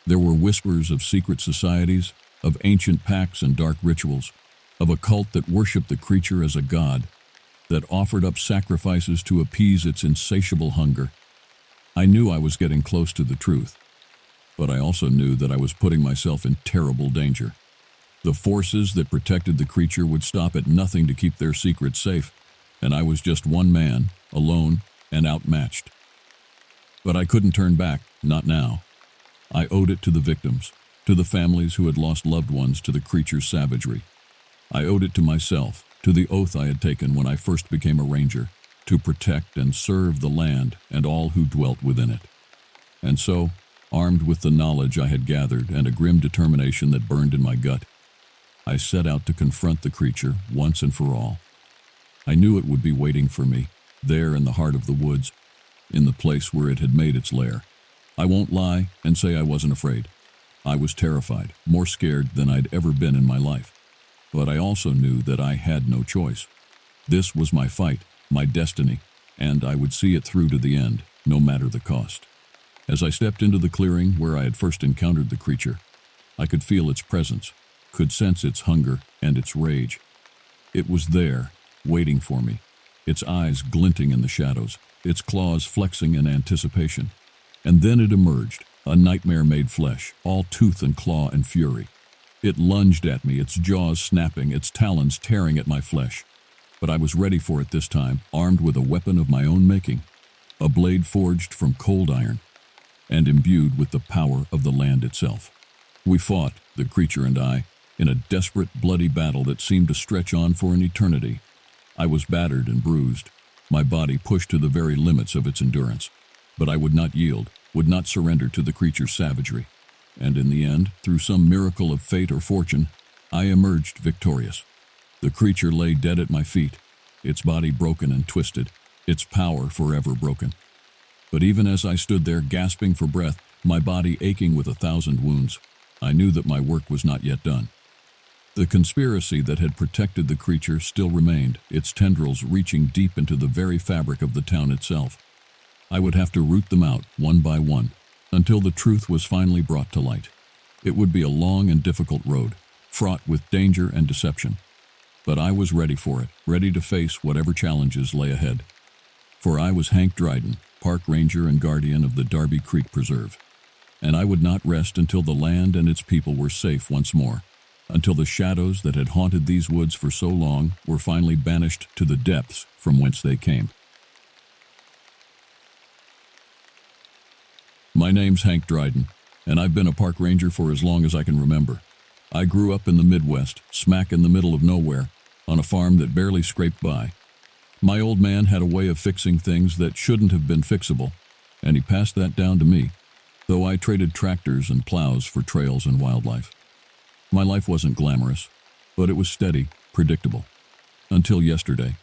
Speaker 1: There were whispers of secret societies, of ancient pacts and dark rituals, of a cult that worshipped the creature as a god, that offered up sacrifices to appease its insatiable hunger. I knew I was getting close to the truth, but I also knew that I was putting myself in terrible danger. The forces that protected the creature would stop at nothing to keep their secrets safe, and I was just one man, alone, and outmatched. But I couldn't turn back, not now. I owed it to the victims, to the families who had lost loved ones to the creature's savagery. I owed it to myself, to the oath I had taken when I first became a ranger, to protect and serve the land and all who dwelt within it. And so, armed with the knowledge I had gathered and a grim determination that burned in my gut, I set out to confront the creature once and for all. I knew it would be waiting for me, there in the heart of the woods, in the place where it had made its lair. I won't lie and say I wasn't afraid. I was terrified, more scared than I'd ever been in my life. But I also knew that I had no choice. This was my fight, my destiny, and I would see it through to the end, no matter the cost. As I stepped into the clearing where I had first encountered the creature, I could feel its presence, could sense its hunger and its rage. It was there, waiting for me, its eyes glinting in the shadows, its claws flexing in anticipation. And then it emerged, a nightmare made flesh, all tooth and claw and fury. It lunged at me, its jaws snapping, its talons tearing at my flesh. But I was ready for it this time, armed with a weapon of my own making, a blade forged from cold iron, and imbued with the power of the land itself. We fought, the creature and I, in a desperate, bloody battle that seemed to stretch on for an eternity. I was battered and bruised, my body pushed to the very limits of its endurance. But I would not yield, would not surrender to the creature's savagery. And in the end, through some miracle of fate or fortune, I emerged victorious. The creature lay dead at my feet, its body broken and twisted, its power forever broken. But even as I stood there gasping for breath, my body aching with 1,000 wounds, I knew that my work was not yet done. The conspiracy that had protected the creature still remained, its tendrils reaching deep into the very fabric of the town itself. I would have to root them out, one by one, until the truth was finally brought to light. It would be a long and difficult road, fraught with danger and deception. But I was ready for it, ready to face whatever challenges lay ahead. For I was Hank Dryden, park ranger and guardian of the Darby Creek Preserve. And I would not rest until the land and its people were safe once more, until the shadows that had haunted these woods for so long were finally banished to the depths from whence they came. My name's Hank Dryden, and I've been a park ranger for as long as I can remember. I grew up in the Midwest, smack in the middle of nowhere, on a farm that barely scraped by. My old man had a way of fixing things that shouldn't have been fixable, and he passed that down to me, though I traded tractors and plows for trails and wildlife. My life wasn't glamorous, but it was steady, predictable. Until yesterday.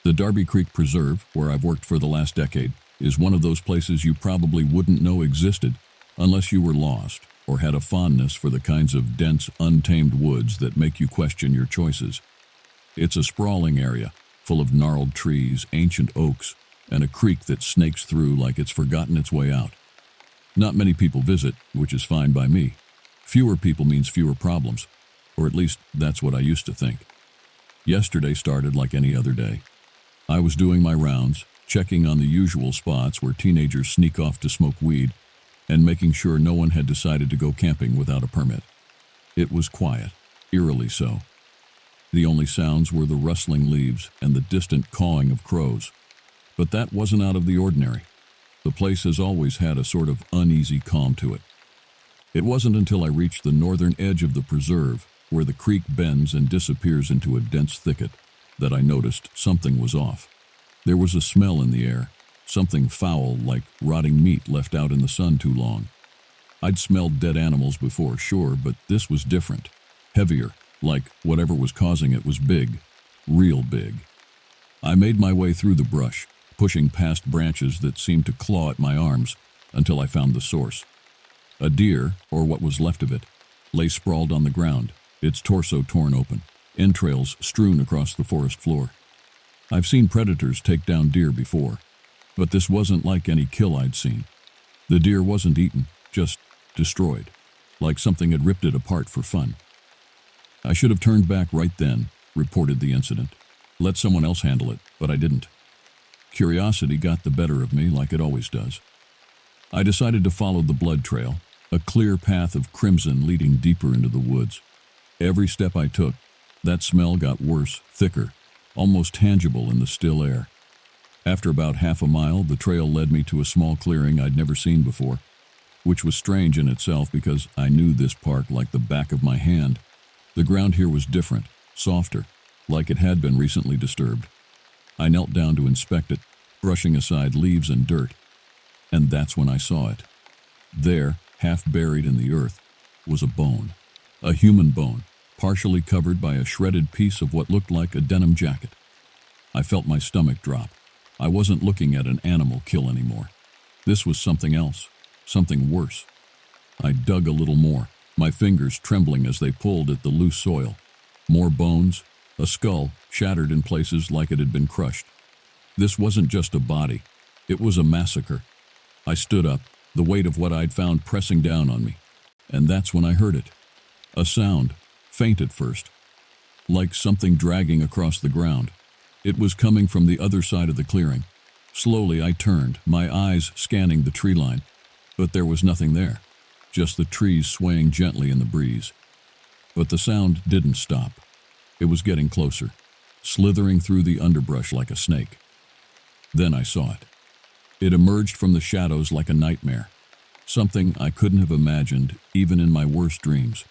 Speaker 1: The Darby Creek Preserve, where I've worked for the last decade, is one of those places you probably wouldn't know existed unless you were lost or had a fondness for the kinds of dense, untamed woods that make you question your choices. It's a sprawling area, full of gnarled trees, ancient oaks, and a creek that snakes through like it's forgotten its way out. Not many people visit, which is fine by me. Fewer people means fewer problems, or at least that's what I used to think. Yesterday started like any other day. I was doing my rounds, checking on the usual spots where teenagers sneak off to smoke weed, and making sure no one had decided to go camping without a permit. It was quiet, eerily so. The only sounds were the rustling leaves and the distant cawing of crows. But that wasn't out of the ordinary. The place has always had a sort of uneasy calm to it. It wasn't until I reached the northern edge of the preserve, where the creek bends and disappears into a dense thicket, that I noticed something was off. There was a smell in the air, something foul like rotting meat left out in the sun too long. I'd smelled dead animals before, sure, but this was different. Heavier, like whatever was causing it was big, real big. I made my way through the brush, pushing past branches that seemed to claw at my arms, until I found the source. A deer, or what was left of it, lay sprawled on the ground, its torso torn open, entrails strewn across the forest floor. I've seen predators take down deer before, but this wasn't like any kill I'd seen. The deer wasn't eaten, just destroyed, like something had ripped it apart for fun. I should have turned back right then, reported the incident. Let someone else handle it, but I didn't. Curiosity got the better of me like it always does. I decided to follow the blood trail, a clear path of crimson leading deeper into the woods. Every step I took, that smell got worse, thicker, almost tangible in the still air. After about half a mile, the trail led me to a small clearing I'd never seen before, which was strange in itself because I knew this park like the back of my hand. The ground here was different, softer, like it had been recently disturbed. I knelt down to inspect it, brushing aside leaves and dirt, and that's when I saw it. There, half buried in the earth, was a bone. A human bone, partially covered by a shredded piece of what looked like a denim jacket. I felt my stomach drop. I wasn't looking at an animal kill anymore. This was something else, something worse. I dug a little more, my fingers trembling as they pulled at the loose soil. More bones, a skull shattered in places like it had been crushed. This wasn't just a body, it was a massacre. I stood up, the weight of what I'd found pressing down on me, and that's when I heard it. A sound, faint at first, like something dragging across the ground. It was coming from the other side of the clearing. Slowly I turned, my eyes scanning the tree line, but there was nothing there, just the trees swaying gently in the breeze. But the sound didn't stop. It was getting closer, slithering through the underbrush like a snake. Then I saw it. It emerged from the shadows like a nightmare, something I couldn't have imagined even in my worst dreams.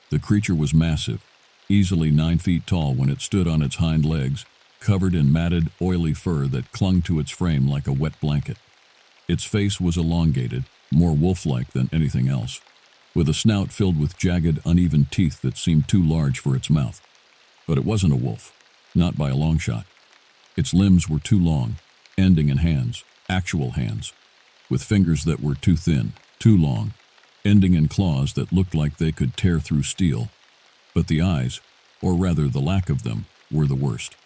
Speaker 1: The creature was massive, easily 9 feet tall when it stood on its hind legs, covered in matted, oily fur that clung to its frame like a wet blanket. Its face was elongated, more wolf-like than anything else, with a snout filled with jagged, uneven teeth that seemed too large for its mouth. But it wasn't a wolf, not by a long shot. Its limbs were too long, ending in hands, actual hands, with fingers that were too thin, too long, ending in claws that looked like they could tear through steel. But the eyes, or rather the lack of them, were the worst.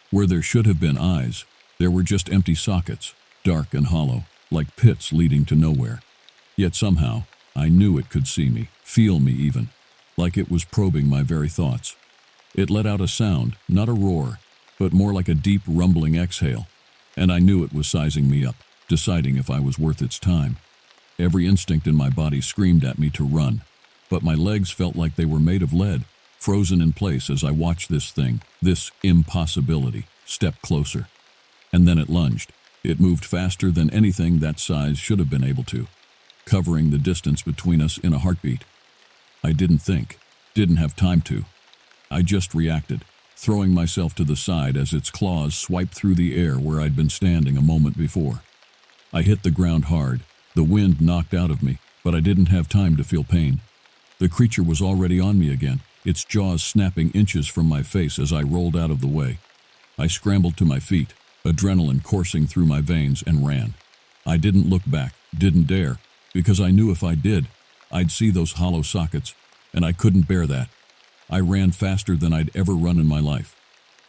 Speaker 1: Where there should have been eyes, there were just empty sockets, dark and hollow, like pits leading to nowhere. Yet somehow, I knew it could see me, feel me even, like it was probing my very thoughts. It let out a sound, not a roar, but more like a deep rumbling exhale, and I knew it was sizing me up, deciding if I was worth its time. Every instinct in my body screamed at me to run, but my legs felt like they were made of lead, frozen in place as I watched this thing, this impossibility, step closer. And then it lunged. It moved faster than anything that size should have been able to, covering the distance between us in a heartbeat. I didn't think, didn't have time to. I just reacted, throwing myself to the side as its claws swiped through the air where I'd been standing a moment before. I hit the ground hard, the wind knocked out of me, but I didn't have time to feel pain. The creature was already on me again, its jaws snapping inches from my face as I rolled out of the way. I scrambled to my feet, adrenaline coursing through my veins, and ran. I didn't look back, didn't dare, because I knew if I did, I'd see those hollow sockets, and I couldn't bear that. I ran faster than I'd ever run in my life,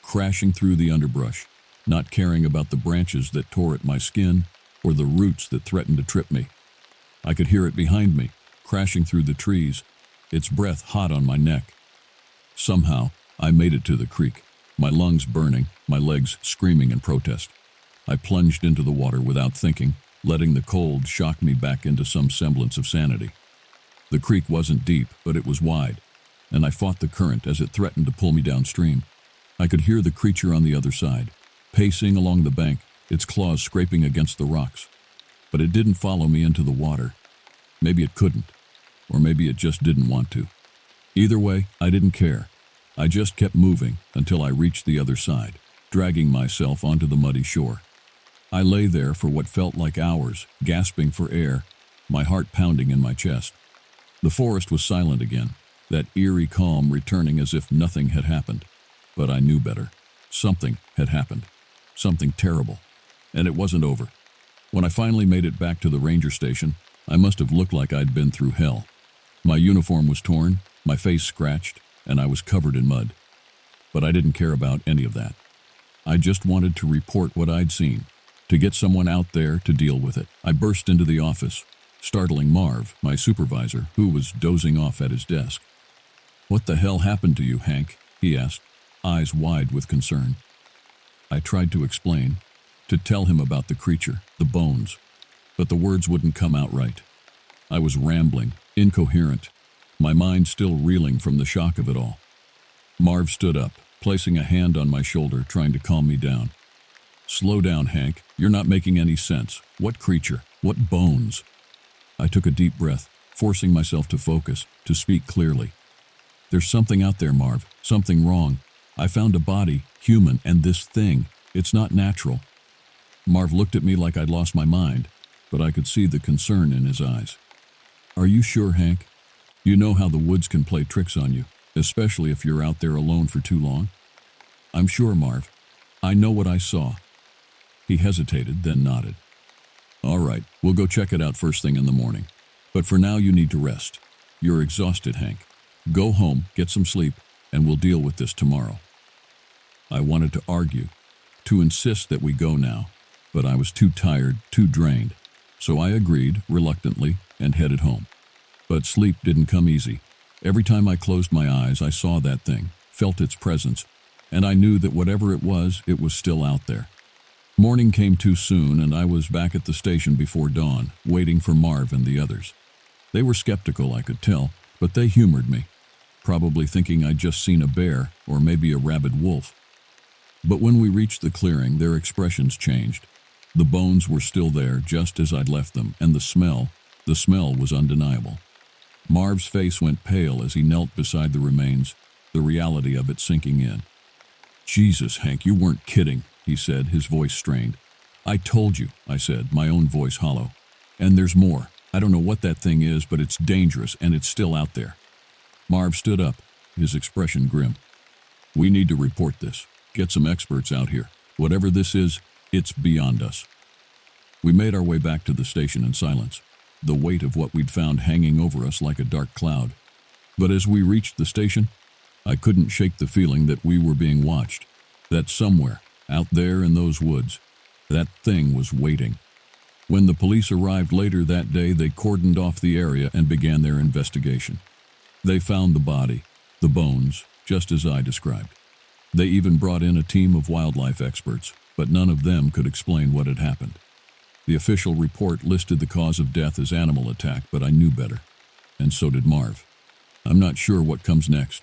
Speaker 1: crashing through the underbrush, not caring about the branches that tore at my skin or the roots that threatened to trip me. I could hear it behind me, crashing through the trees, its breath hot on my neck. Somehow, I made it to the creek. my lungs burning, my legs screaming in protest. I plunged into the water without thinking, letting the cold shock me back into some semblance of sanity. The creek wasn't deep, but it was wide, and I fought the current as it threatened to pull me downstream. I could hear the creature on the other side, pacing along the bank, its claws scraping against the rocks. But it didn't follow me into the water. Maybe it couldn't, or maybe it just didn't want to. Either way, I didn't care. I just kept moving until I reached the other side, dragging myself onto the muddy shore. I lay there for what felt like hours, gasping for air, my heart pounding in my chest. The forest was silent again, that eerie calm returning as if nothing had happened. But I knew better. Something had happened. Something terrible. And it wasn't over. When I finally made it back to the ranger station, I must have looked like I'd been through hell. My uniform was torn, my face scratched, and I was covered in mud. But I didn't care about any of that. I just wanted to report what I'd seen, to get someone out there to deal with it. I burst into the office, startling Marv, my supervisor, who was dozing off at his desk. "What the hell happened to you, Hank?" he asked, eyes wide with concern. I tried to explain, to tell him about the creature, the bones, but the words wouldn't come out right. I was rambling, incoherent, my mind still reeling from the shock of it all. Marv stood up, placing a hand on my shoulder, trying to calm me down. "Slow down, Hank. You're not making any sense. What creature? What bones?" I took a deep breath, forcing myself to focus, to speak clearly. "There's something out there, Marv. Something wrong. I found a body, human, and this thing. It's not natural." Marv looked at me like I'd lost my mind, but I could see the concern in his eyes. "Are you sure, Hank? You know how the woods can play tricks on you, especially if you're out there alone for too long?" "I'm sure, Marv. I know what I saw." He hesitated, then nodded. "All right, we'll go check it out first thing in the morning. But for now, you need to rest. You're exhausted, Hank. Go home, get some sleep, and we'll deal with this tomorrow." I wanted to argue, to insist that we go now, but I was too tired, too drained, so I agreed, reluctantly, and headed home. But sleep didn't come easy. Every time I closed my eyes, I saw that thing, felt its presence, and I knew that whatever it was still out there. Morning came too soon, and I was back at the station before dawn, waiting for Marv and the others. They were skeptical, I could tell, but they humored me, probably thinking I'd just seen a bear or maybe a rabid wolf. But when we reached the clearing, their expressions changed. The bones were still there, just as I'd left them, and the smell was undeniable. Marv's face went pale as he knelt beside the remains, the reality of it sinking in. "Jesus, Hank, you weren't kidding," he said, his voice strained. "I told you," I said, my own voice hollow. "And there's more. I don't know what that thing is, but it's dangerous, and it's still out there." Marv stood up, his expression grim. "We need to report this. Get some experts out here. Whatever this is, it's beyond us." We made our way back to the station in silence, the weight of what we'd found hanging over us like a dark cloud. But as we reached the station, I couldn't shake the feeling that we were being watched, that somewhere, out there in those woods, that thing was waiting. When the police arrived later that day, they cordoned off the area and began their investigation. They found the body, the bones, just as I described. They even brought in a team of wildlife experts, but none of them could explain what had happened. The official report listed the cause of death as animal attack, but I knew better. And so did Marv. I'm not sure what comes next.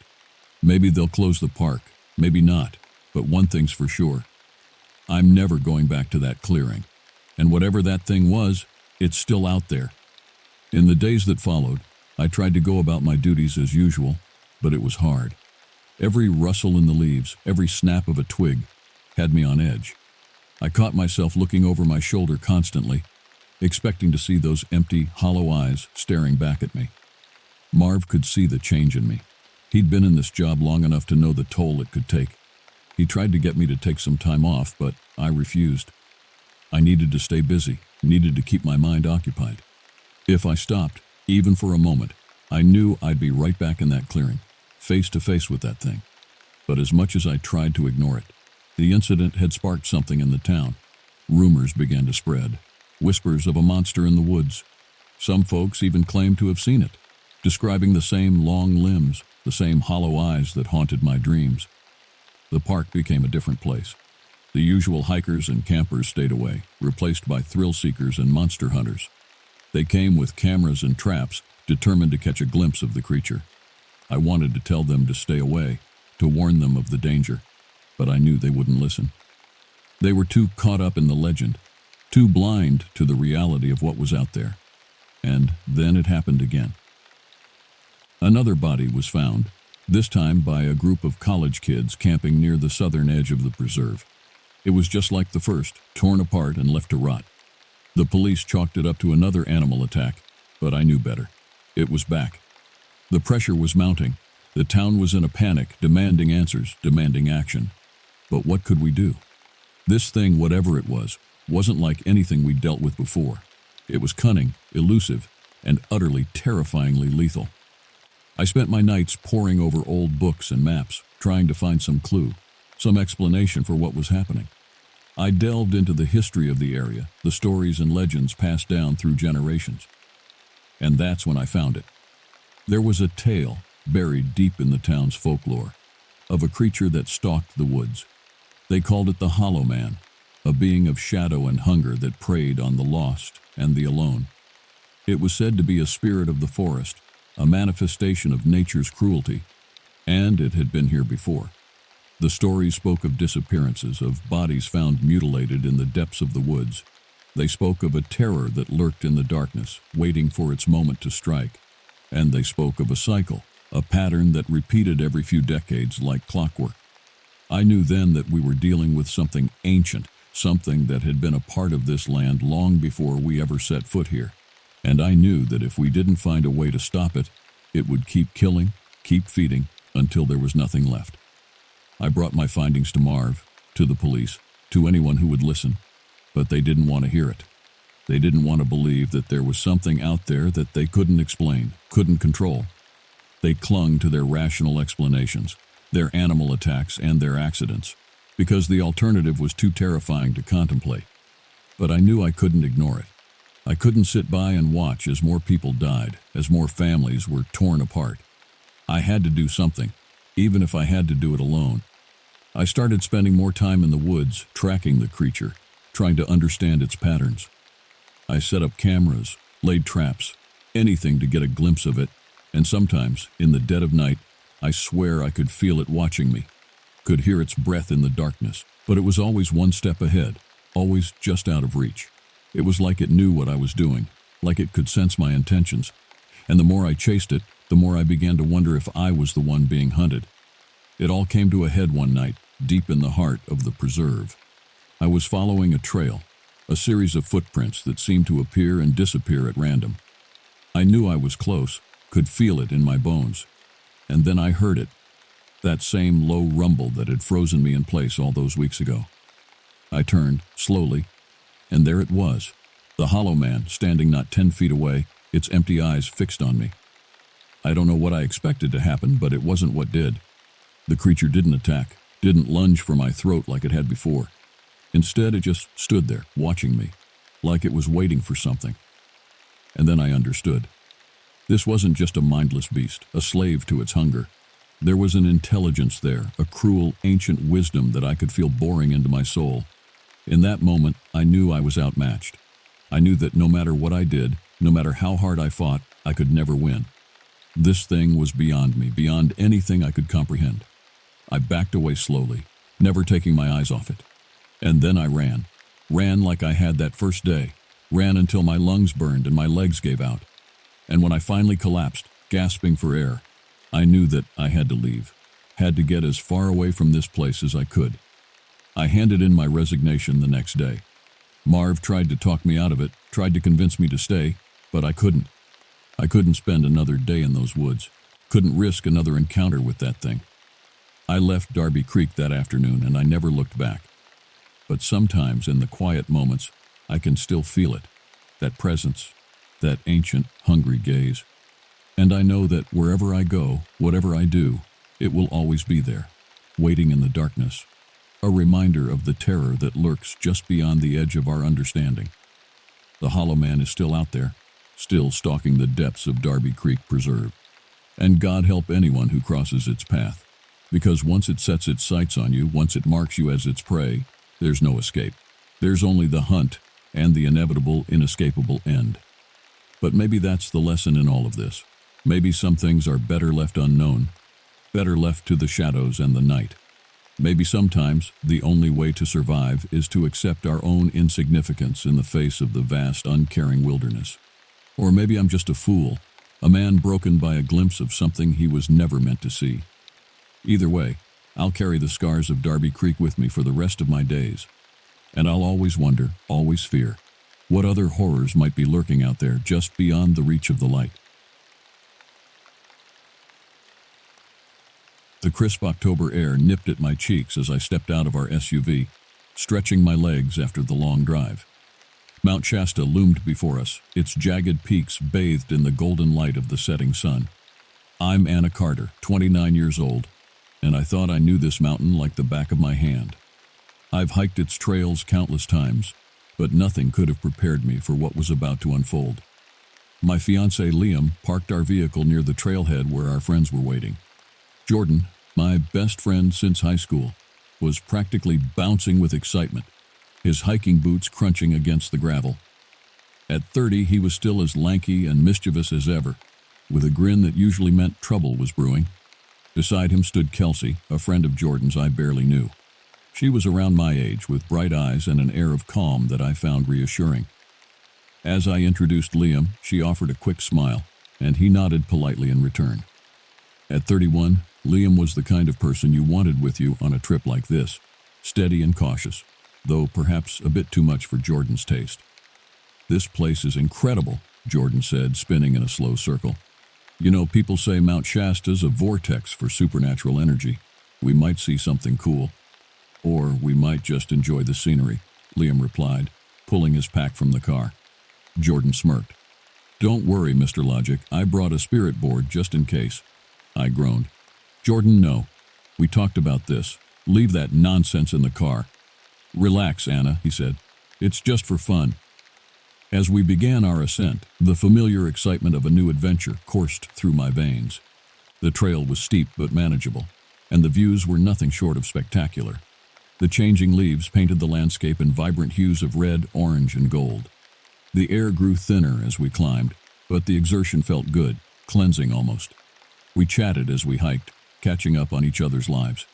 Speaker 1: Maybe they'll close the park, maybe not, but one thing's for sure. I'm never going back to that clearing. And whatever that thing was, it's still out there. In the days that followed, I tried to go about my duties as usual, but it was hard. Every rustle in the leaves, every snap of a twig, had me on edge. I caught myself looking over my shoulder constantly, expecting to see those empty, hollow eyes staring back at me. Marv could see the change in me. He'd been in this job long enough to know the toll it could take. He tried to get me to take some time off, but I refused. I needed to stay busy, needed to keep my mind occupied. If I stopped, even for a moment, I knew I'd be right back in that clearing, face to face with that thing. But as much as I tried to ignore it, the incident had sparked something in the town. Rumors began to spread, whispers of a monster in the woods. Some folks even claimed to have seen it, describing the same long limbs, the same hollow eyes that haunted my dreams. The park became a different place. The usual hikers and campers stayed away, replaced by thrill seekers and monster hunters. They came with cameras and traps, determined to catch a glimpse of the creature. I wanted to tell them to stay away, to warn them of the danger, but I knew they wouldn't listen. They were too caught up in the legend, too blind to the reality of what was out there. And then it happened again. Another body was found, this time by a group of college kids camping near the southern edge of the preserve. It was just like the first, torn apart and left to rot. The police chalked it up to another animal attack, but I knew better. It was back. The pressure was mounting. The town was in a panic, demanding answers, demanding action. But what could we do? This thing, whatever it was, wasn't like anything we'd dealt with before. It was cunning, elusive, and utterly terrifyingly lethal. I spent my nights poring over old books and maps, trying to find some clue, some explanation for what was happening. I delved into the history of the area, the stories and legends passed down through generations. And that's when I found it. There was a tale buried deep in the town's folklore of a creature that stalked the woods. They called it the Hollow Man, a being of shadow and hunger that preyed on the lost and the alone. It was said to be a spirit of the forest, a manifestation of nature's cruelty, and it had been here before. The stories spoke of disappearances, of bodies found mutilated in the depths of the woods. They spoke of a terror that lurked in the darkness, waiting for its moment to strike. And they spoke of a cycle, a pattern that repeated every few decades like clockwork. I knew then that we were dealing with something ancient, something that had been a part of this land long before we ever set foot here. And I knew that if we didn't find a way to stop it, it would keep killing, keep feeding, until there was nothing left. I brought my findings to Marv, to the police, to anyone who would listen, but they didn't want to hear it. They didn't want to believe that there was something out there that they couldn't explain, couldn't control. They clung to their rational explanations, their animal attacks and their accidents, because the alternative was too terrifying to contemplate. But I knew I couldn't ignore it. I couldn't sit by and watch as more people died, as more families were torn apart. I had to do something, even if I had to do it alone. I started spending more time in the woods, tracking the creature, trying to understand its patterns. I set up cameras, laid traps, anything to get a glimpse of it, and sometimes, in the dead of night, I swear I could feel it watching me, could hear its breath in the darkness, but it was always one step ahead, always just out of reach. It was like it knew what I was doing, like it could sense my intentions, and the more I chased it, the more I began to wonder if I was the one being hunted. It all came to a head one night, deep in the heart of the preserve. I was following a trail, a series of footprints that seemed to appear and disappear at random. I knew I was close, could feel it in my bones. And then I heard it, that same low rumble that had frozen me in place all those weeks ago. I turned, slowly, and there it was, the Hollow Man standing not 10 feet away, its empty eyes fixed on me. I don't know what I expected to happen, but it wasn't what did. The creature didn't attack, didn't lunge for my throat like it had before. Instead, it just stood there, watching me, like it was waiting for something. And then I understood. This wasn't just a mindless beast, a slave to its hunger. There was an intelligence there, a cruel, ancient wisdom that I could feel boring into my soul. In that moment, I knew I was outmatched. I knew that no matter what I did, no matter how hard I fought, I could never win. This thing was beyond me, beyond anything I could comprehend. I backed away slowly, never taking my eyes off it. And then I ran. Ran like I had that first day. Ran until my lungs burned and my legs gave out. And when I finally collapsed, gasping for air, I knew that I had to leave, had to get as far away from this place as I could. I handed in my resignation the next day. Marv tried to talk me out of it, tried to convince me to stay, but I couldn't. I couldn't spend another day in those woods, couldn't risk another encounter with that thing. I left Darby Creek that afternoon and I never looked back. But sometimes in the quiet moments, I can still feel it, that presence, that ancient, hungry gaze. And I know that wherever I go, whatever I do, it will always be there, waiting in the darkness, a reminder of the terror that lurks just beyond the edge of our understanding. The Hollow Man is still out there, still stalking the depths of Darby Creek Preserve. And God help anyone who crosses its path. Because once it sets its sights on you, once it marks you as its prey, there's no escape. There's only the hunt and the inevitable, inescapable end. But maybe that's the lesson in all of this. Maybe some things are better left unknown, better left to the shadows and the night. Maybe sometimes the only way to survive is to accept our own insignificance in the face of the vast, uncaring wilderness. Or maybe I'm just a fool, a man broken by a glimpse of something he was never meant to see. Either way, I'll carry the scars of Darby Creek with me for the rest of my days. And I'll always wonder, always fear, what other horrors might be lurking out there just beyond the reach of the light. The crisp October air nipped at my cheeks as I stepped out of our SUV, stretching my legs after the long drive. Mount Shasta loomed before us, its jagged peaks bathed in the golden light of the setting sun. I'm Anna Carter, 29 years old, and I thought I knew this mountain like the back of my hand. I've hiked its trails countless times, but nothing could have prepared me for what was about to unfold. My fiancé Liam parked our vehicle near the trailhead where our friends were waiting. Jordan, my best friend since high school, was practically bouncing with excitement, his hiking boots crunching against the gravel. At 30, he was still as lanky and mischievous as ever, with a grin that usually meant trouble was brewing. Beside him stood Kelsey, a friend of Jordan's I barely knew. She was around my age, with bright eyes and an air of calm that I found reassuring. As I introduced Liam, she offered a quick smile, and he nodded politely in return. At 31, Liam was the kind of person you wanted with you on a trip like this, steady and cautious, though perhaps a bit too much for Jordan's taste. "This place is incredible," Jordan said, spinning in a slow circle. "You know, people say Mount Shasta's a vortex for supernatural energy. We might see something cool. Or we might just enjoy the scenery," Liam replied, pulling his pack from the car. Jordan smirked. "Don't worry, Mr. Logic, I brought a spirit board just in case." I groaned. "Jordan, no. We talked about this. Leave that nonsense in the car." "Relax, Anna," he said. "It's just for fun." As we began our ascent, the familiar excitement of a new adventure coursed through my veins. The trail was steep but manageable, and the views were nothing short of spectacular. The changing leaves painted the landscape in vibrant hues of red, orange, and gold. The air grew thinner as we climbed, but the exertion felt good, cleansing almost. We chatted as we hiked, catching up on each other's lives.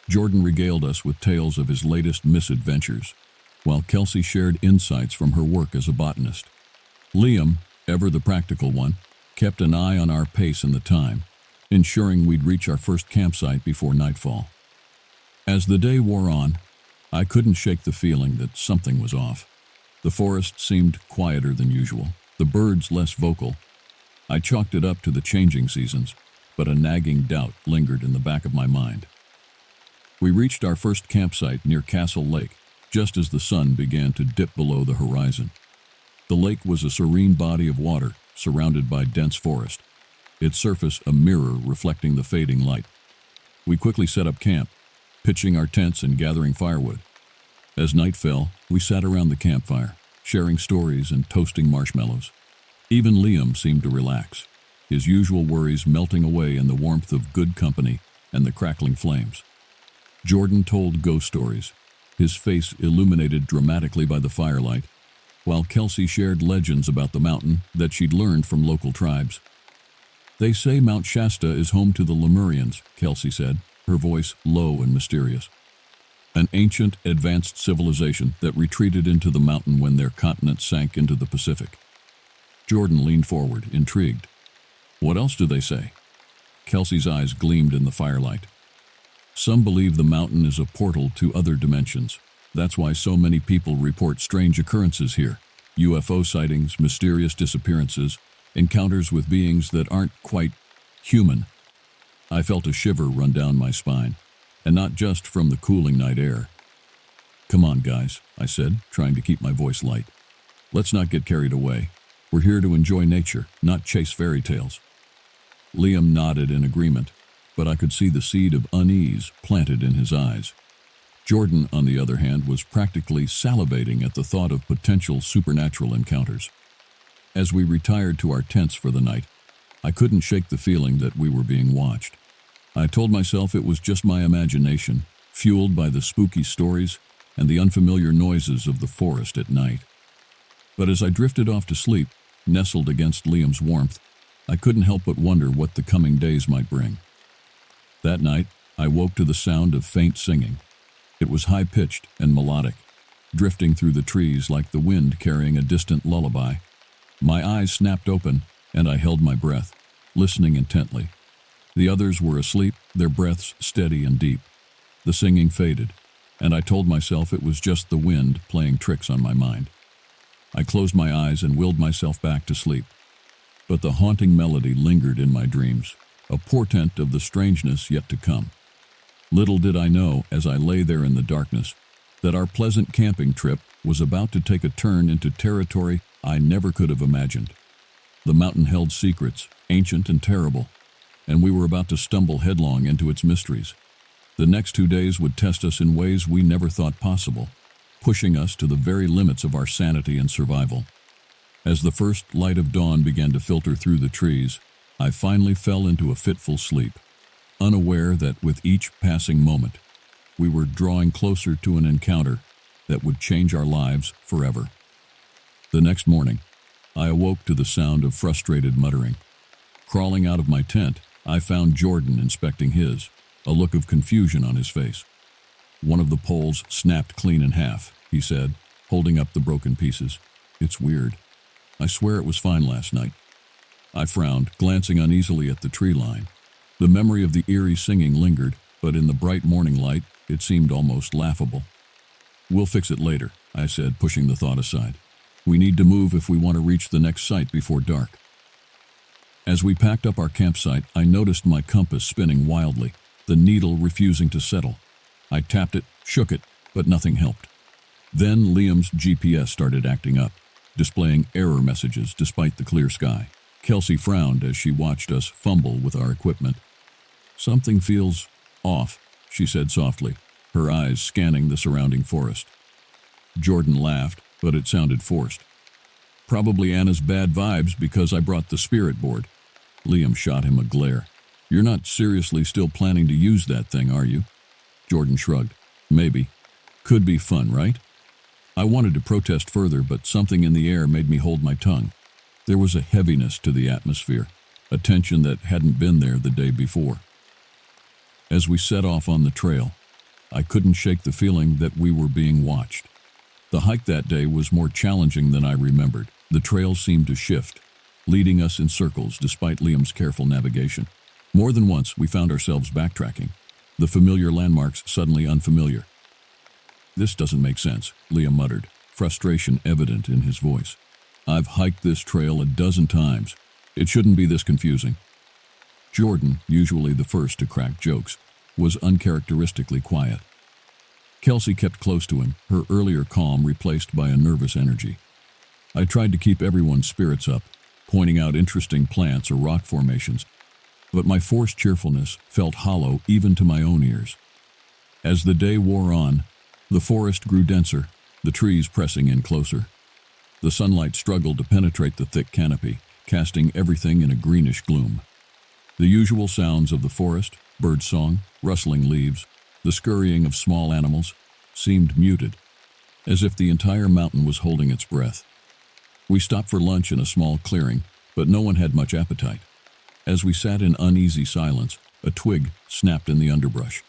Speaker 1: Jordan regaled us with tales of his latest misadventures, while Kelsey shared insights from her work as a botanist. Liam, ever the practical one, kept an eye on our pace and the time, ensuring we'd reach our first campsite before nightfall. As the day wore on, I couldn't shake the feeling that something was off. The forest seemed quieter than usual, the birds less vocal. I chalked it up to the changing seasons, but a nagging doubt lingered in the back of my mind. We reached our first campsite near Castle Lake, just as the sun began to dip below the horizon. The lake was a serene body of water, surrounded by dense forest, its surface a mirror reflecting the fading light. We quickly set up camp, pitching our tents and gathering firewood. As night fell, we sat around the campfire, sharing stories and toasting marshmallows. Even Liam seemed to relax, his usual worries melting away in the warmth of good company and the crackling flames. Jordan told ghost stories, his face illuminated dramatically by the firelight, while Kelsey shared legends about the mountain that she'd learned from local tribes. "They say Mount Shasta is home to the Lemurians," Kelsey said, her voice low and mysterious. "An ancient, advanced civilization that retreated into the mountain when their continent sank into the Pacific." Jordan leaned forward, intrigued. "What else do they say?" Kelsey's eyes gleamed in the firelight. "Some believe the mountain is a portal to other dimensions. That's why so many people report strange occurrences here. UFO sightings, mysterious disappearances, encounters with beings that aren't quite human." I felt a shiver run down my spine, and not just from the cooling night air. "Come on, guys," I said, trying to keep my voice light. "Let's not get carried away. We're here to enjoy nature, not chase fairy tales." Liam nodded in agreement, but I could see the seed of unease planted in his eyes. Jordan, on the other hand, was practically salivating at the thought of potential supernatural encounters. As we retired to our tents for the night, I couldn't shake the feeling that we were being watched. I told myself it was just my imagination, fueled by the spooky stories and the unfamiliar noises of the forest at night. But as I drifted off to sleep, nestled against Liam's warmth, I couldn't help but wonder what the coming days might bring. That night, I woke to the sound of faint singing. It was high-pitched and melodic, drifting through the trees like the wind carrying a distant lullaby. My eyes snapped open, and I held my breath, listening intently. The others were asleep, their breaths steady and deep. The singing faded, and I told myself it was just the wind playing tricks on my mind. I closed my eyes and willed myself back to sleep. But the haunting melody lingered in my dreams, a portent of the strangeness yet to come. Little did I know, as I lay there in the darkness, that our pleasant camping trip was about to take a turn into territory I never could have imagined. The mountain held secrets, ancient and terrible, and we were about to stumble headlong into its mysteries. The next 2 days would test us in ways we never thought possible, pushing us to the very limits of our sanity and survival. As the first light of dawn began to filter through the trees, I finally fell into a fitful sleep, unaware that with each passing moment, we were drawing closer to an encounter that would change our lives forever. The next morning, I awoke to the sound of frustrated muttering. Crawling out of my tent, I found Jordan inspecting his, a look of confusion on his face. "One of the poles snapped clean in half," he said, holding up the broken pieces. "It's weird. I swear it was fine last night." I frowned, glancing uneasily at the tree line. The memory of the eerie singing lingered, but in the bright morning light, it seemed almost laughable. "We'll fix it later," I said, pushing the thought aside. "We need to move if we want to reach the next site before dark." As we packed up our campsite, I noticed my compass spinning wildly, the needle refusing to settle. I tapped it, shook it, but nothing helped. Then Liam's GPS started acting up, displaying error messages despite the clear sky. Kelsey frowned as she watched us fumble with our equipment. "Something feels off," she said softly, her eyes scanning the surrounding forest. Jordan laughed, but it sounded forced. "Probably Anna's bad vibes because I brought the spirit board." Liam shot him a glare. "You're not seriously still planning to use that thing, are you?" Jordan shrugged. "Maybe. Could be fun, right?" I wanted to protest further, but something in the air made me hold my tongue. There was a heaviness to the atmosphere, a tension that hadn't been there the day before. As we set off on the trail, I couldn't shake the feeling that we were being watched. The hike that day was more challenging than I remembered. The trail seemed to shift, leading us in circles despite Liam's careful navigation. More than once, we found ourselves backtracking, the familiar landmarks suddenly unfamiliar. "This doesn't make sense," Liam muttered, frustration evident in his voice. "I've hiked this trail a dozen times. It shouldn't be this confusing." Jordan, usually the first to crack jokes, was uncharacteristically quiet. Kelsey kept close to him, her earlier calm replaced by a nervous energy. I tried to keep everyone's spirits up, pointing out interesting plants or rock formations, but my forced cheerfulness felt hollow even to my own ears. As the day wore on, the forest grew denser, the trees pressing in closer. The sunlight struggled to penetrate the thick canopy, casting everything in a greenish gloom. The usual sounds of the forest, birdsong, rustling leaves, the scurrying of small animals, seemed muted, as if the entire mountain was holding its breath. We stopped for lunch in a small clearing, but no one had much appetite. As we sat in uneasy silence, a twig snapped in the underbrush.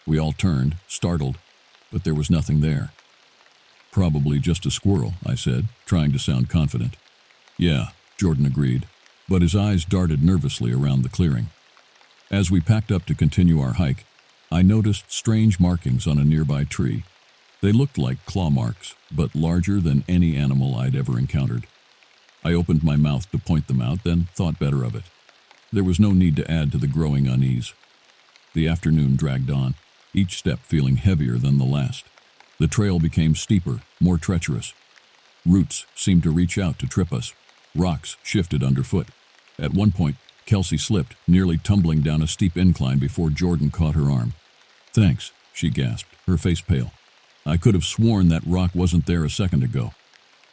Speaker 1: We all turned, startled, but there was nothing there. "Probably just a squirrel," I said, trying to sound confident. "Yeah," Jordan agreed, but his eyes darted nervously around the clearing. As we packed up to continue our hike, I noticed strange markings on a nearby tree. They looked like claw marks, but larger than any animal I'd ever encountered. I opened my mouth to point them out, then thought better of it. There was no need to add to the growing unease. The afternoon dragged on, each step feeling heavier than the last. The trail became steeper, more treacherous. Roots seemed to reach out to trip us. Rocks shifted underfoot. At one point, Kelsey slipped, nearly tumbling down a steep incline before Jordan caught her arm. "Thanks," she gasped, her face pale. "I could have sworn that rock wasn't there a second ago."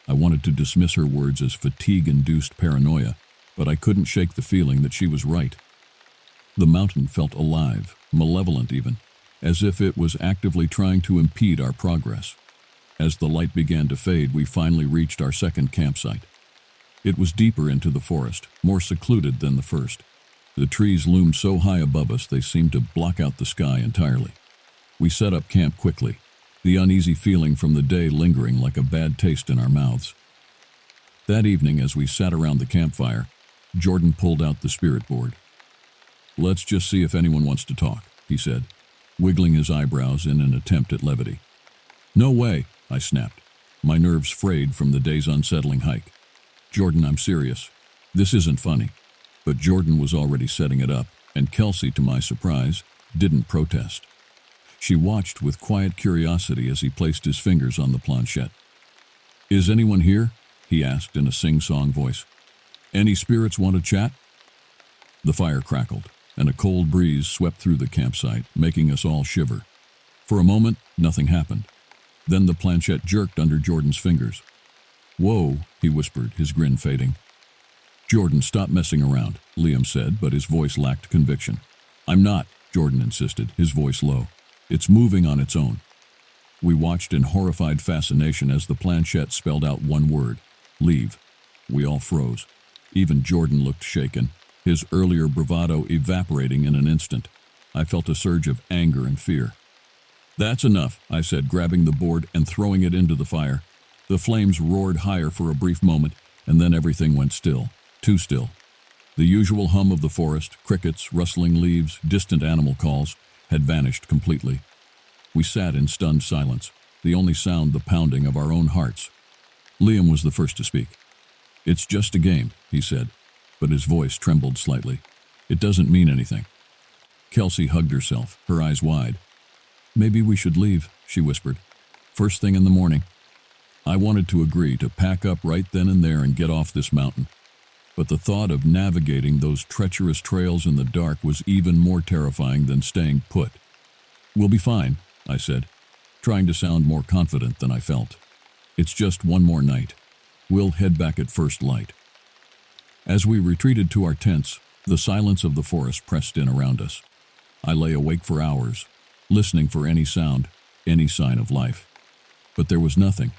Speaker 1: I wanted to dismiss her words as fatigue-induced paranoia, but I couldn't shake the feeling that she was right. The mountain felt alive, malevolent even, as if it was actively trying to impede our progress. As the light began to fade, we finally reached our second campsite. It was deeper into the forest, more secluded than the first. The trees loomed so high above us they seemed to block out the sky entirely. We set up camp quickly, the uneasy feeling from the day lingering like a bad taste in our mouths. That evening, as we sat around the campfire, Jordan pulled out the spirit board. "Let's just see if anyone wants to talk," he said, wiggling his eyebrows in an attempt at levity. "No way," I snapped, my nerves frayed from the day's unsettling hike. "Jordan, I'm serious. This isn't funny." But Jordan was already setting it up, and Kelsey, to my surprise, didn't protest. She watched with quiet curiosity as he placed his fingers on the planchette. "Is anyone here?" he asked in a sing-song voice. "Any spirits want to chat?" The fire crackled, and a cold breeze swept through the campsite, making us all shiver. For a moment, nothing happened. Then the planchette jerked under Jordan's fingers. "Whoa," he whispered, his grin fading. "Jordan, stop messing around," Liam said, but his voice lacked conviction. "I'm not," Jordan insisted, his voice low. "It's moving on its own." We watched in horrified fascination as the planchette spelled out one word: leave. We all froze. Even Jordan looked shaken, his earlier bravado evaporating in an instant. I felt a surge of anger and fear. "That's enough," I said, grabbing the board and throwing it into the fire. The flames roared higher for a brief moment, and then everything went still. Too still. The usual hum of the forest, crickets, rustling leaves, distant animal calls, had vanished completely. We sat in stunned silence, the only sound the pounding of our own hearts. Liam was the first to speak. "It's just a game," he said, but his voice trembled slightly. "It doesn't mean anything." Kelsey hugged herself, her eyes wide. "Maybe we should leave," she whispered. "First thing in the morning." I wanted to agree to pack up right then and there and get off this mountain. But the thought of navigating those treacherous trails in the dark was even more terrifying than staying put. "We'll be fine," I said, trying to sound more confident than I felt. "It's just one more night. We'll head back at first light." As we retreated to our tents, the silence of the forest pressed in around us. I lay awake for hours, listening for any sound, any sign of life. But there was nothing,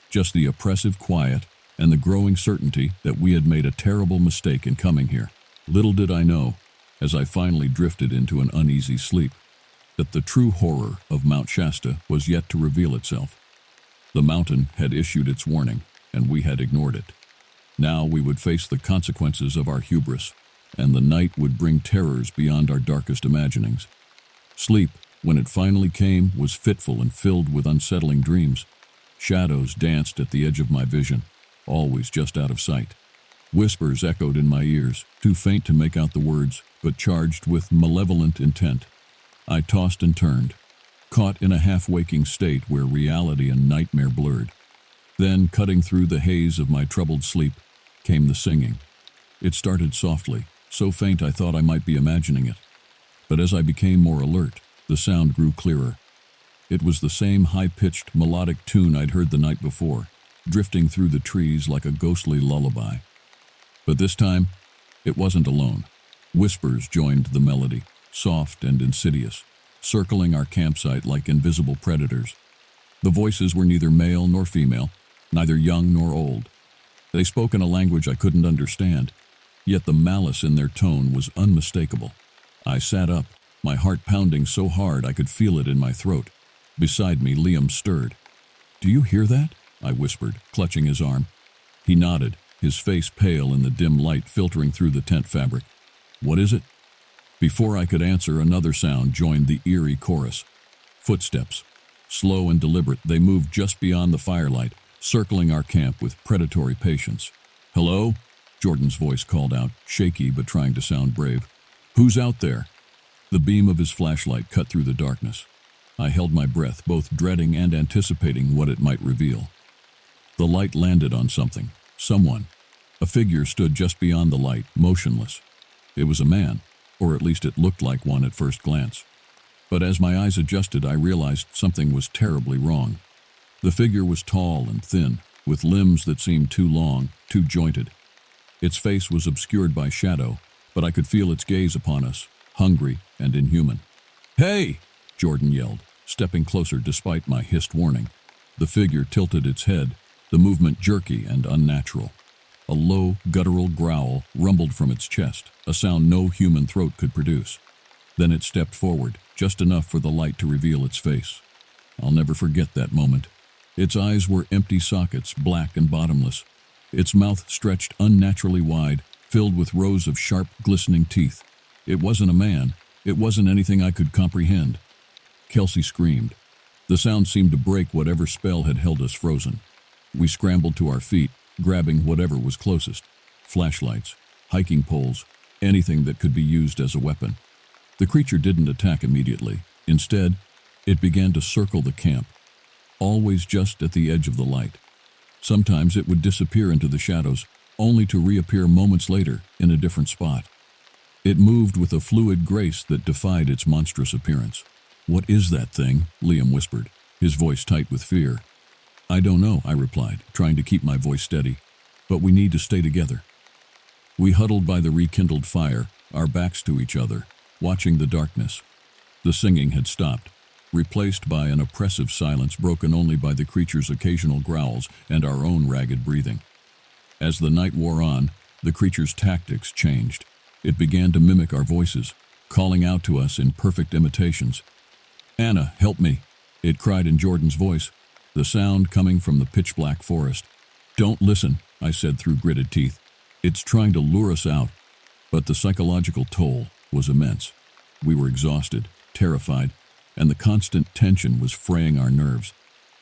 Speaker 1: just the oppressive quiet and the growing certainty that we had made a terrible mistake in coming here. Little did I know, as I finally drifted into an uneasy sleep, that the true horror of Mount Shasta was yet to reveal itself. The mountain had issued its warning, and we had ignored it. Now we would face the consequences of our hubris, and the night would bring terrors beyond our darkest imaginings. Sleep, when it finally came, was fitful and filled with unsettling dreams. Shadows danced at the edge of my vision, always just out of sight. Whispers echoed in my ears, too faint to make out the words, but charged with malevolent intent. I tossed and turned, caught in a half-waking state where reality and nightmare blurred. Then, cutting through the haze of my troubled sleep, came the singing. It started softly, so faint I thought I might be imagining it. But as I became more alert, the sound grew clearer. It was the same high-pitched, melodic tune I'd heard the night before, drifting through the trees like a ghostly lullaby. But this time, it wasn't alone. Whispers joined the melody, soft and insidious, circling our campsite like invisible predators. The voices were neither male nor female, neither young nor old. They spoke in a language I couldn't understand, yet the malice in their tone was unmistakable. I sat up, my heart pounding so hard I could feel it in my throat. Beside me, Liam stirred. "Do you hear that?" I whispered, clutching his arm. He nodded, his face pale in the dim light filtering through the tent fabric. "What is it?" Before I could answer, another sound joined the eerie chorus. Footsteps. Slow and deliberate, they moved just beyond the firelight, circling our camp with predatory patience. "Hello?" Jordan's voice called out, shaky but trying to sound brave. "Who's out there?" The beam of his flashlight cut through the darkness. I held my breath, both dreading and anticipating what it might reveal. The light landed on something, someone. A figure stood just beyond the light, motionless. It was a man, or at least it looked like one at first glance. But as my eyes adjusted, I realized something was terribly wrong. The figure was tall and thin, with limbs that seemed too long, too jointed. Its face was obscured by shadow, but I could feel its gaze upon us, hungry and inhuman. "Hey!" Jordan yelled, stepping closer despite my hissed warning. The figure tilted its head, the movement jerky and unnatural. A low, guttural growl rumbled from its chest, a sound no human throat could produce. Then it stepped forward, just enough for the light to reveal its face. I'll never forget that moment. Its eyes were empty sockets, black and bottomless. Its mouth stretched unnaturally wide, filled with rows of sharp, glistening teeth. It wasn't a man. It wasn't anything I could comprehend. Kelsey screamed. The sound seemed to break whatever spell had held us frozen. We scrambled to our feet, grabbing whatever was closest. Flashlights, hiking poles, anything that could be used as a weapon. The creature didn't attack immediately. Instead, it began to circle the camp, always just at the edge of the light. Sometimes it would disappear into the shadows, only to reappear moments later in a different spot. It moved with a fluid grace that defied its monstrous appearance. "What is that thing?" Liam whispered, his voice tight with fear. "I don't know," I replied, trying to keep my voice steady. "But we need to stay together." We huddled by the rekindled fire, our backs to each other, watching the darkness. The singing had stopped, replaced by an oppressive silence broken only by the creature's occasional growls and our own ragged breathing. As the night wore on, the creature's tactics changed. It began to mimic our voices, calling out to us in perfect imitations. "Anna, help me," it cried in Jordan's voice, the sound coming from the pitch-black forest. "Don't listen," I said through gritted teeth. "It's trying to lure us out." But the psychological toll was immense. We were exhausted, terrified, and the constant tension was fraying our nerves.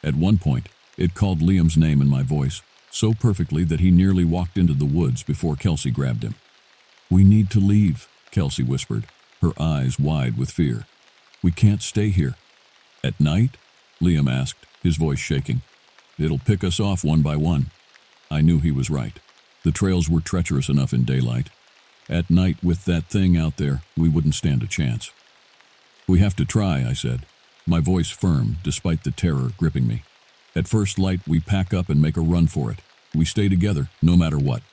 Speaker 1: At one point, it called Liam's name in my voice, so perfectly that he nearly walked into the woods before Kelsey grabbed him. "We need to leave," Kelsey whispered, her eyes wide with fear. "We can't stay here." "At night?" Liam asked, his voice shaking. "It'll pick us off one by one." I knew he was right. The trails were treacherous enough in daylight. At night, with that thing out there, we wouldn't stand a chance. "We have to try," I said, my voice firm despite the terror gripping me. "At first light, we pack up and make a run for it. We stay together, no matter what."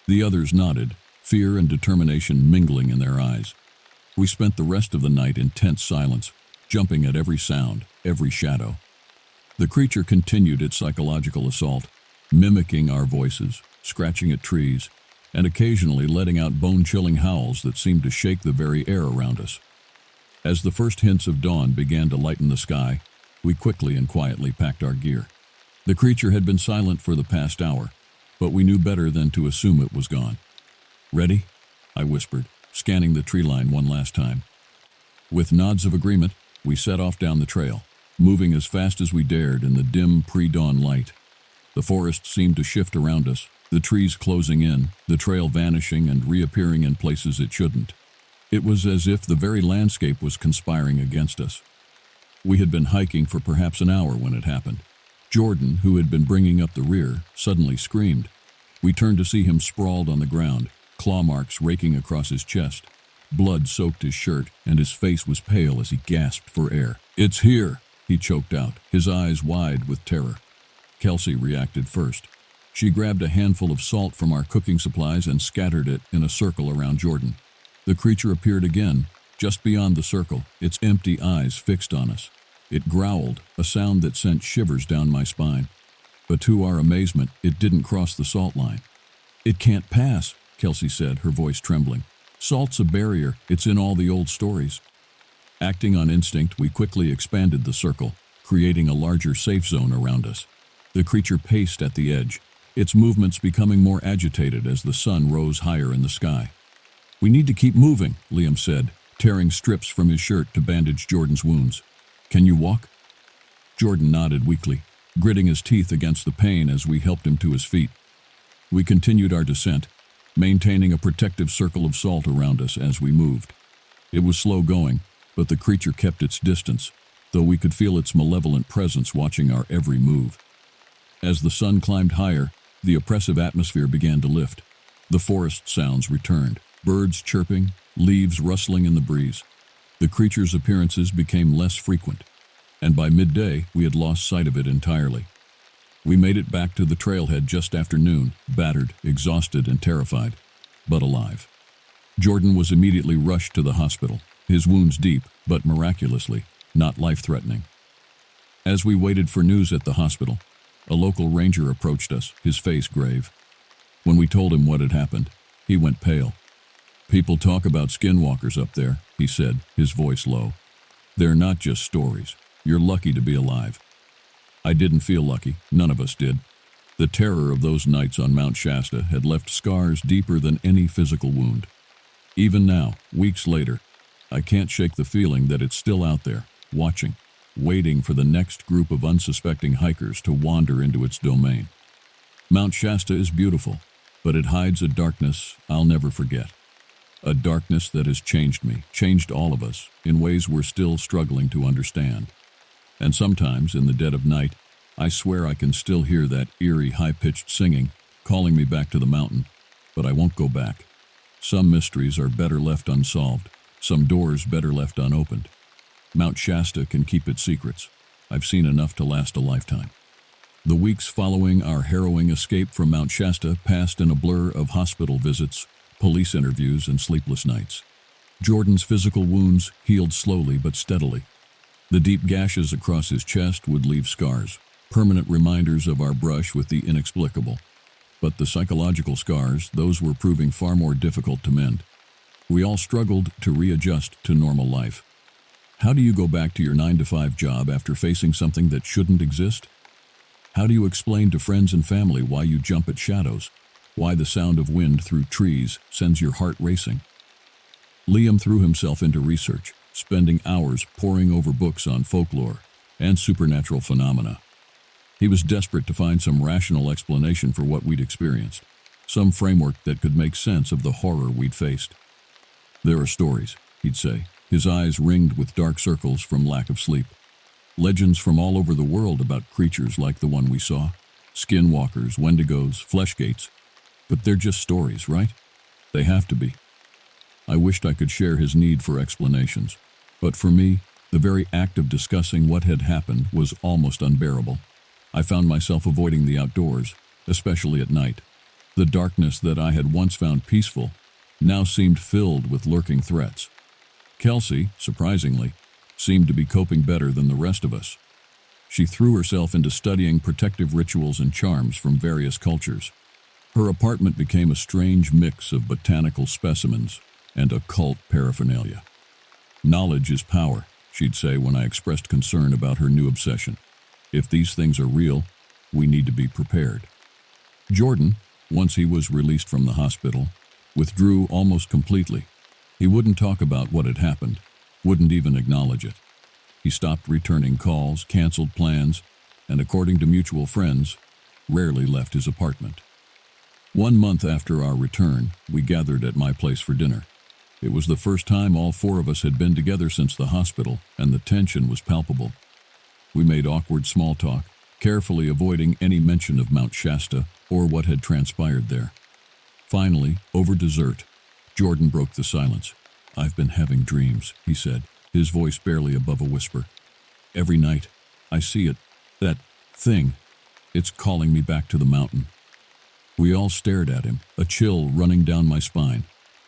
Speaker 1: The others nodded, fear and determination mingling in their eyes. We spent the rest of the night in tense silence, jumping at every sound, every shadow. The creature continued its psychological assault, mimicking our voices, scratching at trees, and occasionally letting out bone-chilling howls that seemed to shake the very air around us. As the first hints of dawn began to lighten the sky, we quickly and quietly packed our gear. The creature had been silent for the past hour, but we knew better than to assume it was gone. "Ready?" I whispered, scanning the tree line one last time. With nods of agreement, we set off down the trail, moving as fast as we dared in the dim pre-dawn light. The forest seemed to shift around us, the trees closing in, the trail vanishing and reappearing in places it shouldn't. It was as if the very landscape was conspiring against us. We had been hiking for perhaps an hour when it happened. Jordan, who had been bringing up the rear, suddenly screamed. We turned to see him sprawled on the ground, claw marks raking across his chest. Blood soaked his shirt, and his face was pale as he gasped for air. "It's here," he choked out, his eyes wide with terror. Kelsey reacted first. She grabbed a handful of salt from our cooking supplies and scattered it in a circle around Jordan. The creature appeared again, just beyond the circle, its empty eyes fixed on us. It growled, a sound that sent shivers down my spine. But to our amazement, it didn't cross the salt line. "It can't pass," Kelsey said, her voice trembling. "Salt's a barrier, it's in all the old stories." Acting on instinct, we quickly expanded the circle, creating a larger safe zone around us. The creature paced at the edge, its movements becoming more agitated as the sun rose higher in the sky. "We need to keep moving," Liam said, tearing strips from his shirt to bandage Jordan's wounds. "Can you walk?" Jordan nodded weakly, gritting his teeth against the pain as we helped him to his feet. We continued our descent, maintaining a protective circle of salt around us as we moved. It was slow going, but the creature kept its distance, though we could feel its malevolent presence watching our every move. As the sun climbed higher, the oppressive atmosphere began to lift. The forest sounds returned, birds chirping, leaves rustling in the breeze. The creature's appearances became less frequent, and by midday we had lost sight of it entirely. We made it back to the trailhead just after noon, battered, exhausted, and terrified, but alive. Jordan was immediately rushed to the hospital, his wounds deep, but miraculously, not life-threatening. As we waited for news at the hospital, a local ranger approached us, his face grave. When we told him what had happened, he went pale. "People talk about skinwalkers up there," he said, his voice low. "They're not just stories. You're lucky to be alive." I didn't feel lucky, none of us did. The terror of those nights on Mount Shasta had left scars deeper than any physical wound. Even now, weeks later, I can't shake the feeling that it's still out there, watching, waiting for the next group of unsuspecting hikers to wander into its domain. Mount Shasta is beautiful, but it hides a darkness I'll never forget. A darkness that has changed me, changed all of us, in ways we're still struggling to understand. And sometimes, in the dead of night, I swear I can still hear that eerie, high-pitched singing, calling me back to the mountain, but I won't go back. Some mysteries are better left unsolved, some doors better left unopened. Mount Shasta can keep its secrets. I've seen enough to last a lifetime. The weeks following our harrowing escape from Mount Shasta passed in a blur of hospital visits, police interviews, and sleepless nights. Jordan's physical wounds healed slowly but steadily. The deep gashes across his chest would leave scars, permanent reminders of our brush with the inexplicable. But the psychological scars, those were proving far more difficult to mend. We all struggled to readjust to normal life. How do you go back to your 9-to-5 job after facing something that shouldn't exist? How do you explain to friends and family why you jump at shadows, why the sound of wind through trees sends your heart racing? Liam threw himself into research, spending hours poring over books on folklore and supernatural phenomena. He was desperate to find some rational explanation for what we'd experienced, some framework that could make sense of the horror we'd faced. "There are stories," he'd say, his eyes ringed with dark circles from lack of sleep. "Legends from all over the world about creatures like the one we saw. Skinwalkers, wendigos, fleshgates. But they're just stories, right? They have to be." I wished I could share his need for explanations, but for me, the very act of discussing what had happened was almost unbearable. I found myself avoiding the outdoors, especially at night. The darkness that I had once found peaceful now seemed filled with lurking threats. Kelsey, surprisingly, seemed to be coping better than the rest of us. She threw herself into studying protective rituals and charms from various cultures. Her apartment became a strange mix of botanical specimens and occult paraphernalia. "Knowledge is power," she'd say when I expressed concern about her new obsession. "If these things are real, we need to be prepared." Jordan, once he was released from the hospital, withdrew almost completely. He wouldn't talk about what had happened, wouldn't even acknowledge it. He stopped returning calls, canceled plans, and according to mutual friends, rarely left his apartment. 1 month after our return, we gathered at my place for dinner. It was the first time all 4 of us had been together since the hospital, and the tension was palpable. We made awkward small talk, carefully avoiding any mention of Mount Shasta or what had transpired there. Finally, over dessert, Jordan broke the silence. "I've been having dreams," he said, his voice barely above a whisper. "Every night, I see it, that thing. It's calling me back to the mountain." We all stared at him, a chill running down my spine,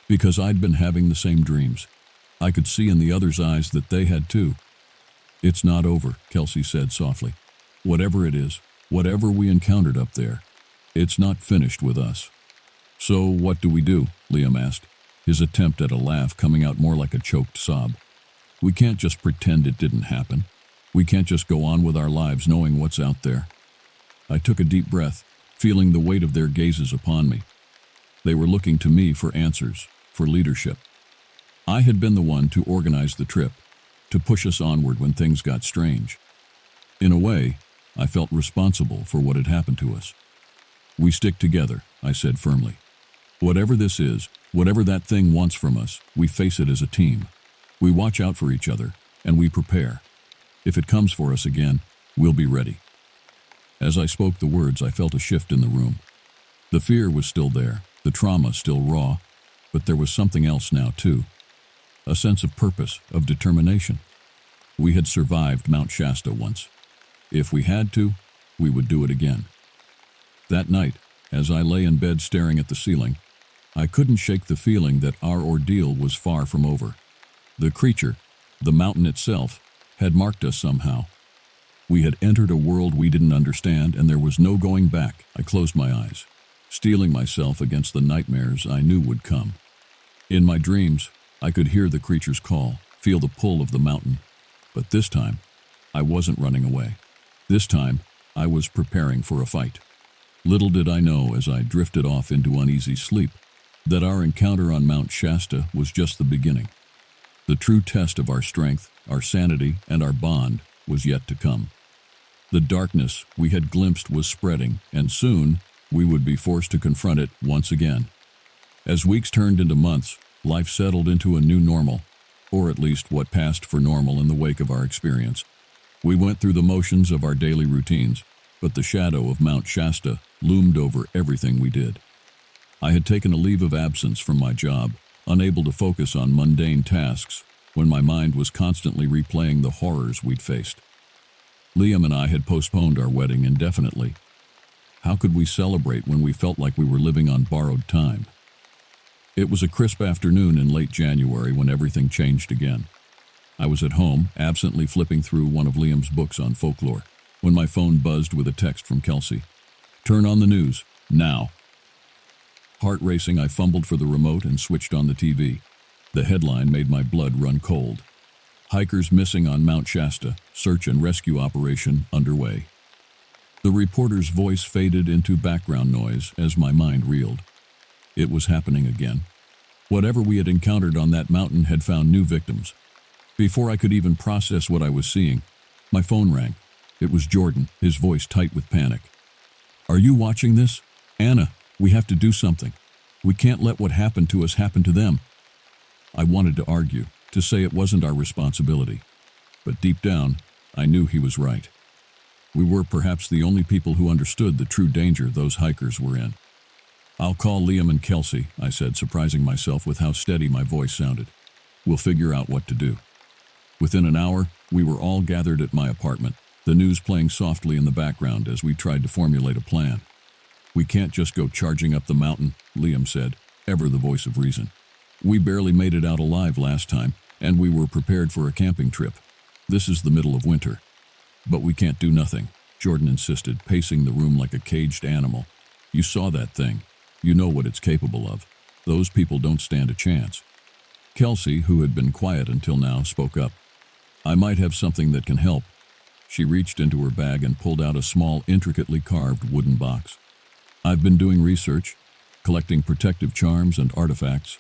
Speaker 1: because I'd been having the same dreams. I could see in the others' eyes that they had too. "It's not over," Kelsey said softly. "Whatever it is, whatever we encountered up there, it's not finished with us." "So what do we do?" Liam asked, his attempt at a laugh coming out more like a choked sob. "We can't just pretend it didn't happen. We can't just go on with our lives knowing what's out there." I took a deep breath, feeling the weight of their gazes upon me. They were looking to me for answers, for leadership. I had been the one to organize the trip, to push us onward when things got strange. In a way, I felt responsible for what had happened to us. "We stick together," I said firmly. "Whatever this is, whatever that thing wants from us, we face it as a team. We watch out for each other, and we prepare. If it comes for us again, we'll be ready." As I spoke the words, I felt a shift in the room. The fear was still there, the trauma still raw, but there was something else now too. A sense of purpose, of determination. We had survived Mount Shasta once. If we had to, we would do it again. That night, as I lay in bed staring at the ceiling, I couldn't shake the feeling that our ordeal was far from over. The creature, the mountain itself, had marked us somehow. We had entered a world we didn't understand, and there was no going back. I closed my eyes, steeling myself against the nightmares I knew would come. In my dreams, I could hear the creature's call, feel the pull of the mountain. But this time, I wasn't running away. This time, I was preparing for a fight. Little did I know, as I drifted off into uneasy sleep, that our encounter on Mount Shasta was just the beginning. The true test of our strength, our sanity, and our bond was yet to come. The darkness we had glimpsed was spreading, and soon we would be forced to confront it once again. As weeks turned into months, life settled into a new normal, or at least what passed for normal in the wake of our experience. We went through the motions of our daily routines, but the shadow of Mount Shasta loomed over everything we did. I had taken a leave of absence from my job, unable to focus on mundane tasks when my mind was constantly replaying the horrors we'd faced. Liam and I had postponed our wedding indefinitely. How could we celebrate when we felt like we were living on borrowed time? It was a crisp afternoon in late January when everything changed again. I was at home, absently flipping through one of Liam's books on folklore, when my phone buzzed with a text from Kelsey. "Turn on the news, now." Heart racing, I fumbled for the remote and switched on the TV. The headline made my blood run cold. Hikers missing on Mount Shasta, search and rescue operation underway. The reporter's voice faded into background noise as my mind reeled. It was happening again. Whatever we had encountered on that mountain had found new victims. Before I could even process what I was seeing, my phone rang. It was Jordan, his voice tight with panic. "Are you watching this? Anna, we have to do something. We can't let what happened to us happen to them." I wanted to argue, to say it wasn't our responsibility. But deep down, I knew he was right. We were perhaps the only people who understood the true danger those hikers were in. "I'll call Liam and Kelsey," I said, surprising myself with how steady my voice sounded. "We'll figure out what to do." Within an hour, we were all gathered at my apartment, the news playing softly in the background as we tried to formulate a plan. "We can't just go charging up the mountain," Liam said, ever the voice of reason. "We barely made it out alive last time, and we were prepared for a camping trip. This is the middle of winter." "But we can't do nothing," Jordan insisted, pacing the room like a caged animal. "You saw that thing. You know what it's capable of. Those people don't stand a chance." Kelsey, who had been quiet until now, spoke up. "I might have something that can help." She reached into her bag and pulled out a small, intricately carved wooden box. "I've been doing research, collecting protective charms and artifacts.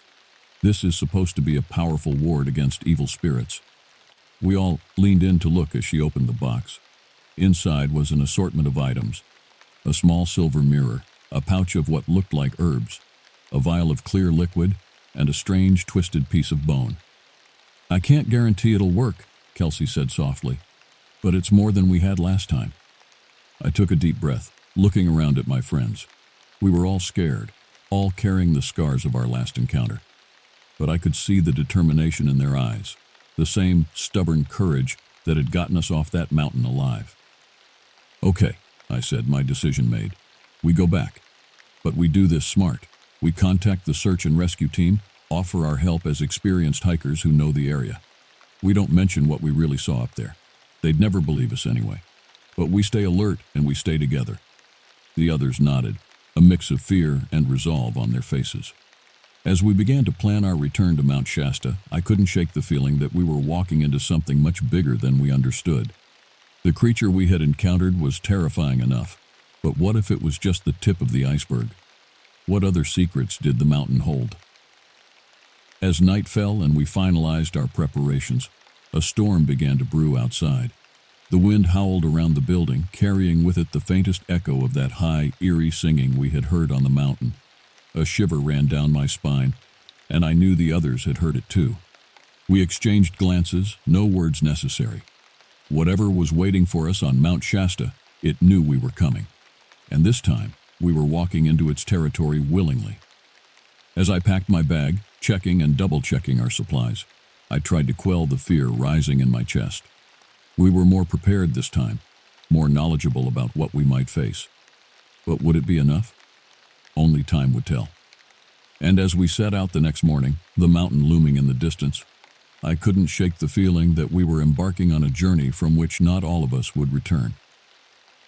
Speaker 1: This is supposed to be a powerful ward against evil spirits." We all leaned in to look as she opened the box. Inside was an assortment of items: a small silver mirror, a pouch of what looked like herbs, a vial of clear liquid, and a strange, twisted piece of bone. "I can't guarantee it'll work," Kelsey said softly, "but it's more than we had last time." I took a deep breath, looking around at my friends. We were all scared, all carrying the scars of our last encounter. But I could see the determination in their eyes, the same stubborn courage that had gotten us off that mountain alive. "Okay," I said, my decision made. "We go back. But we do this smart. We contact the search and rescue team, offer our help as experienced hikers who know the area. We don't mention what we really saw up there. They'd never believe us anyway. But we stay alert and we stay together." The others nodded, a mix of fear and resolve on their faces. As we began to plan our return to Mount Shasta, I couldn't shake the feeling that we were walking into something much bigger than we understood. The creature we had encountered was terrifying enough, but what if it was just the tip of the iceberg? What other secrets did the mountain hold? As night fell and we finalized our preparations, a storm began to brew outside. The wind howled around the building, carrying with it the faintest echo of that high, eerie singing we had heard on the mountain. A shiver ran down my spine, and I knew the others had heard it too. We exchanged glances, no words necessary. Whatever was waiting for us on Mount Shasta, it knew we were coming. And this time, we were walking into its territory willingly. As I packed my bag, checking and double-checking our supplies, I tried to quell the fear rising in my chest. We were more prepared this time, more knowledgeable about what we might face. But would it be enough? Only time would tell. And as we set out the next morning, the mountain looming in the distance, I couldn't shake the feeling that we were embarking on a journey from which not all of us would return.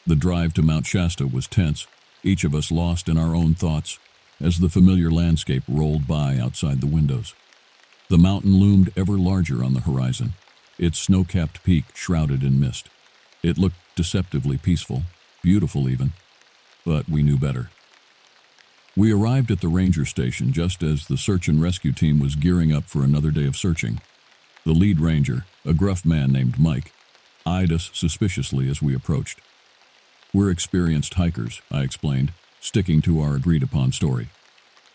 Speaker 1: The drive to Mount Shasta was tense, each of us lost in our own thoughts as the familiar landscape rolled by outside the windows. The mountain loomed ever larger on the horizon, its snow-capped peak shrouded in mist. It looked deceptively peaceful, beautiful even, but we knew better. We arrived at the ranger station just as the search and rescue team was gearing up for another day of searching. The lead ranger, a gruff man named Mike, eyed us suspiciously as we approached. "We're experienced hikers," I explained, sticking to our agreed-upon story.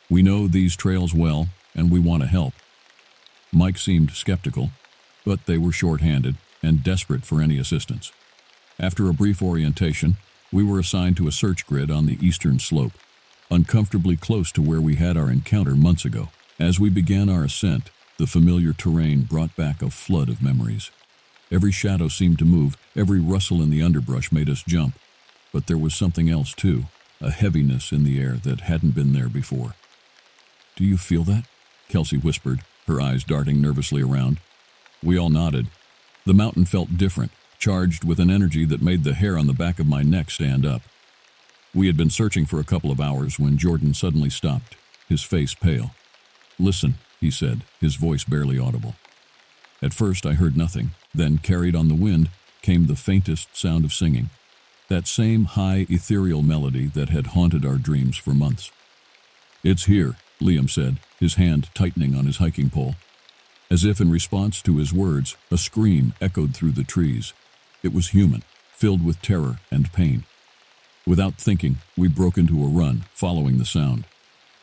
Speaker 1: "We know these trails well, and we want to help." Mike seemed skeptical, but they were short-handed and desperate for any assistance. After a brief orientation, we were assigned to a search grid on the eastern slope, uncomfortably close to where we had our encounter months ago. As we began our ascent, the familiar terrain brought back a flood of memories. Every shadow seemed to move, every rustle in the underbrush made us jump. But there was something else too, a heaviness in the air that hadn't been there before. "Do you feel that?" Kelsey whispered, her eyes darting nervously around. We all nodded. The mountain felt different, charged with an energy that made the hair on the back of my neck stand up. We had been searching for a couple of hours when Jordan suddenly stopped, his face pale. "Listen," he said, his voice barely audible. At first I heard nothing, then carried on the wind came the faintest sound of singing. That same high, ethereal melody that had haunted our dreams for months. "It's here," Liam said, his hand tightening on his hiking pole. As if in response to his words, a scream echoed through the trees. It was human, filled with terror and pain. Without thinking, we broke into a run, following the sound.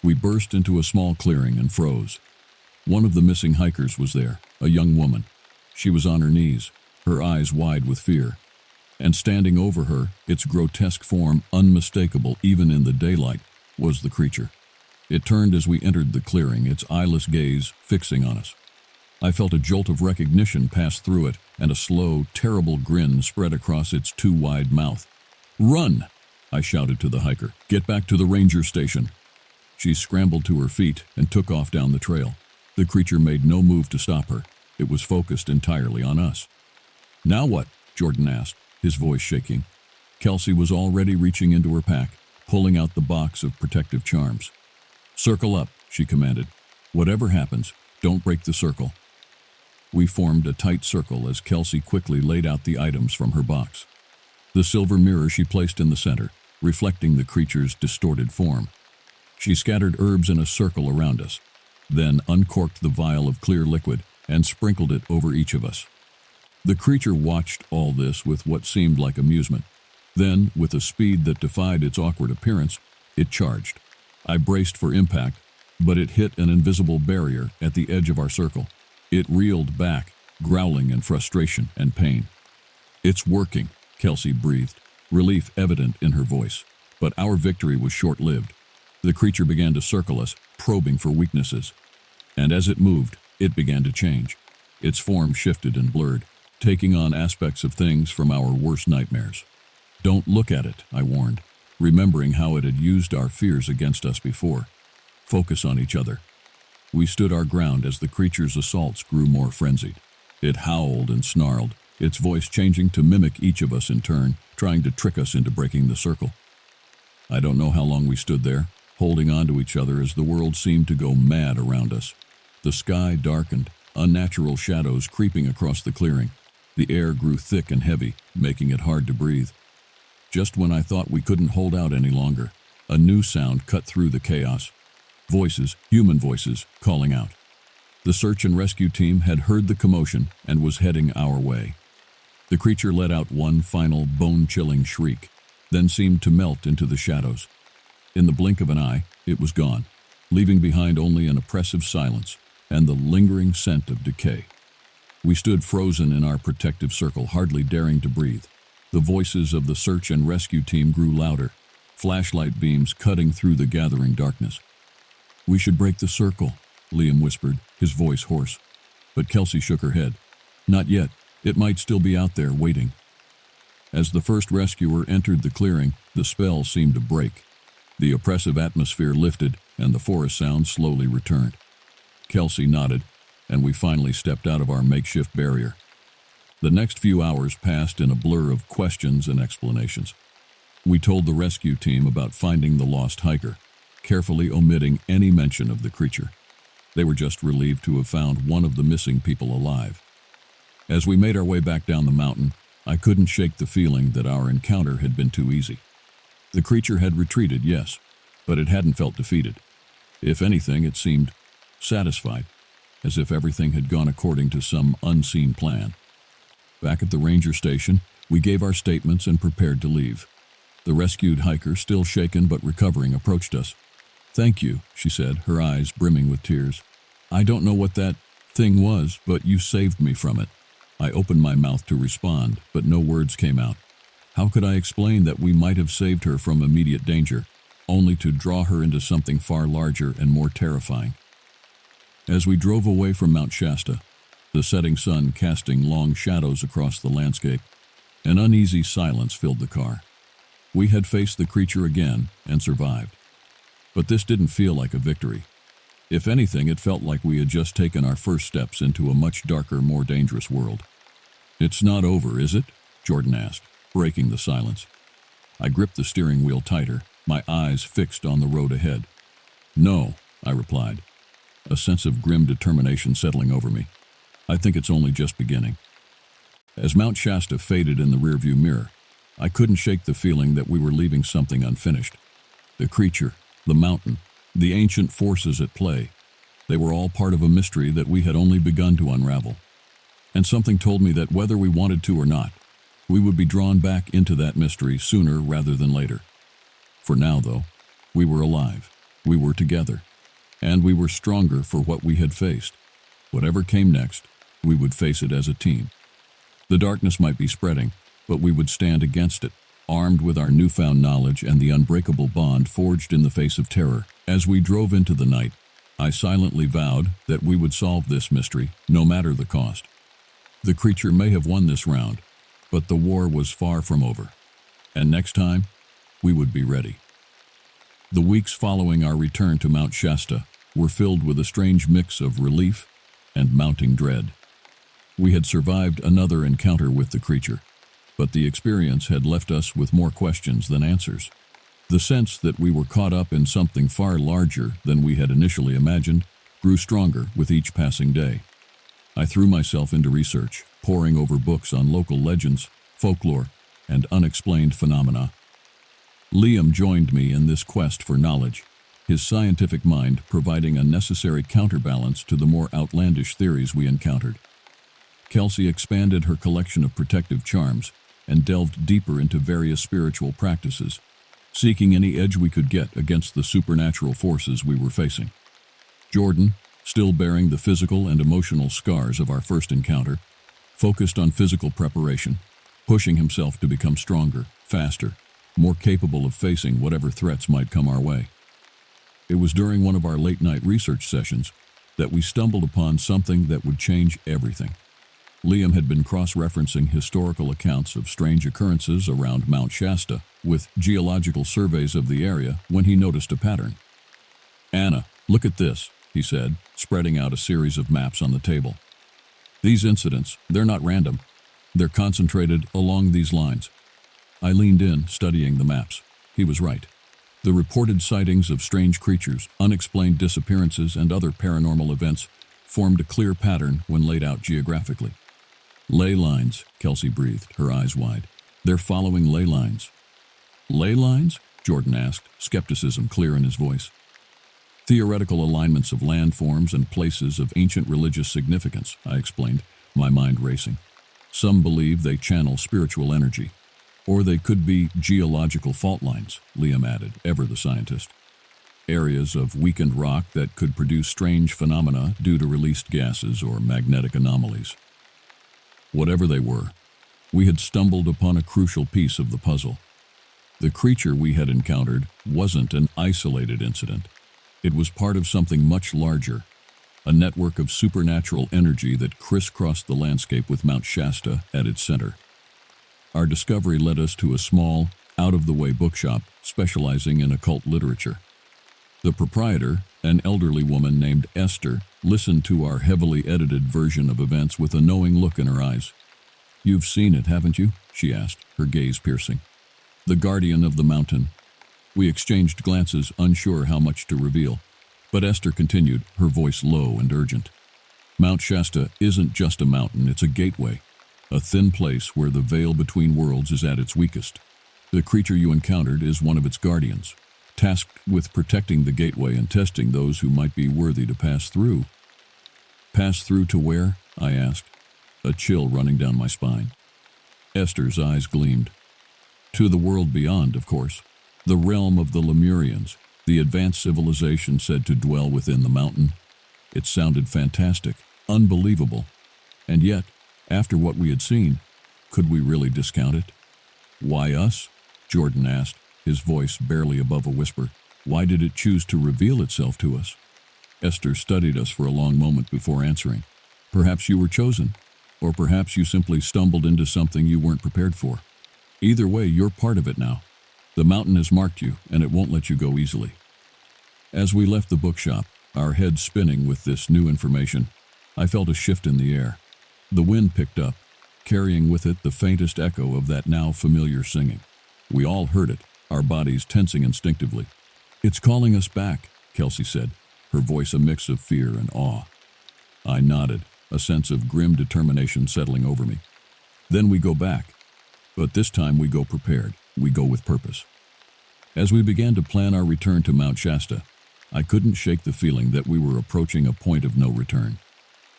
Speaker 1: We burst into a small clearing and froze. One of the missing hikers was there, a young woman. She was on her knees, her eyes wide with fear. And standing over her, its grotesque form unmistakable even in the daylight, was the creature. It turned as we entered the clearing, its eyeless gaze fixing on us. I felt a jolt of recognition pass through it, and a slow, terrible grin spread across its too wide mouth. "Run!" I shouted to the hiker. "Get back to the ranger station." She scrambled to her feet and took off down the trail. The creature made no move to stop her. It was focused entirely on us. "Now what?" Jordan asked, his voice shaking. Kelsey was already reaching into her pack, pulling out the box of protective charms. "Circle up," she commanded. "Whatever happens, don't break the circle." We formed a tight circle as Kelsey quickly laid out the items from her box. The silver mirror she placed in the center, reflecting the creature's distorted form. She scattered herbs in a circle around us, then uncorked the vial of clear liquid and sprinkled it over each of us. The creature watched all this with what seemed like amusement. Then, with a speed that defied its awkward appearance, it charged. I braced for impact, but it hit an invisible barrier at the edge of our circle. It reeled back, growling in frustration and pain. "It's working," Kelsey breathed, relief evident in her voice. But our victory was short-lived. The creature began to circle us, probing for weaknesses. And as it moved, it began to change. Its form shifted and blurred, taking on aspects of things from our worst nightmares. "Don't look at it," I warned, remembering how it had used our fears against us before. "Focus on each other." We stood our ground as the creature's assaults grew more frenzied. It howled and snarled, its voice changing to mimic each of us in turn, trying to trick us into breaking the circle. I don't know how long we stood there, holding on to each other as the world seemed to go mad around us. The sky darkened, unnatural shadows creeping across the clearing. The air grew thick and heavy, making it hard to breathe. Just when I thought we couldn't hold out any longer, a new sound cut through the chaos. Voices, human voices, calling out. The search and rescue team had heard the commotion and was heading our way. The creature let out one final bone-chilling shriek, then seemed to melt into the shadows. In the blink of an eye, it was gone, leaving behind only an oppressive silence and the lingering scent of decay. We stood frozen in our protective circle, hardly daring to breathe. The voices of the search and rescue team grew louder, flashlight beams cutting through the gathering darkness. "We should break the circle," Liam whispered, his voice hoarse. But Kelsey shook her head. "Not yet. It might still be out there, waiting." As the first rescuer entered the clearing, the spell seemed to break. The oppressive atmosphere lifted, and the forest sound slowly returned. Kelsey nodded, and we finally stepped out of our makeshift barrier. The next few hours passed in a blur of questions and explanations. We told the rescue team about finding the lost hiker, carefully omitting any mention of the creature. They were just relieved to have found one of the missing people alive. As we made our way back down the mountain, I couldn't shake the feeling that our encounter had been too easy. The creature had retreated, yes, but it hadn't felt defeated. If anything, it seemed satisfied, as if everything had gone according to some unseen plan. Back at the ranger station, we gave our statements and prepared to leave. The rescued hiker, still shaken but recovering, approached us. "Thank you," she said, her eyes brimming with tears. "I don't know what that thing was, but you saved me from it." I opened my mouth to respond, but no words came out. How could I explain that we might have saved her from immediate danger, only to draw her into something far larger and more terrifying? As we drove away from Mount Shasta, the setting sun casting long shadows across the landscape, an uneasy silence filled the car. We had faced the creature again and survived. But this didn't feel like a victory. If anything, it felt like we had just taken our first steps into a much darker, more dangerous world. "It's not over, is it?" Jordan asked, breaking the silence. I gripped the steering wheel tighter, my eyes fixed on the road ahead. "No," I replied, a sense of grim determination settling over me. "I think it's only just beginning." As Mount Shasta faded in the rearview mirror, I couldn't shake the feeling that we were leaving something unfinished. The creature, the mountain, the ancient forces at play, they were all part of a mystery that we had only begun to unravel. And something told me that whether we wanted to or not, we would be drawn back into that mystery sooner rather than later. For now, though, we were alive, we were together, and we were stronger for what we had faced. Whatever came next, we would face it as a team. The darkness might be spreading, but we would stand against it, armed with our newfound knowledge and the unbreakable bond forged in the face of terror. As we drove into the night, I silently vowed that we would solve this mystery, no matter the cost. The creature may have won this round, but the war was far from over. And next time, we would be ready. The weeks following our return to Mount Shasta were filled with a strange mix of relief and mounting dread. We had survived another encounter with the creature, but the experience had left us with more questions than answers. The sense that we were caught up in something far larger than we had initially imagined grew stronger with each passing day. I threw myself into research, poring over books on local legends, folklore, and unexplained phenomena. Liam joined me in this quest for knowledge, his scientific mind providing a necessary counterbalance to the more outlandish theories we encountered. Kelsey expanded her collection of protective charms and delved deeper into various spiritual practices, seeking any edge we could get against the supernatural forces we were facing. Jordan, still bearing the physical and emotional scars of our first encounter, focused on physical preparation, pushing himself to become stronger, faster, more capable of facing whatever threats might come our way. It was during one of our late-night research sessions that we stumbled upon something that would change everything. Liam had been cross-referencing historical accounts of strange occurrences around Mount Shasta with geological surveys of the area when he noticed a pattern. "Anna, look at this," he said, spreading out a series of maps on the table. "These incidents, they're not random. They're concentrated along these lines." I leaned in, studying the maps. He was right. The reported sightings of strange creatures, unexplained disappearances, and other paranormal events formed a clear pattern when laid out geographically. "Ley lines," Kelsey breathed, her eyes wide. "They're following ley lines." "Ley lines?" Jordan asked, skepticism clear in his voice. "Theoretical alignments of landforms and places of ancient religious significance," I explained, my mind racing. "Some believe they channel spiritual energy. Or they could be geological fault lines," Liam added, ever the scientist. "Areas of weakened rock that could produce strange phenomena due to released gases or magnetic anomalies." Whatever they were, we had stumbled upon a crucial piece of the puzzle. The creature we had encountered wasn't an isolated incident. It was part of something much larger, a network of supernatural energy that crisscrossed the landscape with Mount Shasta at its center. Our discovery led us to a small, out-of-the-way bookshop specializing in occult literature. The proprietor, an elderly woman named Esther, listened to our heavily edited version of events with a knowing look in her eyes. "You've seen it, haven't you?" she asked, her gaze piercing. "The guardian of the mountain." We exchanged glances, unsure how much to reveal. But Esther continued, her voice low and urgent. "Mount Shasta isn't just a mountain, it's a gateway. A thin place where the veil between worlds is at its weakest. The creature you encountered is one of its guardians, tasked with protecting the gateway and testing those who might be worthy to pass through." "Pass through to where?" I asked, a chill running down my spine. Esther's eyes gleamed. "To the world beyond, of course. The realm of the Lemurians, the advanced civilization said to dwell within the mountain." It sounded fantastic, unbelievable. And yet, after what we had seen, could we really discount it? "Why us?" Jordan asked, his voice barely above a whisper. "Why did it choose to reveal itself to us?" Esther studied us for a long moment before answering. "Perhaps you were chosen, or perhaps you simply stumbled into something you weren't prepared for. Either way, you're part of it now. The mountain has marked you, and it won't let you go easily." As we left the bookshop, our heads spinning with this new information, I felt a shift in the air. The wind picked up, carrying with it the faintest echo of that now familiar singing. We all heard it, our bodies tensing instinctively. "It's calling us back," Kelsey said, her voice a mix of fear and awe. I nodded, a sense of grim determination settling over me. "Then we go back. But this time we go prepared. We go with purpose." As we began to plan our return to Mount Shasta, I couldn't shake the feeling that we were approaching a point of no return.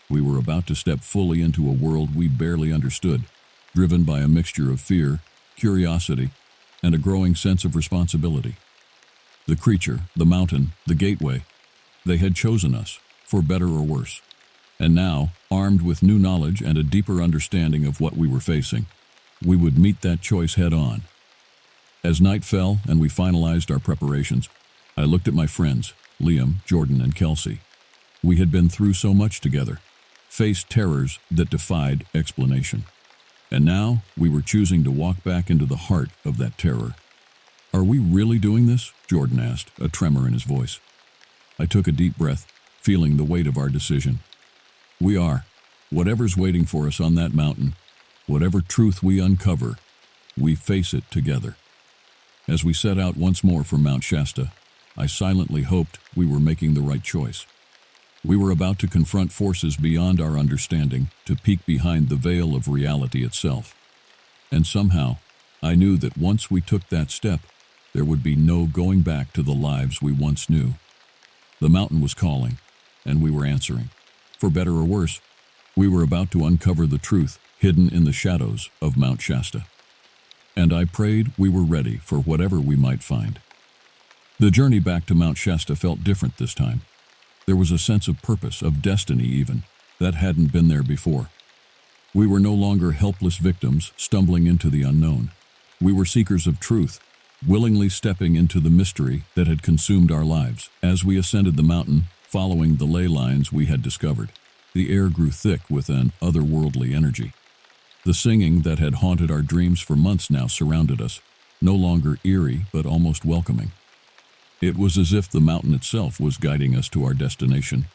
Speaker 1: We were about to step fully into a world we barely understood, driven by a mixture of fear, curiosity, and a growing sense of responsibility. The creature, the mountain, the gateway, they had chosen us, for better or worse. And now, armed with new knowledge and a deeper understanding of what we were facing, we would meet that choice head-on. As night fell and we finalized our preparations, I looked at my friends, Liam, Jordan, and Kelsey. We had been through so much together, faced terrors that defied explanation. And now we were choosing to walk back into the heart of that terror. "Are we really doing this?" Jordan asked, a tremor in his voice. I took a deep breath, feeling the weight of our decision. "We are. Whatever's waiting for us on that mountain, whatever truth we uncover, we face it together." As we set out once more for Mount Shasta, I silently hoped we were making the right choice. We were about to confront forces beyond our understanding, to peek behind the veil of reality itself. And somehow, I knew that once we took that step, there would be no going back to the lives we once knew. The mountain was calling, and we were answering. For better or worse, we were about to uncover the truth hidden in the shadows of Mount Shasta. And I prayed we were ready for whatever we might find. The journey back to Mount Shasta felt different this time. There was a sense of purpose, of destiny even, that hadn't been there before. We were no longer helpless victims stumbling into the unknown. We were seekers of truth, willingly stepping into the mystery that had consumed our lives. As we ascended the mountain, following the ley lines we had discovered, the air grew thick with an otherworldly energy. The singing that had haunted our dreams for months now surrounded us, no longer eerie but almost welcoming. It was as if the mountain itself was guiding us to our destination.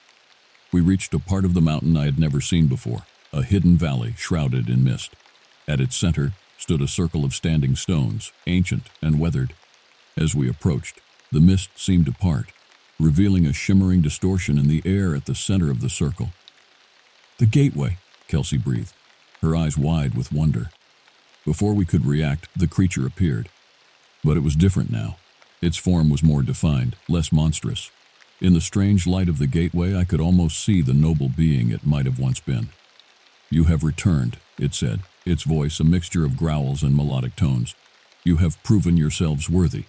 Speaker 1: We reached a part of the mountain I had never seen before, a hidden valley shrouded in mist. At its center stood a circle of standing stones, ancient and weathered. As we approached, the mist seemed to part, revealing a shimmering distortion in the air at the center of the circle. "The gateway," Kelsey breathed, her eyes wide with wonder. Before we could react, the creature appeared. But it was different now. Its form was more defined, less monstrous. In the strange light of the gateway, I could almost see the noble being it might have once been. "You have returned," it said, its voice a mixture of growls and melodic tones. "You have proven yourselves worthy."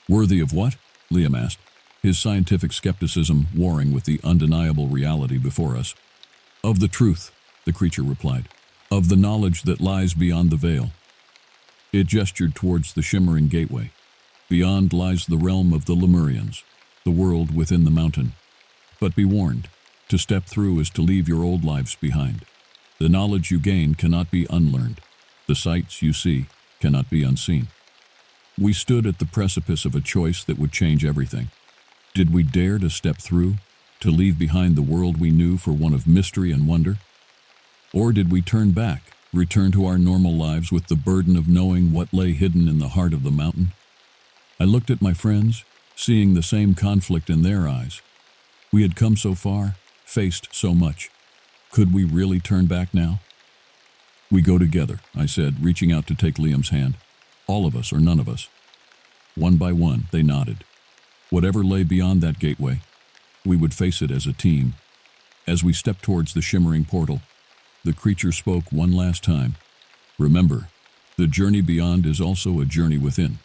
Speaker 1: "Worthy of what?" Liam asked, his scientific skepticism warring with the undeniable reality before us. "Of the truth," the creature replied. "Of the knowledge that lies beyond the veil." It gestured towards the shimmering gateway. "Beyond lies the realm of the Lemurians, the world within the mountain. But be warned, to step through is to leave your old lives behind. The knowledge you gain cannot be unlearned. The sights you see cannot be unseen." We stood at the precipice of a choice that would change everything. Did we dare to step through, to leave behind the world we knew for one of mystery and wonder? Or did we turn back, return to our normal lives with the burden of knowing what lay hidden in the heart of the mountain? I looked at my friends, seeing the same conflict in their eyes. We had come so far, faced so much. Could we really turn back now? "We go together," I said, reaching out to take Liam's hand. "All of us or none of us." One by one, they nodded. Whatever lay beyond that gateway, we would face it as a team. As we stepped towards the shimmering portal, the creature spoke one last time. "Remember, the journey beyond is also a journey within.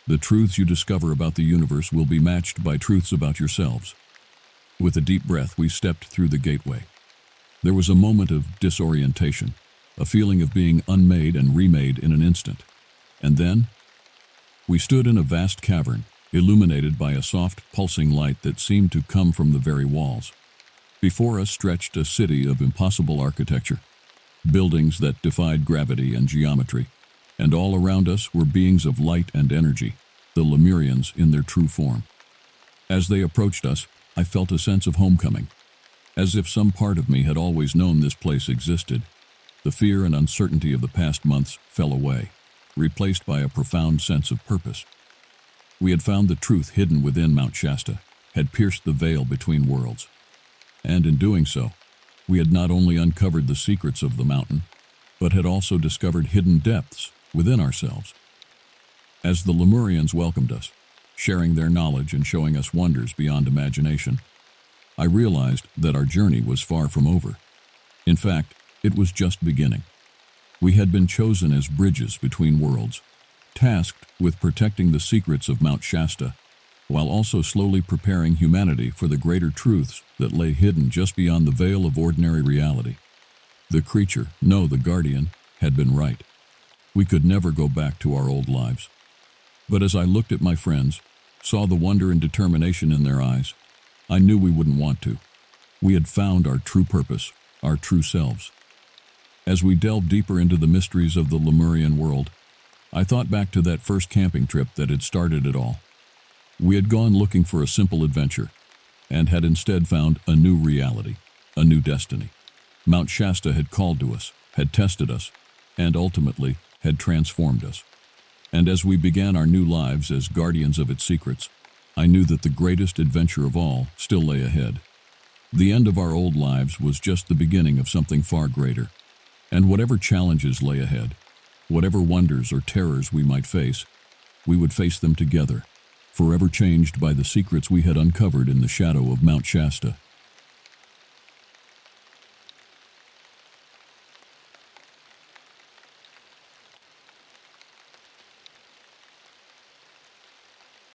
Speaker 1: The truths you discover about the universe will be matched by truths about yourselves." With a deep breath, we stepped through the gateway. There was a moment of disorientation, a feeling of being unmade and remade in an instant. And then, we stood in a vast cavern, illuminated by a soft, pulsing light that seemed to come from the very walls. Before us stretched a city of impossible architecture, buildings that defied gravity and geometry, and all around us were beings of light and energy, the Lemurians in their true form. As they approached us, I felt a sense of homecoming, as if some part of me had always known this place existed. The fear and uncertainty of the past months fell away, replaced by a profound sense of purpose. We had found the truth hidden within Mount Shasta, had pierced the veil between worlds. And in doing so, we had not only uncovered the secrets of the mountain, but had also discovered hidden depths within ourselves. As the Lemurians welcomed us, sharing their knowledge and showing us wonders beyond imagination, I realized that our journey was far from over. In fact, it was just beginning. We had been chosen as bridges between worlds, tasked with protecting the secrets of Mount Shasta, while also slowly preparing humanity for the greater truths that lay hidden just beyond the veil of ordinary reality. The creature, no, the guardian, had been right. We could never go back to our old lives. But as I looked at my friends, saw the wonder and determination in their eyes, I knew we wouldn't want to. We had found our true purpose, our true selves. As we delved deeper into the mysteries of the Lemurian world, I thought back to that first camping trip that had started it all. We had gone looking for a simple adventure, and had instead found a new reality, a new destiny. Mount Shasta had called to us, had tested us, and ultimately had transformed us. And as we began our new lives as guardians of its secrets, I knew that the greatest adventure of all still lay ahead. The end of our old lives was just the beginning of something far greater. And whatever challenges lay ahead, whatever wonders or terrors we might face, we would face them together, forever changed by the secrets we had uncovered in the shadow of Mount Shasta.